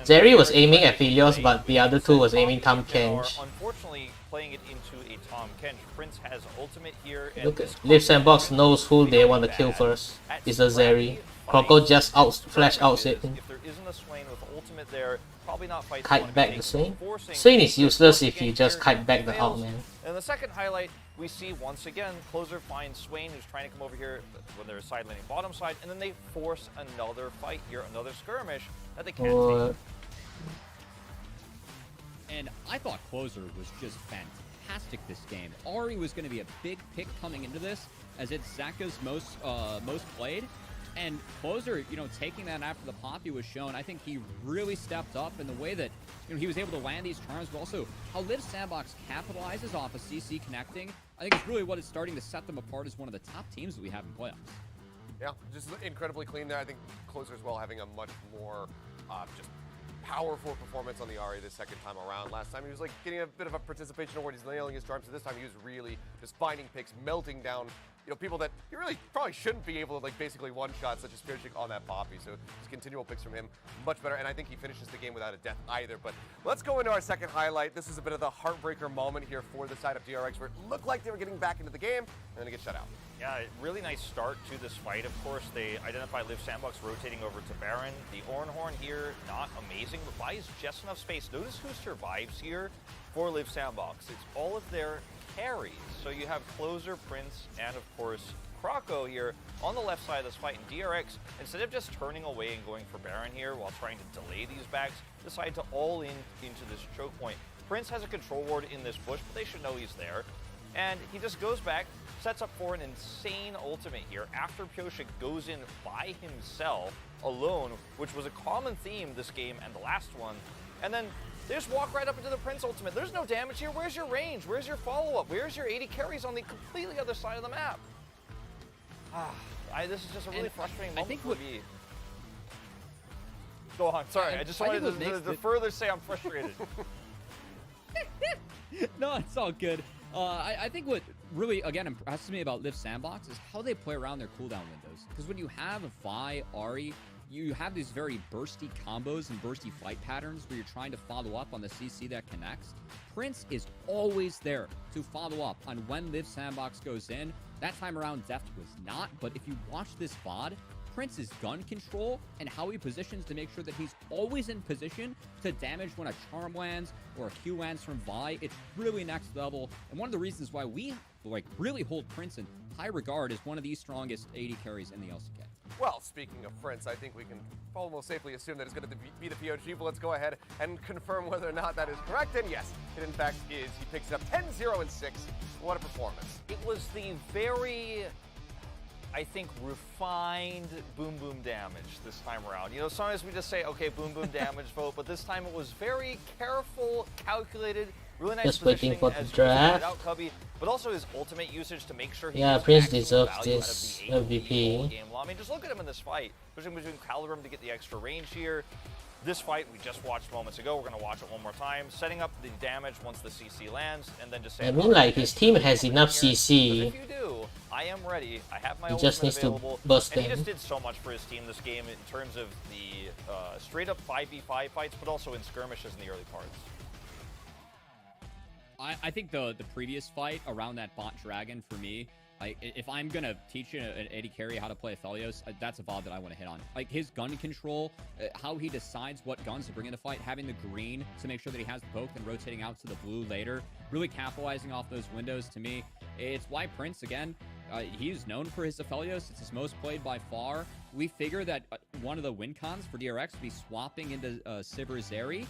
[SPEAKER 3] Zeri was aiming at Philios, but the other 2 was aiming Tahm Kench.
[SPEAKER 10] Unfortunately, playing it into a Tahm Kench. Prince has ultimate here.
[SPEAKER 3] Look at Liiv SANDBOX knows who they want to kill first. It's a Zeri. Croco just flash outs it.
[SPEAKER 10] If there isn't a Swain with ultimate there, probably not fight.
[SPEAKER 3] Kite back the Swain? Swain is useless if you just kite back the ult, man.
[SPEAKER 10] And the second highlight, we see once again, Closer finds Swain, who's trying to come over here when they're side laning bottom side, and then they force another fight here, another skirmish that they can't take.
[SPEAKER 11] And I thought Closer was just fantastic this game. Ahri was going to be a big pick coming into this, as it's Zaka's most played. And Closer, you know, taking that after the Poppy was shown, I think he really stepped up in the way that, you know, he was able to land these charms, but also how Liiv SANDBOX capitalizes off of CC connecting. I think it's really what is starting to set them apart as one of the top teams that we have in playoffs.
[SPEAKER 8] Yeah, just incredibly clean there. I think Closer as well having a much more just powerful performance on the Ahri this second time around. Last time he was like getting a bit of a participation award. He's nailing his charms. So this time he was really just finding picks, melting down, you know, people that you really probably shouldn't be able to like basically one-shot, such as Spearchick on that Poppy. So just continual picks from him, much better. And I think he finishes the game without a death either. But let's go into our second highlight. This is a bit of the heartbreaker moment here for the side of DRX, where it looked like they were getting back into the game, and then they get shut out.
[SPEAKER 10] Yeah, really nice start to this fight. Of course, they identified Liiv SANDBOX rotating over to Baron. The Ornn here, not amazing, but buys just enough space. Notice who survives here for Liiv SANDBOX. It's all of their carries. So you have Closer, Prince, and of course, Croco here on the left side of this fight. And DRX, instead of just turning away and going for Baron here while trying to delay these backs, decide to all in into this choke point. Prince has a control ward in this bush, but they should know he's there. And he just goes back, sets up for an insane ultimate here after Pyosik goes in by himself alone, which was a common theme this game and the last one. And then they just walk right up into the Prince ultimate. There's no damage here. Where's your range? Where's your follow-up? Where's your 80 carries on the completely other side of the map? This is just a really frustrating moment for me. Go on, sorry. I just wanted to further say I'm frustrated.
[SPEAKER 11] No, it's all good. I think what really, again, impresses me about Liiv SANDBOX is how they play around their cooldown windows. Because when you have Vi, Ahri, you have these very bursty combos and bursty fight patterns where you're trying to follow up on the CC that connects. Prince is always there to follow up on when Liiv SANDBOX goes in. That time around, Deft was not, but if you watch this VOD, Prince's gun control and how he positions to make sure that he's always in position to damage when a charm lands or a Q lands from Vi, it's really next level. And one of the reasons why we really hold Prince in high regard is one of the strongest AD carries in the LCK.
[SPEAKER 8] Well, speaking of Prince, I think we can almost safely assume that it's going to be the POG, but let's go ahead and confirm whether or not that is correct. And yes, it in fact is. He picks it up 10-0 and 6. What a performance.
[SPEAKER 10] It was the very, I think, refined boom boom damage this time around. You know, sometimes we just say, okay, boom boom damage vote, but this time it was very careful, calculated, really nice
[SPEAKER 3] just waiting for the
[SPEAKER 10] as
[SPEAKER 3] draft.
[SPEAKER 10] out Cubby, but also his ultimate usage to make sure he
[SPEAKER 3] Yeah,
[SPEAKER 10] gets
[SPEAKER 3] Prince
[SPEAKER 10] maximum
[SPEAKER 3] deserves
[SPEAKER 10] value out of
[SPEAKER 3] this
[SPEAKER 10] the AoE
[SPEAKER 3] MVP.
[SPEAKER 10] whole game long. I mean, just look at him in this fight, pushing between Caliburn to get the extra range here. This fight we just watched moments ago, we're going to watch it one more time, setting up the damage once the CC lands, and then just saying,
[SPEAKER 3] I mean, like, his team has enough CC.
[SPEAKER 10] if you do, I am ready. I have my
[SPEAKER 3] He
[SPEAKER 10] ultimate
[SPEAKER 3] just needs to
[SPEAKER 10] available.
[SPEAKER 3] burst
[SPEAKER 10] and he
[SPEAKER 3] them.
[SPEAKER 10] just did so much for his team this game in terms of the straight up 5v5 fights, but also in skirmishes in the early parts.
[SPEAKER 11] I think the previous fight around that bot dragon for me, like if I'm gonna teach an AD carry how to play Aphelios, that's a VOD that I want to hit on. Like his gun control, how he decides what guns to bring in the fight, having the green to make sure that he has the poke, and rotating out to the blue later, really capitalizing off those windows. To me, it's why Prince again. He's known for his Aphelios. It's his most played by far. We figure that one of the win cons for DRX would be swapping into Sivir Zeri.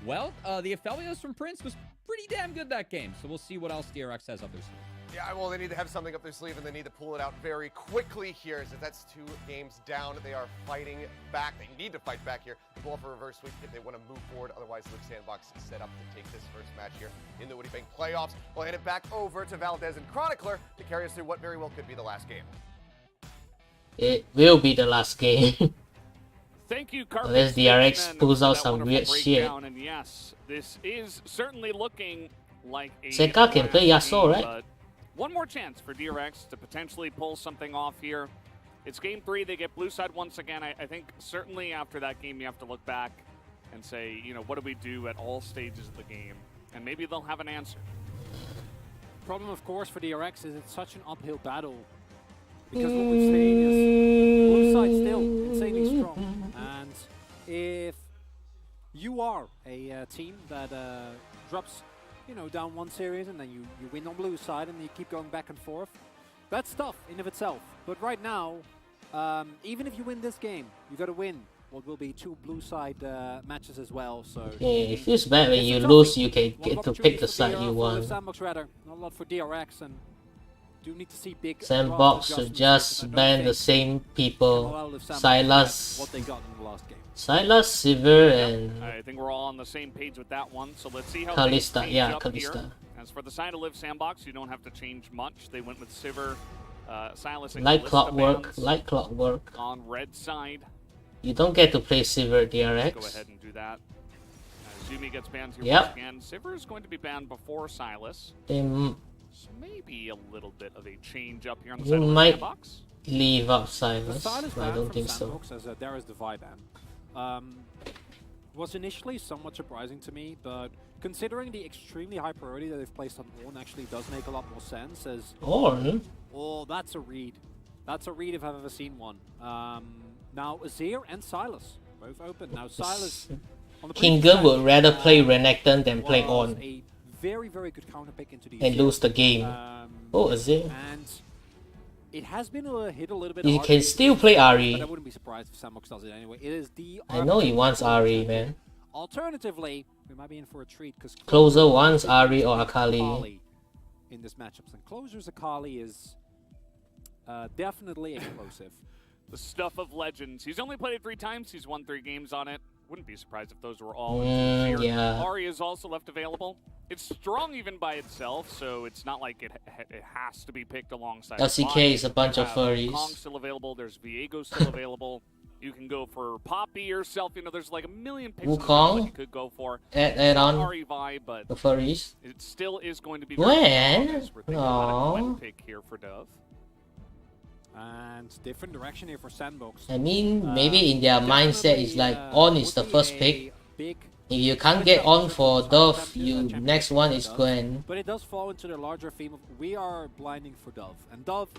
[SPEAKER 11] Well, the Aphelios from Prince was pretty damn good that game, so we'll see what else DRX has up their sleeve.
[SPEAKER 8] Yeah, well, they need to have something up their sleeve, and they need to pull it out very quickly here, as that's 2 games down. They are fighting back. They need to fight back here. Pull off a reverse sweep if they want to move forward. Otherwise, Liiv SANDBOX is set up to take this first match here in the Woody Bank playoffs. We'll hand it back over to Valdez and Chronicler to carry us through what very well could be the last game.
[SPEAKER 3] It will be the last game.
[SPEAKER 2] Thank you, Carpet.
[SPEAKER 3] Unless DRX pulls out some weird shit.
[SPEAKER 2] And yes, this is certainly looking like a
[SPEAKER 3] Seka can play Yasuo, right?
[SPEAKER 2] But one more chance for DRX to potentially pull something off here. It's game 3. They get blue side once again. I think certainly after that game, you have to look back and say, you know, what do we do at all stages of the game? And maybe they'll have an answer.
[SPEAKER 1] Problem, of course, for DRX is it's such an uphill battle. Because what we're seeing is blue side still insanely strong. And if you are a team that drops, you know, down one series and then you win on blue side and you keep going back and forth, that's tough in of itself. But right now, even if you win this game, you got to win what will be 2 blue side matches as well. So
[SPEAKER 3] it feels bad when you lose. You can get to pick the side you want.
[SPEAKER 1] SANDBOX rather, not a lot for DRX, and do need to see big
[SPEAKER 3] SANDBOX should just ban the same people. Silas,
[SPEAKER 1] what they got in the last game.
[SPEAKER 3] Silas, Sivir, and
[SPEAKER 2] I think we're all on the same page with that one. So let's see how
[SPEAKER 3] Kalista.
[SPEAKER 2] things
[SPEAKER 3] Yeah,
[SPEAKER 2] change up
[SPEAKER 3] Kalista.
[SPEAKER 2] here. As for the side of Liiv SANDBOX, you don't have to change much. They went with Sivir, Silas, and
[SPEAKER 3] Like
[SPEAKER 2] Kalista
[SPEAKER 3] clockwork.
[SPEAKER 2] bans
[SPEAKER 3] Like clockwork.
[SPEAKER 2] on red side.
[SPEAKER 3] You don't get to play Sivir
[SPEAKER 2] Go
[SPEAKER 3] DRX.
[SPEAKER 2] ahead and do that. Yumi gets banned here
[SPEAKER 3] Yep.
[SPEAKER 2] once again. Sivir is going to be banned before Silas. So maybe a little bit of a change up here on the
[SPEAKER 3] You
[SPEAKER 2] side of the
[SPEAKER 3] might
[SPEAKER 2] SANDBOX.
[SPEAKER 3] leave out
[SPEAKER 1] The
[SPEAKER 3] Silas,
[SPEAKER 1] Silas
[SPEAKER 3] but I
[SPEAKER 1] ban
[SPEAKER 3] don't
[SPEAKER 1] from
[SPEAKER 3] think so.
[SPEAKER 1] SANDBOX as there is the Vi ban. Was initially somewhat surprising to me, but considering the extremely high priority that they've placed on Ornn actually does make a lot more sense. As
[SPEAKER 3] Ornn?
[SPEAKER 1] oh, that's a read. That's a read if I've ever seen one. Now Azir and Silas both open. Now Silas on the
[SPEAKER 3] Kingdom would rather play Renekton than play
[SPEAKER 1] was
[SPEAKER 3] Ornn
[SPEAKER 1] a very, very good counter pick into the
[SPEAKER 3] and
[SPEAKER 1] Azir.
[SPEAKER 3] lose the game. Oh, Azir.
[SPEAKER 1] And it has been hit a little bit
[SPEAKER 3] You
[SPEAKER 1] hard,
[SPEAKER 3] can still play
[SPEAKER 1] but I
[SPEAKER 3] Ahri.
[SPEAKER 1] wouldn't be surprised if SANDBOX does it anyway. It is the
[SPEAKER 3] I know he wants Ahri, man.
[SPEAKER 1] Alternatively, we might be in for a treat because
[SPEAKER 3] Closer wants Ahri or Akali.
[SPEAKER 1] In this matchup, and Closer's Akali is definitely explosive.
[SPEAKER 2] The stuff of legends. He's only played it 3 times. He's won 3 games on it. Wouldn't be surprised if those were all.
[SPEAKER 3] Yeah.
[SPEAKER 2] Ahri is also left available. It's strong even by itself, so it's not like it has to be picked alongside.
[SPEAKER 3] LCK is a bunch of furries.
[SPEAKER 2] Kong's still available. There's Viego still available. You can go for Poppy yourself. You know, there's like a million picks that you could go for.
[SPEAKER 3] Add on
[SPEAKER 2] Ahri Vi, but
[SPEAKER 3] the furries.
[SPEAKER 2] it still is going to be
[SPEAKER 3] Gwen?
[SPEAKER 2] Gwen pick here for Dove.
[SPEAKER 1] And different direction here for SANDBOX.
[SPEAKER 3] I mean, maybe in their mindset it's like Ornn is the first pick. If you can't get on for Dove, next one is Gwen.
[SPEAKER 1] But it does fall into the larger theme of we are blinding for Dove, and Dove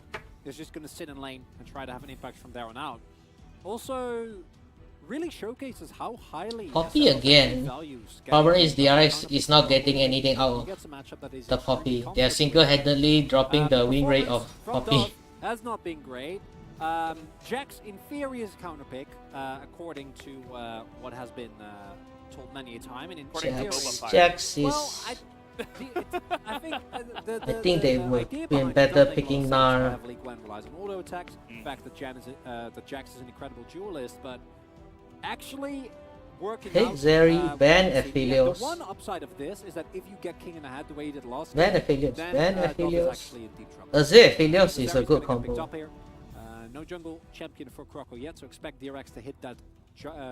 [SPEAKER 1] is just going to sit in lane and try to have an impact from there on out. Also, really showcases how highly
[SPEAKER 3] Poppy again. Problem is DRX is not getting anything out of the Poppy. They are single-handedly dropping the win rate of Poppy.
[SPEAKER 1] Has not been great. Jax, in theory, is a counter pick, according to what has been told many a time. And in
[SPEAKER 3] Jax is...
[SPEAKER 1] Well, I think
[SPEAKER 3] they would have been better picking Nar.
[SPEAKER 1] Heavily Gwen relies on auto attacks. The fact that Jax is an incredible duelist, but actually working
[SPEAKER 3] Take Zeri, ban Aphelios.
[SPEAKER 1] The one upside of this is that if you get King in the Head the way you did last
[SPEAKER 3] ban
[SPEAKER 1] game,
[SPEAKER 3] Aphelios. Azir Aphelios is a good combo.
[SPEAKER 1] No jungle champion for Croco yet, so expect DRX to hit that.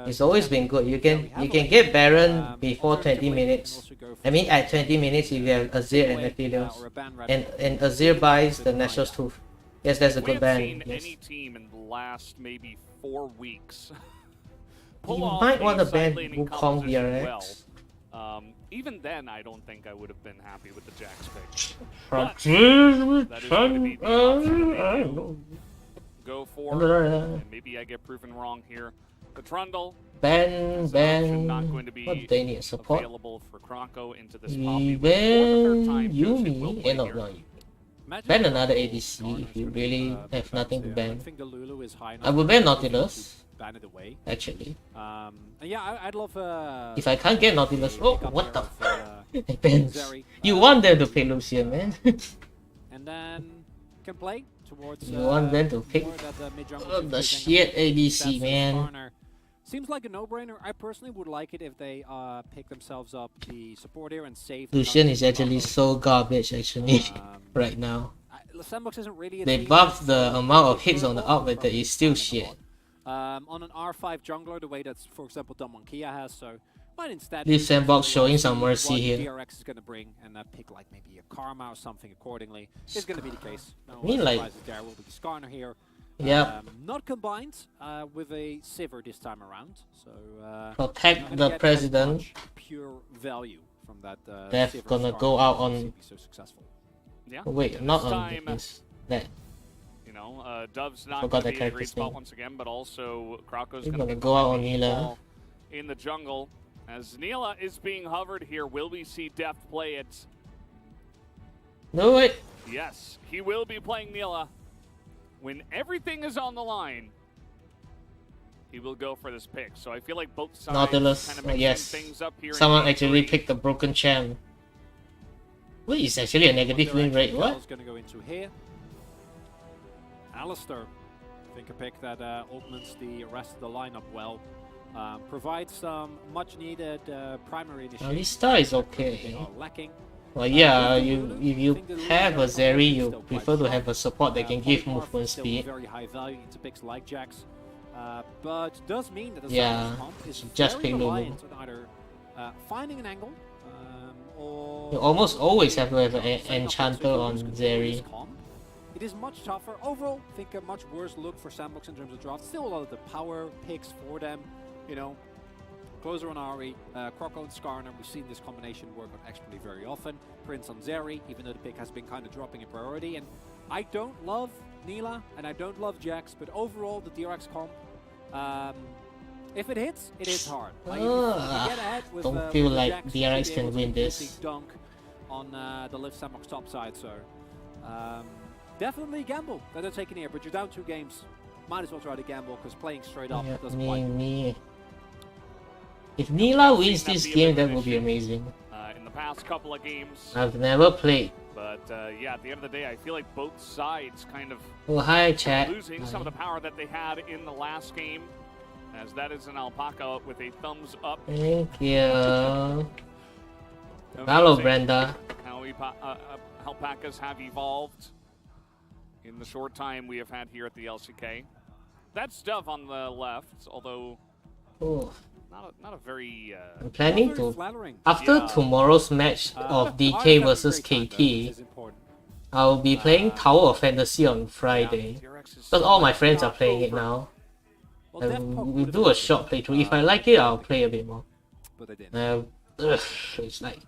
[SPEAKER 3] It's always been good. You can get Baron before 20 minutes. I mean at 20 minutes if you have Azir and Aphelios. And Azir buys the Nashor's Tooth. Yes, that's a good ban.
[SPEAKER 2] We haven't seen any team in the last maybe 4 weeks
[SPEAKER 3] You might want to ban Wukong DRX.
[SPEAKER 2] Well. Even then, I don't think I would have been happy with the Jax pick.
[SPEAKER 3] But that is
[SPEAKER 2] going to be the option that they go for. And maybe I get proven wrong here. The Trundle.
[SPEAKER 3] Ban. What do they need? Support?
[SPEAKER 2] Available for Croco into this
[SPEAKER 3] ban Yumi. Ban another ADC if you really have nothing to ban. I would ban Nautilus.
[SPEAKER 1] Ban it away.
[SPEAKER 3] Actually.
[SPEAKER 1] Yeah, I'd love.
[SPEAKER 3] If I can't get Nautilus, oh, what the fuck? You want them to play Lucian, man.
[SPEAKER 1] And then can play towards.
[SPEAKER 3] You want them to pick the shit ADC, man.
[SPEAKER 1] Seems like a no-brainer. I personally would like it if they pick themselves up the support here and save.
[SPEAKER 3] Lucian is actually so garbage, actually, right now.
[SPEAKER 1] SANDBOX isn't really.
[SPEAKER 3] They buffed the amount of hits on the outlet that is still shit.
[SPEAKER 1] On an R5 jungler, the way that's, for example, Damwon Kia has, so might instead.
[SPEAKER 3] This SANDBOX showing some mercy here.
[SPEAKER 1] DRX is going to bring and pick like maybe a Karma or something accordingly. Is going to be the case. No
[SPEAKER 3] I mean, like,
[SPEAKER 1] there will be Skarner here.
[SPEAKER 3] Yep.
[SPEAKER 1] Not combined with a Sivir this time around. So
[SPEAKER 3] protect the president.
[SPEAKER 1] Pure value from that.
[SPEAKER 3] They're gonna go out on.
[SPEAKER 1] So successful.
[SPEAKER 2] Yeah.
[SPEAKER 3] Wait, not on this. That.
[SPEAKER 2] Dove's not going to be in a great spot once again, but also Croco's going to
[SPEAKER 3] go out on Nila
[SPEAKER 2] in the jungle. As Nila is being hovered here, will we see Deft play it?
[SPEAKER 3] Do it.
[SPEAKER 2] Yes, he will be playing Nila. When everything is on the line, he will go for this pick. So I feel like both sides
[SPEAKER 3] Nautilus,
[SPEAKER 2] kind of mixing
[SPEAKER 3] yes.
[SPEAKER 2] things up here.
[SPEAKER 3] Someone actually picked the broken champ. Wait, it's actually a negative win rate. What?
[SPEAKER 1] Going to go into here. Alistair, I think a pick that augments the rest of the lineup well. Provides some much needed primary initiative.
[SPEAKER 3] Alistair is okay.
[SPEAKER 1] Lacking.
[SPEAKER 3] Well, yeah, if you have a Zeri, you prefer to have a support that can give movement speed.
[SPEAKER 1] Very high value into picks like Jax, but does mean that the comp is
[SPEAKER 3] just
[SPEAKER 1] very
[SPEAKER 3] pick Lulu.
[SPEAKER 1] reliant on either finding an angle or
[SPEAKER 3] you almost always have to have an enchanter on Zeri.
[SPEAKER 1] It is much tougher. Overall, I think a much worse look for SANDBOX in terms of draft. Still a lot of the power picks for them. You know, closer on Ari, Croco and Skarner. We've seen this combination work on expertly very often. Prince on Zeri, even though the pick has been kind of dropping in priority. And I don't love Nila and I don't love Jax, but overall the DRX comp, if it hits hard. Like, if you get ahead with,
[SPEAKER 3] don't feel like
[SPEAKER 1] Jax,
[SPEAKER 3] DRX can win this.
[SPEAKER 1] Dunk on the Liiv SANDBOX top side, so definitely gamble that they're taking here, but you're down 2 games. Might as well try to gamble because playing straight up doesn't quite.
[SPEAKER 3] If Nila wins this game, that would be amazing.
[SPEAKER 2] In the past couple of games,
[SPEAKER 3] I've never played.
[SPEAKER 2] But yeah, at the end of the day, I feel like both sides kind of
[SPEAKER 3] hi, chat.
[SPEAKER 2] losing some of the power that they had in the last game. As that is an Alpaca with a thumbs up.
[SPEAKER 3] Thank you. Hello, Brenda.
[SPEAKER 2] How Alpacas have evolved in the short time we have had here at the LCK. That's Dove on the left, although not a very.
[SPEAKER 3] I'm planning to after tomorrow's match of DK versus KT. I'll be playing Tower of Fantasy on Friday because all my friends are playing it now. And we'll do a short playthrough. If I like it, I'll play a bit more. It's like.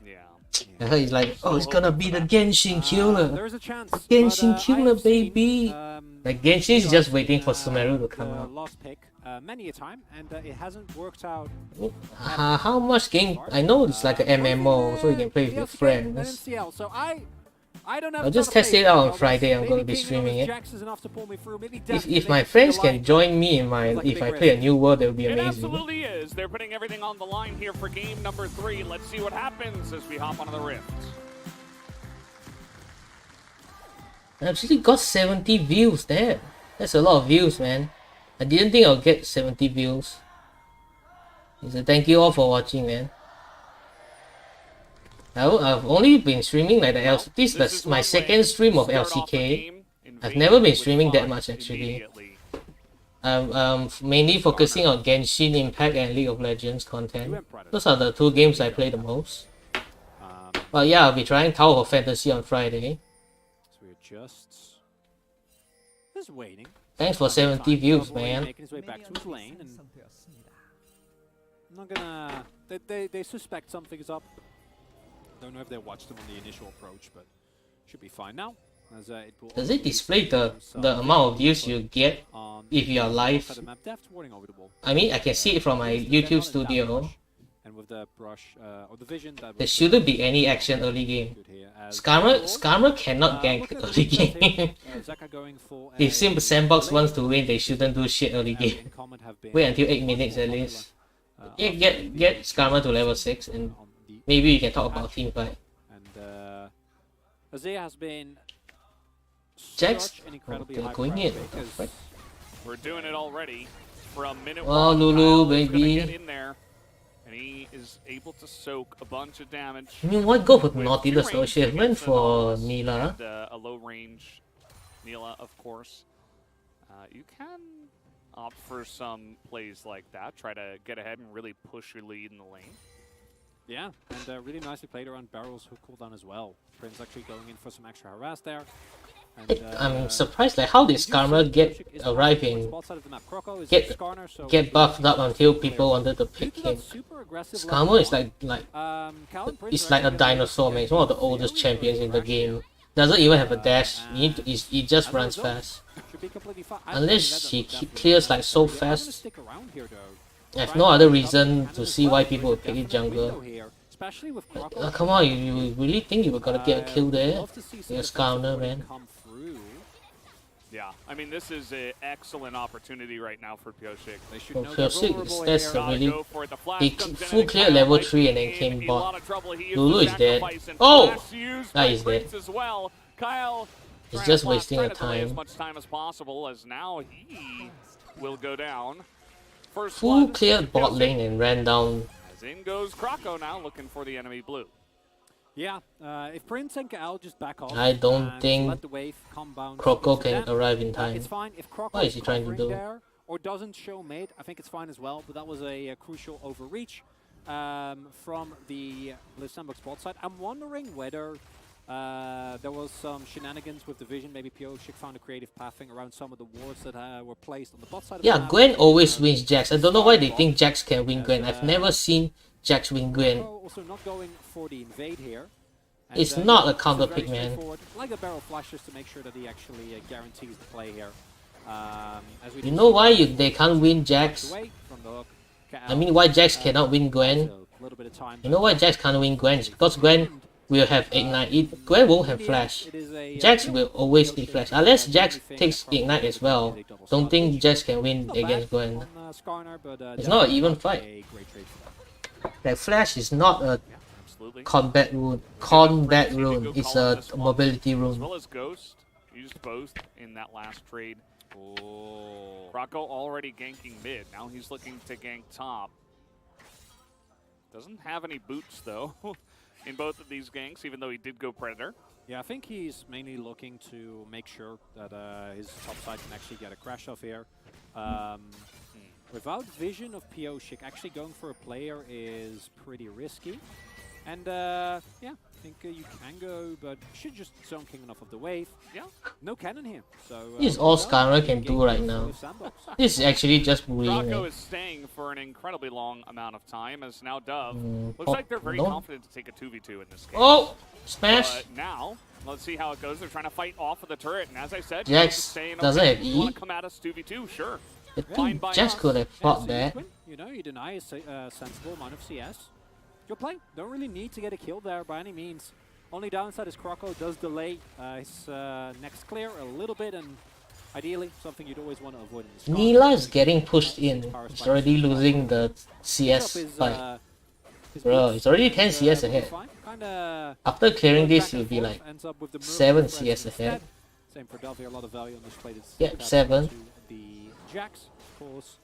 [SPEAKER 3] He's like, oh, it's gonna be the Genshin killer. Genshin killer, baby. Like Genshin is just waiting for Sumeru to come out.
[SPEAKER 1] Last pick many a time, and it hasn't worked out.
[SPEAKER 3] How much game? I know it's like an MMO, so you can play with your friends.
[SPEAKER 1] So I
[SPEAKER 3] I'll just test it out on Friday. I'm going to be streaming it. If my friends can join me in if I play a new world, that would be amazing.
[SPEAKER 2] It absolutely is. They're putting everything on the line here for game number 3. Let's see what happens as we hop onto the Rift.
[SPEAKER 3] I actually got 70 views there. That's a lot of views, man. I didn't think I'll get 70 views. So thank you all for watching, man. I've only been streaming like this is my second stream of LCK. I've never been streaming that much actually. I'm mainly focusing on Genshin Impact and League of Legends content. Those are the 2 games I play the most. But yeah, I'll be trying Tower of Fantasy on Friday.
[SPEAKER 1] So we're just waiting.
[SPEAKER 3] Thanks for 70 views, man.
[SPEAKER 1] Making his way back to his lane, and I'm not gonna. They suspect something's up. Don't know if they watched him on the initial approach, but should be fine now. As,
[SPEAKER 3] does it display the amount of views you get if you are live? I mean, I can see it from my YouTube studio.
[SPEAKER 1] And with the brush or the vision,
[SPEAKER 3] there shouldn't be any action early game. Scammer cannot gank early game. If SANDBOX wants to win, they shouldn't do shit early game. Wait until 8 minutes at least. Get Scammer to level 6 and maybe we can talk about team fight.
[SPEAKER 1] And Azea has been
[SPEAKER 3] Jax, they're going in.
[SPEAKER 2] We're doing it already from minute 1.
[SPEAKER 3] Oh, Lulu, baby.
[SPEAKER 2] Get in there, and he is able to soak a bunch of damage.
[SPEAKER 3] I mean, why go for Nautilus though? She went for Nila.
[SPEAKER 2] And, a low range Nila, of course. You can opt for some plays like that. Try to get ahead and really push your lead in the lane.
[SPEAKER 1] Yeah, and really nicely played around Barrel's hook cooldown as well. Prince actually going in for some extra harass there. And,
[SPEAKER 3] I'm surprised, like, how did Skarner get buffed up until people wanted to pick him. Skarner is it's like a dinosaur, man. It's one of the oldest champions in the game. Doesn't even have a dash. He just runs fast. Unless he clears like so fast, I have no other reason to see why people would pick it jungle. Come on, you really think you were gonna get a kill there? You're Skarner, man.
[SPEAKER 2] Yeah, I mean, this is an excellent opportunity right now for Pyosik.
[SPEAKER 3] For Pyosik, that's a really... He full cleared level 3 and then came bot. Lulu is dead. Oh! He's dead. He's just wasting the time.
[SPEAKER 2] As much time as possible, as now he will go down.
[SPEAKER 3] Full cleared bot lane and ran down.
[SPEAKER 2] As in goes Kroko now, looking for the enemy blue.
[SPEAKER 1] Yeah, if Prince and Gal just back off,
[SPEAKER 3] I don't think Kroko can arrive in time.
[SPEAKER 1] It's fine if Kroko
[SPEAKER 3] what is he trying to do?
[SPEAKER 1] There or doesn't show mid, I think it's fine as well. But that was a crucial overreach from the SANDBOX bot side. I'm wondering whether there was some shenanigans with the vision. Maybe Pyosik found a creative pathing around some of the wards that were placed on the bot side.
[SPEAKER 3] Yeah, Gwen always wins Jax. I don't know why they think Jax can win Gwen. I've never seen Jax win Gwen.
[SPEAKER 1] Also not going for the invade here. And,
[SPEAKER 3] it's not a counter pick, man.
[SPEAKER 1] Like the barrel flashes to make sure that he actually guarantees the play here.
[SPEAKER 3] You know why they can't win Jax? I mean, why Jax cannot win Gwen? You know why Jax can't win Gwen? It's because Gwen will have Ignite. Gwen won't have Flash. Jax will always need Flash. Unless Jax takes Ignite as well. Don't think Jax can win against Gwen. It's not an even fight. That Flash is not a combat rune. It's a mobility rune.
[SPEAKER 2] As well as Ghost, used both in that last trade. Oh. Kroko already ganking mid. Now he's looking to gank top. Doesn't have any boots though in both of these ganks, even though he did go Predator.
[SPEAKER 1] Yeah, I think he's mainly looking to make sure that his top side can actually get a crash off here. Without vision of Pyosik, actually going for a player is pretty risky. And yeah, I think you can go, but should just zone king enough of the wave. Yeah, no cannon here. So
[SPEAKER 3] this is all Skarner can do right now. This is actually just bullying.
[SPEAKER 2] Kroko is staying for an incredibly long amount of time, as now Dove looks like they're very confident to take a 2v2 in this game.
[SPEAKER 3] Oh, smash!
[SPEAKER 2] But now, let's see how it goes. They're trying to fight off of the turret, and as I said,
[SPEAKER 3] Jax doesn't have
[SPEAKER 2] you want to come at us 2v2, sure.
[SPEAKER 3] I think Jax could have fought that.
[SPEAKER 1] You know, you deny a sensible amount of CS. Your play. Don't really need to get a kill there by any means. Only downside is Croco does delay his next clear a little bit, and ideally something you'd always want to avoid in this.
[SPEAKER 3] Nila is getting pushed in. He's already losing the CS fight. Bro, it's already 10 CS ahead. After clearing this, you'll be like 7 CS ahead.
[SPEAKER 1] Same for Dove here, a lot of value on this plate.
[SPEAKER 3] Yep, 7.
[SPEAKER 1] The Jax, of course.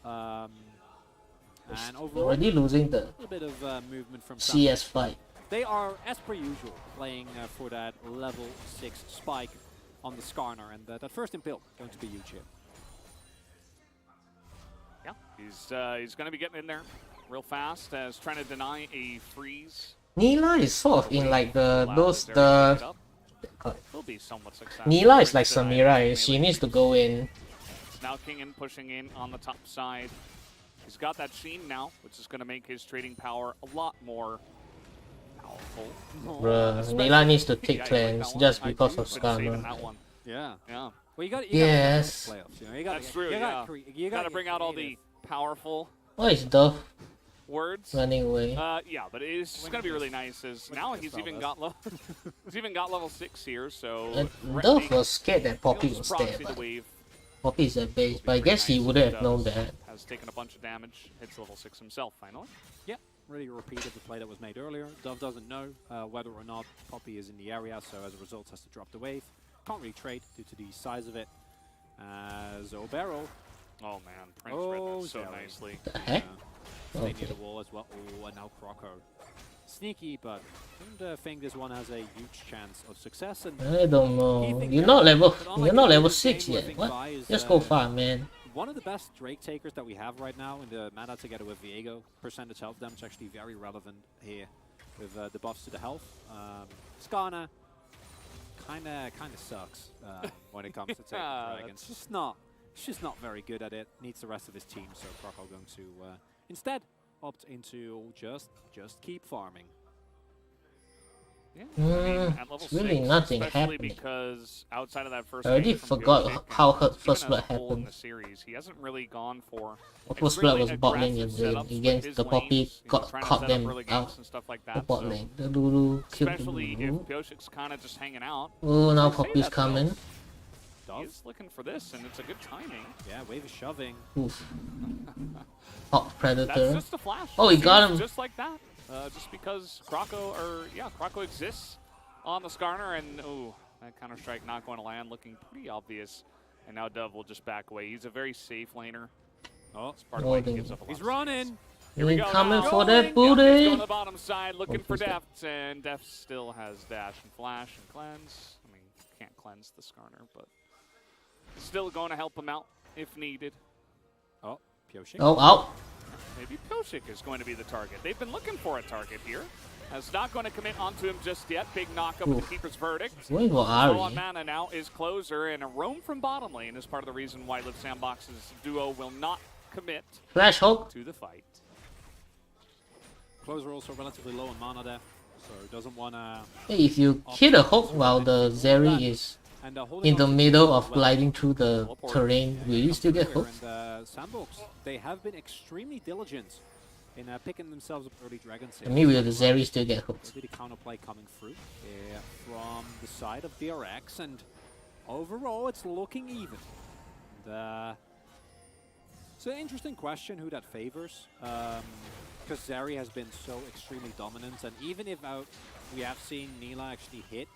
[SPEAKER 1] And
[SPEAKER 3] overall, already losing the
[SPEAKER 1] bit of movement from
[SPEAKER 3] CS fight.
[SPEAKER 1] They are, as per usual, playing for that level 6 spike on the Skarner, and that first impale going to be huge here.
[SPEAKER 2] Yeah, he's going to be getting in there real fast as trying to deny a freeze.
[SPEAKER 3] Nila is sort of in like the
[SPEAKER 2] Will be somewhat successful.
[SPEAKER 3] Nila is like Samira. She needs to go in.
[SPEAKER 2] Now King in pushing in on the top side. He's got that Sheen now, which is going to make his trading power a lot more powerful.
[SPEAKER 3] Bruh, Nila needs to take cleanse just because of Skarner.
[SPEAKER 1] Yeah.
[SPEAKER 2] Yeah.
[SPEAKER 1] Well, you got
[SPEAKER 3] yes.
[SPEAKER 1] Playoffs, you know? You
[SPEAKER 2] That's true, you gotta bring out all the powerful
[SPEAKER 3] what is Dove
[SPEAKER 2] words
[SPEAKER 3] running away?
[SPEAKER 2] Yeah, but it's gonna be really nice as now he's even got level 6 here, so
[SPEAKER 3] Dove was scared that Poppy was there. Poppy is at base, but I guess he wouldn't have known that.
[SPEAKER 2] Has taken a bunch of damage, hits level 6 himself finally.
[SPEAKER 1] Yeah, really repeated the play that was made earlier. Dove doesn't know whether or not Poppy is in the area, so as a result has to drop the wave. Can't really trade due to the size of it. As Obero.
[SPEAKER 2] Oh man, Prince read that so nicely.
[SPEAKER 3] The heck?
[SPEAKER 1] Stay near the wall as well. Oh, and now Croco. Sneaky, but I don't think this one has a huge chance of success. And
[SPEAKER 3] I don't know. You're not level 6 yet. What? Just go far, man.
[SPEAKER 1] One of the best Drake takers that we have right now in the meta, together with Viego. Percentage health damage actually very relevant here with the buffs to the health. Skarner kinda sucks when it comes to taking dragons. It's just not very good at it. Needs the rest of his team, so Croco going to instead opt into just keep farming.
[SPEAKER 2] Yeah, I mean, at level
[SPEAKER 3] really
[SPEAKER 2] 6,
[SPEAKER 3] nothing
[SPEAKER 2] especially
[SPEAKER 3] happening.
[SPEAKER 2] Because outside of that first
[SPEAKER 3] I already forgot how her first blood happened.
[SPEAKER 2] In the series, he hasn't really gone for.
[SPEAKER 3] First blood was bot lane against the Poppy, caught them
[SPEAKER 2] really
[SPEAKER 3] out.
[SPEAKER 2] And stuff like
[SPEAKER 3] The
[SPEAKER 2] that,
[SPEAKER 3] bot lane, the Lulu killed the
[SPEAKER 2] especially if
[SPEAKER 3] Lulu.
[SPEAKER 2] Pioshik's kind of just hanging out.
[SPEAKER 3] Oh, now Poppy's coming.
[SPEAKER 2] He's looking for this, and it's a good timing.
[SPEAKER 1] Yeah, wave is shoving.
[SPEAKER 3] Oof. Hot Predator.
[SPEAKER 2] That's just a flash.
[SPEAKER 3] Oh, he got him.
[SPEAKER 2] Just like that. Just because Croco exists on the Skarner, and oh, that counter strike not going to land, looking pretty obvious. And now Dove will just back away. He's a very safe laner. Oh, Spartan gives up a lot.
[SPEAKER 1] He's running.
[SPEAKER 2] Here we go.
[SPEAKER 3] Coming
[SPEAKER 2] now.
[SPEAKER 3] for that booty.
[SPEAKER 2] Yep, he's going to the bottom side, looking for Deft, and Deft still has dash and flash and cleanse. I mean, can't cleanse the Skarner, but still going to help him out if needed.
[SPEAKER 1] Oh, Pioshik.
[SPEAKER 3] Oh, out.
[SPEAKER 2] Maybe Pioshik is going to be the target. They've been looking for a target here. It's not going to commit onto him just yet. Big knockup with the keeper's verdict.
[SPEAKER 3] Low
[SPEAKER 2] on mana now is Closer, and a roam from bottom lane is part of the reason why Liiv SANDBOX's duo will not commit
[SPEAKER 3] Flash hook
[SPEAKER 2] to the fight.
[SPEAKER 1] Closer also relatively low on mana there, so doesn't want to.
[SPEAKER 3] Hey, if you hit a hook while the Zeri is in the middle of gliding through the terrain, will you still get hooked?
[SPEAKER 1] And SANDBOX, they have been extremely diligent in picking themselves up early dragons.
[SPEAKER 3] I mean, will the Zeri still get hooked?
[SPEAKER 1] Maybe the counterplay coming through from the side of DRX, and overall it's looking even. And, it's an interesting question who that favors, because Zeri has been so extremely dominant, and even if we have seen Nila actually hit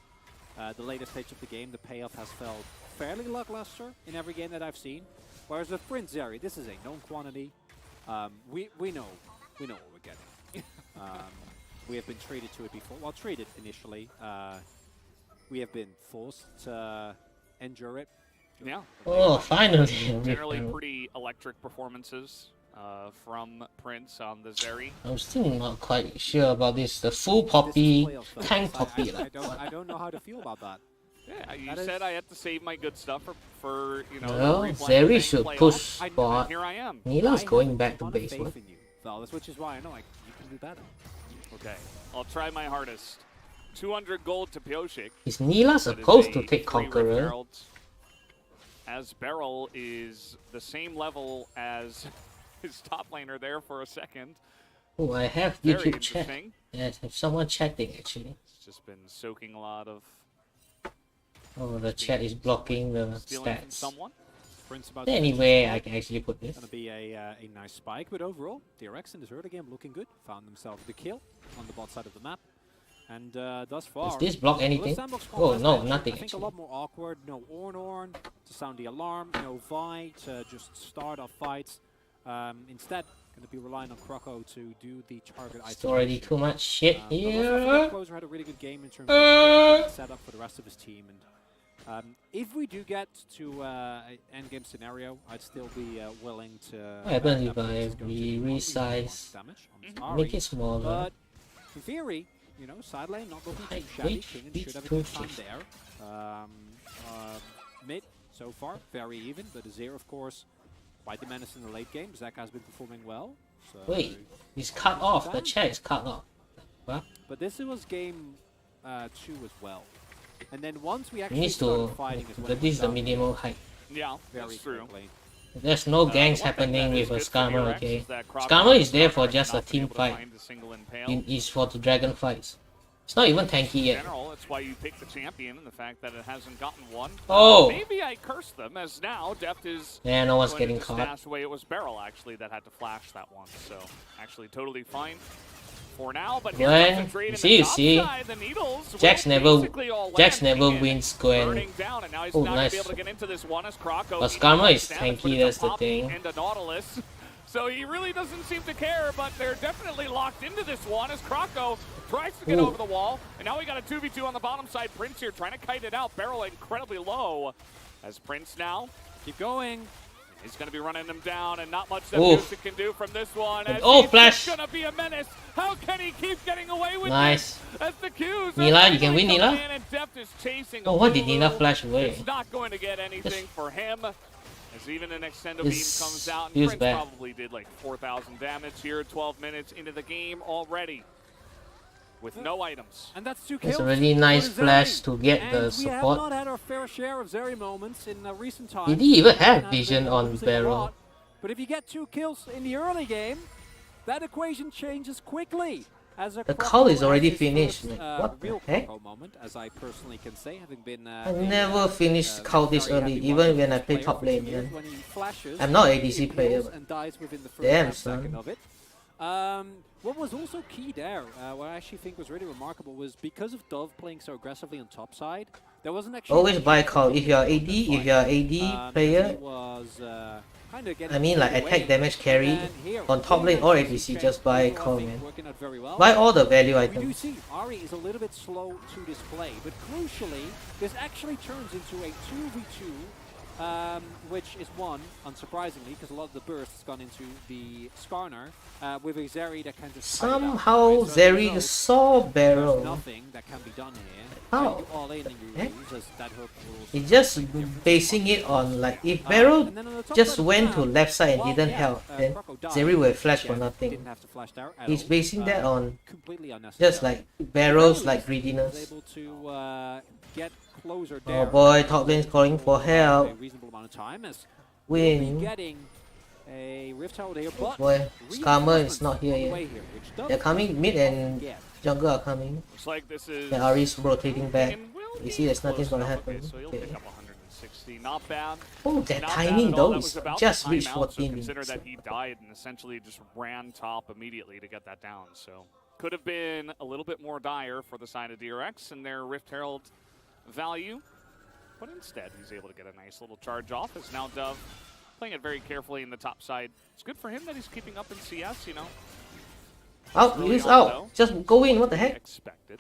[SPEAKER 1] the latest stage of the game, the payoff has felt fairly lackluster in every game that I've seen. Whereas with Prince Zeri, this is a known quantity. We know what we're getting. We have been treated to it before. Well, treated initially. We have been forced to endure it.
[SPEAKER 2] Yeah.
[SPEAKER 3] Oh, finally.
[SPEAKER 2] Generally pretty electric performances from Prince on the Zeri.
[SPEAKER 3] I'm still not quite sure about this. The full Poppy, tank Poppy.
[SPEAKER 1] I don't know how to feel about that.
[SPEAKER 2] Yeah, you said I had to save my good stuff for you know.
[SPEAKER 3] Well, Zeri should push spot.
[SPEAKER 2] Here I am.
[SPEAKER 3] Nila's going back to base.
[SPEAKER 1] Which is why I know you can do better.
[SPEAKER 2] Okay, I'll try my hardest. 200 gold to Pioshik.
[SPEAKER 3] Is Nila supposed to take Conqueror?
[SPEAKER 2] As Beryl is the same level as his top laner there for a second.
[SPEAKER 3] Oh, I have
[SPEAKER 2] Very
[SPEAKER 3] YouTube chat.
[SPEAKER 2] interesting.
[SPEAKER 3] Yes, I have someone chatting actually.
[SPEAKER 2] It's just been soaking a lot of.
[SPEAKER 3] Oh, the chat is blocking the
[SPEAKER 2] stealing from
[SPEAKER 3] stats.
[SPEAKER 2] someone.
[SPEAKER 3] Anyway, I can actually put this.
[SPEAKER 1] Gonna be a nice spike, but overall, DRX in this early game looking good. Found themselves the kill on the bot side of the map. And thus far,
[SPEAKER 3] Does this block anything?
[SPEAKER 1] SANDBOX
[SPEAKER 3] Oh no,
[SPEAKER 1] contest,
[SPEAKER 3] nothing
[SPEAKER 1] I think
[SPEAKER 3] actually.
[SPEAKER 1] a lot more awkward. No Orn to sound the alarm. No Vi to just start off fights. Instead, going to be relying on Croco to do the target
[SPEAKER 3] It's
[SPEAKER 1] isolation.
[SPEAKER 3] already too much shit here.
[SPEAKER 1] Closer had a really good game in terms of setup for the rest of his team. And if we do get to an endgame scenario, I'd still be willing to.
[SPEAKER 3] What happens if I resize? Make it smaller.
[SPEAKER 1] But in theory, you know, side lane not looking too shabby. King should have a good time there. Mid so far very even, but Azir of course quite the menace in the late game. Zach has been performing well. So
[SPEAKER 3] Wait, he's cut off. The chat is cut off. What?
[SPEAKER 1] But this was game 2 as well. And then once we
[SPEAKER 3] He
[SPEAKER 1] actually
[SPEAKER 3] needs
[SPEAKER 1] started
[SPEAKER 3] to.
[SPEAKER 1] fighting as well,
[SPEAKER 3] This is the minimal height.
[SPEAKER 2] Yeah,
[SPEAKER 1] very
[SPEAKER 2] that's true.
[SPEAKER 1] quickly.
[SPEAKER 3] There's no gangs happening with a Scammer, okay? Scammer is there for just a team fight. It's for the dragon fights. It's not even tanky
[SPEAKER 2] In
[SPEAKER 3] yet.
[SPEAKER 2] general, that's why you pick the champion and the fact that it hasn't gotten one.
[SPEAKER 3] Oh!
[SPEAKER 2] Maybe I cursed them, as now Deft is.
[SPEAKER 3] Yeah, no one's
[SPEAKER 2] going
[SPEAKER 3] getting
[SPEAKER 2] to
[SPEAKER 3] caught.
[SPEAKER 2] stash away. It was Beryl actually that had to flash that one, so actually totally fine for now. But here comes the trade in the top side. The needles
[SPEAKER 3] Jax
[SPEAKER 2] will
[SPEAKER 3] never,
[SPEAKER 2] basically all
[SPEAKER 3] Jax
[SPEAKER 2] land.
[SPEAKER 3] never
[SPEAKER 2] Keegan
[SPEAKER 3] wins Gwen.
[SPEAKER 2] burning down, and now he's
[SPEAKER 3] Oh,
[SPEAKER 2] not gonna
[SPEAKER 3] nice.
[SPEAKER 2] be able to get into this one as Croco.
[SPEAKER 3] But Scammer is tanky, that's the thing.
[SPEAKER 2] And a Nautilus. So he really doesn't seem to care, but they're definitely locked into this one as Croco tries to get over the wall. And now we got a 2v2 on the bottom side. Prince here trying to kite it out. Beryl incredibly low as Prince now.
[SPEAKER 1] Keep going.
[SPEAKER 2] He's going to be running him down, and not much that Music can do from this one. As
[SPEAKER 3] Flash!
[SPEAKER 2] He's going to be a menace. How can he keep getting away with
[SPEAKER 3] Nice.
[SPEAKER 2] this? As the Qs
[SPEAKER 3] Nila, you can win Nila?
[SPEAKER 2] And Deft is chasing
[SPEAKER 3] Oh, what did
[SPEAKER 2] Lulu.
[SPEAKER 3] Nila flash away?
[SPEAKER 2] It's not going to get anything for him. As even an extendo beam
[SPEAKER 3] This
[SPEAKER 2] comes out, and
[SPEAKER 3] feels
[SPEAKER 2] Prince
[SPEAKER 3] bad.
[SPEAKER 2] probably did like 4,000 damage here, 12 minutes into the game already, with no items.
[SPEAKER 1] And that's 2 kills.
[SPEAKER 3] It's a really nice
[SPEAKER 1] for
[SPEAKER 3] flash
[SPEAKER 1] Zeri.
[SPEAKER 3] to get
[SPEAKER 1] And
[SPEAKER 3] the
[SPEAKER 1] we have
[SPEAKER 3] support.
[SPEAKER 1] not had our fair share of Zeri moments in recent times.
[SPEAKER 3] Did he even have
[SPEAKER 1] And
[SPEAKER 3] vision
[SPEAKER 1] been
[SPEAKER 3] on
[SPEAKER 1] losing a
[SPEAKER 3] Beryl?
[SPEAKER 1] lot. But if you get 2 kills in the early game, that equation changes quickly. As a
[SPEAKER 3] The
[SPEAKER 1] Croco
[SPEAKER 3] call is
[SPEAKER 1] has
[SPEAKER 3] already
[SPEAKER 1] his
[SPEAKER 3] finished,
[SPEAKER 1] first,
[SPEAKER 3] man. What the
[SPEAKER 1] real
[SPEAKER 3] heck?
[SPEAKER 1] Croco moment, as I personally can say, having been
[SPEAKER 3] I never finished call this
[SPEAKER 1] very
[SPEAKER 3] early,
[SPEAKER 1] happy
[SPEAKER 3] even
[SPEAKER 1] watching
[SPEAKER 3] when I
[SPEAKER 1] this
[SPEAKER 3] play
[SPEAKER 1] player
[SPEAKER 3] top
[SPEAKER 1] for
[SPEAKER 3] lane,
[SPEAKER 1] 2 years
[SPEAKER 3] man.
[SPEAKER 1] when he flashes,
[SPEAKER 3] I'm not
[SPEAKER 1] he
[SPEAKER 3] ADC player,
[SPEAKER 1] kills
[SPEAKER 3] but
[SPEAKER 1] and dies within the first
[SPEAKER 3] damn,
[SPEAKER 1] second
[SPEAKER 3] son.
[SPEAKER 1] of it. What was also key there, what I actually think was really remarkable, was because of Dove playing so aggressively on top side, there wasn't actually
[SPEAKER 3] Always buy call. If you're AD player,
[SPEAKER 1] was,
[SPEAKER 3] I mean like attack damage carry on top lane or ADC, just buy call, man. Buy all the value
[SPEAKER 1] We do
[SPEAKER 3] items.
[SPEAKER 1] see Ari is a little bit slow to display, but crucially, this actually turns into a 2v2, which is won, unsurprisingly, because a lot of the burst has gone into the Skarner, with a Zeri that can just kite it out.
[SPEAKER 3] Somehow
[SPEAKER 1] Right, so as a
[SPEAKER 3] Zeri
[SPEAKER 1] result,
[SPEAKER 3] saw
[SPEAKER 1] there's
[SPEAKER 3] Beryl.
[SPEAKER 1] nothing that can be done here.
[SPEAKER 3] How?
[SPEAKER 1] You all in and you lose, as that hook will
[SPEAKER 3] He's just basing it on like if Beryl just went to left side and didn't help, then Zeri will flash for nothing.
[SPEAKER 1] didn't have to flash there at
[SPEAKER 3] He's
[SPEAKER 1] all.
[SPEAKER 3] basing that on
[SPEAKER 1] Completely unnecessary.
[SPEAKER 3] just like Beryl's like
[SPEAKER 1] Was
[SPEAKER 3] greediness.
[SPEAKER 1] able to get closer
[SPEAKER 3] Oh
[SPEAKER 1] there.
[SPEAKER 3] boy, top lane's calling for
[SPEAKER 1] A
[SPEAKER 3] help.
[SPEAKER 1] reasonable amount of time as we'll be
[SPEAKER 3] Win.
[SPEAKER 1] getting a Rift Herald here, but
[SPEAKER 3] Boy, Scammer is not here
[SPEAKER 1] on the
[SPEAKER 3] yet.
[SPEAKER 1] way here, which does
[SPEAKER 3] They're coming, mid and
[SPEAKER 1] get
[SPEAKER 3] jungle are coming.
[SPEAKER 2] Looks like this is.
[SPEAKER 3] And Ari's rotating back.
[SPEAKER 2] and will
[SPEAKER 3] You
[SPEAKER 2] be
[SPEAKER 3] see, there's nothing
[SPEAKER 2] close
[SPEAKER 3] gonna
[SPEAKER 2] enough.
[SPEAKER 3] happen.
[SPEAKER 2] Okay, so he'll
[SPEAKER 3] Okay.
[SPEAKER 2] pick up 160. Not bad.
[SPEAKER 3] Oh, that
[SPEAKER 2] Not bad
[SPEAKER 3] timing
[SPEAKER 2] at all.
[SPEAKER 3] though
[SPEAKER 2] That
[SPEAKER 3] is
[SPEAKER 2] was about
[SPEAKER 3] just
[SPEAKER 2] the
[SPEAKER 3] reached
[SPEAKER 2] timeout,
[SPEAKER 3] 14
[SPEAKER 2] so consider
[SPEAKER 3] minutes.
[SPEAKER 2] that he died and essentially just ran top immediately to get that down. So could have been a little bit more dire for the side of DRX and their Rift Herald value. But instead, he's able to get a nice little charge off as now Dove playing it very carefully in the top side. It's good for him that he's keeping up in CS, you know.
[SPEAKER 3] Out,
[SPEAKER 2] Early
[SPEAKER 3] use
[SPEAKER 2] on,
[SPEAKER 3] out.
[SPEAKER 2] though.
[SPEAKER 3] Just go in, what the heck?
[SPEAKER 2] Expected.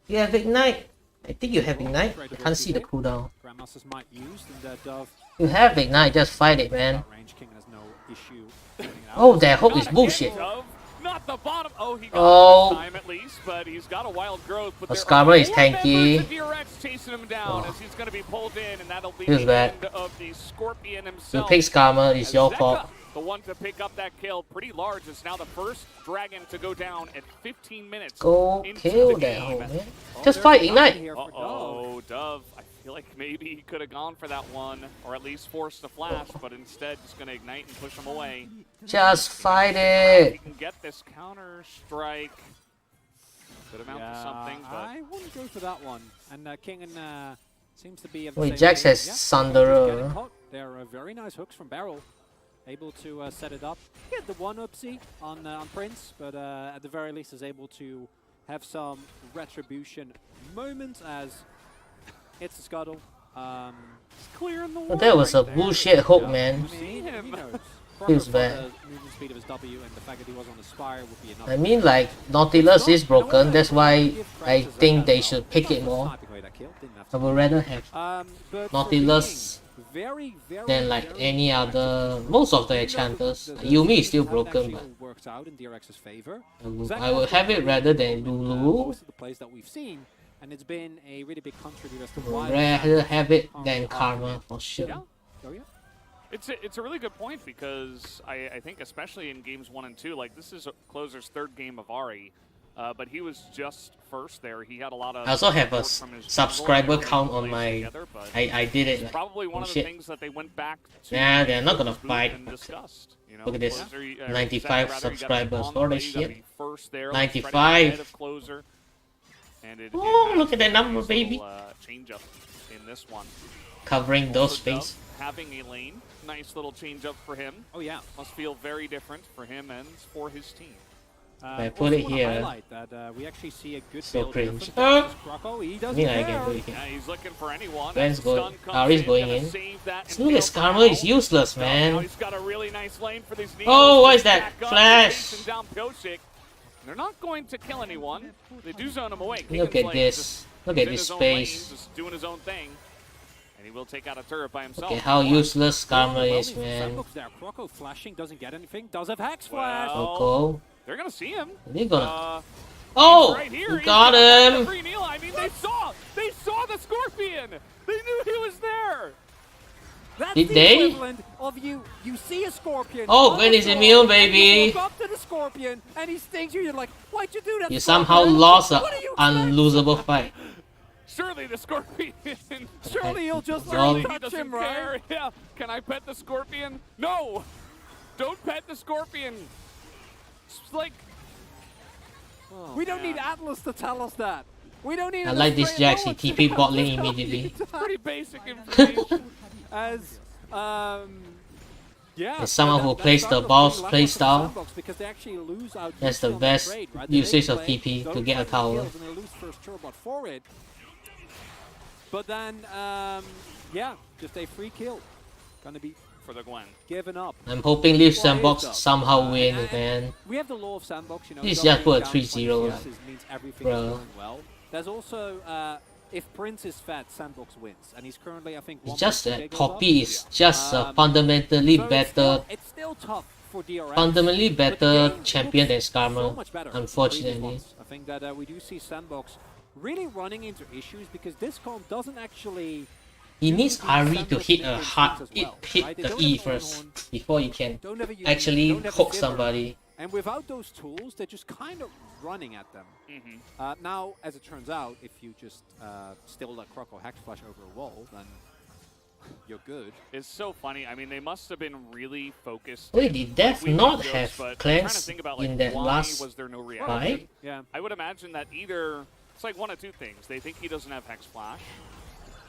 [SPEAKER 3] You have Ignite. I think you have Ignite. I can't see the cooldown.
[SPEAKER 1] Grandmasters might use, and Dove
[SPEAKER 3] You have Ignite, just fight it, man.
[SPEAKER 1] range King has no issue getting it out.
[SPEAKER 3] Oh, that hook is
[SPEAKER 2] Not
[SPEAKER 3] bullshit.
[SPEAKER 2] again, Dove. Not the bottom. Oh, he got
[SPEAKER 3] Oh.
[SPEAKER 2] it this time at least, but he's got a wild growth. But
[SPEAKER 3] The
[SPEAKER 2] there
[SPEAKER 3] Scammer
[SPEAKER 2] are
[SPEAKER 3] is
[SPEAKER 2] more
[SPEAKER 3] tanky.
[SPEAKER 2] members of DRX chasing him down
[SPEAKER 3] Oh.
[SPEAKER 2] as he's going to be pulled in, and that'll be
[SPEAKER 3] Feels
[SPEAKER 2] the
[SPEAKER 3] bad.
[SPEAKER 2] end of the Scorpion
[SPEAKER 3] You
[SPEAKER 2] himself.
[SPEAKER 3] pick Scammer, it's
[SPEAKER 2] As
[SPEAKER 3] your
[SPEAKER 2] Zeka,
[SPEAKER 3] fault.
[SPEAKER 2] the one to pick up that kill, pretty large. Is now the first Dragon to go down at 15 minutes.
[SPEAKER 3] Go
[SPEAKER 2] into
[SPEAKER 3] kill
[SPEAKER 2] the
[SPEAKER 3] that
[SPEAKER 2] game.
[SPEAKER 3] hole, man.
[SPEAKER 1] Oh,
[SPEAKER 3] Just
[SPEAKER 1] there's
[SPEAKER 3] fight
[SPEAKER 1] a
[SPEAKER 3] Ignite.
[SPEAKER 1] here for Dove.
[SPEAKER 2] Uh-oh, Dove. I feel like maybe he could have gone for that one, or at least forced a flash, but instead just going to ignite and push him away.
[SPEAKER 3] Just fight
[SPEAKER 2] He
[SPEAKER 3] it!
[SPEAKER 2] can get this counter strike. Could amount to something, but
[SPEAKER 1] I wouldn't go for that one. And King and seems to be.
[SPEAKER 3] Wait, Jax has Sunderer.
[SPEAKER 1] They're very nice hooks from Barrel, able to set it up. He had the one upsie on Prince, but at the very least is able to have some retribution moments as hits the scuttle. Clearing the
[SPEAKER 3] But that was a bullshit hook, man.
[SPEAKER 1] I mean, he knows.
[SPEAKER 3] Feels bad.
[SPEAKER 1] The movement speed of his W and the fact that he was on the Spire would be enough.
[SPEAKER 3] I mean, like, Nautilus is broken, that's why I think they should pick it more. I would rather have Nautilus than like any other, most of the enchanters. Yumi is still broken, but I would have it rather than Lulu.
[SPEAKER 1] And it's been a really big contributor to
[SPEAKER 3] Rather have it than Karma for sure.
[SPEAKER 2] It's a really good point because I think especially in games 1 and 2, like this is Closer's third game of Ahri, but he was just first there. He had a lot of.
[SPEAKER 3] I also have a subscriber count on my. I did it. Like,
[SPEAKER 2] probably one of the things that they went back to.
[SPEAKER 3] Nah, they're not gonna fight.
[SPEAKER 2] You know,
[SPEAKER 3] look at this,
[SPEAKER 2] Closer,
[SPEAKER 3] 95 subscribers. Holy shit!
[SPEAKER 2] First there,
[SPEAKER 3] 95.
[SPEAKER 2] And
[SPEAKER 3] oh, look at that number, baby!
[SPEAKER 2] Change up in this one.
[SPEAKER 3] Covering those space.
[SPEAKER 2] Having a lane, nice little change up for him.
[SPEAKER 1] Oh yeah,
[SPEAKER 2] must feel very different for him and for his team.
[SPEAKER 3] I put it here.
[SPEAKER 1] That, we actually see a good
[SPEAKER 3] so cringe.
[SPEAKER 1] He doesn't
[SPEAKER 3] I can do it here.
[SPEAKER 2] Yeah, he's looking for anyone.
[SPEAKER 3] Ben's going. Ahri's going in. Look, Karma is useless, man.
[SPEAKER 2] Now he's got a really nice lane for these
[SPEAKER 3] oh, what is that? Flash!
[SPEAKER 2] They're not going to kill anyone. They do zone him away.
[SPEAKER 3] Look at this. Look at this space.
[SPEAKER 2] Just doing his own thing. And he will take out a turret by himself.
[SPEAKER 3] Okay, how useless Karma is, man.
[SPEAKER 1] Kroko flashing doesn't get anything. Does have Hex Flash.
[SPEAKER 3] Coco.
[SPEAKER 2] They're gonna see him.
[SPEAKER 3] They're gonna. Oh,
[SPEAKER 2] right here.
[SPEAKER 3] Got him.
[SPEAKER 2] I mean, they saw the Scorpion. They knew he was there.
[SPEAKER 1] That's
[SPEAKER 3] Did
[SPEAKER 1] the
[SPEAKER 3] they?
[SPEAKER 1] equivalent of you see a Scorpion.
[SPEAKER 3] Oh, Gwen is immune, baby.
[SPEAKER 1] You walk up to the Scorpion and he stings you. You're like, why'd you do that?
[SPEAKER 3] You somehow lost an unlosable fight.
[SPEAKER 2] Surely the Scorpion.
[SPEAKER 1] Surely he'll just
[SPEAKER 2] Surely
[SPEAKER 1] touch
[SPEAKER 2] he
[SPEAKER 1] him,
[SPEAKER 2] care.
[SPEAKER 1] right?
[SPEAKER 2] Yeah. Can I pet the Scorpion? No. Don't pet the Scorpion. It's like.
[SPEAKER 1] Oh, we don't need Atlas to tell us that. We don't need.
[SPEAKER 3] I like this Jax. He TP bot lane immediately.
[SPEAKER 2] Pretty basic information.
[SPEAKER 1] As yeah.
[SPEAKER 3] As someone who plays the boss playstyle, that's the best usage of TP to get a tower.
[SPEAKER 1] But then, yeah, just a free kill. Gonna be
[SPEAKER 2] for the Gwen.
[SPEAKER 1] Given up.
[SPEAKER 3] I'm hoping Liiv SANDBOX somehow wins, man.
[SPEAKER 1] We have the law of SANDBOX, you know.
[SPEAKER 3] He's just put a 3-0.
[SPEAKER 1] Means everything is going well. There's also, if Prince is fat, SANDBOX wins, and he's currently, I think,
[SPEAKER 3] it's just that Poppy is just a fundamentally better,
[SPEAKER 1] it's still tough for DRX,
[SPEAKER 3] fundamentally better champion than Skarmour, unfortunately.
[SPEAKER 1] I think that we do see SANDBOX really running into issues because this comp doesn't actually.
[SPEAKER 3] He needs Ahri to hit a hard, hit the E first before you can actually hook somebody.
[SPEAKER 1] And without those tools, they're just kind of running at them. Now, as it turns out, if you just still let Kroko Hex Flash over a wall, then you're good.
[SPEAKER 2] It's so funny. I mean, they must have been really focused.
[SPEAKER 3] Wait, did Death not have cleanse in that last
[SPEAKER 2] was there no
[SPEAKER 3] fight?
[SPEAKER 2] Yeah, I would imagine that either it's like one of two things. They think he doesn't have Hex Flash.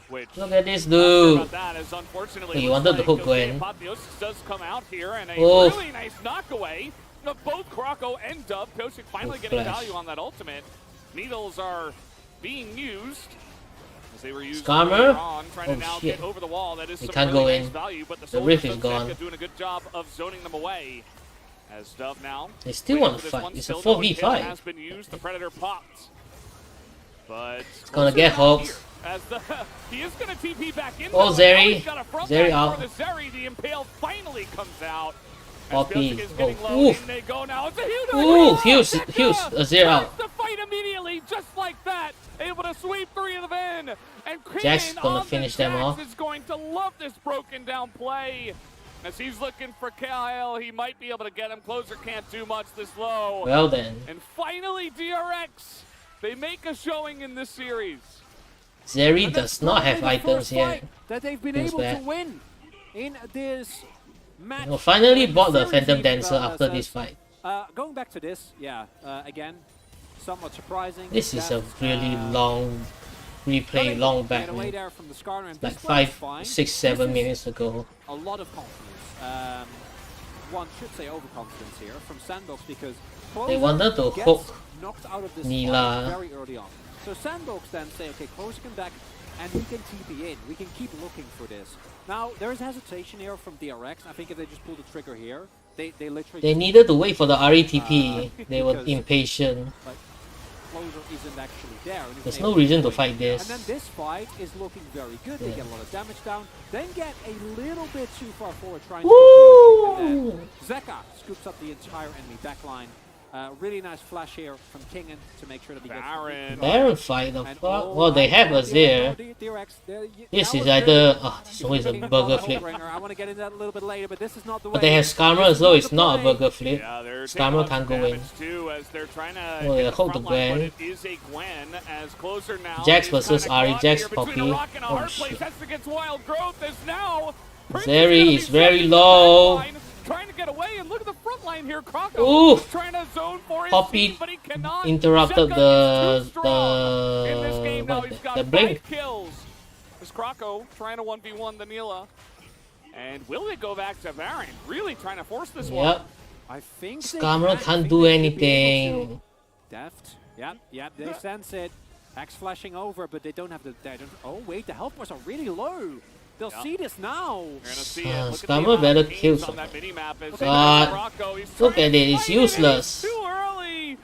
[SPEAKER 2] Which,
[SPEAKER 3] look at this dude.
[SPEAKER 2] Unfortunately,
[SPEAKER 3] he wanted to hook Gwen.
[SPEAKER 2] Apotheosis does come out here and a really nice knockaway of both Kroko and Dub. Kosik finally getting value on that ultimate. Needles are being used as they were used
[SPEAKER 3] Skarmour?
[SPEAKER 2] on, trying to now get over the wall. That is
[SPEAKER 3] they
[SPEAKER 2] some
[SPEAKER 3] can't
[SPEAKER 2] really
[SPEAKER 3] go
[SPEAKER 2] nice
[SPEAKER 3] in.
[SPEAKER 2] Value, but
[SPEAKER 3] the Rift is gone.
[SPEAKER 2] Doing a good job of zoning them away. As Dub now.
[SPEAKER 3] They still want to fight. It's a 4v5.
[SPEAKER 2] Has been used. The Predator popped. But
[SPEAKER 3] it's gonna get hooked.
[SPEAKER 2] As he is going to TP back in.
[SPEAKER 3] Oh, Zeri. Zeri out.
[SPEAKER 2] The Zeri, the Impale finally comes out.
[SPEAKER 3] Poppy.
[SPEAKER 2] Oh, oof. They go now. It's a huge.
[SPEAKER 3] Ooh, Hughes. Zeri out.
[SPEAKER 2] The fight immediately, just like that. Able to sweep 3 of them in. And
[SPEAKER 3] Jack's gonna finish them off.
[SPEAKER 2] Is going to love this broken down play. As he's looking for Kyle, he might be able to get him. Closer can't do much this low.
[SPEAKER 3] Well then.
[SPEAKER 2] And finally, DRX. They make a showing in this series.
[SPEAKER 3] Zeri does not have items yet.
[SPEAKER 1] That they've been able to win in this match.
[SPEAKER 3] We finally bought the Phantom Dancer after this fight.
[SPEAKER 1] Going back to this, again, somewhat surprising.
[SPEAKER 3] This is a really long replay, long back. Like 5, 6, 7 minutes ago.
[SPEAKER 1] A lot of confidence. One should say overconfidence here from SANDBOX because
[SPEAKER 3] they wanted to hook
[SPEAKER 1] knocked out of this
[SPEAKER 3] Nilah
[SPEAKER 1] very early on. So SANDBOX then say, okay, Closer can back and we can TP in. We can keep looking for this. Now, there is hesitation here from DRX. I think if they just pull the trigger here, they literally...
[SPEAKER 3] They needed to wait for the RETP. They were impatient.
[SPEAKER 1] Like, Closer isn't actually there.
[SPEAKER 3] There's no reason to fight this.
[SPEAKER 1] And then this fight is looking very good. They get a lot of damage down, then get a little bit too far forward trying to go and then Zeka scoops up the entire enemy backline. Really nice flash here from Kingen to make sure that he gets
[SPEAKER 3] Baron fight the fuck? Well, they have Azir. This is either... Oh, this is always a burger flip.
[SPEAKER 1] I want to get into that a little bit later, but this is not the way.
[SPEAKER 3] But they have Skarmer as well, it's not a burger flip. Skarmer can't go in. Oh, they hold the Gwen. Jax versus Ahri. Jax Poppy. Oh shit. Zeri is very low.
[SPEAKER 2] Trying to get away, and look at the front line here. Krako
[SPEAKER 3] Ooh!
[SPEAKER 2] trying to zone for his
[SPEAKER 3] Poppy
[SPEAKER 2] team, but he cannot.
[SPEAKER 3] interrupted the blink.
[SPEAKER 2] Kills. Is Krako trying to 1v1 the Nilah? And will they go back to Baron? Really trying to force this one.
[SPEAKER 1] I think
[SPEAKER 3] Skarmer can't do anything.
[SPEAKER 1] Deft. Yep, they sense it. Axe flashing over, but they don't have the... Oh wait, the health bars are really low. They'll see this now.
[SPEAKER 3] Skarmer better kill someone. God, look at it, it's useless.
[SPEAKER 2] Too early.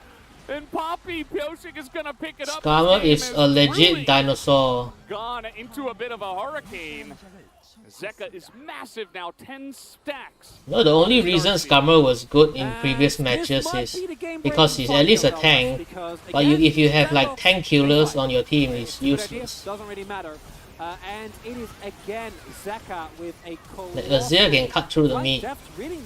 [SPEAKER 2] And Poppy Pyosik is gonna pick it up.
[SPEAKER 3] Skarmer is a legit dinosaur.
[SPEAKER 2] Gone into a bit of a hurricane. Zeka is massive now, 10 stacks.
[SPEAKER 3] No, the only reason Skarmer was good in previous matches is because he's at least a tank. But if you have like tank killers on your team, it's useless.
[SPEAKER 1] Doesn't really matter. And it is again Zeka with a
[SPEAKER 3] the Azir can cut through the meat.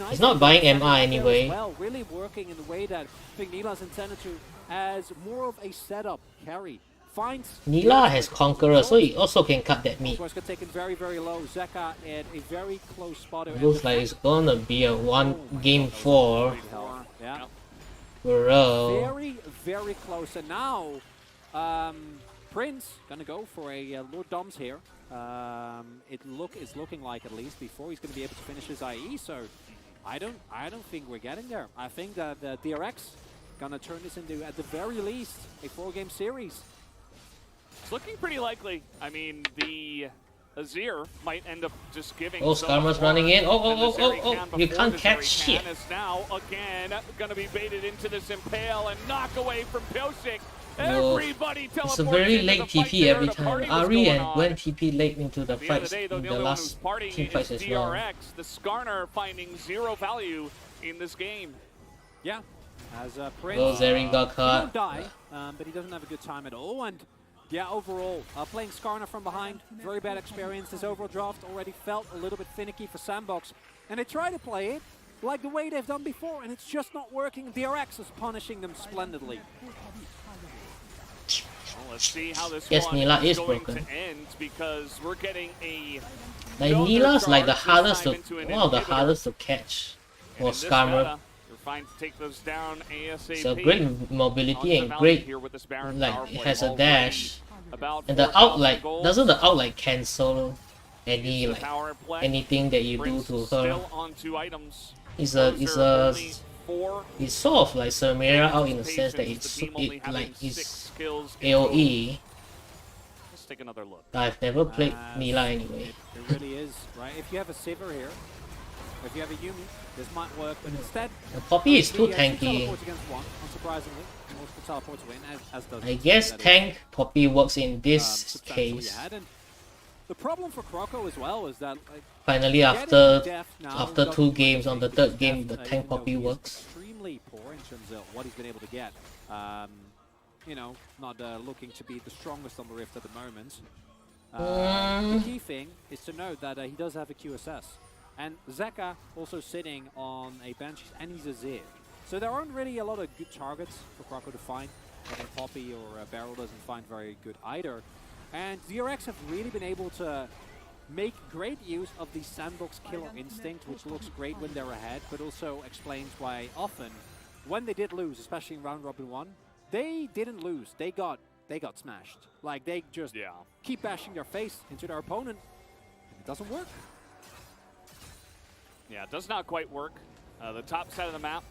[SPEAKER 3] He's not buying MI anyway.
[SPEAKER 1] Well, really working in the way that I think Nilah's intended to as more of a setup carry. Finds
[SPEAKER 3] Nilah has Conqueror, so he also can cut that meat.
[SPEAKER 1] Of course, got taken very, very low. Zeka at a very close spot.
[SPEAKER 3] Looks like it's gonna be a game 4.
[SPEAKER 1] Yeah.
[SPEAKER 3] Bro.
[SPEAKER 1] Very, very close. And now, Prince gonna go for a Lord Doms here. It's looking like at least before he's gonna be able to finish his IE. So I don't think we're getting there. I think that the DRX gonna turn this into at the very least a 4-game series.
[SPEAKER 2] It's looking pretty likely. I mean, the Azir might end up just giving.
[SPEAKER 3] Oh, Skarmer's running in. Oh! You can't catch shit.
[SPEAKER 2] Now again gonna be baited into this impale and knock away from Pyosik.
[SPEAKER 3] No, it's a very late TP every time. Ahri and Gwen TP late into the fights, in the last team fights as well.
[SPEAKER 2] DRX, the Skarner finding 0 value in this game.
[SPEAKER 1] Yeah, as Prince,
[SPEAKER 3] Zeri got caught.
[SPEAKER 1] He won't die, but he doesn't have a good time at all. And yeah, overall, playing Skarner from behind, very bad experience. This overall draft already felt a little bit finicky for SANDBOX, and they try to play it like the way they've done before, and it's just not working. DRX is punishing them splendidly.
[SPEAKER 2] Well, let's see how this
[SPEAKER 3] yes,
[SPEAKER 2] one
[SPEAKER 3] Nilah is
[SPEAKER 2] going
[SPEAKER 3] broken.
[SPEAKER 2] to end, because we're getting a
[SPEAKER 3] like Nilah's like the hardest to catch for Skarmer.
[SPEAKER 2] Fine to take those down ASAP.
[SPEAKER 3] So great mobility and great, like it has a dash, and the outright doesn't the outright cancel any like anything that you do to her. It's sort of like Samira out in the sense that it's AOE.
[SPEAKER 2] Let's take another look.
[SPEAKER 3] I've never played Nilah anyway.
[SPEAKER 1] It really is, right? If you have a Sivir here, if you have a Yuumi, this might work, but instead...
[SPEAKER 3] The Poppy is too tanky.
[SPEAKER 1] Unsurprisingly, multiple teleports win, as does...
[SPEAKER 3] I guess tank Poppy works in this case.
[SPEAKER 1] The problem for Krako as well is that... Like,
[SPEAKER 3] finally, after 2 games, on the 3rd game, the tank Poppy works.
[SPEAKER 1] Extremely poor in terms of what he's been able to get. You know, not looking to be the strongest on the Rift at the moment. The key thing is to note that he does have a QSS. And Zeka also sitting on a bench, and he's a Zir. So there aren't really a lot of good targets for Krako to find. I think Poppy or Barrel doesn't find very good either. And DRX have really been able to make great use of the sandbox killer instinct, which looks great when they're ahead, but also explains why often, when they did lose, especially in round robin 1, they didn't lose. They got smashed. Like, they just keep bashing their face into their opponent, and it doesn't work.
[SPEAKER 2] Yeah, it does not quite work. The top side of the map,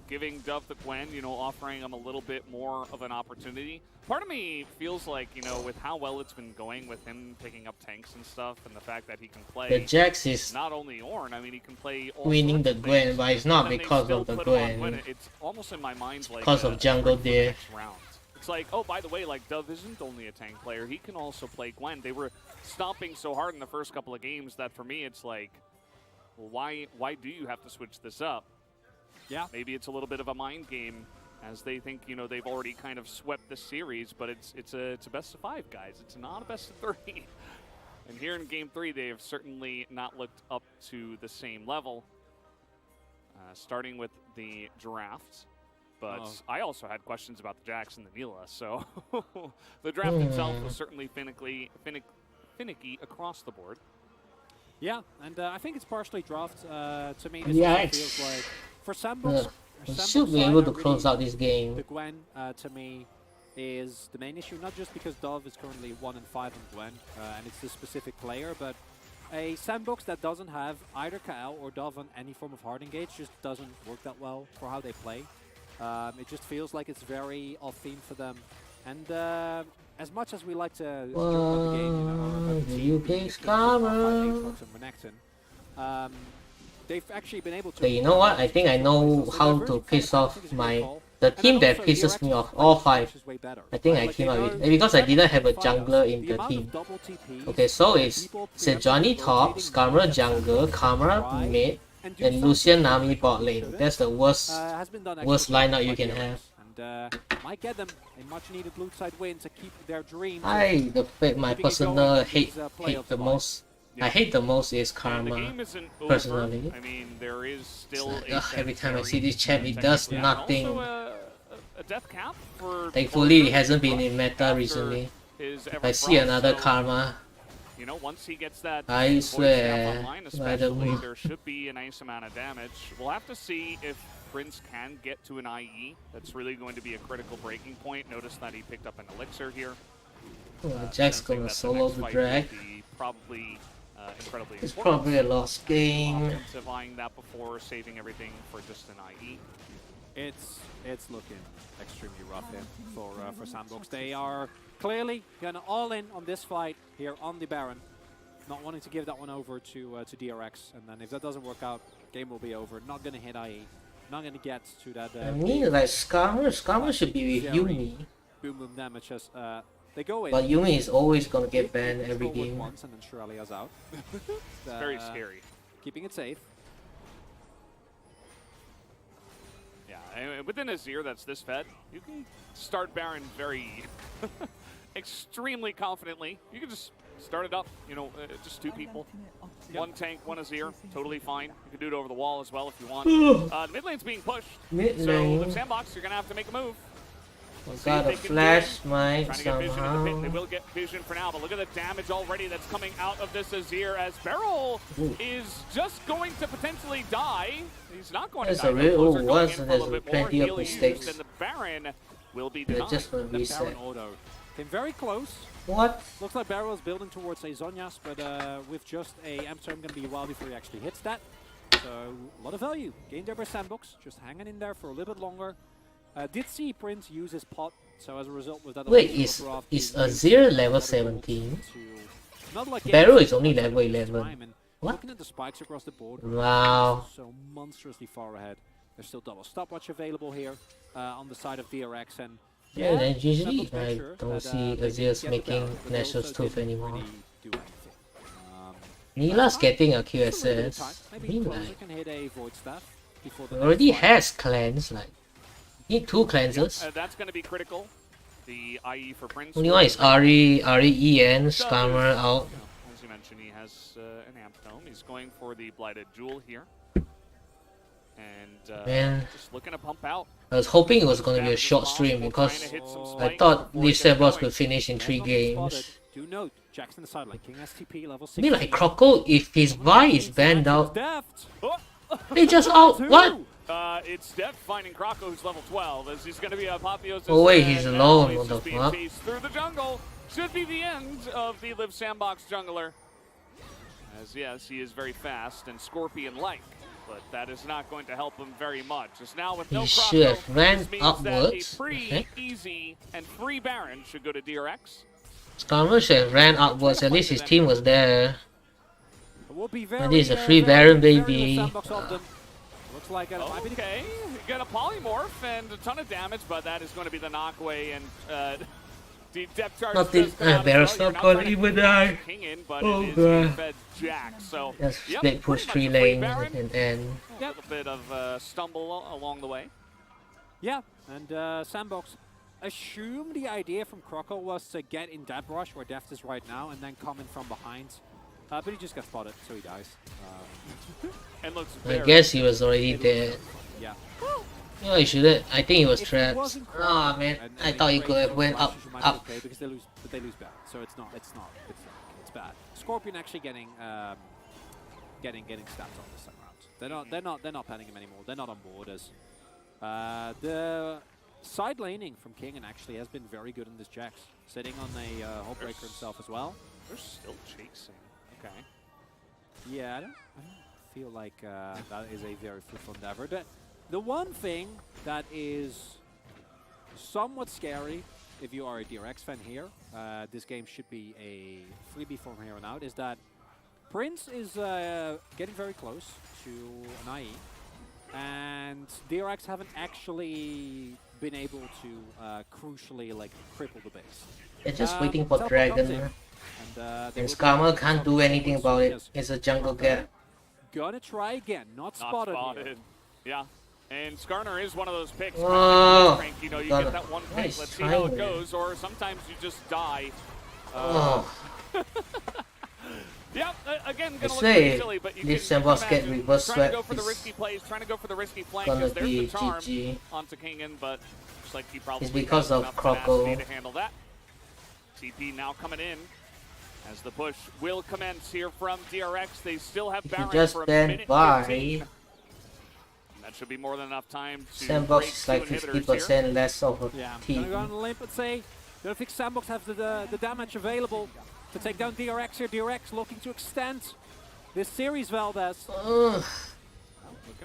[SPEAKER 2] giving Dove the Gwen, you know, offering them a little bit more of an opportunity. Part of me feels like, you know, with how well it's been going with him picking up tanks and stuff, and the fact that he can play
[SPEAKER 3] the Jax is
[SPEAKER 2] not only Ornn, I mean, he can play all
[SPEAKER 3] winning the Gwen,
[SPEAKER 2] things,
[SPEAKER 3] but it's not because of the Gwen.
[SPEAKER 2] It's almost in my mind like
[SPEAKER 3] because of jungle there.
[SPEAKER 2] It's like, oh, by the way, like, Dove isn't only a tank player, he can also play Gwen. They were stomping so hard in the first couple of games that for me it's like, well, why do you have to switch this up?
[SPEAKER 1] Yeah.
[SPEAKER 2] Maybe it's a little bit of a mind game, as they think, you know, they've already kind of swept the series, but it's a best of 5, guys. It's not a best of 3. And here in Game 3, they have certainly not looked up to the same level. Starting with the draft, but I also had questions about the Jax and the Neela, so the draft itself was certainly finicky across the board.
[SPEAKER 1] Yeah, and I think it's partially draft. To me, this also feels like for SANDBOX,
[SPEAKER 3] we should be able to close out this game.
[SPEAKER 1] The Gwen, to me, is the main issue, not just because Dove is currently 1-5 on Gwen, and it's the specific player, but a SANDBOX that doesn't have either Kael or Dove on any form of hard engage just doesn't work that well for how they play. It just feels like it's very off-theme for them. And as much as we like to jump on the game, you know,
[SPEAKER 3] UK Scammer.
[SPEAKER 1] They've actually been able to.
[SPEAKER 3] But you know what? I think I know how to piss off the team that pisses me off. All 5. I think I came up with because I didn't have a jungler in the team. Okay, so it's Sejuani top, Scammer jungle, Karma mid, and Lucian Nami bot lane. That's the worst lineup you can have.
[SPEAKER 1] Might get them a much needed blue side win to keep their dreams.
[SPEAKER 3] My personal hate the most. I hate the most is Karma, personally.
[SPEAKER 2] I mean, there is still
[SPEAKER 3] every time I see this champ, it does nothing.
[SPEAKER 2] Also a death cap for
[SPEAKER 3] thankfully, it hasn't been in meta recently. If I see another Karma,
[SPEAKER 2] you know, once he gets that,
[SPEAKER 3] I swear,
[SPEAKER 2] especially, there should be a nice amount of damage. We'll have to see if Prince can get to an IE. That's really going to be a critical breaking point. Notice that he picked up an elixir here.
[SPEAKER 3] Jack's gonna solo the drag.
[SPEAKER 2] Probably incredibly
[SPEAKER 3] it's probably a lost game.
[SPEAKER 2] Eyeing that before saving everything for just an IE.
[SPEAKER 1] It's looking extremely rough here for SANDBOX. They are clearly gonna all in on this fight here on the Baron, not wanting to give that one over to DRX. And then if that doesn't work out, game will be over. Not gonna hit IE. Not gonna get to that.
[SPEAKER 3] I mean, like Scammer should be with Yuumi.
[SPEAKER 1] Boom damage as they go in.
[SPEAKER 3] But Yuumi is always gonna get banned every game.
[SPEAKER 1] Once and then Shirley's out.
[SPEAKER 2] It's very scary.
[SPEAKER 1] Keeping it safe.
[SPEAKER 2] Yeah, and within Azir that's this fed, you can start Baron very extremely confidently. You can just start it up, you know, just 2 people. 1 tank, 1 Azir, totally fine. You can do it over the wall as well if you want. The mid lane's being pushed. So with SANDBOX, you're gonna have to make a move.
[SPEAKER 3] Got a flash mine
[SPEAKER 2] somehow. They will get vision for now, but look at the damage already that's coming out of this Azir as Beryl is just going to potentially die. He's not going to die.
[SPEAKER 3] There's plenty of mistakes.
[SPEAKER 2] And the Baron will be denied.
[SPEAKER 3] Just gonna reset.
[SPEAKER 1] Came very close.
[SPEAKER 3] What?
[SPEAKER 1] Looks like Beryl is building towards a Zhonya's, but with just a M-Turn going to be a while before he actually hits that. So a lot of value gained there by SANDBOX, just hanging in there for a little bit longer. Did see Prince use his pot, so as a result with that.
[SPEAKER 3] Wait, is Azir level 17? Beryl is only level 11. What?
[SPEAKER 1] Looking at the spikes across the board.
[SPEAKER 3] Wow.
[SPEAKER 1] So monstrously far ahead. There's still double stopwatch available here on the side of DRX, and
[SPEAKER 3] yeah, then usually I don't see Azir's making Nationals Tooth anymore. Neela's getting a QSS. I mean, like, already has cleanse, like. Need 2 cleansers.
[SPEAKER 2] That's going to be critical. The IE for Prince.
[SPEAKER 3] Only one is REEN, Scammer out.
[SPEAKER 2] As you mentioned, he has an Amp Tome. He's going for the Blighted Jewel here. And
[SPEAKER 3] Man,
[SPEAKER 2] just looking to pump out.
[SPEAKER 3] I was hoping it was going to be a short stream because I thought Liiv SANDBOX could finish in 3 games.
[SPEAKER 1] Do note, Jackson the sideline, King STP level 6.
[SPEAKER 3] I mean, like Croco, if his Vi is banned out, they just out. What?
[SPEAKER 2] It's Deft finding Croco, who's level 12, as he's going to be Apotheosis.
[SPEAKER 3] Oh wait, he's alone.
[SPEAKER 2] He's
[SPEAKER 3] What the
[SPEAKER 2] just being
[SPEAKER 3] fuck?
[SPEAKER 2] chased through the jungle. Should be the end of the Liiv SANDBOX jungler. As yes, he is very fast and scorpion-like, but that is not going to help him very much. As now with no
[SPEAKER 3] He
[SPEAKER 2] Croco,
[SPEAKER 3] should have ran
[SPEAKER 2] this means that a
[SPEAKER 3] upwards.
[SPEAKER 2] free, easy, and free Baron should go to DRX.
[SPEAKER 3] Skarmory should have ran upwards. At least his team was there. And this is a free
[SPEAKER 1] Baron,
[SPEAKER 3] Baron, baby.
[SPEAKER 1] Looks like
[SPEAKER 2] okay, got a polymorph and a ton of damage, but that is going to be the knockaway and the depth charge.
[SPEAKER 3] Nothing. Baron's not gonna even die. Oh god.
[SPEAKER 2] So
[SPEAKER 3] Just split push 3 lanes and end.
[SPEAKER 2] A little bit of stumble along the way.
[SPEAKER 1] Yeah, and SANDBOX assumed the idea from Croco was to get in that rush where Deft is right now and then come in from behind. But he just got spotted, so he dies.
[SPEAKER 2] And looks
[SPEAKER 3] I guess he was already dead.
[SPEAKER 1] Yeah.
[SPEAKER 3] No, he shouldn't. I think he was trapped. Oh man, I thought he could have went up.
[SPEAKER 1] Okay, because they lose bad, so it's bad. Scorpion actually getting stats on this second round. They're not panning him anymore. They're not on board as the side laning from Kingen actually has been very good in this Jax, sitting on a hull breaker himself as well.
[SPEAKER 2] They're still chasing. Okay.
[SPEAKER 1] Yeah, I don't feel like that is a very fruitful endeavor. The one thing that is somewhat scary, if you are a DRX fan here, this game should be a freebie from here on out, is that Prince is getting very close to an IE, and DRX haven't actually been able to crucially like cripple the base.
[SPEAKER 3] They're just waiting for Dragon. And Skarmory can't do anything about it. It's a jungle gap.
[SPEAKER 1] Gonna try again, not spotted. Here.
[SPEAKER 2] Yeah. And Skarner is one of those picks.
[SPEAKER 3] Oh,
[SPEAKER 2] you know, you get that one pick, let's see how it goes, or sometimes you just die. Yeah, again, gonna look pretty silly, but you can
[SPEAKER 3] SANDBOX get reverse swept.
[SPEAKER 2] Trying to go for the risky plays, trying to go for the risky flanks. There's the charm
[SPEAKER 3] GG.
[SPEAKER 2] onto Kingen, but looks like he probably
[SPEAKER 3] it's because of Croco
[SPEAKER 2] to handle that. TP now coming in as the push will commence here from DRX. They still have Baron
[SPEAKER 3] just
[SPEAKER 2] for a
[SPEAKER 3] stand
[SPEAKER 2] minute
[SPEAKER 3] by.
[SPEAKER 2] 15. That should be more than enough time to
[SPEAKER 3] SANDBOX is like 50% less of a team.
[SPEAKER 1] Gonna go on a limp and say, don't think SANDBOX have the damage available to take down DRX here. DRX looking to extend this series, Valdez.
[SPEAKER 2] Looking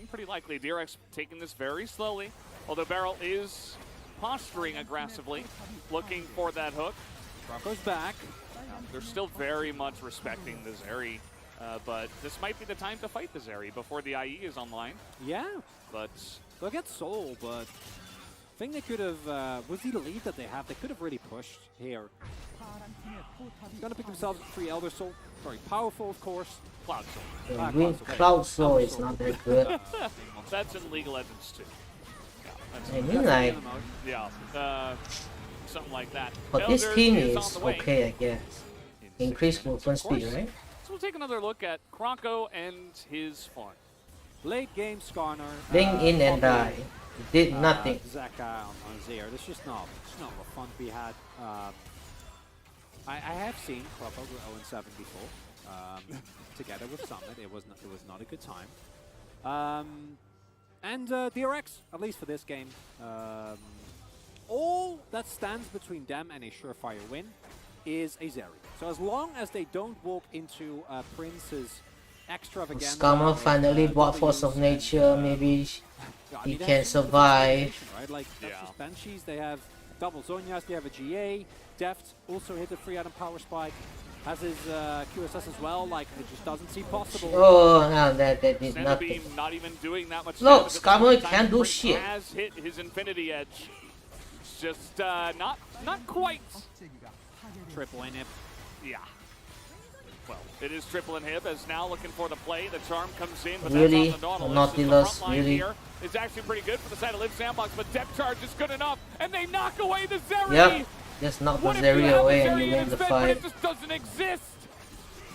[SPEAKER 2] pretty likely. DRX taking this very slowly, although Barrel is posturing aggressively, looking for that hook.
[SPEAKER 1] Croco's back.
[SPEAKER 2] They're still very much respecting the Zeri, but this might be the time to fight the Zeri before the IE is online.
[SPEAKER 1] Yeah.
[SPEAKER 2] But
[SPEAKER 1] they'll get Soul, but I think they could have, with the lead that they have, they could have really pushed here. Gonna pick themselves 3 Elder Soul. Very powerful, of course.
[SPEAKER 2] Cloud Soul.
[SPEAKER 3] Cloud Soul is not that good.
[SPEAKER 2] That's in League of Legends too.
[SPEAKER 3] I mean, like,
[SPEAKER 2] something like that.
[SPEAKER 3] But this team is okay, I guess. Increased movement speed, right?
[SPEAKER 2] So we'll take another look at Croco and his farm.
[SPEAKER 1] Late game Skarner.
[SPEAKER 3] Bring in and die. He did nothing.
[SPEAKER 1] Zaka on Zaire. This is just not a fun to be had. I have seen Croco go 0-7 before, together with Summit. It was not a good time. And DRX, at least for this game, all that stands between them and a surefire win is a Zeri. So as long as they don't walk into Prince's extravaganza...
[SPEAKER 3] Skarmory finally bought Force of Nature, maybe he can survive.
[SPEAKER 1] Right? Like, that's just Banshees, they have double Zonias, they have a GA, Deft also hit the 3-item power spike, has his QSS as well, like, it just doesn't seem possible.
[SPEAKER 3] Oh, no, that did nothing.
[SPEAKER 2] Not even doing that much.
[SPEAKER 3] Look, Skarmory can't do shit.
[SPEAKER 2] Has hit his Infinity Edge. It's just not quite.
[SPEAKER 1] Triple inhib.
[SPEAKER 2] Yeah. Well, it is triple inhib as now looking for the play. The charm comes in, but
[SPEAKER 3] really?
[SPEAKER 2] that's on the
[SPEAKER 3] Nautilus, really?
[SPEAKER 2] here is actually pretty good for the side of Liiv SANDBOX, but depth charge is good enough, and they knock away the Zeri.
[SPEAKER 3] Yep. Just knock the Zeri away and you win the fight.
[SPEAKER 2] It just doesn't exist.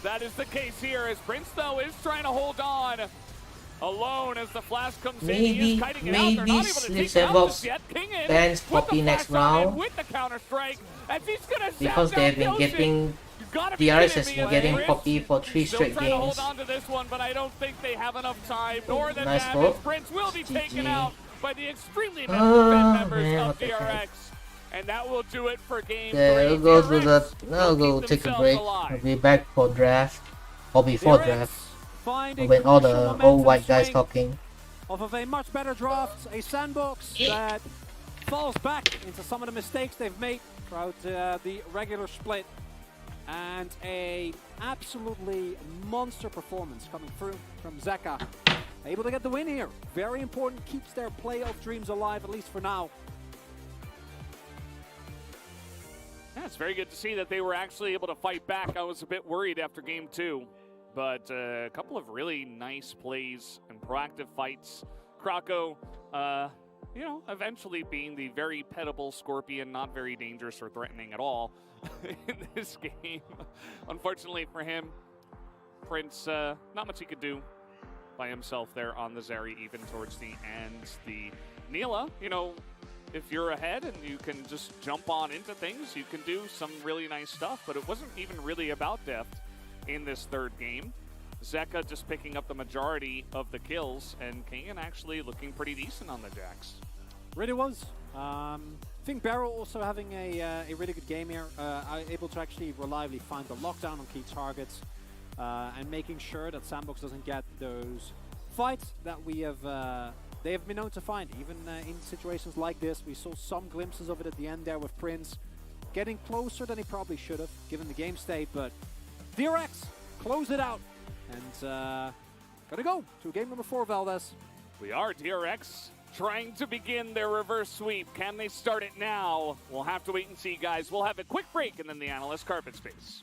[SPEAKER 2] That is the case here, as Prince though is trying to hold on. alone as the flash comes in.
[SPEAKER 3] Maybe
[SPEAKER 2] He is kiting it out. They're not able to
[SPEAKER 3] Liiv
[SPEAKER 2] take it out
[SPEAKER 3] SANDBOX
[SPEAKER 2] just yet. King in
[SPEAKER 3] bans
[SPEAKER 2] with
[SPEAKER 3] Poppy
[SPEAKER 2] the
[SPEAKER 3] next
[SPEAKER 2] flash on in
[SPEAKER 3] round
[SPEAKER 2] with the counter strike, as he's gonna
[SPEAKER 3] because they've been getting DRX has been getting Poppy for 3 straight
[SPEAKER 2] trying to hold
[SPEAKER 3] games.
[SPEAKER 2] on to this one, but I don't think they have enough time, nor the
[SPEAKER 3] Nice
[SPEAKER 2] damage.
[SPEAKER 3] vote.
[SPEAKER 2] Prince will be taken
[SPEAKER 3] GG.
[SPEAKER 2] out by the extremely members
[SPEAKER 3] man,
[SPEAKER 2] of
[SPEAKER 3] what the heck.
[SPEAKER 2] DRX. And that will do it for game
[SPEAKER 3] Okay,
[SPEAKER 2] 3.
[SPEAKER 3] we'll go to the.
[SPEAKER 2] DRX
[SPEAKER 3] I'll
[SPEAKER 2] will
[SPEAKER 3] go
[SPEAKER 2] keep
[SPEAKER 3] take a
[SPEAKER 2] themselves
[SPEAKER 3] break.
[SPEAKER 2] alive.
[SPEAKER 3] I'll be back for draft or before draft
[SPEAKER 1] Find a
[SPEAKER 3] when all the
[SPEAKER 1] crucial
[SPEAKER 3] old
[SPEAKER 1] momentum
[SPEAKER 3] white guys
[SPEAKER 1] swing
[SPEAKER 3] talking.
[SPEAKER 1] off of a much better draft, a SANDBOX that falls back into some of the mistakes they've made throughout the regular split, and a absolutely monster performance coming through from Zeka. Able to get the win here. Very important, keeps their playoff dreams alive, at least for now.
[SPEAKER 2] Yeah, it's very good to see that they were actually able to fight back. I was a bit worried after game 2, but a couple of really nice plays and proactive fights. Krako, you know, eventually being the very pettable Scorpion, not very dangerous or threatening at all in this game. Unfortunately for him, Prince, not much he could do by himself there on the Zeri, even towards the end. The Neela, you know, if you're ahead and you can just jump on into things, you can do some really nice stuff, but it wasn't even really about depth in this third game. Zeka just picking up the majority of the kills, and Kangan actually looking pretty decent on the Jax.
[SPEAKER 1] Really was. I think Barrow also having a really good game here, able to actually reliably find the lockdown on key targets, and making sure that SANDBOX doesn't get those fights that we have they have been known to find. Even in situations like this, we saw some glimpses of it at the end there with Prince getting closer than he probably should have, given the game state, but DRX close it out. And gonna go to game number 4, Valdez.
[SPEAKER 2] We are DRX trying to begin their reverse sweep. Can they start it now? We'll have to wait and see, guys. We'll have a quick break and then the analyst carpet space.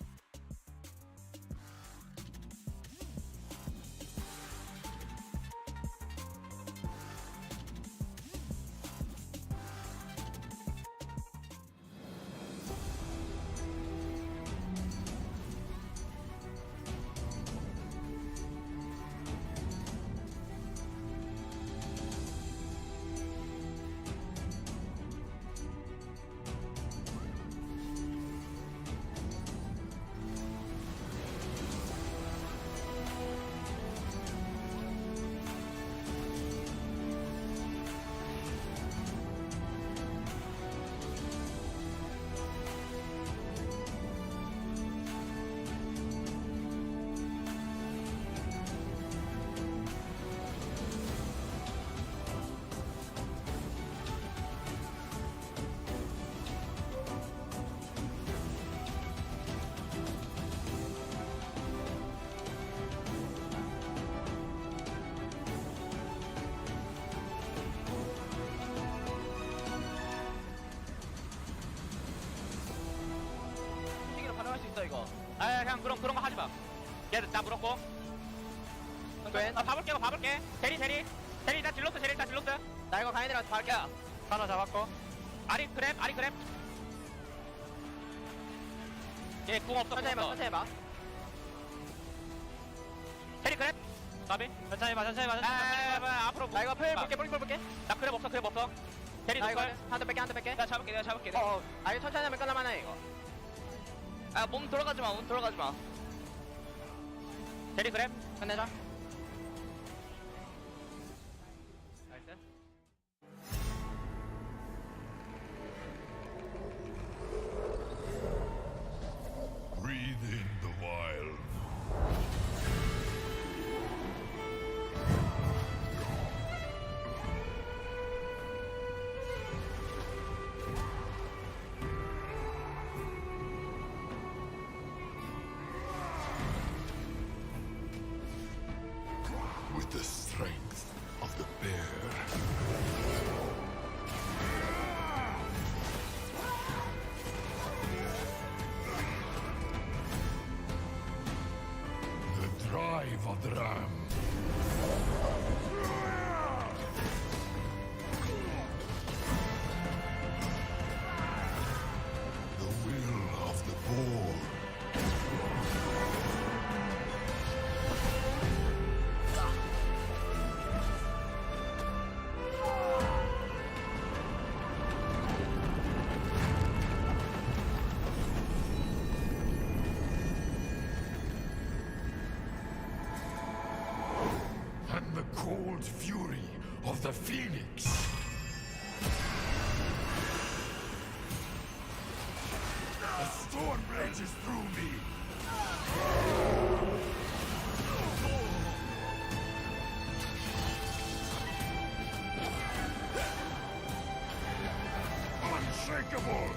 [SPEAKER 9] 그냥 그런 거 하지 마. 얘나 물었고. 나 봐볼게. 제리 나 딜로스. 나 이거 가인이랑 다 할게. 하나 잡았고. 아리 그랩. 얘 궁 없어. 천천히 해봐. 제리 그랩. 가비. 천천히 봐. 앞으로. 나 이거 풀 볼게. 나 그랩 없어. 제리 나 이거 한 대 뺄게. 내가 잡을게. 이거 천천히 하면 끝나만해 이거. 몸 돌아가지 마. 제리 그랩 끝내자. 나이스.
[SPEAKER 12] Breathe in the wild. With the strength of the bear. The drive of the ram. The will of the boar. cold fury of the Phoenix. A storm rages through me. Unshakable.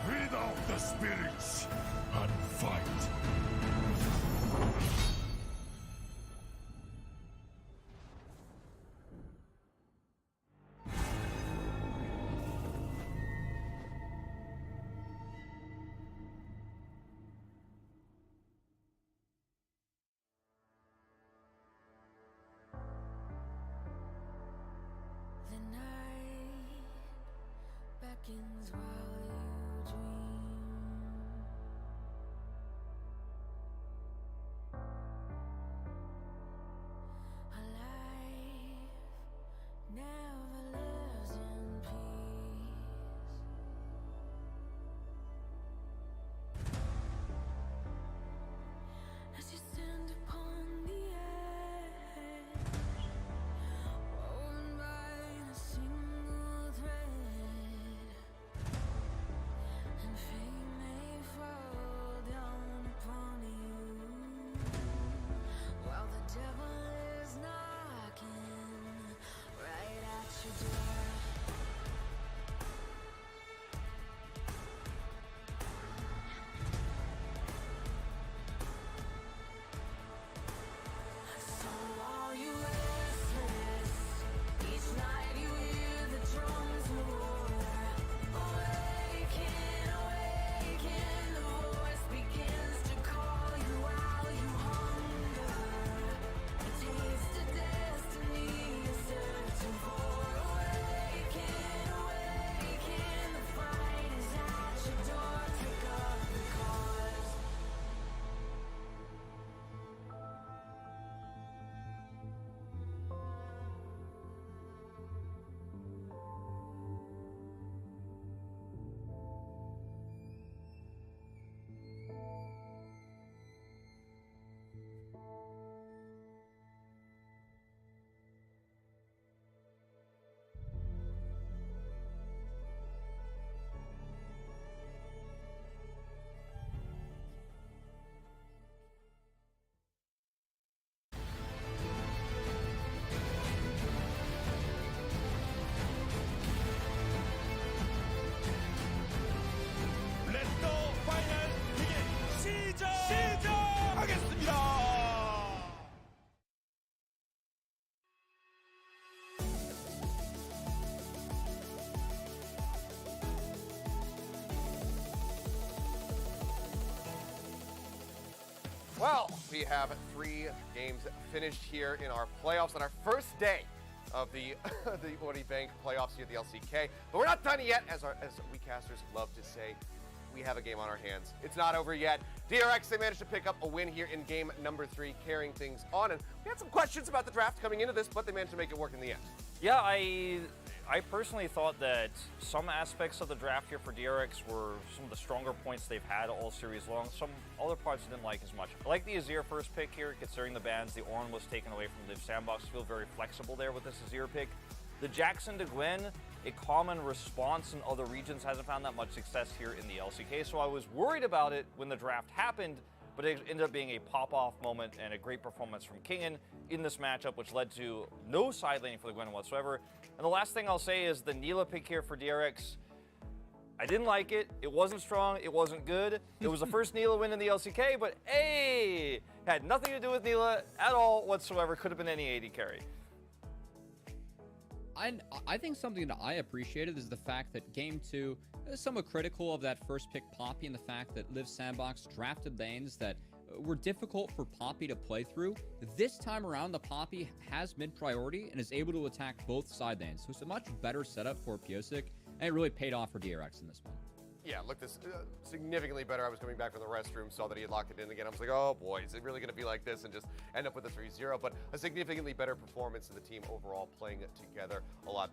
[SPEAKER 12] Breathe out the spirits and fight.
[SPEAKER 13] The night beckons while you dream. A life never lives in peace. As you stand upon the edge, woven by a single thread, and fate may fall down upon you, while the devil is knocking right at your door. So are you restless? Each night you hear the drums roar. Awaken, awaken, the voice begins to call you while you hunger. A taste of destiny you're searching for. Awaken, awaken, the fight is at your door. Take up the cause.
[SPEAKER 12] 렛도 파이널 이게 시작하겠습니다.
[SPEAKER 8] Well, we have 3 games finished here in our playoffs on our first day of the the Ori Bank playoffs here at the LCK. But we're not done yet, as we casters love to say. We have a game on our hands. It's not over yet. DRX, they managed to pick up a win here in game number 3, carrying things on. And we had some questions about the draft coming into this, but they managed to make it work in the end.
[SPEAKER 10] Yeah, I personally thought that some aspects of the draft here for DRX were some of the stronger points they've had all series long. Some other parts I didn't like as much. I like the Azir first pick here, considering the bans. The Ornn was taken away from Liiv SANDBOX. Feel very flexible there with this Azir pick. The Jackson to Gwen, a common response in other regions, hasn't found that much success here in the LCK. So I was worried about it when the draft happened, but it ended up being a pop-off moment and a great performance from Kingen in this matchup, which led to no side laning for the Gwen whatsoever. And the last thing I'll say is the Nilah pick here for DRX. I didn't like it. It wasn't strong. It wasn't good. It was the first Nilah win in the LCK, but hey, had nothing to do with Nilah at all whatsoever. Could have been any AD carry.
[SPEAKER 11] I think something that I appreciated is the fact that Game 2 is somewhat critical of that first pick Poppy, and the fact that Liiv SANDBOX drafted lanes that were difficult for Poppy to play through. This time around, the Poppy has mid-priority and is able to attack both side lanes. So it's a much better setup for Pyosik, and it really paid off for DRX in this one.
[SPEAKER 8] Yeah, looked this significantly better. I was coming back from the restroom, saw that he had locked it in again. I was like, oh boy, is it really going to be like this? And just end up with a 3-0. But a significantly better performance of the team overall, playing together a lot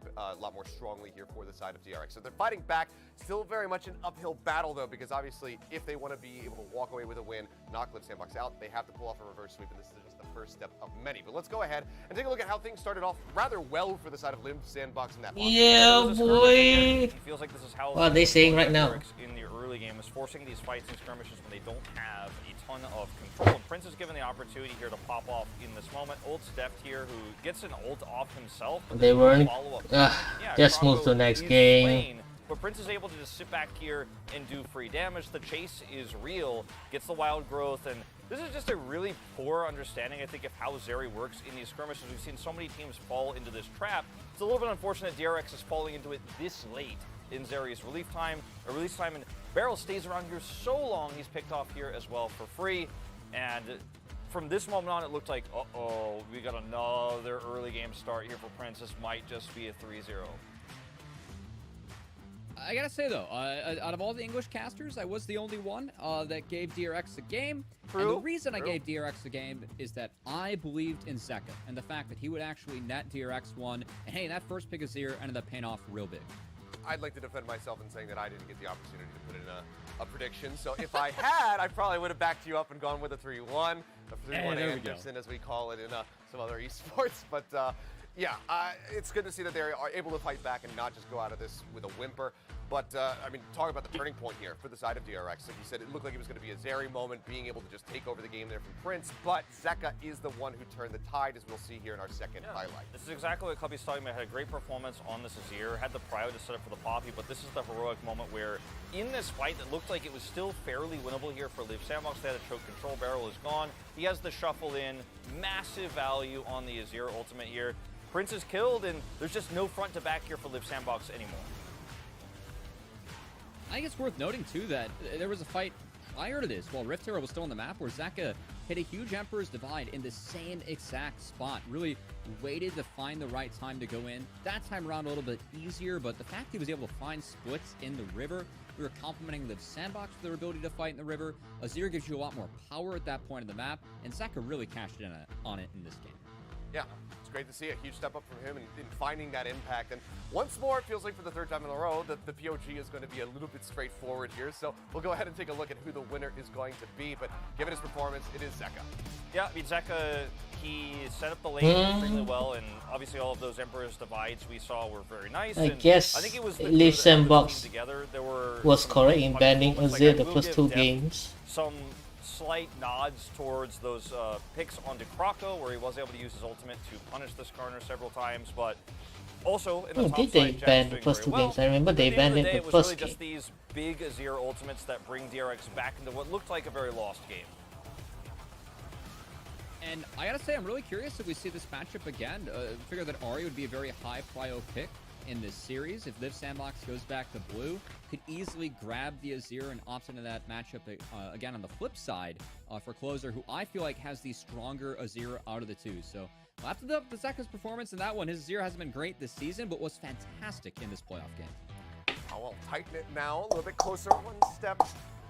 [SPEAKER 8] more strongly here for the side of DRX. So they're fighting back. Still very much an uphill battle, though, because obviously if they want to be able to walk away with a win, knock Liiv SANDBOX out, they have to pull off a reverse sweep, and this is just the first step of many. But let's go ahead and take a look at how things started off rather well for the side of Liiv SANDBOX in that match.
[SPEAKER 3] Yeah, boy.
[SPEAKER 10] Feels like this is how
[SPEAKER 3] What are they saying right now?
[SPEAKER 10] in the early game is forcing these fights and skirmishes when they don't have a ton of control. And Prince is given the opportunity here to pop off in this moment. Ult's Deft here, who gets an ult off himself.
[SPEAKER 3] They weren't. Just move to the next game.
[SPEAKER 10] Slain, but Prince is able to just sit back here and do free damage. The chase is real, gets the wild growth, and this is just a really poor understanding, I think, of how Zeri works in these skirmishes. We've seen so many teams fall into this trap. It's a little bit unfortunate DRX is falling into it this late in Zeri's release time, and Barrel stays around here so long. He's picked off here as well for free, and from this moment on, it looked like, uh-oh, we got another early game start here for Prince. This might just be a 3-0.
[SPEAKER 11] I gotta say though, out of all the English casters, I was the only one that gave DRX a game. And the reason I gave DRX a game is that I believed in Zeka and the fact that he would actually net DRX one. And hey, that first pick of Zero ended up paying off real big.
[SPEAKER 8] I'd like to defend myself in saying that I didn't get the opportunity to put in a prediction. So if I had, I probably would have backed you up and gone with a 3-1, a 3-1 Anderson, as we call it in some other esports. But yeah, it's good to see that they are able to fight back and not just go out of this with a whimper. But, I mean, talk about the turning point here for the side of DRX. Like you said, it looked like it was going to be a Zeri moment, being able to just take over the game there from Prince. But Zeka is the one who turned the tide, as we'll see here in our second highlight.
[SPEAKER 10] This is exactly what Clubby's talking about. Had a great performance on this Azir, had the prio to set up for the Poppy, but this is the heroic moment where, in this fight that looked like it was still fairly winnable here for Liiv SANDBOX, they had a choke control, Barrel is gone. He has the shuffle in, massive value on the Azir ultimate here. Prince is killed, and there's just no front to back here for Liiv SANDBOX anymore.
[SPEAKER 11] I think it's worth noting, too, that there was a fight prior to this, while Rift Hero was still on the map, where Zeka hit a huge Emperor's Divide in the same exact spot. Really waited to find the right time to go in. That time around a little bit easier, but the fact he was able to find splits in the river, we were complimenting Liiv SANDBOX for their ability to fight in the river. Azir gives you a lot more power at that point in the map, and Zeka really cashed in on it in this game.
[SPEAKER 8] Yeah, it's great to see a huge step up from him in finding that impact. And once more, it feels like for the third time in a row that the POG is going to be a little bit straightforward here. So we'll go ahead and take a look at who the winner is going to be. But given his performance, it is Zeka. Yeah, I mean, Zeka, he set up the lane extremely well. And obviously all of those Emperor's Divides we saw were very nice.
[SPEAKER 3] I guess
[SPEAKER 8] I think it was
[SPEAKER 3] Liiv SANDBOX was correct in banning Azir the first two games.
[SPEAKER 10] Some slight nods towards those picks onto Krako, where he was able to use his ultimate to punish this Skarner several times, but also in the top
[SPEAKER 3] did they
[SPEAKER 10] side,
[SPEAKER 3] ban the first two games? I remember they banned it the first game.
[SPEAKER 10] Just these big Azir ultimates that bring DRX back into what looked like a very lost game.
[SPEAKER 11] And I gotta say, I'm really curious if we see this matchup again. Figure that Ahri would be a very high prio pick in this series. If Liiv SANDBOX goes back to blue, could easily grab the Azir and opt into that matchup again on the flip side for Closer, who I feel like has the stronger Azir out of the two. So after the Zeka's performance in that one, his Azir hasn't been great this season, but was fantastic in this playoff game.
[SPEAKER 8] Oh, well, tighten it now, a little bit closer. One step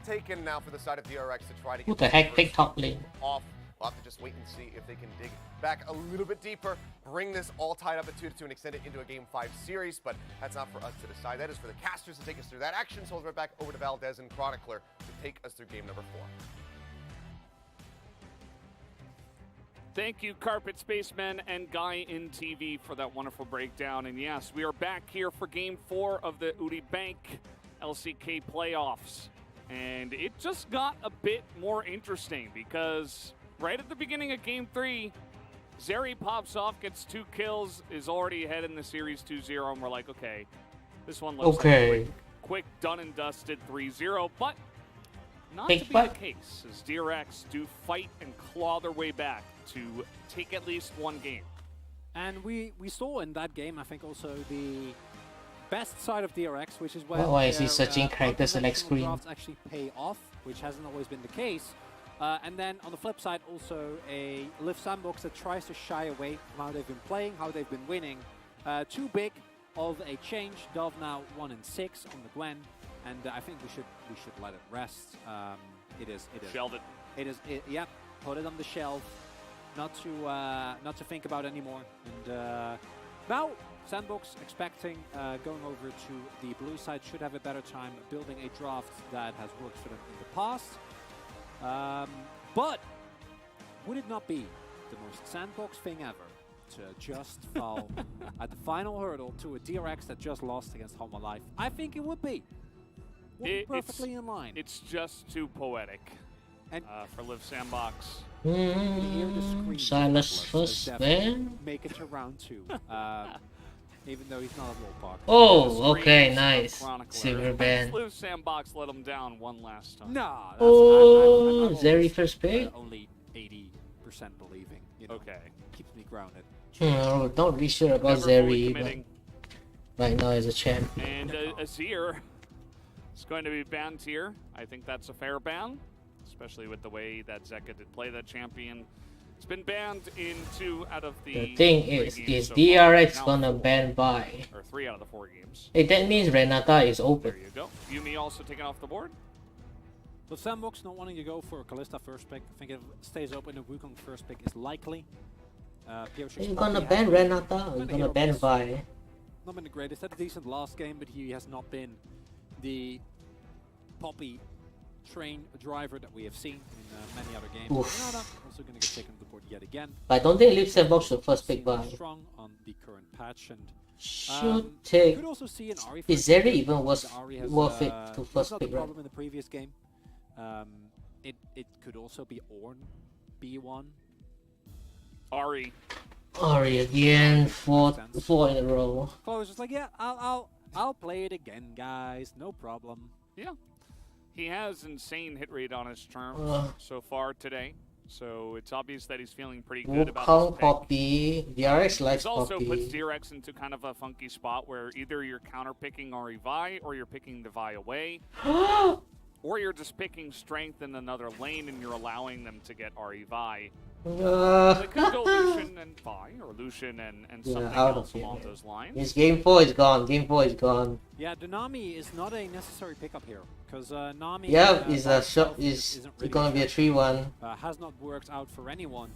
[SPEAKER 8] taken now for the side of DRX to try to get
[SPEAKER 3] Who the heck picked top lane?
[SPEAKER 8] Off. We'll have to just wait and see if they can dig back a little bit deeper, bring this all tied up at 2-2 and extend it into a Game 5 series, but that's not for us to decide. That is for the casters to take us through that action. So we'll right back over to Valdez and Chronicler to take us through game number 4.
[SPEAKER 2] Thank you, Carpet Spaceman and Guy in TV, for that wonderful breakdown. And yes, we are back here for Game 4 of the Udi Bank LCK playoffs. And it just got a bit more interesting because right at the beginning of Game 3, Zeri pops off, gets 2 kills, is already ahead in the series 2-0, and we're like, okay, this one looks like a quick done and dusted 3-0, but not to be the case, as DRX do fight and claw their way back to take at least one game.
[SPEAKER 1] And we saw in that game, I think, also the best side of DRX, which is where
[SPEAKER 3] why is he searching characters select screen?
[SPEAKER 1] Drafts actually pay off, which hasn't always been the case. And then on the flip side, also a Liiv SANDBOX that tries to shy away from how they've been playing, how they've been winning. Too big of a change. Dove now 1-6 on the Gwen. and I think we should let it rest. It is.
[SPEAKER 2] Shelved it.
[SPEAKER 1] Yeah, put it on the shelf, not to think about anymore. And now SANDBOX expecting going over to the blue side should have a better time building a draft that has worked for them in the past. But would it not be the most SANDBOX thing ever to just fall at the final hurdle to a DRX that just lost against Homa Life? I think it would be. Perfectly in line.
[SPEAKER 2] It's just too poetic.
[SPEAKER 1] And
[SPEAKER 2] for Liiv SANDBOX.
[SPEAKER 3] Silas first ban.
[SPEAKER 1] Make it to round 2. Even though he's not a little bug.
[SPEAKER 3] Oh, okay, nice. Silver ban.
[SPEAKER 2] Liiv SANDBOX let him down one last time.
[SPEAKER 1] Nah.
[SPEAKER 3] Oh, Zeri first pick?
[SPEAKER 1] Only 80% believing. You know,
[SPEAKER 2] okay.
[SPEAKER 1] Keeps me grounded.
[SPEAKER 3] Not really sure about Zeri, but right now he's a champ.
[SPEAKER 2] And Azir is going to be banned here. I think that's a fair ban, especially with the way that Zeka did play that champion. It's been banned in 2 out of the
[SPEAKER 3] thing is DRX gonna ban Vi?
[SPEAKER 2] Or 3 out of the 4 games.
[SPEAKER 3] Hey, that means Renata is open.
[SPEAKER 2] There you go. Yuumi also taken off the board.
[SPEAKER 1] With SANDBOX not wanting to go for Kalista first pick, I think if it stays open, the Wukong first pick is likely.
[SPEAKER 3] Are you gonna ban Renata or are you gonna ban Vi?
[SPEAKER 1] Not been the greatest. Had a decent last game, but he has not been the Poppy train driver that we have seen in many other games. Renata also going to get taken to the board yet again.
[SPEAKER 3] But I don't think Liiv SANDBOX should first pick Vi.
[SPEAKER 1] Strong on the current patch and
[SPEAKER 3] should take.
[SPEAKER 1] could also see an Ahri
[SPEAKER 3] Is Zeri even worth it to first
[SPEAKER 1] not
[SPEAKER 3] pick?
[SPEAKER 1] the problem in the previous game. It could also be Ornn B1.
[SPEAKER 2] Ahri
[SPEAKER 3] again, four in a row.
[SPEAKER 1] Chloe's just like, yeah, I'll play it again, guys. No problem.
[SPEAKER 2] Yeah. He has insane hit rate on his charm so far today, so it's obvious that he's feeling pretty good about his pick.
[SPEAKER 3] Poppy. DRX likes
[SPEAKER 2] This also
[SPEAKER 3] Poppy.
[SPEAKER 2] puts DRX into kind of a funky spot where either you're counter-picking Ahri Vi, or you're picking the Vi away, or you're just picking strength in another lane and you're allowing them to get Ahri Vi. They could go Lucian and Vi, or Lucian and something else along those lines.
[SPEAKER 3] His game 4 is gone. Game 4 is gone.
[SPEAKER 1] Yeah, the Nami is not a necessary pickup here, because Nami
[SPEAKER 3] is a shot. Is really gonna be a 3-1.
[SPEAKER 1] Has not worked out for anyone,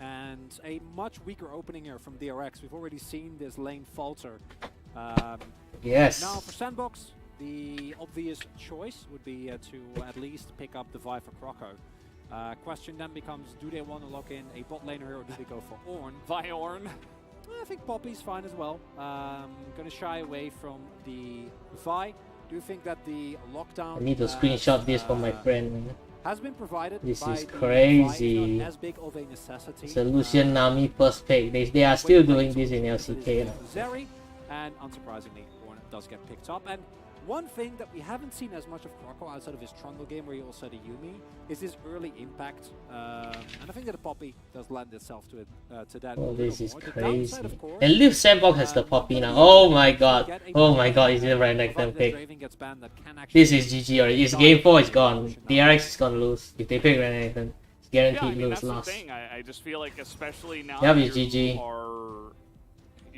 [SPEAKER 1] and a much weaker opening here from DRX. We've already seen this lane falter.
[SPEAKER 3] Yes.
[SPEAKER 1] Now for SANDBOX, the obvious choice would be to at least pick up the Vi for Croco. Question then becomes, do they want to lock in a bot laner here, or do they go for Ornn?
[SPEAKER 2] Vi Ornn.
[SPEAKER 1] I think Poppy's fine as well. Gonna shy away from the Vi. Do you think that the lockdown...
[SPEAKER 3] I need to screenshot this for my friend.
[SPEAKER 1] Has been provided.
[SPEAKER 3] This
[SPEAKER 1] by
[SPEAKER 3] is
[SPEAKER 1] the
[SPEAKER 3] crazy.
[SPEAKER 1] Vi, as big of a necessity.
[SPEAKER 3] It's a Lucian Nami first pick. They are still doing this in LCK.
[SPEAKER 1] Zeri, and unsurprisingly, Ornn does get picked up. And one thing that we haven't seen as much of Croco outside of his Trundle game, where he also had a Yuumi, is his early impact. And I think that the Poppy does lend itself to it to that.
[SPEAKER 3] Oh, this is
[SPEAKER 1] more.
[SPEAKER 3] crazy.
[SPEAKER 1] Downside, course,
[SPEAKER 3] And Liiv SANDBOX has the Poppy now. Oh my god. Oh my god, is it right next time pick? This is GG already. His game 4 is gone. DRX is gonna lose. If they pick Renekton, it's guaranteed lose
[SPEAKER 2] that's
[SPEAKER 3] loss.
[SPEAKER 2] the thing. I just feel like, especially now
[SPEAKER 3] Yep,
[SPEAKER 2] that
[SPEAKER 3] it's GG.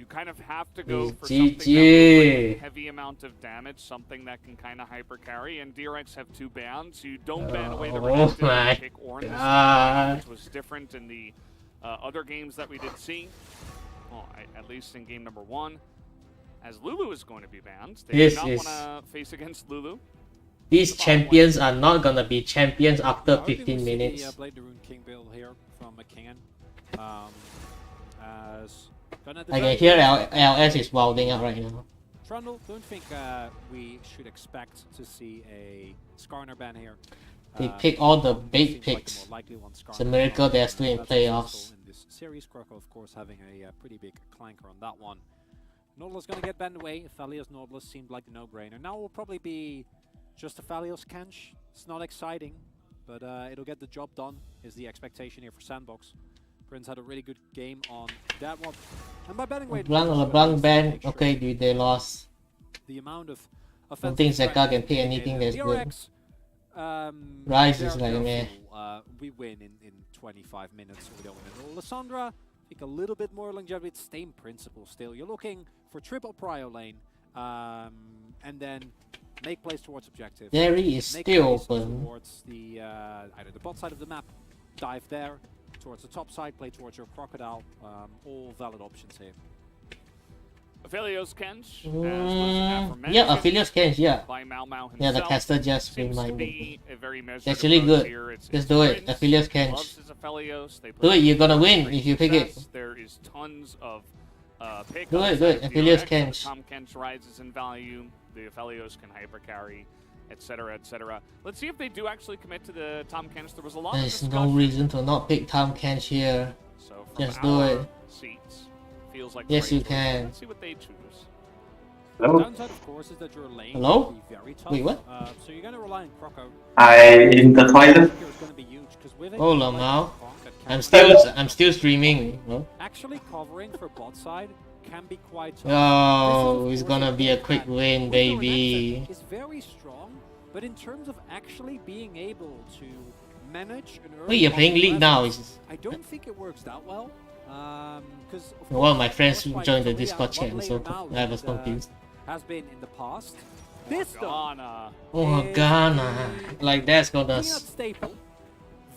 [SPEAKER 2] you kind of have to go
[SPEAKER 3] It's
[SPEAKER 2] for something that
[SPEAKER 3] GG.
[SPEAKER 2] will heavy amount of damage, something that can kind of hyper carry, and DRX have 2 bans. You don't ban away the Renekton
[SPEAKER 3] my
[SPEAKER 2] and pick Ornn,
[SPEAKER 3] God.
[SPEAKER 2] which was different in the other games that we did see. Well, at least in game number 1. As Lulu is going to be banned. They do not want to face against Lulu.
[SPEAKER 3] These champions are not gonna be champions after 15 minutes.
[SPEAKER 1] Blade the Rune King build here from McKinnon.
[SPEAKER 3] I can hear LS is wilding out right now.
[SPEAKER 1] Trundle, don't think we should expect to see a Skarner ban here.
[SPEAKER 3] They pick all the big picks. It's a miracle they're still in playoffs.
[SPEAKER 1] In this series, Croco, of course, having a pretty big clanker on that one. Nautilus going to get banned away. Aphelios Nautilus seemed like the no-brainer. Now it will probably be just Aphelios Kench. It's not exciting, but it'll get the job done, is the expectation here for SANDBOX. Prince had a really good game on that one. And by betting weight...
[SPEAKER 3] LeBlanc ban. Okay, dude, they lost.
[SPEAKER 1] The amount of
[SPEAKER 3] I don't think Zeka can pick anything that's good. Rise is like meh.
[SPEAKER 1] We win in 25 minutes, so we don't win at all. Lissandra, I think a little bit more longevity. It's same principle still. You're looking for triple prio lane, and then make plays towards objective.
[SPEAKER 3] Zeri is
[SPEAKER 1] Make
[SPEAKER 3] still
[SPEAKER 1] plays
[SPEAKER 3] open.
[SPEAKER 1] towards the either the bot side of the map, dive there, towards the top side, play towards your crocodile. All valid options here.
[SPEAKER 2] Aphelios Kench,
[SPEAKER 3] Yeah, Aphelios Kench, yeah.
[SPEAKER 2] by Mau Mau himself.
[SPEAKER 3] Yeah, the caster just
[SPEAKER 2] Seems to
[SPEAKER 3] reminded
[SPEAKER 2] be
[SPEAKER 3] me.
[SPEAKER 2] a very measured
[SPEAKER 3] It's actually
[SPEAKER 2] approach
[SPEAKER 3] good.
[SPEAKER 2] here.
[SPEAKER 3] Just do it.
[SPEAKER 2] Prince,
[SPEAKER 3] Aphelios Kench.
[SPEAKER 2] loves his Aphelios. They
[SPEAKER 3] Do
[SPEAKER 2] play
[SPEAKER 3] it, you're gonna win
[SPEAKER 2] great
[SPEAKER 3] if you pick it.
[SPEAKER 2] success. There is tons of pick
[SPEAKER 3] Do it,
[SPEAKER 2] outside
[SPEAKER 3] do it.
[SPEAKER 2] of
[SPEAKER 3] Aphelios
[SPEAKER 2] DRX.
[SPEAKER 3] Kench.
[SPEAKER 2] Tom Kench rises in value. The Aphelios can hyper carry, etc., etc. Let's see if they do actually commit to the Tom Kench. There was a lot of
[SPEAKER 3] There's
[SPEAKER 2] discussion.
[SPEAKER 3] no reason to not pick Tom Kench here.
[SPEAKER 2] So from
[SPEAKER 3] Just do
[SPEAKER 2] our
[SPEAKER 3] it.
[SPEAKER 2] seats, feels like
[SPEAKER 3] Yes,
[SPEAKER 2] the
[SPEAKER 3] you
[SPEAKER 2] right choice.
[SPEAKER 3] can.
[SPEAKER 2] Let's see what they choose.
[SPEAKER 1] The downside, of course, is that your lane
[SPEAKER 3] Hello?
[SPEAKER 1] will be very tough.
[SPEAKER 3] Wait, what?
[SPEAKER 1] So you're going to rely on Croco.
[SPEAKER 14] In the toilet.
[SPEAKER 1] Is going to be huge because with a
[SPEAKER 3] Hold
[SPEAKER 1] team
[SPEAKER 3] on,
[SPEAKER 1] like
[SPEAKER 3] Mao.
[SPEAKER 1] Hong Kong that
[SPEAKER 3] I'm still streaming. Huh?
[SPEAKER 1] actually covering for bot side can be quite tough.
[SPEAKER 3] Oh,
[SPEAKER 1] This is,
[SPEAKER 3] it's
[SPEAKER 1] of course,
[SPEAKER 3] gonna be a
[SPEAKER 1] thing
[SPEAKER 3] quick
[SPEAKER 1] that
[SPEAKER 3] win,
[SPEAKER 1] with your
[SPEAKER 3] baby.
[SPEAKER 1] accent is very strong, but in terms of actually being able to manage an early
[SPEAKER 3] Wait, you're playing
[SPEAKER 1] bot
[SPEAKER 3] League now?
[SPEAKER 1] presence, I don't think it works that well. Because
[SPEAKER 3] Well, my friends joined the Discord channel, so I was confused.
[SPEAKER 1] has been in the past. This though,
[SPEAKER 3] Oh, Ghana. Like, that's gonna
[SPEAKER 1] peanut staple,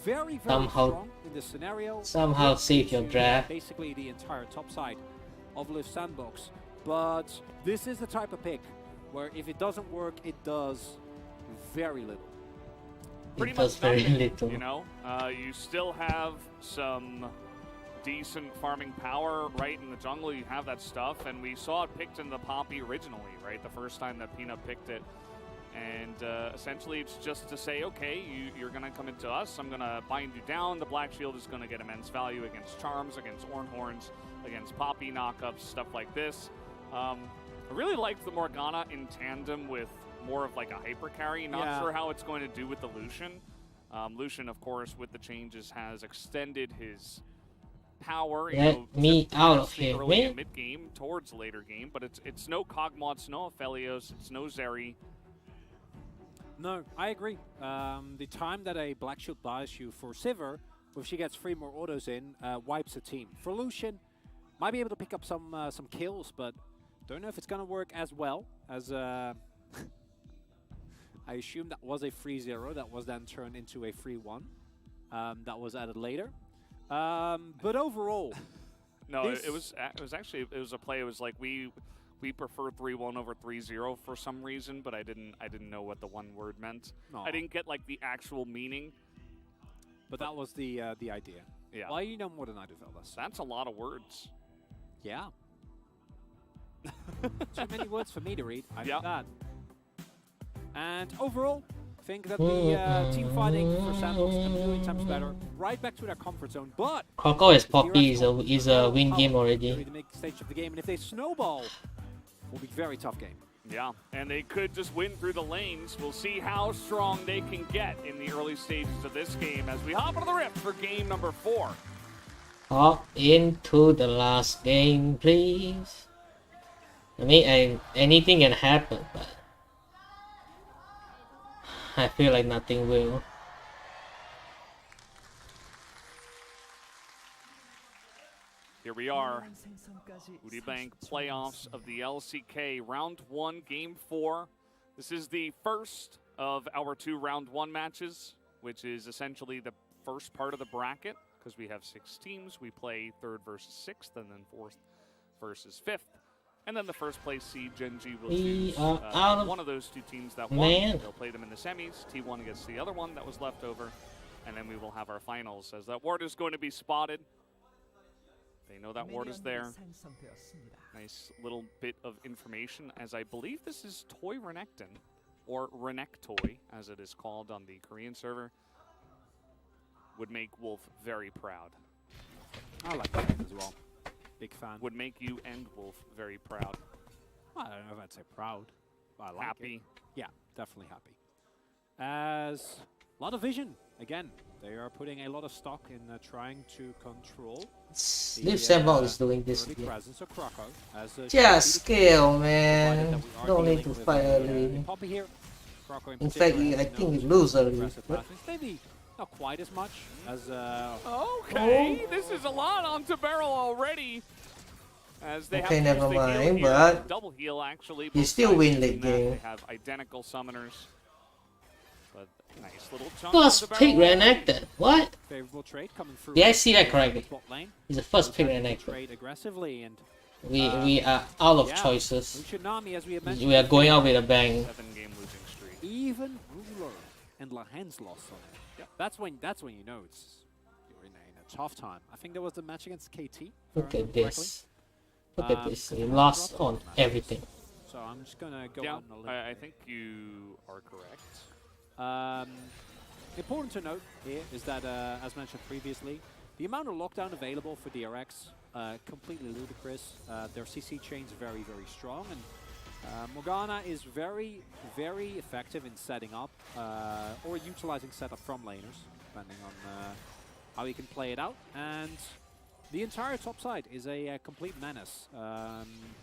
[SPEAKER 1] very
[SPEAKER 3] somehow-
[SPEAKER 1] strong in this scenario.
[SPEAKER 3] somehow
[SPEAKER 1] Works
[SPEAKER 3] save your
[SPEAKER 1] into
[SPEAKER 3] draft.
[SPEAKER 1] Basically, the entire top side of Liiv SANDBOX. But this is the type of pick where if it doesn't work, it does very little.
[SPEAKER 2] Pretty
[SPEAKER 3] It
[SPEAKER 2] much
[SPEAKER 3] does very
[SPEAKER 2] nothing,
[SPEAKER 3] little.
[SPEAKER 2] You know, you still have some decent farming power right in the jungle. You have that stuff, and we saw it picked in the Poppy originally, right? The first time that Peanut picked it. And essentially, it's just to say, okay, you're going to come into us. I'm going to bind you down. The Black Shield is going to get immense value against Charms, against Ornhorns, against Poppy knockups, stuff like this. I really like the Morgana in tandem with more of like a hyper carry. Not sure how it's going to do with the Lucian. Lucian, of course, with the changes, has extended his power.
[SPEAKER 3] Get me out of here,
[SPEAKER 2] early
[SPEAKER 3] man.
[SPEAKER 2] and mid game towards later game, but it's no Cogmods, no Aphelios, it's no Zeri.
[SPEAKER 1] No, I agree. The time that a Black Shield buys you for Sivir, if she gets 3 more autos in, wipes a team. For Lucian, might be able to pick up some kills, but don't know if it's going to work as well as... I assume that was a 3-0 that was then turned into a 3-1. That was added later. But overall...
[SPEAKER 2] No, it was actually a play. It was like we prefer 3-1 over 3-0 for some reason, but I didn't know what the one word meant.
[SPEAKER 1] No.
[SPEAKER 2] I didn't get like the actual meaning.
[SPEAKER 1] But that was the idea.
[SPEAKER 2] Yeah.
[SPEAKER 1] Well, you know more than I do, fellas.
[SPEAKER 2] That's a lot of words.
[SPEAKER 1] Yeah. Too many words for me to read. I know that. And overall, think that the team fighting for SANDBOX a million times better. Right back to their comfort zone, but
[SPEAKER 3] Croco as Poppy is a win game already.
[SPEAKER 1] the mid stage of the game, and if they snowball, will be a very tough game.
[SPEAKER 2] Yeah, and they could just win through the lanes. We'll see how strong they can get in the early stages of this game as we hop into the rift for game number 4.
[SPEAKER 3] Hop into the last game, please. I mean, anything can happen, but I feel like nothing will.
[SPEAKER 2] Here we are, Udi Bank playoffs of the LCK, round 1, game 4. This is the first of our 2 round 1 matches, which is essentially the first part of the bracket, because we have 6 teams. We play 3rd versus 6th, and then 4th versus 5th. And then the first place seed, Genji, will choose one of those 2 teams that won. They'll play them in the semis. T1 against the other one that was left over. And then we will have our finals, as that ward is going to be spotted. They know that ward is there. Nice little bit of information, as I believe this is Toy Renekton, or Renektoy, as it is called on the Korean server. Would make Wolf very proud.
[SPEAKER 1] I like that as well. Big fan.
[SPEAKER 2] Would make you and Wolf very proud.
[SPEAKER 1] I don't know if I'd say proud, but I like
[SPEAKER 2] Happy.
[SPEAKER 1] it. Yeah, definitely happy. As a lot of vision. Again, they are putting a lot of stock in trying to control
[SPEAKER 3] Liiv SANDBOX is doing this.
[SPEAKER 1] early presence of Croco. As,
[SPEAKER 3] Just scale, man.
[SPEAKER 1] provided that we are
[SPEAKER 3] Don't need
[SPEAKER 1] dealing
[SPEAKER 3] to
[SPEAKER 1] with
[SPEAKER 3] fight
[SPEAKER 1] a,
[SPEAKER 3] early.
[SPEAKER 1] Poppy here. Croco
[SPEAKER 3] In fact,
[SPEAKER 1] particular
[SPEAKER 3] I
[SPEAKER 1] has
[SPEAKER 3] think
[SPEAKER 1] no
[SPEAKER 3] we lose early.
[SPEAKER 1] aggressive passes. Maybe not quite as much as
[SPEAKER 2] Okay, this is a lot onto Barrel already. As they
[SPEAKER 3] Okay,
[SPEAKER 2] have
[SPEAKER 3] never
[SPEAKER 2] used the heal
[SPEAKER 3] mind,
[SPEAKER 2] here,
[SPEAKER 3] but
[SPEAKER 2] double heal actually.
[SPEAKER 3] you
[SPEAKER 2] both
[SPEAKER 3] still
[SPEAKER 2] sides
[SPEAKER 3] win
[SPEAKER 2] using
[SPEAKER 3] late
[SPEAKER 2] that.
[SPEAKER 3] game.
[SPEAKER 2] They have identical summoners. But nice little chunk
[SPEAKER 3] First
[SPEAKER 2] of the
[SPEAKER 3] pick
[SPEAKER 2] barrel.
[SPEAKER 3] Renekton. What?
[SPEAKER 1] Favorable trade coming through.
[SPEAKER 3] Did I see that correctly?
[SPEAKER 1] Bot lane.
[SPEAKER 3] He's the first pick
[SPEAKER 1] Attacking the
[SPEAKER 3] Renekton.
[SPEAKER 1] trade aggressively and
[SPEAKER 3] We are out of
[SPEAKER 1] yeah,
[SPEAKER 3] choices.
[SPEAKER 1] Tsunami, as we have mentioned,
[SPEAKER 3] We are going out with a bang.
[SPEAKER 2] 7-game losing streak.
[SPEAKER 1] even ruler and Lahan's lost on it. Yep. That's when you know you're in a tough time. I think there was the match against KT. if I
[SPEAKER 3] Look at
[SPEAKER 1] remember
[SPEAKER 3] this. Look at this.
[SPEAKER 1] because
[SPEAKER 3] He
[SPEAKER 1] they
[SPEAKER 3] lost
[SPEAKER 1] dropped
[SPEAKER 3] on
[SPEAKER 1] the match.
[SPEAKER 3] everything.
[SPEAKER 1] So I'm just gonna go
[SPEAKER 2] Yeah,
[SPEAKER 1] on a little.
[SPEAKER 2] I think you are correct.
[SPEAKER 1] Important to note here is that, as mentioned previously, the amount of lockdown available for DRX completely ludicrous. Their CC chain's very, very strong, and Morgana is very, very effective in setting up or utilizing setup from laners, depending on how you can play it out. And the entire top side is a complete menace.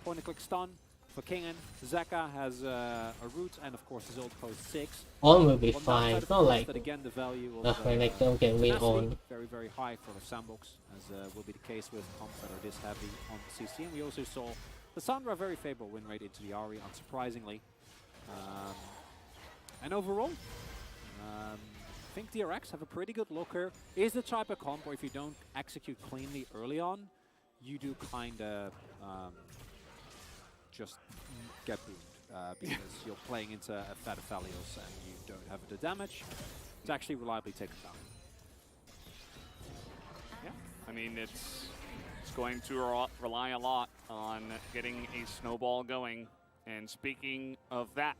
[SPEAKER 1] Point-and-click stun for Kingen. Zeka has a root, and of course his ult post 6.
[SPEAKER 3] On will be
[SPEAKER 1] On that
[SPEAKER 3] fine.
[SPEAKER 1] side,
[SPEAKER 3] It's
[SPEAKER 1] of
[SPEAKER 3] not
[SPEAKER 1] course,
[SPEAKER 3] like
[SPEAKER 1] that again the value of
[SPEAKER 3] Renekton can win
[SPEAKER 1] tenacity,
[SPEAKER 3] on.
[SPEAKER 1] very, very high for the SANDBOX, as will be the case with comps that are this heavy on CC. And we also saw the Sandra very favorable win rate into the Ahri, unsurprisingly. And overall, I think DRX have a pretty good looker. Is the type of comp where if you don't execute cleanly early on, you do kind of just get boomed because you're playing into a Fataphalios and you don't have the damage to actually reliably take them down.
[SPEAKER 2] Yeah, I mean, it's going to rely a lot on getting a snowball going. And speaking of that,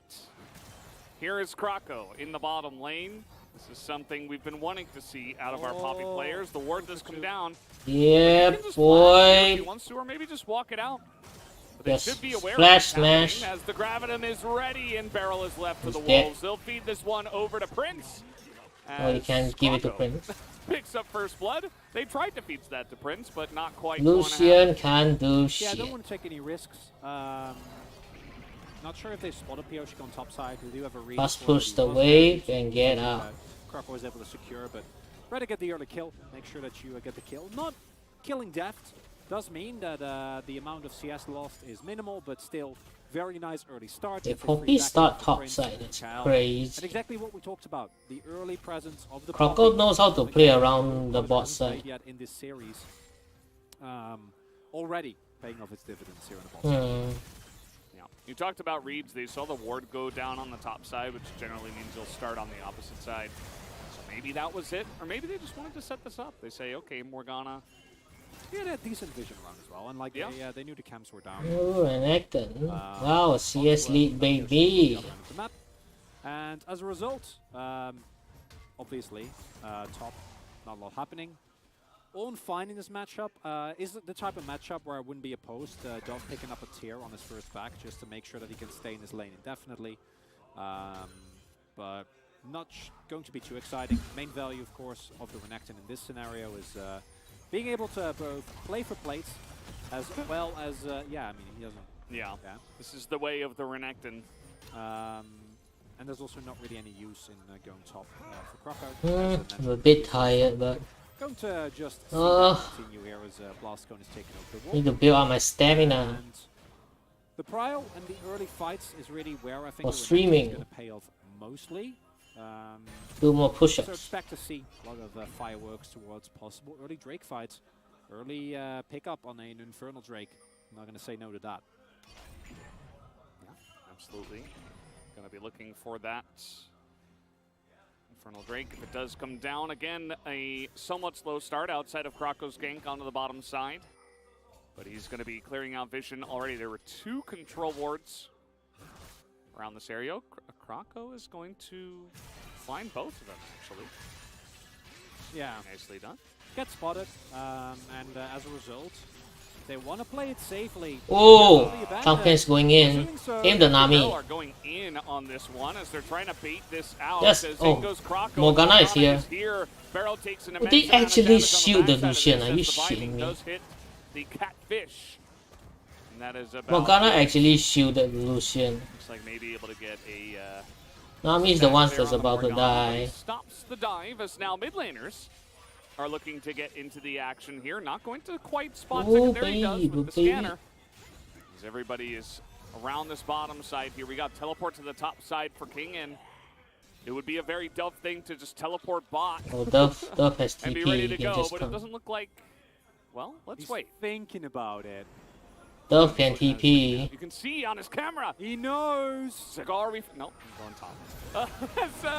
[SPEAKER 2] here is Krako in the bottom lane. This is something we've been wanting to see out of our Poppy players. The ward does come down.
[SPEAKER 3] Yeah,
[SPEAKER 2] If
[SPEAKER 3] boy.
[SPEAKER 2] he wants to, or maybe just walk it out. But
[SPEAKER 3] Yes,
[SPEAKER 2] they should be aware
[SPEAKER 3] flash
[SPEAKER 2] of what's happening
[SPEAKER 3] smash.
[SPEAKER 2] as the Gravitum is ready and Barrel is left for the
[SPEAKER 3] He's dead.
[SPEAKER 2] Wolves. They'll feed this one over to Prince.
[SPEAKER 3] Oh, you
[SPEAKER 2] as
[SPEAKER 3] can't give it to
[SPEAKER 2] Krako
[SPEAKER 3] Prince.
[SPEAKER 2] Picks up first blood. They tried to feed that to Prince, but not quite.
[SPEAKER 3] Lucian can't do
[SPEAKER 1] Yeah, I
[SPEAKER 3] shit.
[SPEAKER 1] don't want to take any risks. Not sure if they spotted Pioshik on top side. We do have a read.
[SPEAKER 3] Must
[SPEAKER 1] for
[SPEAKER 3] push the
[SPEAKER 1] both
[SPEAKER 3] wave
[SPEAKER 1] players.
[SPEAKER 3] and get out.
[SPEAKER 1] Krako was able to secure, but rather get the early kill. Make sure that you get the kill. Not killing deft does mean that the amount of CS lost is minimal, but still very nice early start.
[SPEAKER 3] If
[SPEAKER 1] It's a
[SPEAKER 3] Poppy
[SPEAKER 1] free back
[SPEAKER 3] start
[SPEAKER 1] for
[SPEAKER 3] top
[SPEAKER 1] Prince
[SPEAKER 3] side,
[SPEAKER 1] and
[SPEAKER 3] it's
[SPEAKER 1] Cal.
[SPEAKER 3] crazy.
[SPEAKER 1] And exactly what we talked about, the early presence of the
[SPEAKER 3] Krako
[SPEAKER 1] Poppy.
[SPEAKER 3] knows how to play around the
[SPEAKER 1] Hasn't
[SPEAKER 3] bot
[SPEAKER 1] played
[SPEAKER 3] side.
[SPEAKER 1] yet in this series. Already paying off its dividends here in the bot.
[SPEAKER 2] Yeah. You talked about reads. They saw the ward go down on the top side, which generally means you'll start on the opposite side. So maybe that was it, or maybe they just wanted to set this up. They say, okay, Morgana.
[SPEAKER 1] Yeah, they had decent vision around as well, and like they knew the camps were down.
[SPEAKER 3] Oh, Renekton. Wow, CS lead, baby.
[SPEAKER 1] The map. And as a result, obviously, top, not a lot happening. Own fine in this matchup is the type of matchup where I wouldn't be opposed to Dove picking up a tier on his first back just to make sure that he can stay in his lane indefinitely. But not going to be too exciting. Main value, of course, of the Renekton in this scenario is being able to both play for plates as well as, yeah, I mean, he doesn't.
[SPEAKER 2] Yeah. This is the way of the Renekton.
[SPEAKER 1] And there's also not really any use in going top for Krako.
[SPEAKER 3] I'm a bit tired, but
[SPEAKER 1] Going to just see that continue here as Blastcone is taking over the wall.
[SPEAKER 3] need to build up my stamina.
[SPEAKER 1] And the Prio and the early fights is really where I think
[SPEAKER 3] For
[SPEAKER 1] the
[SPEAKER 3] streaming.
[SPEAKER 1] is going to pay off mostly.
[SPEAKER 3] Do more
[SPEAKER 1] So
[SPEAKER 3] push-ups.
[SPEAKER 1] expect to see a lot of fireworks towards possible early Drake fights. Early pickup on an Infernal Drake. I'm not going to say no to that.
[SPEAKER 2] Yeah, absolutely. Going to be looking for that Infernal Drake. If it does come down, again, a somewhat slow start outside of Krako's gank onto the bottom side. But he's going to be clearing out vision already. There were 2 control wards around this area. Krako is going to find both of them, actually.
[SPEAKER 1] Yeah.
[SPEAKER 2] Nicely done.
[SPEAKER 1] Get spotted, and as a result, they want to play it safely.
[SPEAKER 3] Oh, Falcon's going in. Aim the Nami.
[SPEAKER 2] Are going in on this one as they're trying to bait this out.
[SPEAKER 3] Yes.
[SPEAKER 2] As
[SPEAKER 3] Oh,
[SPEAKER 2] in goes Krako.
[SPEAKER 3] Morgana is here.
[SPEAKER 2] Barrel takes an
[SPEAKER 3] They
[SPEAKER 2] immense amount of
[SPEAKER 3] actually
[SPEAKER 2] damage on
[SPEAKER 3] shield the
[SPEAKER 2] backside
[SPEAKER 3] Lucian.
[SPEAKER 2] of this
[SPEAKER 3] Are
[SPEAKER 2] as
[SPEAKER 3] you
[SPEAKER 2] the binding
[SPEAKER 3] shitting me?
[SPEAKER 2] does hit the catfish. And that is about
[SPEAKER 3] Morgana actually shielded Lucian.
[SPEAKER 2] looks like maybe able to get a
[SPEAKER 3] Nami's the one
[SPEAKER 2] there
[SPEAKER 3] that's
[SPEAKER 2] on the
[SPEAKER 3] about to
[SPEAKER 2] Morgana, but he
[SPEAKER 3] die.
[SPEAKER 2] stops the dive as now mid laners are looking to get into the action here. Not going to quite spot
[SPEAKER 3] Oh,
[SPEAKER 2] secondary does
[SPEAKER 3] baby,
[SPEAKER 2] with the
[SPEAKER 3] baby.
[SPEAKER 2] scanner. As everybody is around this bottom side here, we got teleport to the top side for King, and it would be a very Dove thing to just teleport bot.
[SPEAKER 3] Oh, Dove has TP.
[SPEAKER 2] And be ready to
[SPEAKER 3] He can
[SPEAKER 2] go,
[SPEAKER 3] just
[SPEAKER 2] but
[SPEAKER 3] come.
[SPEAKER 2] it doesn't look like. Well, let's wait.
[SPEAKER 1] Thinking about it.
[SPEAKER 3] Dove can TP.
[SPEAKER 2] You can see on his camera.
[SPEAKER 1] He knows.
[SPEAKER 2] Cigar nope, I'm going top.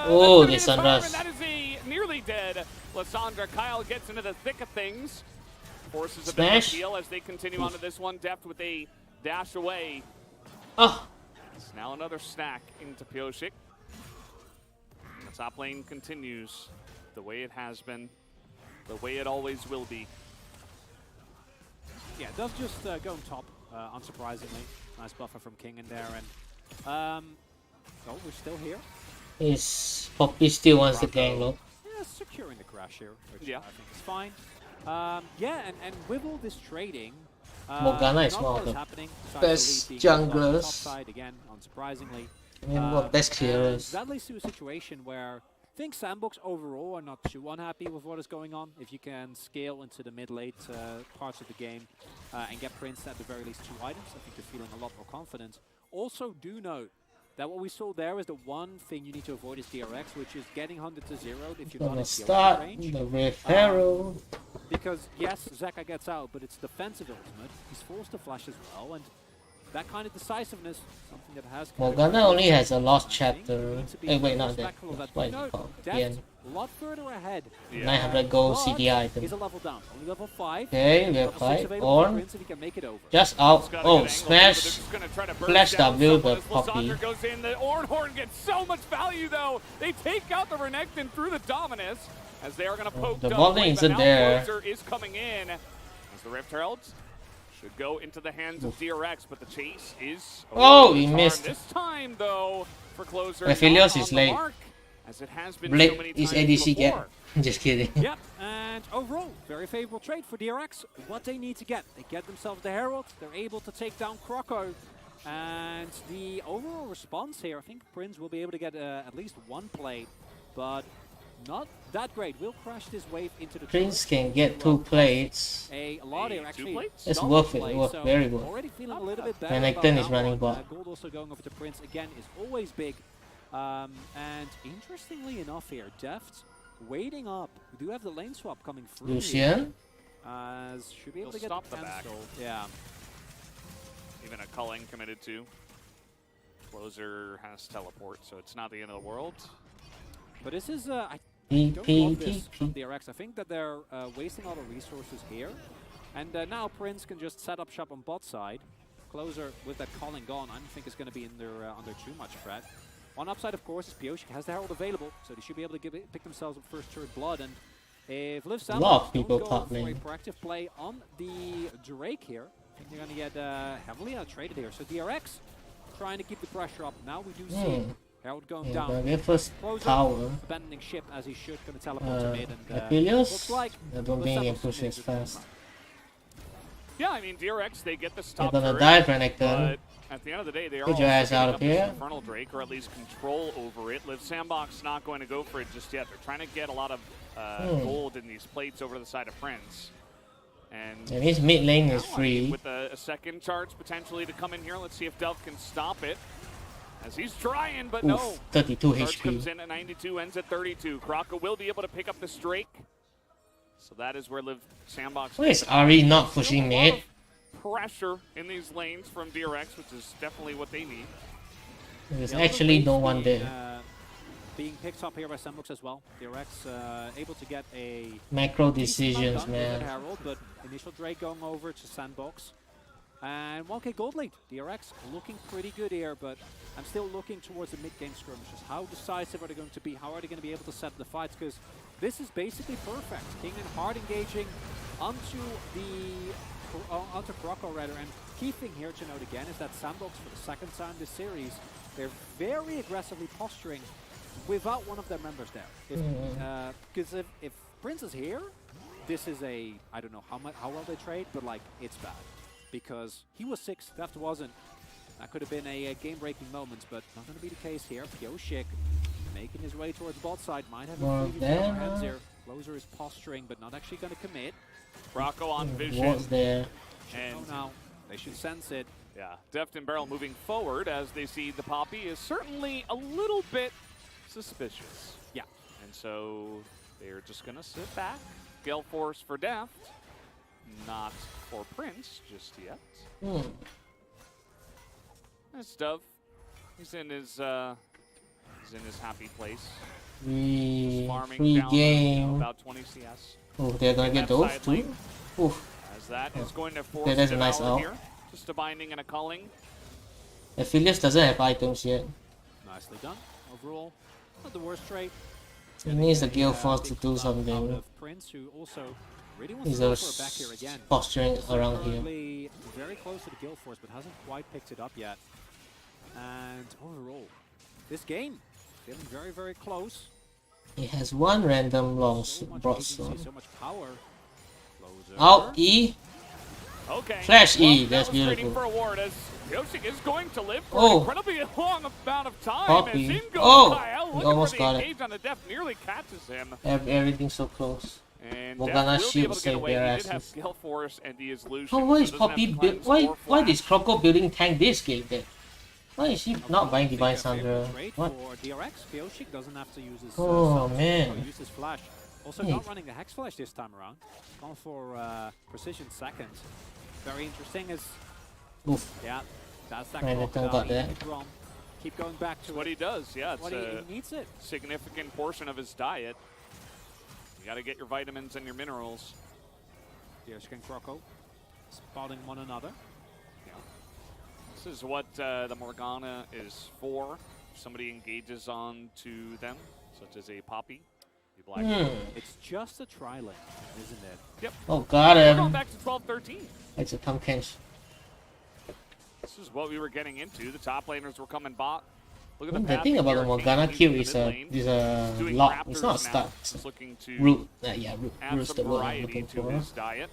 [SPEAKER 3] Oh,
[SPEAKER 2] that's
[SPEAKER 3] Lissandra's.
[SPEAKER 2] that is a nearly dead Lissandra. Kyle gets into the thick of things. Forces a bit of a heal as they continue onto this one. Deft with a dash away.
[SPEAKER 3] Oh.
[SPEAKER 2] It's now another snack into Pioshik. The top lane continues the way it has been, the way it always will be.
[SPEAKER 1] Yeah, Dove just going top, unsurprisingly. Nice buffer from King in there, and oh, we're still here.
[SPEAKER 3] Poppy still wants the gang low.
[SPEAKER 1] Yeah, securing the crash here, which I think is fine. Yeah, and with all this trading,
[SPEAKER 3] Morgana is one of the best junglers.
[SPEAKER 1] Side again, unsurprisingly.
[SPEAKER 3] I mean, best clearers.
[SPEAKER 1] That leads to a situation where I think SANDBOX overall are not too unhappy with what is going on. If you can scale into the mid-late parts of the game and get Prince at the very least 2 items, I think they're feeling a lot more confident. Also, do note that what we saw there is the one thing you need to avoid is DRX, which is getting 100 to 0 if you're not in
[SPEAKER 3] start
[SPEAKER 1] range.
[SPEAKER 3] the Rift Herald.
[SPEAKER 1] Because yes, Zeka gets out, but it's defensive ultimate. He's forced to flash as well, and that kind of decisiveness, something that has.
[SPEAKER 3] Morgana only has a lost chapter. Hey, wait, not that. What is it called? Again.
[SPEAKER 1] A lot further ahead.
[SPEAKER 3] 900 gold CD item.
[SPEAKER 1] He's a level down, only level 5.
[SPEAKER 3] Okay, we have 5. Or just out. Oh, smash. Flash W the Poppy.
[SPEAKER 2] Goes in. The Ornhorn gets so much value though. They take out the Renekton through the Dominus as they are going to poke.
[SPEAKER 3] The ball isn't there.
[SPEAKER 2] Closer is coming in as the Rift Heralds should go into the hands of DRX, but the chase is.
[SPEAKER 3] Oh, he missed.
[SPEAKER 2] This time though for Closer.
[SPEAKER 3] Aphelios is late.
[SPEAKER 2] As it has been
[SPEAKER 3] Blade
[SPEAKER 2] so many
[SPEAKER 3] is
[SPEAKER 2] times
[SPEAKER 3] ADC
[SPEAKER 2] before.
[SPEAKER 3] get. Just kidding.
[SPEAKER 1] Yep, and overall, very favorable trade for DRX. What they need to get, they get themselves the Herald, they're able to take down Croco, and the overall response here, I think Prince will be able to get at least 1 play, but not that great. We'll crash this wave into the
[SPEAKER 3] Prince can get 2 plates.
[SPEAKER 1] A lot here actually.
[SPEAKER 3] It's worth it.
[SPEAKER 1] So
[SPEAKER 3] very good.
[SPEAKER 1] already feeling a little bit better.
[SPEAKER 3] Renekton is running bot.
[SPEAKER 1] Gold also going over to Prince again is always big. And interestingly enough here, Deft waiting up. We do have the lane swap coming through.
[SPEAKER 3] Lucian?
[SPEAKER 1] Should be able to get
[SPEAKER 2] stop the back.
[SPEAKER 1] Yeah.
[SPEAKER 2] Even a culling committed to. Closer has teleport, so it's not the end of the world.
[SPEAKER 1] But this is, I don't love this from DRX. I think that they're wasting a lot of resources here. And now Prince can just set up shop on bot side. Closer with that calling gone, I don't think it's going to be under too much threat. One upside, of course, is Pioshik has the Herald available, so they should be able to pick themselves up first turret blood. And if Liiv SANDBOX don't go for a proactive play on the Drake here, I think they're going to get heavily out-traded here. So DRX trying to keep the pressure up. Now we do see Herald going down.
[SPEAKER 3] First tower.
[SPEAKER 1] Abandoning ship as he should, going to teleport to mid. And
[SPEAKER 3] Aphelios?
[SPEAKER 1] like
[SPEAKER 3] I don't think he can push as fast.
[SPEAKER 2] Yeah, I mean, DRX, they get this top
[SPEAKER 3] They're gonna
[SPEAKER 2] turret,
[SPEAKER 3] die, Renekton.
[SPEAKER 2] at the end of the day, they are
[SPEAKER 3] Get your ass out of here.
[SPEAKER 2] Infernal Drake, or at least control over it. Liiv SANDBOX not going to go for it just yet. They're trying to get a lot of gold in these plates over the side of Prince. And
[SPEAKER 3] his mid lane is free.
[SPEAKER 2] With a second charge potentially to come in here, let's see if Dove can stop it. As he's trying, but no.
[SPEAKER 3] 32
[SPEAKER 2] Charge
[SPEAKER 3] HP.
[SPEAKER 2] comes in at 92, ends at 32. Kraka will be able to pick up this Drake. So that is where Liiv SANDBOX.
[SPEAKER 3] Why is Ari not pushing mid?
[SPEAKER 2] Pressure in these lanes from DRX, which is definitely what they need.
[SPEAKER 3] There's actually no one there.
[SPEAKER 1] Being picked up here by SANDBOX as well. DRX able to get a
[SPEAKER 3] macro decisions, man.
[SPEAKER 1] Herald, but initial Drake going over to SANDBOX. And 1k gold lead. DRX looking pretty good here, but I'm still looking towards the mid-game skirmishes. How decisive are they going to be? How are they going to be able to set the fights? Because this is basically perfect. King and Hard engaging onto Croco rather. And key thing here to note again is that SANDBOX for the second time this series, they're very aggressively posturing without one of their members there. Because if Prince is here, this is a, I don't know how well they trade, but like it's bad. Because he was 6th, Deft wasn't. That could have been a game-breaking moment, but not going to be the case here. Pioshik making his way towards bot side. Might have a previous hands here. Closer is posturing, but not actually going to commit.
[SPEAKER 2] Rocco on vision.
[SPEAKER 3] What's there?
[SPEAKER 2] And
[SPEAKER 1] now they should sense it.
[SPEAKER 2] Yeah, Deft and Barrel moving forward as they see the Poppy is certainly a little bit suspicious.
[SPEAKER 1] Yeah.
[SPEAKER 2] And so they're just going to sit back. Gale Force for Deft, not for Prince just yet. That's Dove. He's in his happy place.
[SPEAKER 3] Free game.
[SPEAKER 2] About 20 CS.
[SPEAKER 3] Oh, they're gonna get those too. Oof.
[SPEAKER 2] As that is going to force
[SPEAKER 3] that's a nice out.
[SPEAKER 2] Here. Just a binding and a culling.
[SPEAKER 3] Aphelios doesn't have items yet.
[SPEAKER 1] Nicely done. Overall, not the worst trade.
[SPEAKER 3] He needs the Gale Force to do something.
[SPEAKER 1] Prince, who also really wants
[SPEAKER 3] He's
[SPEAKER 1] to go for a back here again.
[SPEAKER 3] Posturing around here.
[SPEAKER 1] Very close to the Gale Force, but hasn't quite picked it up yet. And overall, this game feeling very, very close.
[SPEAKER 3] He has one random long broadsword.
[SPEAKER 1] So much power.
[SPEAKER 3] Out E.
[SPEAKER 2] Okay.
[SPEAKER 3] Flash E.
[SPEAKER 2] Well,
[SPEAKER 3] That's beautiful.
[SPEAKER 2] For a ward as Yoshik is going to live for an incredibly long amount of time.
[SPEAKER 3] Poppy.
[SPEAKER 2] As in goes Kyle.
[SPEAKER 3] He almost got
[SPEAKER 2] it. On the depth nearly catches him.
[SPEAKER 3] Everything's so close.
[SPEAKER 2] And
[SPEAKER 3] Morgana shield save their
[SPEAKER 2] asses.
[SPEAKER 3] asses.
[SPEAKER 2] Gale Force and he is Lucian,
[SPEAKER 3] Oh, why is Poppy build? Why is Croco building tank this game then? Why is she not buying Divine Sandra? What?
[SPEAKER 1] For DRX, Yoshik doesn't have to use his
[SPEAKER 3] man.
[SPEAKER 1] Use his flash. Also not running the Hex Flash this time around. Gone for precision second. Very interesting as yeah, that's that
[SPEAKER 3] got that.
[SPEAKER 1] Keep going back to
[SPEAKER 2] what he does, yeah. It's
[SPEAKER 1] he needs it.
[SPEAKER 2] Significant portion of his diet. You gotta get your vitamins and your minerals.
[SPEAKER 1] Yoshik and Croco spotting one another.
[SPEAKER 2] This is what the Morgana is for. If somebody engages on to them, such as a Poppy.
[SPEAKER 1] It's just a tri-lane, isn't it?
[SPEAKER 2] Yep.
[SPEAKER 3] Oh, got him.
[SPEAKER 2] We're going back to 12-13.
[SPEAKER 3] It's a Pumpkinch.
[SPEAKER 2] This is what we were getting into. The top laners were coming bot. Look at
[SPEAKER 3] the thing about the Morgana Q is a lock. It's not a start. Root. Yeah, root is the word I'm looking for.
[SPEAKER 2] Diet.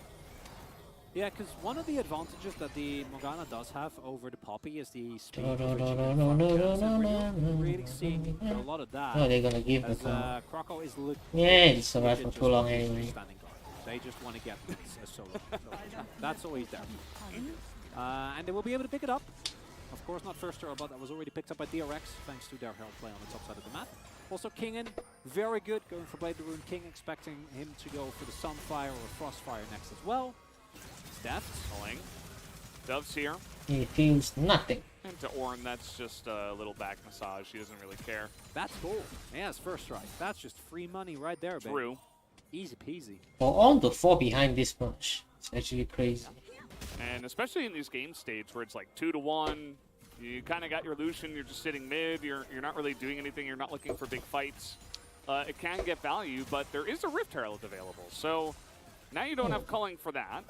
[SPEAKER 1] Yeah, because one of the advantages that the Morgana does have over the Poppy is the speed. Really seeing a lot of that.
[SPEAKER 3] Oh, they're gonna give
[SPEAKER 1] the Croco is
[SPEAKER 3] he survived for too long anyway.
[SPEAKER 1] They just want to get a solo. That's always there. And they will be able to pick it up. Of course, not first turtle, but that was already picked up by DRX, thanks to their help play on the top side of the map. Also, Kingen, very good, going for Blade the Rune King, expecting him to go for the Sunfire or Frostfire next as well. Deft.
[SPEAKER 2] Dove's here.
[SPEAKER 3] He feels nothing.
[SPEAKER 2] And to Ornn, that's just a little back massage. He doesn't really care.
[SPEAKER 1] That's cool. Yeah, it's first strike. That's just free money right there, baby.
[SPEAKER 2] True.
[SPEAKER 1] Easy peasy.
[SPEAKER 3] For all the fall behind this much, it's actually crazy.
[SPEAKER 2] And especially in these game states where it's like 2-1, you kind of got your Lucian, you're just sitting mid, you're not really doing anything, you're not looking for big fights. It can get value, but there is a Rift Herald available. So now you don't have culling for that.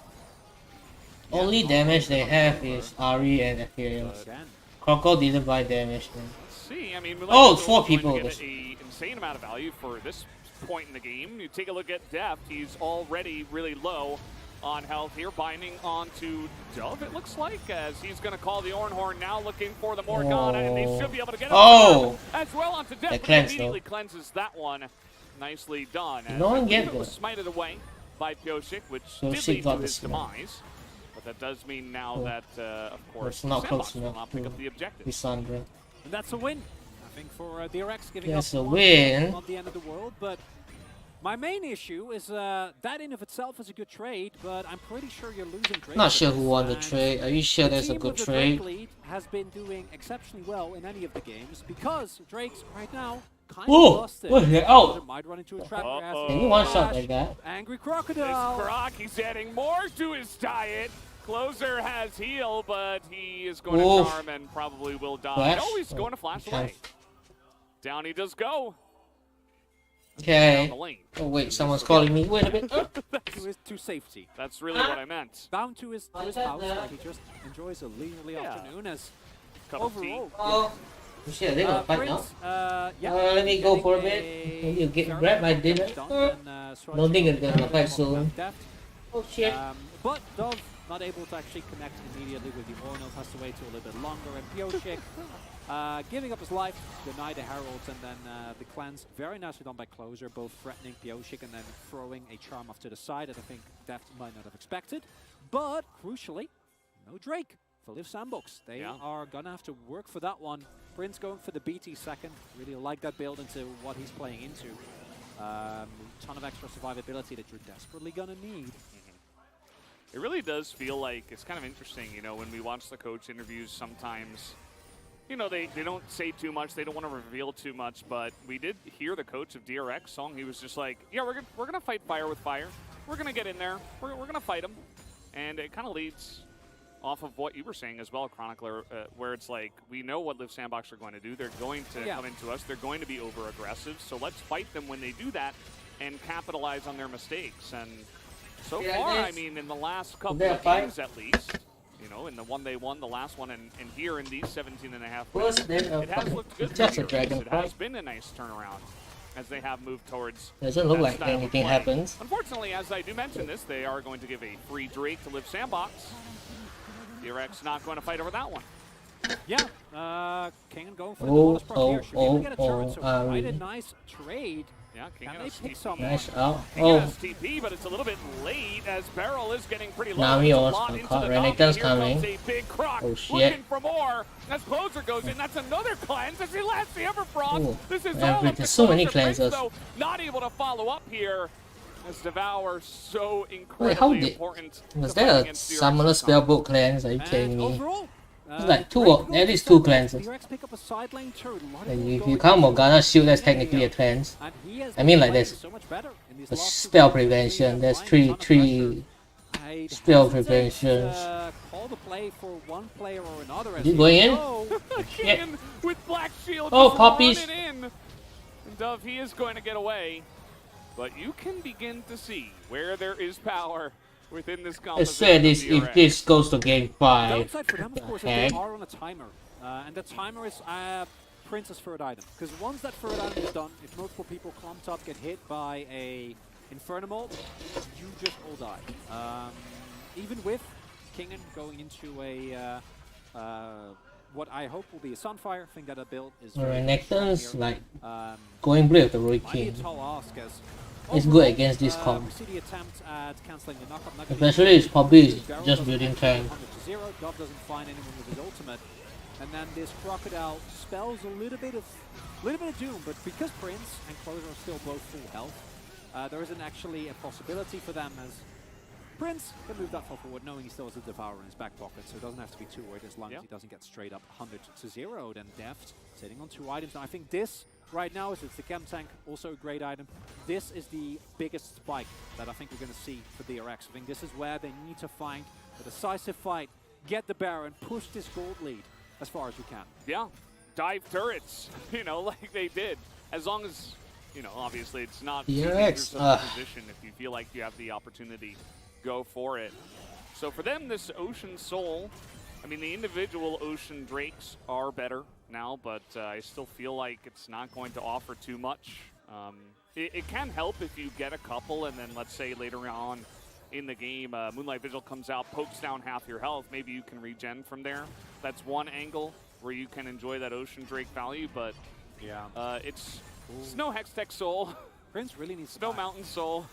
[SPEAKER 3] Only damage they have is Ari and Aphelios. Croco didn't buy damage then.
[SPEAKER 2] See, I mean,
[SPEAKER 3] it's 4 people.
[SPEAKER 2] Get an insane amount of value for this point in the game. You take a look at Deft, he's already really low on health here, binding onto Dove, it looks like, as he's going to call the Ornhorn now, looking for the Morgana, and they should be able to get it as well onto Deft, but immediately cleanses that one. Nicely done.
[SPEAKER 3] No one get
[SPEAKER 2] it was smited away by Pyoshik, which did lead to his demise. But that does mean now that, of course, SANDBOX will not pick up the objective.
[SPEAKER 3] Sandra.
[SPEAKER 1] And that's a win, I think, for DRX giving
[SPEAKER 3] up
[SPEAKER 1] a
[SPEAKER 3] win.
[SPEAKER 1] Not the end of the world, but my main issue is that in of itself is a good trade, but I'm pretty sure you're losing Drake.
[SPEAKER 3] Not sure who won the trade. Are you sure that's a good trade?
[SPEAKER 1] The lead has been doing exceptionally well in any of the games because Drake's right now kind
[SPEAKER 3] of
[SPEAKER 1] busted. Might run into a trap.
[SPEAKER 3] Can you one shot like that?
[SPEAKER 1] Angry Crocodile.
[SPEAKER 2] This Croc, he's adding more to his diet. Closer has heal, but he is going to charm and probably will die. No, he's going to flash away. Down he does go.
[SPEAKER 3] Okay. Oh wait, someone's calling me. Wait a bit.
[SPEAKER 1] to safety.
[SPEAKER 2] That's really what I meant.
[SPEAKER 1] Down to his house, like he just enjoys a leisurely afternoon as overall.
[SPEAKER 3] Oh shit, they're gonna fight now. Let me go for a bit. Maybe grab my dinner. No dinner, they're gonna fight soon. Oh shit.
[SPEAKER 1] But Dove not able to actually connect immediately with the Ornil, has to wait till a little bit longer, and Pyoshik giving up his life, deny the Heralds, and then the cleanse, very nicely done by Closer, both threatening Pyoshik and then throwing a charm off to the side that I think Deft might not have expected. But, crucially, no Drake for Liiv SANDBOX. They are going to have to work for that one. Prince going for the BT second. Really like that build into what he's playing into. Ton of extra survivability that you're desperately going to need.
[SPEAKER 2] It really does feel like it's kind of interesting, you know, when we watch the coach interviews sometimes, you know, they don't say too much, they don't want to reveal too much, but we did hear the coach of DRX song. He was just like, yeah, we're gonna fight fire with fire. We're gonna get in there. We're gonna fight them. And it kind of leads off of what you were saying as well, Chronicler, where it's like, we know what Liiv SANDBOX are going to do. They're going to come into us. They're going to be over-aggressive. So let's fight them when they do that and capitalize on their mistakes. And so far, I mean, in the last couple of games at least, you know, in the one they won, the last one, and here in these 17.5 minutes, it has looked good.
[SPEAKER 3] Just a dragon.
[SPEAKER 2] It has been a nice turnaround as they have moved towards.
[SPEAKER 3] Doesn't look like anything happens.
[SPEAKER 2] Unfortunately, as I do mention this, they are going to give a free Drake to Liiv SANDBOX. DRX not going to fight over that one.
[SPEAKER 1] Yeah, King going for the bonus proc here. Should be able to get a turret, so quite a nice trade.
[SPEAKER 2] Yeah, King
[SPEAKER 1] Can they
[SPEAKER 2] has
[SPEAKER 1] pick
[SPEAKER 2] TP.
[SPEAKER 1] someone?
[SPEAKER 3] Nice.
[SPEAKER 2] King has TP, but it's a little bit late as Beryl is getting pretty low.
[SPEAKER 3] Nami
[SPEAKER 2] It's a
[SPEAKER 3] was
[SPEAKER 2] lot into
[SPEAKER 3] caught.
[SPEAKER 2] the
[SPEAKER 3] Renekton's
[SPEAKER 2] Nami. Here
[SPEAKER 3] coming.
[SPEAKER 2] comes a big croc.
[SPEAKER 3] Oh shit.
[SPEAKER 2] Looking for more. As Closer goes in, that's another cleanse as he lets the Everfrost.
[SPEAKER 3] Ooh,
[SPEAKER 2] This is
[SPEAKER 3] every-
[SPEAKER 2] all of the
[SPEAKER 3] there's so many
[SPEAKER 2] Closer Prince,
[SPEAKER 3] cleanses.
[SPEAKER 2] though, not able to follow up here. As Devour so
[SPEAKER 3] Wait,
[SPEAKER 2] incredibly
[SPEAKER 3] how did...
[SPEAKER 2] important.
[SPEAKER 3] Was
[SPEAKER 2] to fight
[SPEAKER 3] there a
[SPEAKER 2] against DRX
[SPEAKER 3] Summoner
[SPEAKER 2] this time.
[SPEAKER 3] Spellbook cleanse? Are you kidding
[SPEAKER 1] And
[SPEAKER 3] me?
[SPEAKER 1] overall,
[SPEAKER 3] It's like at least two cleanses.
[SPEAKER 1] DRX pick up a side lane turret. A lot of
[SPEAKER 3] And
[SPEAKER 1] people
[SPEAKER 3] if you
[SPEAKER 1] going
[SPEAKER 3] count
[SPEAKER 1] in.
[SPEAKER 3] Morgana shield, that's technically a cleanse.
[SPEAKER 1] And he has
[SPEAKER 3] I mean,
[SPEAKER 1] been
[SPEAKER 3] like
[SPEAKER 1] playing
[SPEAKER 3] there's
[SPEAKER 1] so much better in these
[SPEAKER 3] a
[SPEAKER 1] last two
[SPEAKER 3] spell
[SPEAKER 1] games.
[SPEAKER 3] prevention. There's
[SPEAKER 1] Applying a ton of
[SPEAKER 3] three
[SPEAKER 1] I'd
[SPEAKER 3] spell
[SPEAKER 1] hesitate
[SPEAKER 3] preventions.
[SPEAKER 1] to call the play for one player or another.
[SPEAKER 3] Is he going in?
[SPEAKER 2] King with Black Shield.
[SPEAKER 3] Oh,
[SPEAKER 2] just
[SPEAKER 3] puppies.
[SPEAKER 2] running in. And Dove, he is going to get away. But you can begin to see where there is power within this
[SPEAKER 3] I
[SPEAKER 2] composition.
[SPEAKER 3] swear this,
[SPEAKER 2] of
[SPEAKER 3] if
[SPEAKER 2] DRX.
[SPEAKER 3] this goes to game 5,
[SPEAKER 1] Downside for them, of course, is
[SPEAKER 3] heck?
[SPEAKER 1] they are on a timer. And the timer is Prince's third item. Because once that third item is done, if multiple people clumped up get hit by a Inferno, you just all die. Even with Kingen going into a what I hope will be a Sunfire, I think that a build is very
[SPEAKER 3] Renekton's
[SPEAKER 1] strong
[SPEAKER 3] like
[SPEAKER 1] here.
[SPEAKER 3] going blue with the Roy
[SPEAKER 1] Might be a
[SPEAKER 3] King.
[SPEAKER 1] tall ask as
[SPEAKER 3] It's good
[SPEAKER 1] overall,
[SPEAKER 3] against this comp.
[SPEAKER 1] we see the attempt at cancelling the knockup. Not gonna
[SPEAKER 3] Especially
[SPEAKER 1] be
[SPEAKER 3] it's probably
[SPEAKER 1] Barrel
[SPEAKER 3] just
[SPEAKER 1] doesn't
[SPEAKER 3] building
[SPEAKER 1] actually
[SPEAKER 3] tank.
[SPEAKER 1] 100 to 0. Dove doesn't find anyone with his ultimate. And then this Crocodile spells a little bit of doom, but because Prince and Closer are still both full health, there isn't actually a possibility for them as Prince can move that far forward, knowing he still has a Devourer in his back pocket, so he doesn't have to be too worried as long as he doesn't get straight up 100 to 0. Then Deft sitting on 2 items. Now I think this right now is it's the Chem Tank, also a great item. This is the biggest spike that I think we're going to see for DRX. I think this is where they need to find a decisive fight, get the Baron, push this gold lead as far as you can.
[SPEAKER 2] Yeah, dive turrets, you know, like they did. As long as, you know, obviously it's not too dangerous of a position. If you feel like you have the opportunity, go for it. So for them, this Ocean Soul, I mean, the individual Ocean Drakes are better now, but I still feel like it's not going to offer too much. It can help if you get a couple, and then let's say later on in the game, Moonlight Vigil comes out, pokes down half your health. Maybe you can regen from there. That's one angle where you can enjoy that Ocean Drake value, but yeah, it's no Hextech Soul.
[SPEAKER 1] Prince really needs
[SPEAKER 2] Snow Mountain Soul.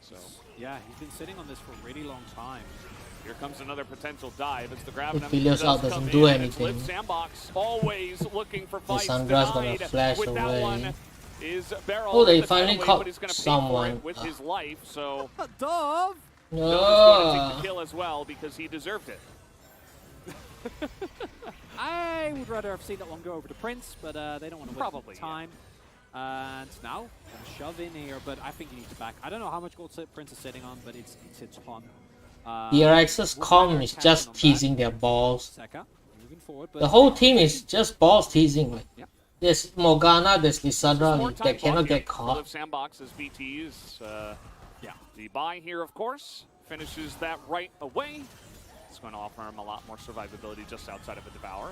[SPEAKER 2] So
[SPEAKER 1] yeah, he's been sitting on this for a really long time.
[SPEAKER 2] Here comes another potential dive. It's the grab.
[SPEAKER 3] If Helios out doesn't do anything,
[SPEAKER 2] SANDBOX always looking for
[SPEAKER 3] the
[SPEAKER 2] fights.
[SPEAKER 3] Sundra's gonna flash
[SPEAKER 2] with that
[SPEAKER 3] away.
[SPEAKER 2] one is Beryl.
[SPEAKER 3] Oh, they
[SPEAKER 2] the
[SPEAKER 3] finally
[SPEAKER 2] away,
[SPEAKER 3] caught
[SPEAKER 2] but he's gonna pay for
[SPEAKER 3] someone.
[SPEAKER 2] it with his life. So
[SPEAKER 1] Dove!
[SPEAKER 2] Dove's going to take the kill as well because he deserved it.
[SPEAKER 1] I would rather have seen that one go over to Prince, but they don't want to waste time. And now, gonna shove in here, but I think he needs to back. I don't know how much gold Prince is sitting on, but it's a ton.
[SPEAKER 3] DRX's com is just teasing their balls.
[SPEAKER 1] Moving forward, but
[SPEAKER 3] The whole team is just balls teasing. Like, there's Morgana, there's Lissandra that cannot get caught.
[SPEAKER 2] SANDBOX's BTs. The buy here, of course, finishes that right away. It's going to offer him a lot more survivability just outside of a Devour.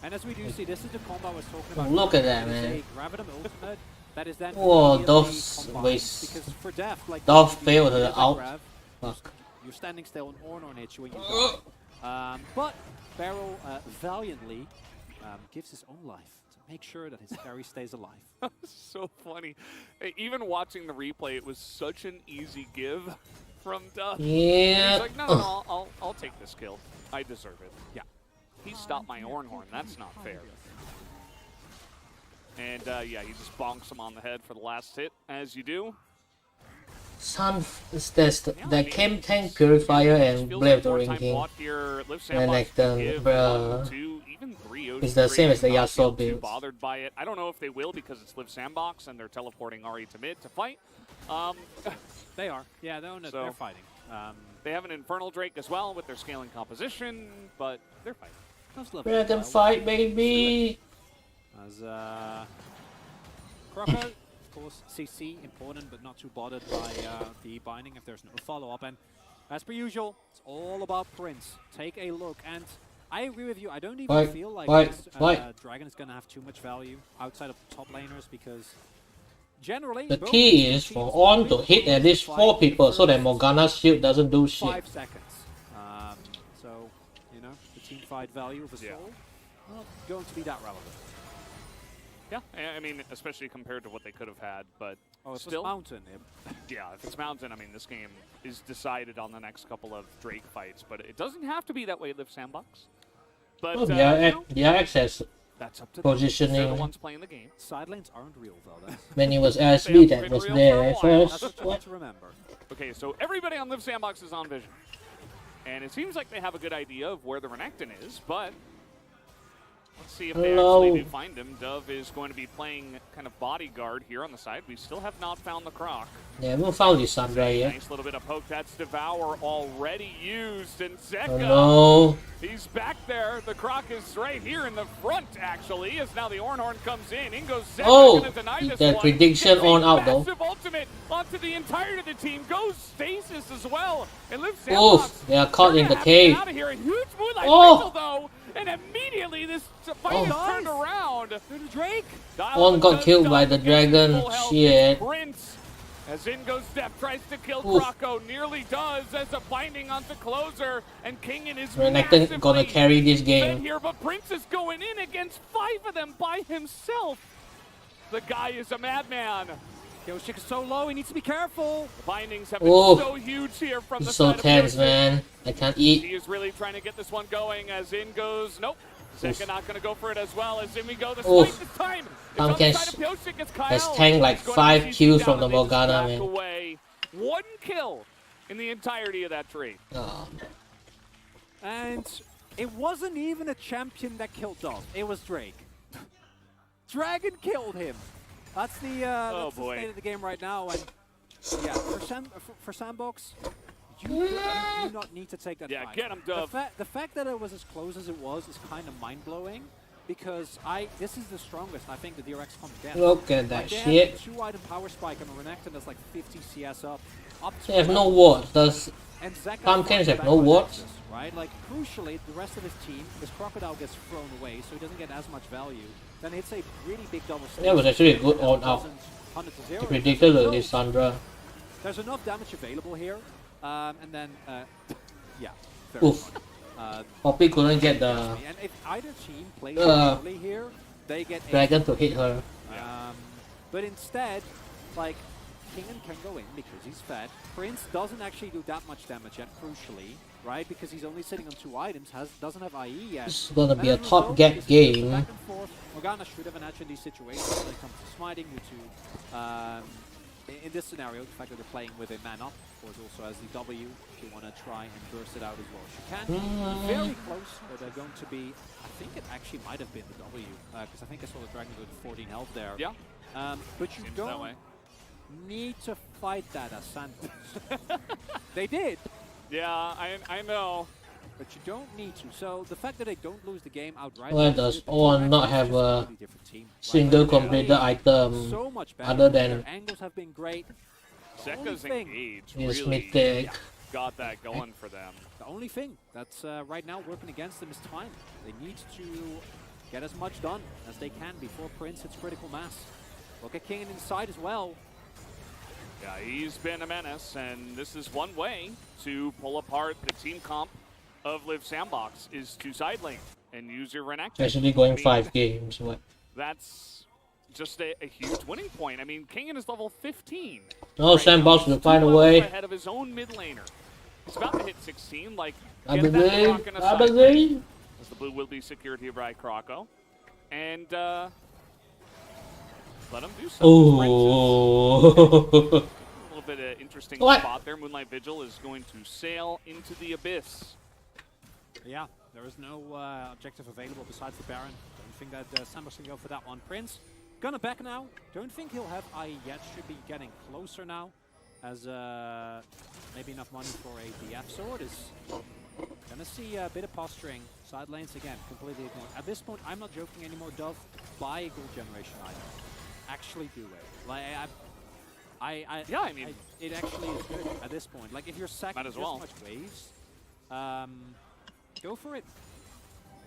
[SPEAKER 1] And as we do see, this is the combo I was talking about.
[SPEAKER 3] Look at that,
[SPEAKER 1] It is
[SPEAKER 3] man.
[SPEAKER 1] a Gravitum ultimate that is then
[SPEAKER 3] Whoa,
[SPEAKER 1] immediately
[SPEAKER 3] Dove's
[SPEAKER 1] combined,
[SPEAKER 3] waste.
[SPEAKER 1] because for Deft, like
[SPEAKER 3] Dove
[SPEAKER 1] you
[SPEAKER 3] failed
[SPEAKER 1] get
[SPEAKER 3] the
[SPEAKER 1] that
[SPEAKER 3] out.
[SPEAKER 1] grab,
[SPEAKER 3] Fuck.
[SPEAKER 1] You're standing still and Ornor hits you when you die. But Beryl valiantly gives his own life to make sure that his carry stays alive.
[SPEAKER 2] So funny. Even watching the replay, it was such an easy give. from Dove.
[SPEAKER 3] Yeah.
[SPEAKER 2] He's like, no, I'll take this kill. I deserve it. Yeah. He stopped my Ornhorn. That's not fair. And yeah, he just bonks him on the head for the last hit, as you do.
[SPEAKER 3] There's the Chem Tank Purifier and Blade of the King. And like the it's the same as the Yasuo build.
[SPEAKER 2] Bothered by it. I don't know if they will because it's Liiv SANDBOX and they're teleporting Ahri to mid to fight.
[SPEAKER 1] They are. Yeah, they're fighting.
[SPEAKER 2] They have an Infernal Drake as well with their scaling composition, but they're fighting.
[SPEAKER 3] Dragon fight, baby!
[SPEAKER 1] As Crocker, of course, CC important, but not too bothered by the binding if there's no follow-up. And as per usual, it's all about Prince. Take a look, and I agree with you. I don't even feel like this Dragon is going to have too much value outside of top laners because generally
[SPEAKER 3] the key is for On to hit at least 4 people so that Morgana's shield doesn't do shit.
[SPEAKER 1] 5 seconds. So, you know, the team fight value of a soul not going to be that relevant.
[SPEAKER 2] Yeah, I mean, especially compared to what they could have had, but
[SPEAKER 1] it's
[SPEAKER 2] still.
[SPEAKER 1] Mountain.
[SPEAKER 2] Yeah, if it's Mountain, I mean, this game is decided on the next couple of Drake fights, but it doesn't have to be that way at Liiv SANDBOX. But
[SPEAKER 3] well, DRX has
[SPEAKER 2] that's up to
[SPEAKER 3] positioning.
[SPEAKER 2] They're the ones playing the game.
[SPEAKER 1] Side lanes aren't real, though.
[SPEAKER 3] When it was LSB that was there first.
[SPEAKER 1] That's what to remember.
[SPEAKER 2] Okay, so everybody on Liiv SANDBOX is on Vision. And it seems like they have a good idea of where the Renekton is, but let's see if they actually do find him. Dove is going to be playing kind of bodyguard here on the side. We still have not found the Croc.
[SPEAKER 3] Yeah, we haven't found Lissandra yet.
[SPEAKER 2] Nice little bit of poke. That's Devour already used. And Zeka,
[SPEAKER 3] oh, no.
[SPEAKER 2] He's back there. The Croc is right here in the front, actually, as now the Ornhorn comes in. In goes Zeka.
[SPEAKER 3] Oh,
[SPEAKER 2] deny this
[SPEAKER 3] the prediction on out, though.
[SPEAKER 2] Massive ultimate onto the entirety of the team. Goes Stasis as well. And Liiv SANDBOX.
[SPEAKER 3] Oof, they are caught in the cave.
[SPEAKER 2] Out of here. A huge Moonlight Vigil, though. And immediately this fight is turned around. Drake.
[SPEAKER 3] On got killed by the dragon. Shit.
[SPEAKER 2] Prince. As in goes Steph, tries to kill Croco, nearly does as a binding onto closer, and Kingen is
[SPEAKER 3] Renekton gonna carry this game
[SPEAKER 2] here, but Prince is going in against 5 of them by himself. The guy is a madman.
[SPEAKER 1] Yoshik is so low, he needs to be careful.
[SPEAKER 2] The bindings have been so huge here from the
[SPEAKER 3] so
[SPEAKER 2] side
[SPEAKER 3] tense,
[SPEAKER 2] of
[SPEAKER 3] man. I can't eat.
[SPEAKER 2] He is really trying to get this one going as in goes, nope. Zeka not going to go for it as well as in we go. The fight this time.
[SPEAKER 3] Has tanked like 5 kills from the Morgana, man.
[SPEAKER 2] Away. 1 kill in the entirety of that tree.
[SPEAKER 3] Oh.
[SPEAKER 1] And it wasn't even a champion that killed Dove. It was Drake. Dragon killed him. That's the, the state of the game right now. And yeah, for SANDBOX, you do not need to take that fight.
[SPEAKER 2] Get him, Dove.
[SPEAKER 1] The fact that it was as close as it was is kind of mind-blowing because this is the strongest I think the DRX comes get.
[SPEAKER 3] Look at that shit.
[SPEAKER 1] 2-item power spike on a Renekton that's like 50 CS up to
[SPEAKER 3] they have no wards. Does Pumpkins have no wards?
[SPEAKER 1] Right? Like, crucially, the rest of his team, his Crocodile gets thrown away, so he doesn't get as much value. Then it's a really big double stage.
[SPEAKER 3] That was actually a good on-out. He predicted the Lissandra.
[SPEAKER 1] There's enough damage available here. And then, yeah.
[SPEAKER 3] Oof. Poppy couldn't get the
[SPEAKER 1] and if either team plays early here, they get
[SPEAKER 3] Dragon to hit her.
[SPEAKER 1] But instead, like, Kingen can go in because he's fed. Prince doesn't actually do that much damage yet, crucially, right? Because he's only sitting on 2 items, doesn't have IE yet.
[SPEAKER 3] This is gonna be a top get game.
[SPEAKER 1] Back and forth. Morgana should have an edge in these situations when it comes to smiting due to, in this scenario, the fact that they're playing with a man up, of course, also as the W, if you want to try and burst it out as well as you can. Very close, but they're going to be, I think it actually might have been the W, because I think I saw the Dragon with 14 health there.
[SPEAKER 2] Yeah.
[SPEAKER 1] But you don't need to fight that as SANDBOX. They did.
[SPEAKER 2] Yeah, I know.
[SPEAKER 1] But you don't need to. So the fact that they don't lose the game outright.
[SPEAKER 3] Why does On not have a single completed item
[SPEAKER 1] so much better.
[SPEAKER 3] other than
[SPEAKER 1] angles have been great.
[SPEAKER 2] Zeka's engage
[SPEAKER 3] is
[SPEAKER 2] really
[SPEAKER 3] mythic.
[SPEAKER 2] Got that going for them.
[SPEAKER 1] The only thing that's right now working against them is time. They need to get as much done as they can before Prince hits critical mass. Look at Kingen inside as well.
[SPEAKER 2] Yeah, he's been a menace, and this is one way to pull apart the team comp of Liiv SANDBOX is to side lane and use your Renekton.
[SPEAKER 3] Especially going 5 games. What?
[SPEAKER 2] That's just a huge winning point. I mean, Kingen is level 15.
[SPEAKER 3] No, SANDBOX will find a way.
[SPEAKER 2] Ahead of his own mid laner. He's about to hit 16. Like,
[SPEAKER 3] I
[SPEAKER 2] get that
[SPEAKER 3] believe.
[SPEAKER 2] rock in a
[SPEAKER 3] I
[SPEAKER 2] side
[SPEAKER 3] believe.
[SPEAKER 2] lane, as the blue will be secured here by Kroko. And let him do something.
[SPEAKER 3] Oh.
[SPEAKER 2] A little bit of interesting
[SPEAKER 3] What?
[SPEAKER 2] spot there. Moonlight Vigil is going to sail into the abyss.
[SPEAKER 1] Yeah, there is no objective available besides the Baron. Don't think that SANDBOX can go for that one. Prince, gonna back now. Don't think he'll have IE yet. Should be getting closer now. As maybe enough money for a DF sword is gonna see a bit of posturing. Side lanes again, completely ignored. At this point, I'm not joking anymore. Dove, buy a gold generation item. Actually do it. Like
[SPEAKER 2] Yeah, I mean,
[SPEAKER 1] it actually is good at this point. Like if you're sacking
[SPEAKER 2] Might as
[SPEAKER 1] this
[SPEAKER 2] well.
[SPEAKER 1] much waves, go for it.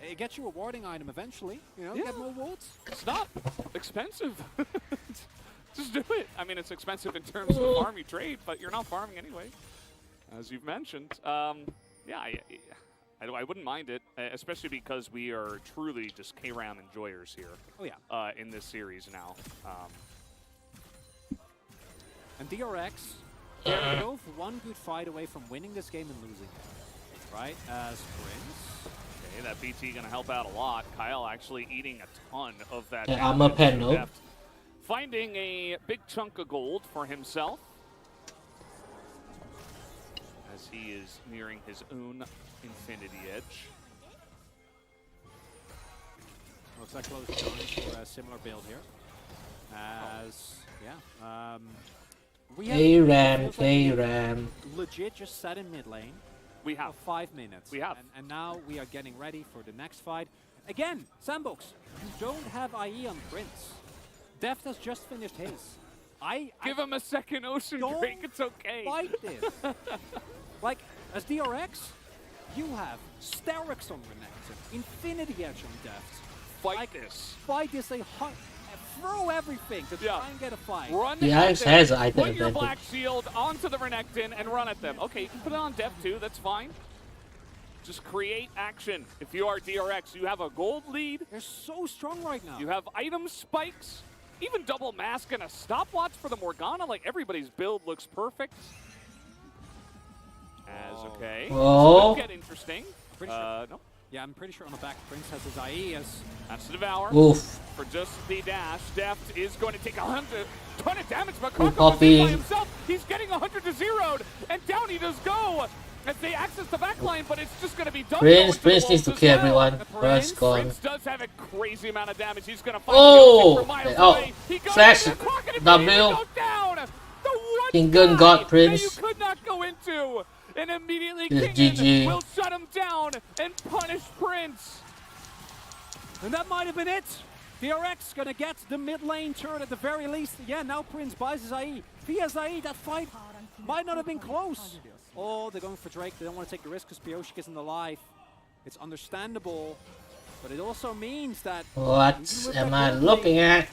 [SPEAKER 1] It gets you a warding item eventually. You know,
[SPEAKER 2] Yeah.
[SPEAKER 1] get more wards.
[SPEAKER 2] It's not expensive. Just do it. I mean, it's expensive in terms of farm you trade, but you're not farming anyway, as you've mentioned. Yeah, I wouldn't mind it, especially because we are truly just K-round enjoyers here.
[SPEAKER 1] Oh yeah.
[SPEAKER 2] In this series now.
[SPEAKER 1] And DRX, they're both one good fight away from winning this game and losing it. Right? As Prince.
[SPEAKER 2] Okay, that BT gonna help out a lot. Kyle actually eating a ton of that.
[SPEAKER 3] The armor panel.
[SPEAKER 2] Depth. Finding a big chunk of gold for himself. As he is nearing his own Infinity Edge.
[SPEAKER 1] Looks like close to for a similar build here. As, yeah.
[SPEAKER 3] K-Ram.
[SPEAKER 1] Legit just sat in mid lane.
[SPEAKER 2] We have.
[SPEAKER 1] For 5 minutes.
[SPEAKER 2] We have.
[SPEAKER 1] And now we are getting ready for the next fight. Again, SANDBOX, you don't have IE on Prince. Deft has just finished his.
[SPEAKER 2] Give him a second Ocean Drake, it's okay.
[SPEAKER 1] Fight this. Like, as DRX, you have Sterix on Renekton, Infinity Edge on Deft.
[SPEAKER 2] Fight this.
[SPEAKER 1] Fight this, throw everything to try and get a fight.
[SPEAKER 2] Run
[SPEAKER 3] DRX has an item
[SPEAKER 2] put your
[SPEAKER 3] advantage.
[SPEAKER 2] Black Shield onto the Renekton and run at them. Okay, you can put it on Depth too, that's fine. Just create action. If you are DRX, you have a gold lead.
[SPEAKER 1] They're so strong right now.
[SPEAKER 2] You have item spikes, even double mask and a stopwatch for the Morgana. Like, everybody's build looks perfect. As okay.
[SPEAKER 3] Oh.
[SPEAKER 2] This could get interesting.
[SPEAKER 1] Pretty sure.
[SPEAKER 2] No.
[SPEAKER 1] Yeah, I'm pretty sure on the back, Prince has his IE as...
[SPEAKER 2] That's the Devour.
[SPEAKER 3] Oof.
[SPEAKER 2] For just the dash. Deft is going to take a ton of damage, but
[SPEAKER 3] Ooh,
[SPEAKER 2] Kroko is in by
[SPEAKER 3] Poppy.
[SPEAKER 2] himself. He's getting 100 to 0'd, and down he does go. As they access the back line, but it's just going to be done.
[SPEAKER 3] Prince needs to kill everyone. First gone.
[SPEAKER 2] Prince does have a crazy amount of damage. He's going to fight
[SPEAKER 3] Oh!
[SPEAKER 2] from miles
[SPEAKER 3] Oh.
[SPEAKER 2] away. He goes
[SPEAKER 3] Flash.
[SPEAKER 2] into the clock and it
[SPEAKER 3] W.
[SPEAKER 2] goes down. The one
[SPEAKER 3] King Gun
[SPEAKER 2] guy
[SPEAKER 3] got
[SPEAKER 2] that
[SPEAKER 3] Prince.
[SPEAKER 2] you could not go into. And immediately
[SPEAKER 3] This
[SPEAKER 2] Kingen
[SPEAKER 3] GG.
[SPEAKER 2] will shut him down and punish Prince.
[SPEAKER 1] And that might have been it. DRX gonna get the mid lane turret at the very least. Yeah, now Prince buys his IE. If he has IE, that fight might not have been close. Oh, they're going for Drake. They don't want to take the risk because Pioshik isn't alive. It's understandable, but it also means that...
[SPEAKER 3] What am I looking at?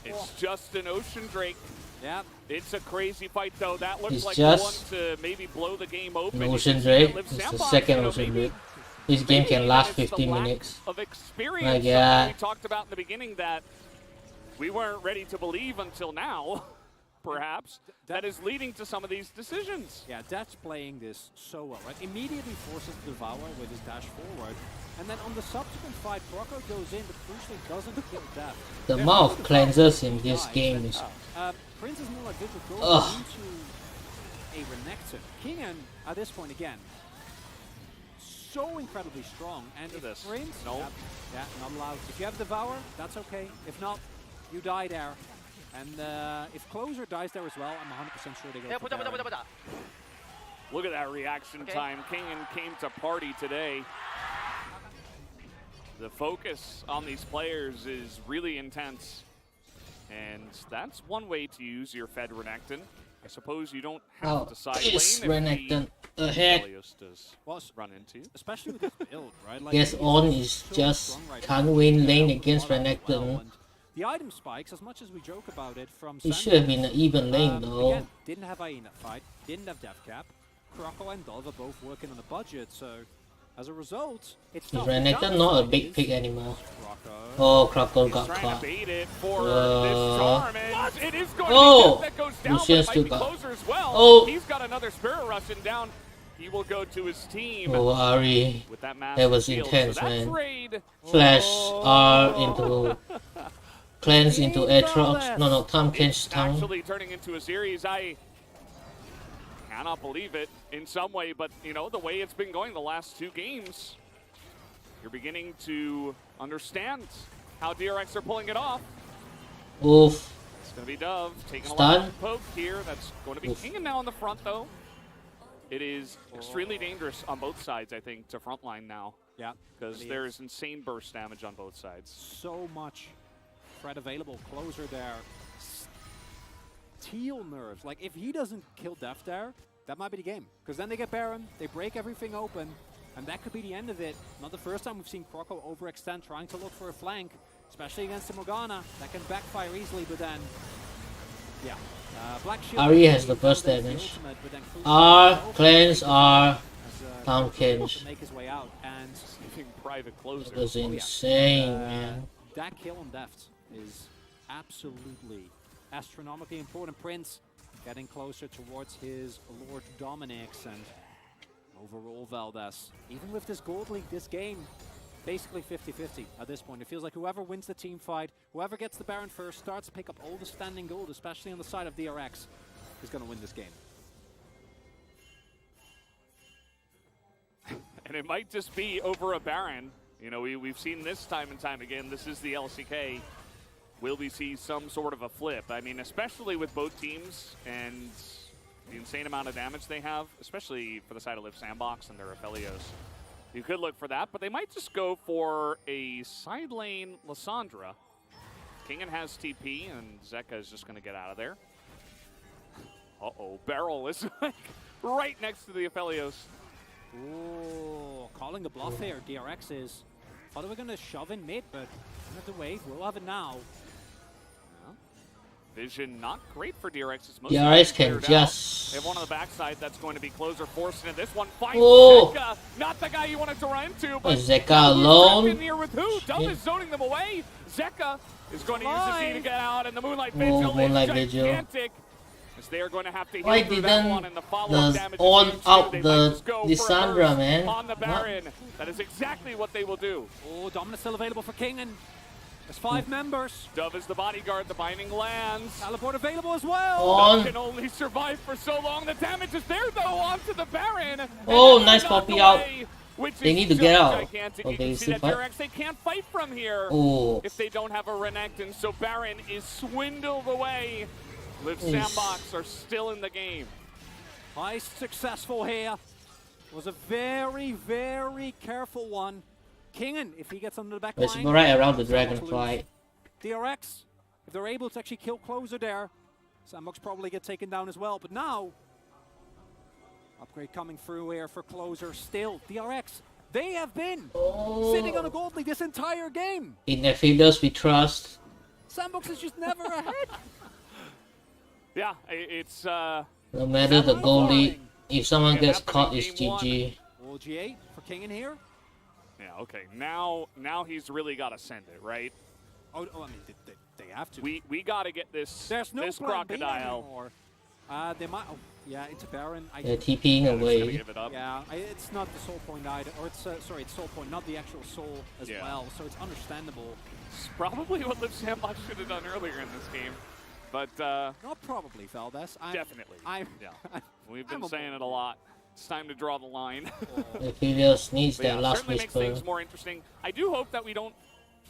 [SPEAKER 2] It's just an Ocean Drake.
[SPEAKER 1] Yeah.
[SPEAKER 2] It's a crazy fight, though. That looks
[SPEAKER 3] It's
[SPEAKER 2] like
[SPEAKER 3] just
[SPEAKER 2] the one to maybe blow the game open.
[SPEAKER 3] An
[SPEAKER 2] You
[SPEAKER 3] Ocean
[SPEAKER 2] can see that
[SPEAKER 3] Drake.
[SPEAKER 2] Liv
[SPEAKER 3] It's the
[SPEAKER 2] SANDBOX,
[SPEAKER 3] second
[SPEAKER 2] you know,
[SPEAKER 3] Ocean
[SPEAKER 2] maybe-
[SPEAKER 3] Drake. This game can last
[SPEAKER 2] it's the
[SPEAKER 3] 15
[SPEAKER 2] lack
[SPEAKER 3] minutes.
[SPEAKER 2] of experience.
[SPEAKER 3] My
[SPEAKER 2] Something
[SPEAKER 3] God.
[SPEAKER 2] we talked about in the beginning that we weren't ready to believe until now, perhaps, that is leading to some of these decisions.
[SPEAKER 1] Yeah, Dad's playing this so well, right? Immediately forces the Devour with his dash forward. And then on the subsequent fight, Kroko goes in, but crucially doesn't kill Dad.
[SPEAKER 3] The amount of cleansers in this game is...
[SPEAKER 1] Prince is more like Vigil goes
[SPEAKER 3] Ugh.
[SPEAKER 1] into a Renekton. Kingen, at this point again, so incredibly strong. And
[SPEAKER 2] Look at
[SPEAKER 1] if
[SPEAKER 2] this.
[SPEAKER 1] Prince...
[SPEAKER 2] No.
[SPEAKER 1] Yeah, not allowed. If you have Devour, that's okay. If not, you die there. And if Closer dies there as well, I'm 100% sure they go for Baron.
[SPEAKER 2] Look at that reaction time. Kingen came to party today. The focus on these players is really intense. And that's one way to use your Fed Renekton. I suppose you don't have
[SPEAKER 3] Oh,
[SPEAKER 2] to side
[SPEAKER 3] this
[SPEAKER 2] lane
[SPEAKER 3] Renekton
[SPEAKER 2] if the
[SPEAKER 3] ahead.
[SPEAKER 2] Helios does run into you.
[SPEAKER 1] Especially with this build, right? Like,
[SPEAKER 3] Guess
[SPEAKER 1] he's
[SPEAKER 3] on is
[SPEAKER 1] so
[SPEAKER 3] just
[SPEAKER 1] strong right
[SPEAKER 3] can't
[SPEAKER 1] now.
[SPEAKER 3] win lane
[SPEAKER 1] Yeah,
[SPEAKER 3] against
[SPEAKER 1] well, and
[SPEAKER 3] Renekton.
[SPEAKER 1] the item spikes, as much as we joke about it from
[SPEAKER 3] It should have been an even lane though.
[SPEAKER 1] Again, didn't have IE in that fight, didn't have death cap. Kroko and Dove are both working on a budget, so As a result, it's
[SPEAKER 3] Renekton not a big pick anymore. Oh, Krakow got caught. Oh! Lucian still got. Oh!
[SPEAKER 2] He's got another Spirit Russian down. He will go to his team.
[SPEAKER 3] Oh, Ari.
[SPEAKER 2] With that
[SPEAKER 3] was
[SPEAKER 2] shield.
[SPEAKER 3] intense,
[SPEAKER 2] So
[SPEAKER 3] man.
[SPEAKER 2] raid.
[SPEAKER 3] Flash R into cleanse into Aatrox. No, Tom Kench's tongue.
[SPEAKER 2] Actually turning into a series. I cannot believe it in some way, but you know, the way it's been going the last 2 games, you're beginning to understand how DRX are pulling it off.
[SPEAKER 3] Oof.
[SPEAKER 2] It's going to be Dove taking
[SPEAKER 3] Stun.
[SPEAKER 2] a lot of poke here. That's going to be King now in the front, though. It is extremely dangerous on both sides, I think, to frontline now.
[SPEAKER 1] Yeah.
[SPEAKER 2] Because there is insane burst damage on both sides.
[SPEAKER 1] So much threat available. Closer there. Teal nerves. Like, if he doesn't kill Def there, that might be the game. Because then they get Baron, they break everything open, and that could be the end of it. Not the first time we've seen Croco overextend, trying to look for a flank, especially against the Morgana. That can backfire easily, but then, yeah. Black Shield
[SPEAKER 3] Ari has the burst damage. R, cleanse R, Tom Kench.
[SPEAKER 1] Make his way out, and
[SPEAKER 2] private closer.
[SPEAKER 3] That was insane, man.
[SPEAKER 1] That kill on Deft is absolutely astronomically important. Prince getting closer towards his Lord Dominix, and overall Valdez, even with this gold league, this game basically 50-50 at this point. It feels like whoever wins the team fight, whoever gets the Baron first, starts to pick up all the standing gold, especially on the side of DRX, is going to win this game.
[SPEAKER 2] And it might just be over a Baron. You know, we've seen this time and time again. This is the LCK. Will we see some sort of a flip? I mean, especially with both teams and the insane amount of damage they have, especially for the side of Liiv SANDBOX and their Aphelios. You could look for that, but they might just go for a side lane Lissandra. Kingen has TP, and Zeka is just going to get out of there. Uh-oh, Beryl is like right next to the Aphelios.
[SPEAKER 1] Ooh, calling the bluff here, DRX is. Thought they were going to shove in mid, but not the wave. We'll have it now.
[SPEAKER 2] Vision not great for DRX.
[SPEAKER 3] DRX can just...
[SPEAKER 2] They have one on the backside that's going to be closer, forced into this one. Finds
[SPEAKER 3] Oh.
[SPEAKER 2] Zeka, not the guy you wanted to run into, but
[SPEAKER 3] Zeka alone.
[SPEAKER 2] in here with who? Dove is zoning them away. Zeka is going to use the Z to get out, and the Moonlight Vigil
[SPEAKER 3] Moonlight
[SPEAKER 2] is
[SPEAKER 3] Vigil.
[SPEAKER 2] gigantic. As they are going to have to
[SPEAKER 3] Why
[SPEAKER 2] heal through that
[SPEAKER 3] didn't
[SPEAKER 2] one, and the follow-up
[SPEAKER 3] the
[SPEAKER 2] damage
[SPEAKER 3] on
[SPEAKER 2] is
[SPEAKER 3] out
[SPEAKER 2] They
[SPEAKER 3] the
[SPEAKER 2] might just go for a
[SPEAKER 3] Lissandra,
[SPEAKER 2] burst
[SPEAKER 3] man?
[SPEAKER 2] on the Baron? That is exactly what they will do.
[SPEAKER 1] Oh, Dominus still available for Kingen. There's 5 members.
[SPEAKER 2] Dove is the bodyguard, the binding lands.
[SPEAKER 1] Teleport available as well.
[SPEAKER 3] On.
[SPEAKER 2] Dove can only survive for so long. The damage is there though onto the Baron.
[SPEAKER 3] Oh, nice poppy out.
[SPEAKER 2] Which
[SPEAKER 3] They
[SPEAKER 2] is
[SPEAKER 3] need to
[SPEAKER 2] just
[SPEAKER 3] get out.
[SPEAKER 2] gigantic.
[SPEAKER 3] Oh,
[SPEAKER 2] You
[SPEAKER 3] they
[SPEAKER 2] can see
[SPEAKER 3] still
[SPEAKER 2] that
[SPEAKER 3] fight?
[SPEAKER 2] DRX, they can't fight from here
[SPEAKER 3] Oh.
[SPEAKER 2] if they don't have a Renekton. So Baron is swindled away. Liiv
[SPEAKER 3] Oof.
[SPEAKER 2] SANDBOX are still in the game.
[SPEAKER 1] Heist successful here. Was a very, very careful one. Kingen, if he gets under the back
[SPEAKER 3] It's
[SPEAKER 1] line.
[SPEAKER 3] right around the
[SPEAKER 1] SANDBOX
[SPEAKER 3] dragon
[SPEAKER 1] lose.
[SPEAKER 3] fight.
[SPEAKER 1] DRX, if they're able to actually kill closer there, SANDBOX probably get taken down as well. But now, upgrade coming through here for closer. Still, DRX, they have been sitting on a gold lead this entire game.
[SPEAKER 3] In Aphelios we trust.
[SPEAKER 1] SANDBOX is just never ahead.
[SPEAKER 2] Yeah, it's
[SPEAKER 3] No matter the goal lead, if someone gets caught, it's GG.
[SPEAKER 1] Well, G8 for Kingen here.
[SPEAKER 2] yeah, okay. Now he's really got to send it, right?
[SPEAKER 1] Oh, I mean, they have to.
[SPEAKER 2] We got to get this
[SPEAKER 1] There's no
[SPEAKER 2] this
[SPEAKER 1] plan B
[SPEAKER 2] crocodile.
[SPEAKER 1] anymore. They might. Oh, yeah, it's a Baron.
[SPEAKER 3] They're TPing
[SPEAKER 2] Just gonna
[SPEAKER 3] away.
[SPEAKER 2] give it up.
[SPEAKER 1] Yeah, it's not the soul point either, or it's sorry, it's soul point, not the actual soul as
[SPEAKER 2] Yeah.
[SPEAKER 1] well. So it's understandable.
[SPEAKER 2] It's probably what Liiv SANDBOX should have done earlier in this game, but
[SPEAKER 1] Not probably, Valdez.
[SPEAKER 2] definitely.
[SPEAKER 1] Yeah.
[SPEAKER 2] We've been saying it a lot. It's time to draw the line.
[SPEAKER 3] Aphelios needs
[SPEAKER 2] But
[SPEAKER 3] that
[SPEAKER 2] yeah,
[SPEAKER 3] last
[SPEAKER 2] certainly makes
[SPEAKER 3] whisper.
[SPEAKER 2] things more interesting. I do hope that we don't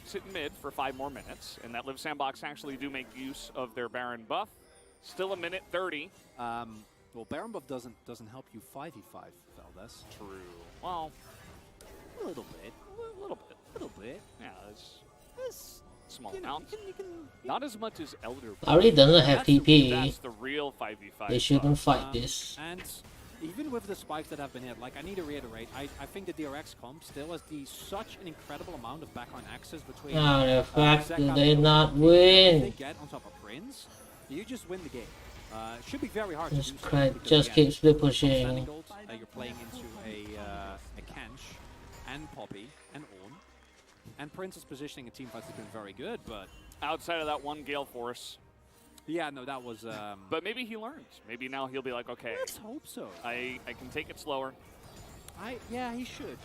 [SPEAKER 2] sit in mid for 5 more minutes, and that Liiv SANDBOX actually do make use of their Baron buff. Still a minute 30.
[SPEAKER 1] Well, Baron buff doesn't help you 5v5, Valdez.
[SPEAKER 2] True. Well,
[SPEAKER 1] A little bit.
[SPEAKER 2] a little bit.
[SPEAKER 1] A little bit.
[SPEAKER 2] Yeah, it's small
[SPEAKER 1] You know,
[SPEAKER 2] amounts.
[SPEAKER 1] you can
[SPEAKER 2] Not as much as Elder.
[SPEAKER 3] Ari doesn't have TP.
[SPEAKER 2] That's the real 5v5.
[SPEAKER 3] They shouldn't
[SPEAKER 2] buff.
[SPEAKER 3] fight this.
[SPEAKER 1] And even with the spikes that have been hit, like, I need to reiterate, I think the DRX comp still has such an incredible amount of backline access between
[SPEAKER 3] Now the fact
[SPEAKER 1] Zeka
[SPEAKER 3] that they
[SPEAKER 1] and
[SPEAKER 3] not
[SPEAKER 1] If they
[SPEAKER 3] win.
[SPEAKER 1] get on top of Prince, you just win the game. It should be very hard to do so.
[SPEAKER 3] Just
[SPEAKER 1] because,
[SPEAKER 3] just
[SPEAKER 1] again,
[SPEAKER 3] keep split
[SPEAKER 1] from standing
[SPEAKER 3] pushing.
[SPEAKER 1] gold, you're playing into a Kench. and Poppy and Ornn. And Prince's positioning in teamfights has been very good, but
[SPEAKER 2] outside of that one Gale Force.
[SPEAKER 1] Yeah, no, that was...
[SPEAKER 2] but maybe he learns. Maybe now he'll be like, okay.
[SPEAKER 1] Let's hope so.
[SPEAKER 2] I can take it slower.
[SPEAKER 1] Yeah, he should.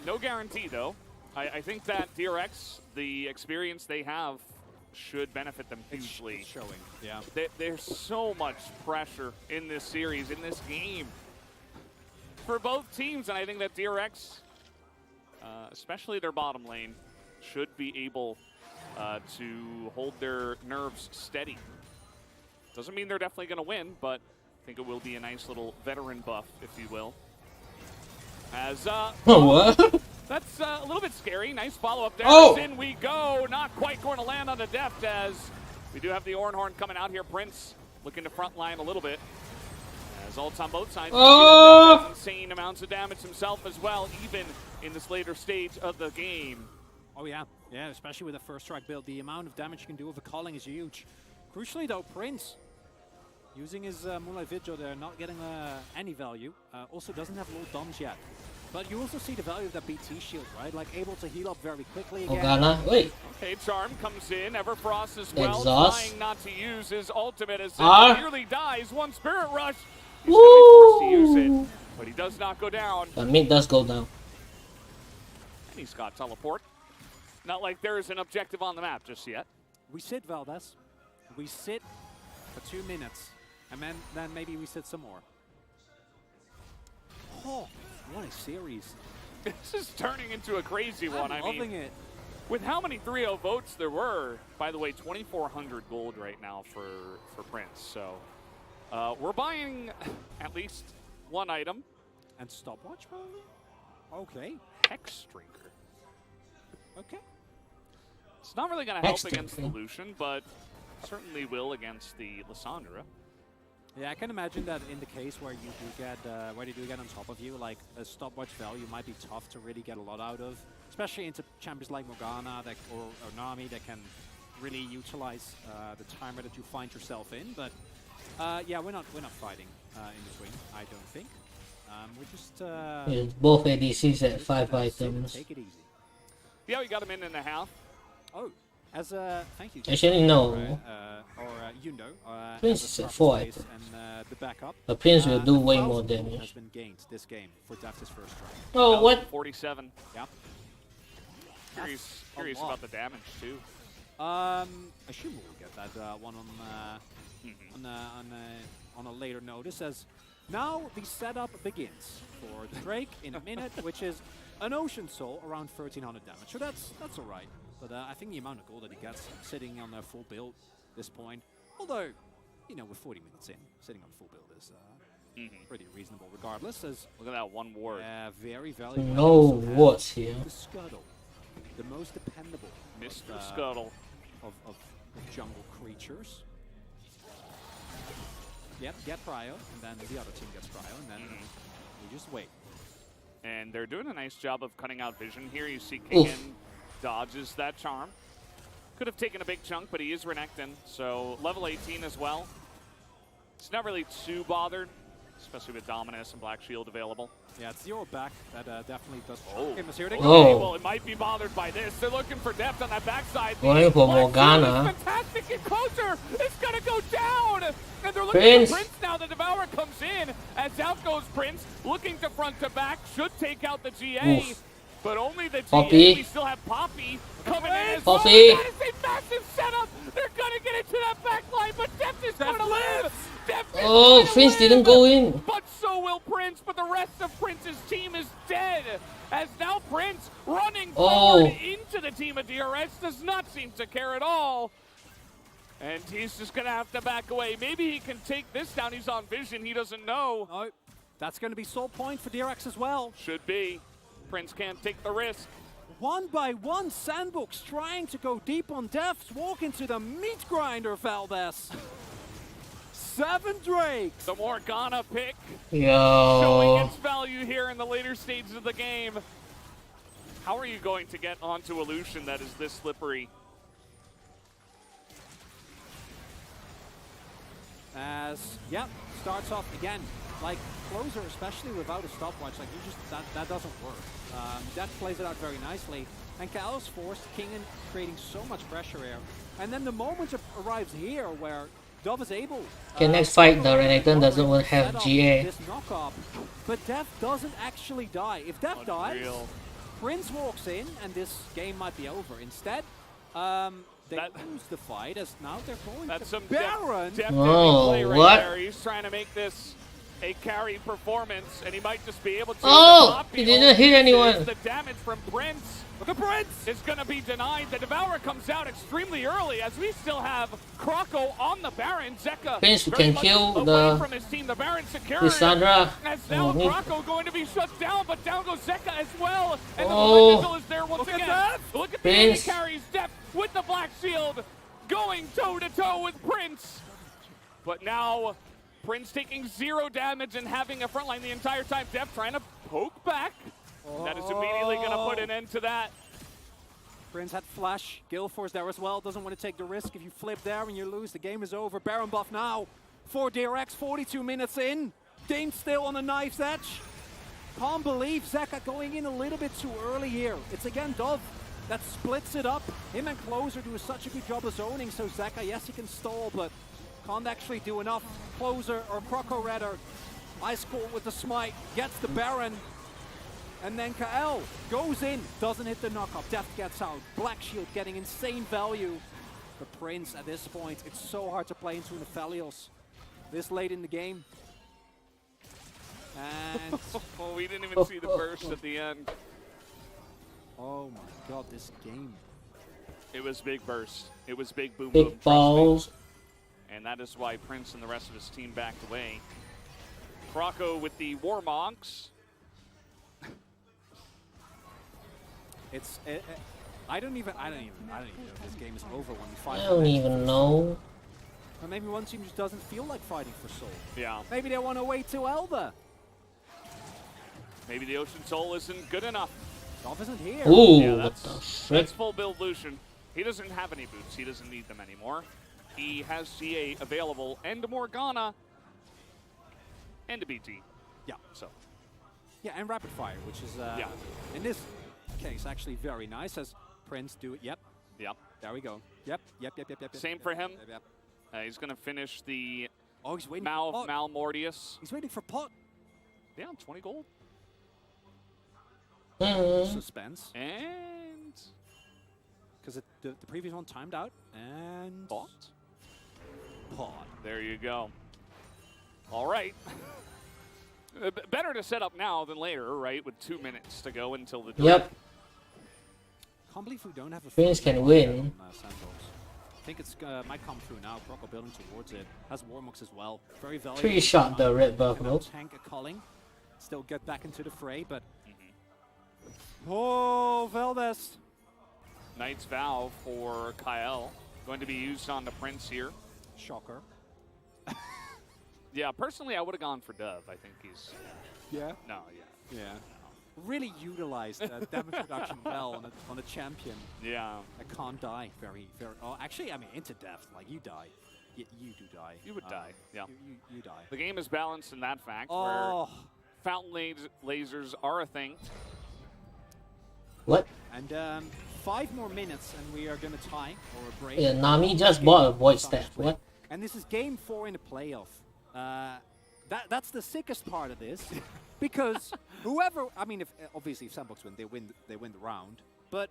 [SPEAKER 2] No guarantee, though. I think that DRX, the experience they have, should benefit them hugely.
[SPEAKER 1] It's showing, yeah.
[SPEAKER 2] There's so much pressure in this series, in this game, for both teams, and I think that DRX, especially their bottom lane, should be able to hold their nerves steady. Doesn't mean they're definitely going to win, but I think it will be a nice little veteran buff, if you will. As
[SPEAKER 3] what?
[SPEAKER 2] That's a little bit scary. Nice follow-up there.
[SPEAKER 3] Oh!
[SPEAKER 2] In we go. Not quite going to land on the depth as we do have the Ornhorn coming out here. Prince looking to front line a little bit. As ults on both sides.
[SPEAKER 3] Oh!
[SPEAKER 2] Insane amounts of damage himself as well, even in this later stage of the game.
[SPEAKER 1] Oh, yeah. Yeah, especially with a first strike build. The amount of damage you can do with a calling is huge. Crucially, though, Prince, using his Moonlight Vigil there, not getting any value. Also doesn't have low doms yet. But you also see the value of that BT shield, right? Like, able to heal up very quickly again.
[SPEAKER 3] Morgana, wait.
[SPEAKER 2] Okay, Charm comes in. Everfrost as well.
[SPEAKER 3] Exhaust.
[SPEAKER 2] Trying not to use his ultimate as
[SPEAKER 3] R.
[SPEAKER 2] he nearly dies. One Spirit Rush. He's going to be forced to use it. But he does not go down.
[SPEAKER 3] The mid does go down.
[SPEAKER 2] And he's got teleport. Not like there is an objective on the map just yet.
[SPEAKER 1] We sit, Valdez. We sit for 2 minutes. And then maybe we sit some more. Oh, what a series.
[SPEAKER 2] This is turning into a crazy one.
[SPEAKER 1] I'm loving it.
[SPEAKER 2] With how many 3-0 votes there were, by the way, 2,400 gold right now for Prince. So we're buying at least one item.
[SPEAKER 1] And stopwatch, probably? Okay.
[SPEAKER 2] Hex Drinker.
[SPEAKER 1] Okay.
[SPEAKER 2] It's not really going to help against the Lucian, but certainly will against the Lissandra.
[SPEAKER 1] Yeah, I can imagine that in the case where you do get on top of you, like a stopwatch value might be tough to really get a lot out of, especially into champions like Morgana or Nami that can really utilize the timer that you find yourself in. But yeah, we're not fighting in between, I don't think. We're just
[SPEAKER 3] Yeah, both ADCs at 5 items.
[SPEAKER 1] Take it easy.
[SPEAKER 2] Yeah, we got him in a half.
[SPEAKER 1] Oh, as a thank you.
[SPEAKER 3] Actually, no.
[SPEAKER 1] You know,
[SPEAKER 3] Prince is at 4 items.
[SPEAKER 1] And the backup.
[SPEAKER 3] A Prince will do way more
[SPEAKER 1] Has
[SPEAKER 3] damage.
[SPEAKER 1] been gained this game for Daft's first strike.
[SPEAKER 3] Oh, what?
[SPEAKER 2] 47.
[SPEAKER 1] Yeah.
[SPEAKER 2] Curious about the damage too.
[SPEAKER 1] I assume we'll get that one on a later notice. As now the setup begins for the Drake in a minute, which is an Ocean Soul around 1,300 damage. So that's all right. But I think the amount of gold that he gets sitting on a full build at this point, although, you know, we're 40 minutes in, sitting on a full build is pretty reasonable regardless. As
[SPEAKER 2] look at that one ward.
[SPEAKER 1] Very valuable.
[SPEAKER 3] No wards here.
[SPEAKER 1] The Scuttle, the most dependable
[SPEAKER 2] Mr. Scuttle
[SPEAKER 1] of jungle creatures. Yep, get Prio, and then the other team gets Prio, and then we just wait.
[SPEAKER 2] And they're doing a nice job of cutting out vision here. You see King dodges that charm. Could have taken a big chunk, but he is Renekton, so level 18 as well. It's not really too bothered, especially with Dominus and Black Shield available.
[SPEAKER 1] Yeah, it's 0 back. That definitely does.
[SPEAKER 2] Well, it might be bothered by this. They're looking for depth on that backside.
[SPEAKER 3] Going for Morgana.
[SPEAKER 2] Fantastic and closer. It's gonna go down. And they're looking for Prince now. The Devourer comes in as out goes Prince, looking to front to back. Should take out the GA. Oof. But only the GA. We still have Poppy coming in as well. That is a massive setup. They're gonna get into that back line, but Deft is gonna live.
[SPEAKER 3] Oh, Prince didn't go in.
[SPEAKER 2] But so will Prince, but the rest of Prince's team is dead. As now Prince running forward into the team of DRX does not seem to care at all. And he's just gonna have to back away. Maybe he can take this down. He's on vision, he doesn't know.
[SPEAKER 1] No, that's gonna be soul point for DRX as well.
[SPEAKER 2] Should be. Prince can't take the risk.
[SPEAKER 1] One by one, SANDBOX trying to go deep on depth. Walk into the meat grinder, Valdez. 7 Drakes.
[SPEAKER 2] The Morgana pick.
[SPEAKER 3] Yo.
[SPEAKER 2] Showing its value here in the later stages of the game. How are you going to get onto a Lucian that is this slippery?
[SPEAKER 1] As, yeah, starts off again. Like, Closer, especially without a stopwatch, like, you just, that doesn't work. That plays it out very nicely. And Kael's forced, Kingen creating so much pressure here. And then the moment arrives here where Dove is able.
[SPEAKER 3] Okay, next fight, the Renekton doesn't want to have GA.
[SPEAKER 1] This knock-up, but Def doesn't actually die. If Def dies, Prince walks in, and this game might be over. Instead, they lose the fight, as now they're going to Baron.
[SPEAKER 3] Oh,
[SPEAKER 2] play right
[SPEAKER 3] what?
[SPEAKER 2] There. He's trying to make this a carry performance, and he might just be able to.
[SPEAKER 3] Oh, he didn't hit anyone.
[SPEAKER 2] The damage from Prince.
[SPEAKER 1] Look at Prince!
[SPEAKER 2] It's going to be denied. The Devourer comes out extremely early, as we still have Kroko on the Baron. Zeka
[SPEAKER 3] Prince can kill the
[SPEAKER 2] from his team. The Baron security.
[SPEAKER 3] Lissandra.
[SPEAKER 2] As now Kroko going to be shut down, but down goes Zeka as well. And
[SPEAKER 3] Oh.
[SPEAKER 2] the Missile is there once again. Look at the
[SPEAKER 3] Prince.
[SPEAKER 2] carries Depth with the Black Shield, going toe-to-toe with Prince. But now, Prince taking 0 damage and having a front line the entire time. Depth trying to poke back. That is immediately going to put an end to that.
[SPEAKER 1] Prince had flash. Gilforce there as well. Doesn't want to take the risk. If you flip there and you lose, the game is over. Baron buff now for DRX. 42 minutes in. Dame still on the knife's edge. Can't believe Zeka going in a little bit too early here. It's again Dove that splits it up. Him and Closer do such a good job of zoning. So Zeka, yes, he can stall, but can't actually do enough. Closer, or Kroko rather, Ice Cold with the smite, gets the Baron. And then Kael goes in, doesn't hit the knockup. Deft gets out. Black Shield getting insane value. The Prince at this point, it's so hard to play into Nephelios this late in the game. And
[SPEAKER 2] oh, we didn't even see the burst at the end.
[SPEAKER 1] Oh my god, this game.
[SPEAKER 2] It was big burst. It was big boom
[SPEAKER 3] big
[SPEAKER 2] boom.
[SPEAKER 3] balls.
[SPEAKER 2] And that is why Prince and the rest of his team backed away. Kroko with the Warmonks.
[SPEAKER 1] It's I don't even know if this game is over when we fight.
[SPEAKER 3] I don't even know.
[SPEAKER 1] Or maybe one team just doesn't feel like fighting for Soul.
[SPEAKER 2] Yeah.
[SPEAKER 1] Maybe they want to wait till Elder.
[SPEAKER 2] Maybe the Ocean Soul isn't good enough.
[SPEAKER 1] Dolph isn't here.
[SPEAKER 3] Ooh,
[SPEAKER 2] yeah,
[SPEAKER 3] what the
[SPEAKER 2] that's full build Lucian. He doesn't have any boots. He doesn't need them anymore. He has GA available and Morgana and a BT.
[SPEAKER 1] Yeah.
[SPEAKER 2] So.
[SPEAKER 1] Yeah, and Rapid Fire, which is in this case actually very nice as Prince do it. Yep.
[SPEAKER 2] Yep.
[SPEAKER 1] There we go. Yep.
[SPEAKER 2] Same for him.
[SPEAKER 1] Yep.
[SPEAKER 2] He's going to finish the
[SPEAKER 1] he's waiting
[SPEAKER 2] Mal Malmortius.
[SPEAKER 1] He's waiting for pot.
[SPEAKER 2] Yeah, 20 gold.
[SPEAKER 1] Suspense.
[SPEAKER 2] And
[SPEAKER 1] because the previous one timed out and
[SPEAKER 2] pot.
[SPEAKER 1] Pot.
[SPEAKER 2] There you go. All right. Better to set up now than later, right? With 2 minutes to go until the draw.
[SPEAKER 3] Yep.
[SPEAKER 1] Can't believe we don't have a
[SPEAKER 3] Prince can win.
[SPEAKER 1] SANDBOX. I think it's might come through now. Kroko building towards it. Has Warmux as well. Very valuable.
[SPEAKER 3] 3-shot the red buffalo.
[SPEAKER 1] Tank a calling. Still get back into the fray, but oh, Valdez.
[SPEAKER 2] Knight's Vow for Kael. Going to be used on the Prince here.
[SPEAKER 1] Shocker.
[SPEAKER 2] Yeah, personally, I would have gone for Dove. I think he's...
[SPEAKER 1] Yeah?
[SPEAKER 2] No, yeah.
[SPEAKER 1] Yeah. Really utilized damage reduction well on a champion.
[SPEAKER 2] Yeah.
[SPEAKER 1] I can't die very... Oh, actually, I mean, into depth. Like, you die. You do die.
[SPEAKER 2] You would die, yeah.
[SPEAKER 1] You die.
[SPEAKER 2] The game is balanced in that fact,
[SPEAKER 1] Oh.
[SPEAKER 2] where fountain lasers are a thing.
[SPEAKER 3] What?
[SPEAKER 1] And 5 more minutes, and we are going to tie or a break.
[SPEAKER 3] Yeah, Nami just bought a void step. What?
[SPEAKER 1] And this is game 4 in the playoff. That's the sickest part of this, because whoever, I mean, obviously if SANDBOX win, they win the round. But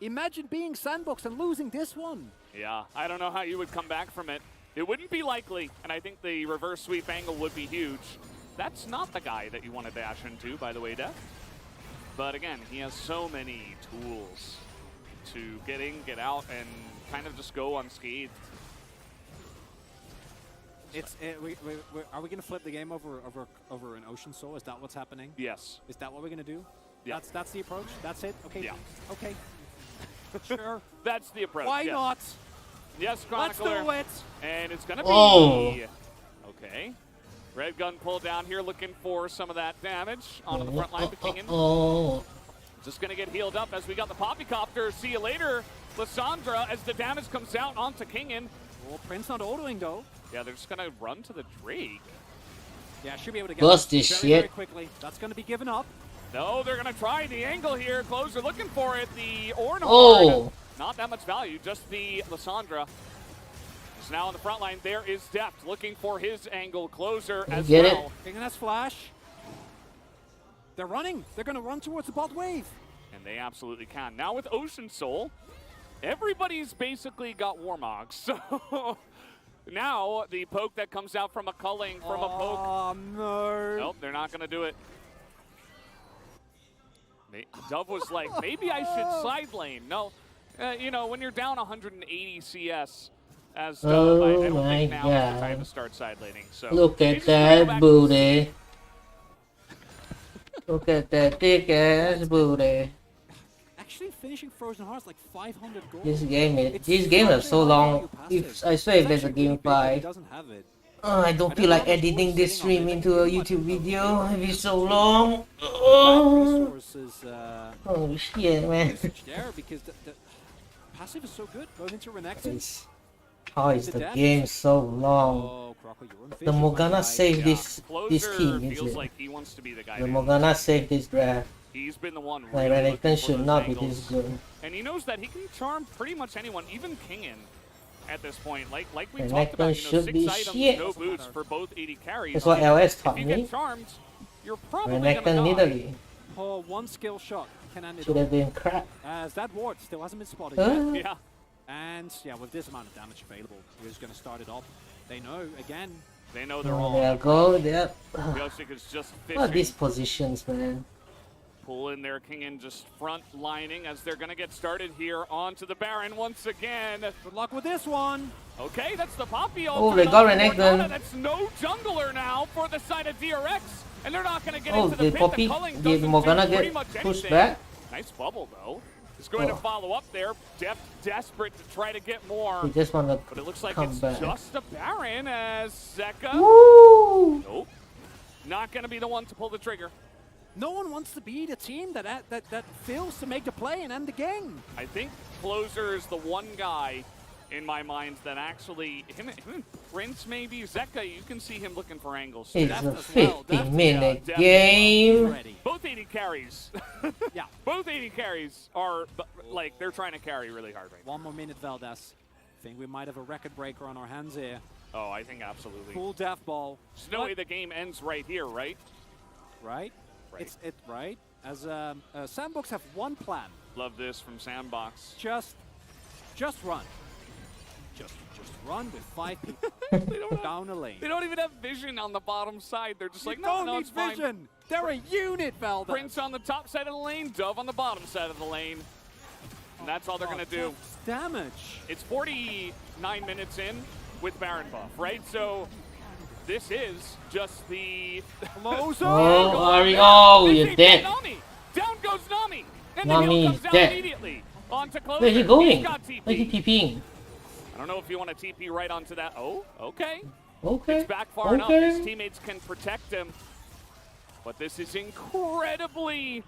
[SPEAKER 1] imagine being SANDBOX and losing this one.
[SPEAKER 2] Yeah, I don't know how you would come back from it. It wouldn't be likely, and I think the reverse sweep angle would be huge. That's not the guy that you want to dash into, by the way, Def. But again, he has so many tools to get in, get out, and kind of just go unscathed.
[SPEAKER 1] It's are we gonna flip the game over an Ocean Soul? Is that what's happening?
[SPEAKER 2] Yes.
[SPEAKER 1] Is that what we're gonna do?
[SPEAKER 2] Yeah.
[SPEAKER 1] That's the approach. That's it. Okay.
[SPEAKER 2] Yeah.
[SPEAKER 1] Okay. Sure.
[SPEAKER 2] That's the approach.
[SPEAKER 1] Why
[SPEAKER 2] yes.
[SPEAKER 1] not?
[SPEAKER 2] Yes,
[SPEAKER 1] Let's
[SPEAKER 2] Chronicler.
[SPEAKER 1] do it.
[SPEAKER 2] And it's gonna be okay. Red gun pulled down here, looking for some of that damage onto the front line. Kingen just gonna get healed up as we got the Poppycopter. See you later, Lissandra, as the damage comes out onto Kingen.
[SPEAKER 1] Well, Prince not autoing though.
[SPEAKER 2] Yeah, they're just gonna run to the Drake.
[SPEAKER 1] Yeah, should be able to get
[SPEAKER 3] Bust this
[SPEAKER 1] very
[SPEAKER 3] shit.
[SPEAKER 1] quickly. That's going to be given up.
[SPEAKER 2] No, they're gonna try the angle here. Closer looking for it. The Ornhorn.
[SPEAKER 3] Oh.
[SPEAKER 2] Not that much value. Just the Lissandra. Is now on the front line. There is Deft looking for his angle. Closer as
[SPEAKER 3] Get
[SPEAKER 2] well.
[SPEAKER 1] King and S flash. They're running. They're going to run towards the bot wave.
[SPEAKER 2] And they absolutely can. Now with Ocean Soul, everybody's basically got Warmog. So now the poke that comes out from a culling from a poke.
[SPEAKER 1] Oh, no.
[SPEAKER 2] Nope, they're not going to do it. Dove was like, maybe I should side lane. No, you know, when you're down 180 CS as Dove, I don't think now is the time to start side laning. So
[SPEAKER 3] look at that booty. Look at that thick ass booty.
[SPEAKER 1] Actually finishing Frozen Hearts like 500 gold.
[SPEAKER 3] These games are so long. If I swear if there's a game 5. I don't feel like editing this stream into a YouTube video. It'd be so long. Oh shit, man.
[SPEAKER 1] Because the passive is so good. Goes into Renekton.
[SPEAKER 3] How is the game so long? The Morgana saved this team, is it?
[SPEAKER 2] Like he wants to be the guy.
[SPEAKER 3] The Morgana saved this draft.
[SPEAKER 2] He's been the one.
[SPEAKER 3] Like Renekton should not be this good.
[SPEAKER 2] And he knows that he can charm pretty much anyone, even Kingen. At this point, like we
[SPEAKER 3] Renekton
[SPEAKER 2] talked about,
[SPEAKER 3] should
[SPEAKER 2] 6
[SPEAKER 3] be
[SPEAKER 2] items,
[SPEAKER 3] shit.
[SPEAKER 2] no boots for both 80 carries.
[SPEAKER 3] That's what LS taught
[SPEAKER 2] if you
[SPEAKER 3] me.
[SPEAKER 2] get charmed, you're probably
[SPEAKER 3] Renekton
[SPEAKER 2] gonna die.
[SPEAKER 3] Nidalee.
[SPEAKER 1] Oh, one skill shot can end it
[SPEAKER 3] Should have been crap.
[SPEAKER 1] As that ward still hasn't been spotted
[SPEAKER 3] Huh?
[SPEAKER 1] yet. Yeah. And yeah, with this amount of damage available, we're just going to start it off. They know, again.
[SPEAKER 2] They know they're
[SPEAKER 3] Oh,
[SPEAKER 2] all.
[SPEAKER 3] there go. Yep.
[SPEAKER 2] Yosik is just
[SPEAKER 3] What are
[SPEAKER 2] fishing.
[SPEAKER 3] these positions, man?
[SPEAKER 2] Pull in there, Kingen just front lining as they're going to get started here onto the Baron once again.
[SPEAKER 1] Good luck with this one.
[SPEAKER 2] Okay, that's the Poppy.
[SPEAKER 3] Oh, they got Renekton.
[SPEAKER 2] That's no jungler now for the side of DRX. And they're not going to get
[SPEAKER 3] Oh,
[SPEAKER 2] into the
[SPEAKER 3] did
[SPEAKER 2] pit.
[SPEAKER 3] Poppy,
[SPEAKER 2] The culling
[SPEAKER 3] did
[SPEAKER 2] doesn't
[SPEAKER 3] Morgana
[SPEAKER 2] do pretty
[SPEAKER 3] get
[SPEAKER 2] much
[SPEAKER 3] pushed
[SPEAKER 2] anything.
[SPEAKER 3] back?
[SPEAKER 2] Nice bubble, though. He's going to follow up there. Desperate to try to get more.
[SPEAKER 3] We just want to
[SPEAKER 2] But it looks like
[SPEAKER 3] come
[SPEAKER 2] it's
[SPEAKER 3] back.
[SPEAKER 2] just a Baron as Zeka.
[SPEAKER 3] Woo!
[SPEAKER 2] Nope. Not going to be the one to pull the trigger.
[SPEAKER 1] No one wants to be the team that fails to make the play and end the game.
[SPEAKER 2] I think Closer is the one guy in my mind that actually, him and Prince maybe, Zeka, you can see him looking for angles.
[SPEAKER 3] It's
[SPEAKER 2] Deft
[SPEAKER 3] a
[SPEAKER 2] as well.
[SPEAKER 3] 50-minute
[SPEAKER 2] Deft
[SPEAKER 3] game.
[SPEAKER 2] Both 80 carries.
[SPEAKER 1] Yeah.
[SPEAKER 2] Both 80 carries are, like, they're trying to carry really hard right now.
[SPEAKER 1] 1 more minute, Valdez. Think we might have a record breaker on our hands here.
[SPEAKER 2] Oh, I think absolutely.
[SPEAKER 1] Cool death ball.
[SPEAKER 2] There's no way the game ends right here, right?
[SPEAKER 1] Right?
[SPEAKER 2] Right.
[SPEAKER 1] It's right. As SANDBOX have one plan.
[SPEAKER 2] Love this from SANDBOX.
[SPEAKER 1] Just run. Just run with 5 people down a lane.
[SPEAKER 2] They don't even have vision on the bottom side. They're just like,
[SPEAKER 1] You
[SPEAKER 2] no,
[SPEAKER 1] don't
[SPEAKER 2] no,
[SPEAKER 1] need
[SPEAKER 2] it's fine.
[SPEAKER 1] vision. They're a unit, Valdez.
[SPEAKER 2] Prince on the top side of the lane, Dove on the bottom side of the lane. And that's all they're going to do.
[SPEAKER 1] Damage.
[SPEAKER 2] It's 49 minutes in with Baron buff, right? So this is just the
[SPEAKER 1] closer.
[SPEAKER 3] Oh, Ari, oh, you're dead.
[SPEAKER 2] Nami. Down goes Nami. And
[SPEAKER 3] Nami
[SPEAKER 2] the heal
[SPEAKER 3] is
[SPEAKER 2] comes down
[SPEAKER 3] dead.
[SPEAKER 2] immediately. On to Closer.
[SPEAKER 3] Where's he going?
[SPEAKER 2] He's got TP.
[SPEAKER 3] Where's he TPing?
[SPEAKER 2] I don't know if you want to TP right onto that. Oh, okay.
[SPEAKER 3] Okay.
[SPEAKER 2] It's back far enough. His teammates can protect him. But this is incredibly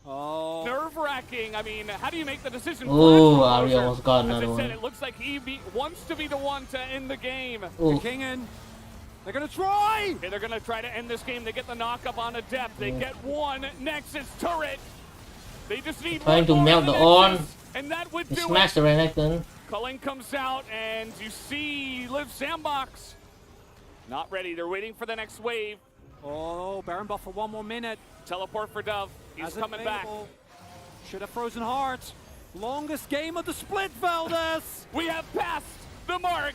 [SPEAKER 2] nerve-wracking. I mean, how do you make the decision?
[SPEAKER 3] Oh, Ari almost got another
[SPEAKER 2] As I said,
[SPEAKER 3] one.
[SPEAKER 2] it looks like he wants to be the one to end the game.
[SPEAKER 3] Ooh.
[SPEAKER 1] King in. They're going to try.
[SPEAKER 2] Okay, they're going to try to end this game. They get the knock-up on a Depth. They get one Nexus turret. They just need
[SPEAKER 3] Trying
[SPEAKER 2] one
[SPEAKER 3] to melt
[SPEAKER 2] more
[SPEAKER 3] the
[SPEAKER 2] Nexus,
[SPEAKER 3] Ornn.
[SPEAKER 2] and that would
[SPEAKER 3] He
[SPEAKER 2] do
[SPEAKER 3] smashed
[SPEAKER 2] it.
[SPEAKER 3] the Renekton.
[SPEAKER 2] Culling comes out, and you see Liiv SANDBOX. Not ready. They're waiting for the next wave.
[SPEAKER 1] Oh, Baron buff for 1 more minute.
[SPEAKER 2] Teleport for Dove. He's coming back.
[SPEAKER 1] Should have Frozen Heart. Longest game of the split, Valdez.
[SPEAKER 2] We have passed the mark.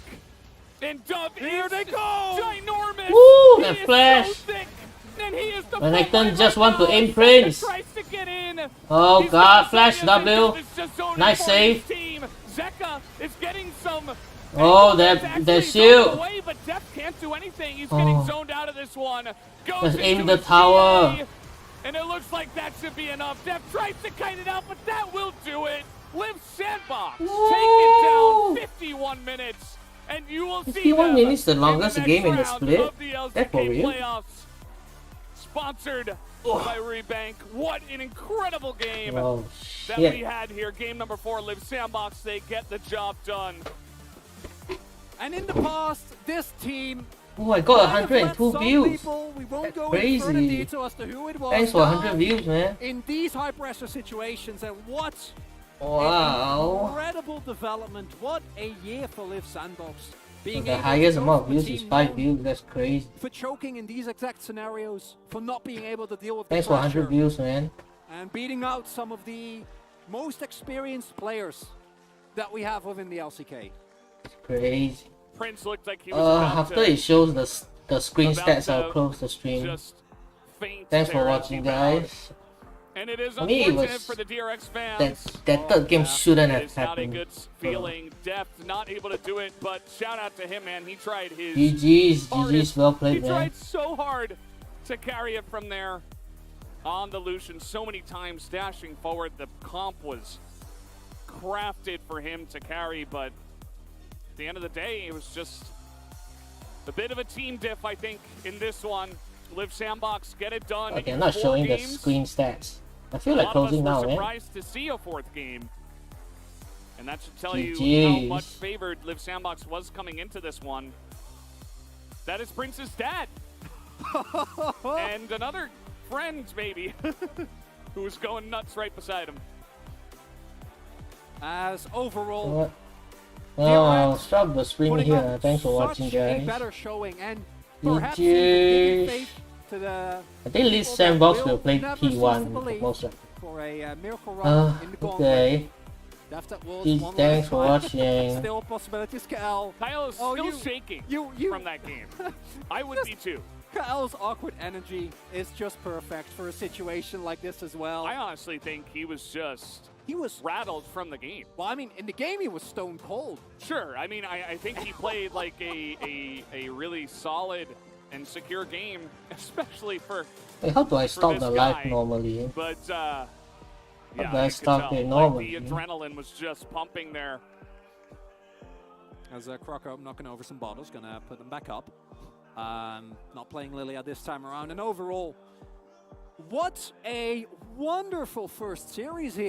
[SPEAKER 2] And Dove
[SPEAKER 1] Here
[SPEAKER 2] is
[SPEAKER 1] they go.
[SPEAKER 2] ginormous.
[SPEAKER 3] Woo,
[SPEAKER 2] He
[SPEAKER 3] that
[SPEAKER 2] is
[SPEAKER 3] flash.
[SPEAKER 2] so thick. And he is the
[SPEAKER 3] Renekton
[SPEAKER 2] frontline
[SPEAKER 3] just
[SPEAKER 2] right
[SPEAKER 3] want to
[SPEAKER 2] now.
[SPEAKER 3] aim
[SPEAKER 2] Zeka
[SPEAKER 3] Prince.
[SPEAKER 2] tries to get in.
[SPEAKER 3] Oh
[SPEAKER 2] He's
[SPEAKER 3] god,
[SPEAKER 2] got
[SPEAKER 3] flash
[SPEAKER 2] Zeka,
[SPEAKER 3] W.
[SPEAKER 2] Dove is just zoning
[SPEAKER 3] Nice
[SPEAKER 2] for
[SPEAKER 3] save.
[SPEAKER 2] his team. Zeka is getting some.
[SPEAKER 3] Oh,
[SPEAKER 2] It's
[SPEAKER 3] that
[SPEAKER 2] actually
[SPEAKER 3] shield.
[SPEAKER 2] zoned away, but Deft can't do anything. He's getting
[SPEAKER 3] Oh.
[SPEAKER 2] zoned out of this one. Goes
[SPEAKER 3] Just aim
[SPEAKER 2] into
[SPEAKER 3] the
[SPEAKER 2] a
[SPEAKER 3] tower.
[SPEAKER 2] CA, and it looks like that should be enough. Deft tries to kite it out, but that will do it. Liiv SANDBOX take it down 51 minutes. And you will see
[SPEAKER 3] 51
[SPEAKER 2] them
[SPEAKER 3] minutes, the
[SPEAKER 2] in
[SPEAKER 3] longest
[SPEAKER 2] next
[SPEAKER 3] game in the
[SPEAKER 2] round
[SPEAKER 3] split?
[SPEAKER 2] of the
[SPEAKER 3] That for
[SPEAKER 2] LCK
[SPEAKER 3] real?
[SPEAKER 2] playoffs. Sponsored by Rebank. What an incredible game
[SPEAKER 3] Oh,
[SPEAKER 2] that
[SPEAKER 3] shit.
[SPEAKER 2] we had here. Game number 4, Liiv SANDBOX. They get the job done.
[SPEAKER 1] And in the past, this team.
[SPEAKER 3] Oh, I got 102 views.
[SPEAKER 1] We won't go
[SPEAKER 3] Crazy.
[SPEAKER 1] into further detail as to who it was.
[SPEAKER 3] Thanks for 100 views, man.
[SPEAKER 1] In these high pressure situations, and what
[SPEAKER 3] Wow.
[SPEAKER 1] incredible development. What a year for Liiv SANDBOX. Being
[SPEAKER 3] The
[SPEAKER 1] able
[SPEAKER 3] highest
[SPEAKER 1] to go
[SPEAKER 3] amount of
[SPEAKER 1] from a
[SPEAKER 3] views is
[SPEAKER 1] team
[SPEAKER 3] 5
[SPEAKER 1] known
[SPEAKER 3] views. That's crazy.
[SPEAKER 1] for choking in these exact scenarios, for not being able to deal with
[SPEAKER 3] Thanks
[SPEAKER 1] the
[SPEAKER 3] for
[SPEAKER 1] pressure,
[SPEAKER 3] 100 views, man.
[SPEAKER 1] and beating out some of the most experienced players that we have within the LCK.
[SPEAKER 3] It's crazy.
[SPEAKER 2] Prince looked like he was about
[SPEAKER 3] After
[SPEAKER 2] to,
[SPEAKER 3] it shows the screen
[SPEAKER 2] about
[SPEAKER 3] stats,
[SPEAKER 2] to
[SPEAKER 3] I'll close the stream.
[SPEAKER 2] just faint
[SPEAKER 3] Thanks for
[SPEAKER 2] there as
[SPEAKER 3] watching,
[SPEAKER 2] he bowed.
[SPEAKER 3] guys.
[SPEAKER 2] And it is
[SPEAKER 3] For me, it
[SPEAKER 2] unfortunate
[SPEAKER 3] was
[SPEAKER 2] for the DRX fans.
[SPEAKER 3] that third game shouldn't
[SPEAKER 2] It
[SPEAKER 3] have
[SPEAKER 2] is not a
[SPEAKER 3] happened.
[SPEAKER 2] good feeling. Deft not able to do it, but shout out to him, man. He tried his
[SPEAKER 3] GG's,
[SPEAKER 2] hardest.
[SPEAKER 3] well played,
[SPEAKER 2] He
[SPEAKER 3] man.
[SPEAKER 2] tried so hard to carry it from there on the Lucian so many times, dashing forward. The comp was crafted for him to carry, but at the end of the day, it was just a bit of a team diff, I think, in this one. Liiv SANDBOX get it done.
[SPEAKER 3] Okay, I'm
[SPEAKER 2] in
[SPEAKER 3] not
[SPEAKER 2] 4
[SPEAKER 3] showing the
[SPEAKER 2] games.
[SPEAKER 3] screen stats. I feel
[SPEAKER 2] A
[SPEAKER 3] like
[SPEAKER 2] lot of us
[SPEAKER 3] closing
[SPEAKER 2] were
[SPEAKER 3] now, man.
[SPEAKER 2] surprised to see a 4th game. And that should tell you
[SPEAKER 3] GG's.
[SPEAKER 2] how much favored Liiv SANDBOX was coming into this one. That is Prince's dad. And another friend, maybe, who was going nuts right beside him.
[SPEAKER 1] As overall,
[SPEAKER 3] Oh, stop the stream
[SPEAKER 1] putting
[SPEAKER 3] here.
[SPEAKER 1] up
[SPEAKER 3] Thanks for watching,
[SPEAKER 1] such a
[SPEAKER 3] guys.
[SPEAKER 1] better showing, and perhaps even giving faith to the
[SPEAKER 3] I think Liiv
[SPEAKER 1] people that
[SPEAKER 3] SANDBOX will play
[SPEAKER 1] never cease to
[SPEAKER 3] P1
[SPEAKER 1] believe
[SPEAKER 3] most likely.
[SPEAKER 1] for a miracle run in the gauntlet.
[SPEAKER 3] Okay.
[SPEAKER 1] Deft at Wolves,
[SPEAKER 3] Please,
[SPEAKER 1] one
[SPEAKER 3] thanks
[SPEAKER 1] last
[SPEAKER 3] for
[SPEAKER 1] fight.
[SPEAKER 3] watching.
[SPEAKER 1] Still possibilities, Kyle.
[SPEAKER 2] Kyle is
[SPEAKER 1] Oh,
[SPEAKER 2] still shaking from that game. I would be too.
[SPEAKER 1] Kyle's awkward energy is just perfect for a situation like this as well.
[SPEAKER 2] I honestly think he was rattled from the game.
[SPEAKER 1] Well, I mean, in the game he was stone cold.
[SPEAKER 2] Sure. I mean, I think he played like a really solid and secure game, especially for.
[SPEAKER 3] Wait, how do I stop
[SPEAKER 2] this
[SPEAKER 3] the
[SPEAKER 2] guy.
[SPEAKER 3] live normally?
[SPEAKER 2] But
[SPEAKER 3] How
[SPEAKER 2] yeah,
[SPEAKER 3] do I
[SPEAKER 2] you could
[SPEAKER 3] stop
[SPEAKER 2] tell,
[SPEAKER 3] it
[SPEAKER 2] like,
[SPEAKER 3] normally?
[SPEAKER 2] the adrenaline was just pumping there.
[SPEAKER 1] As Croco knocking over some bottles, gonna put them back up. Not playing Lilia this time around, and overall, what a wonderful first series here.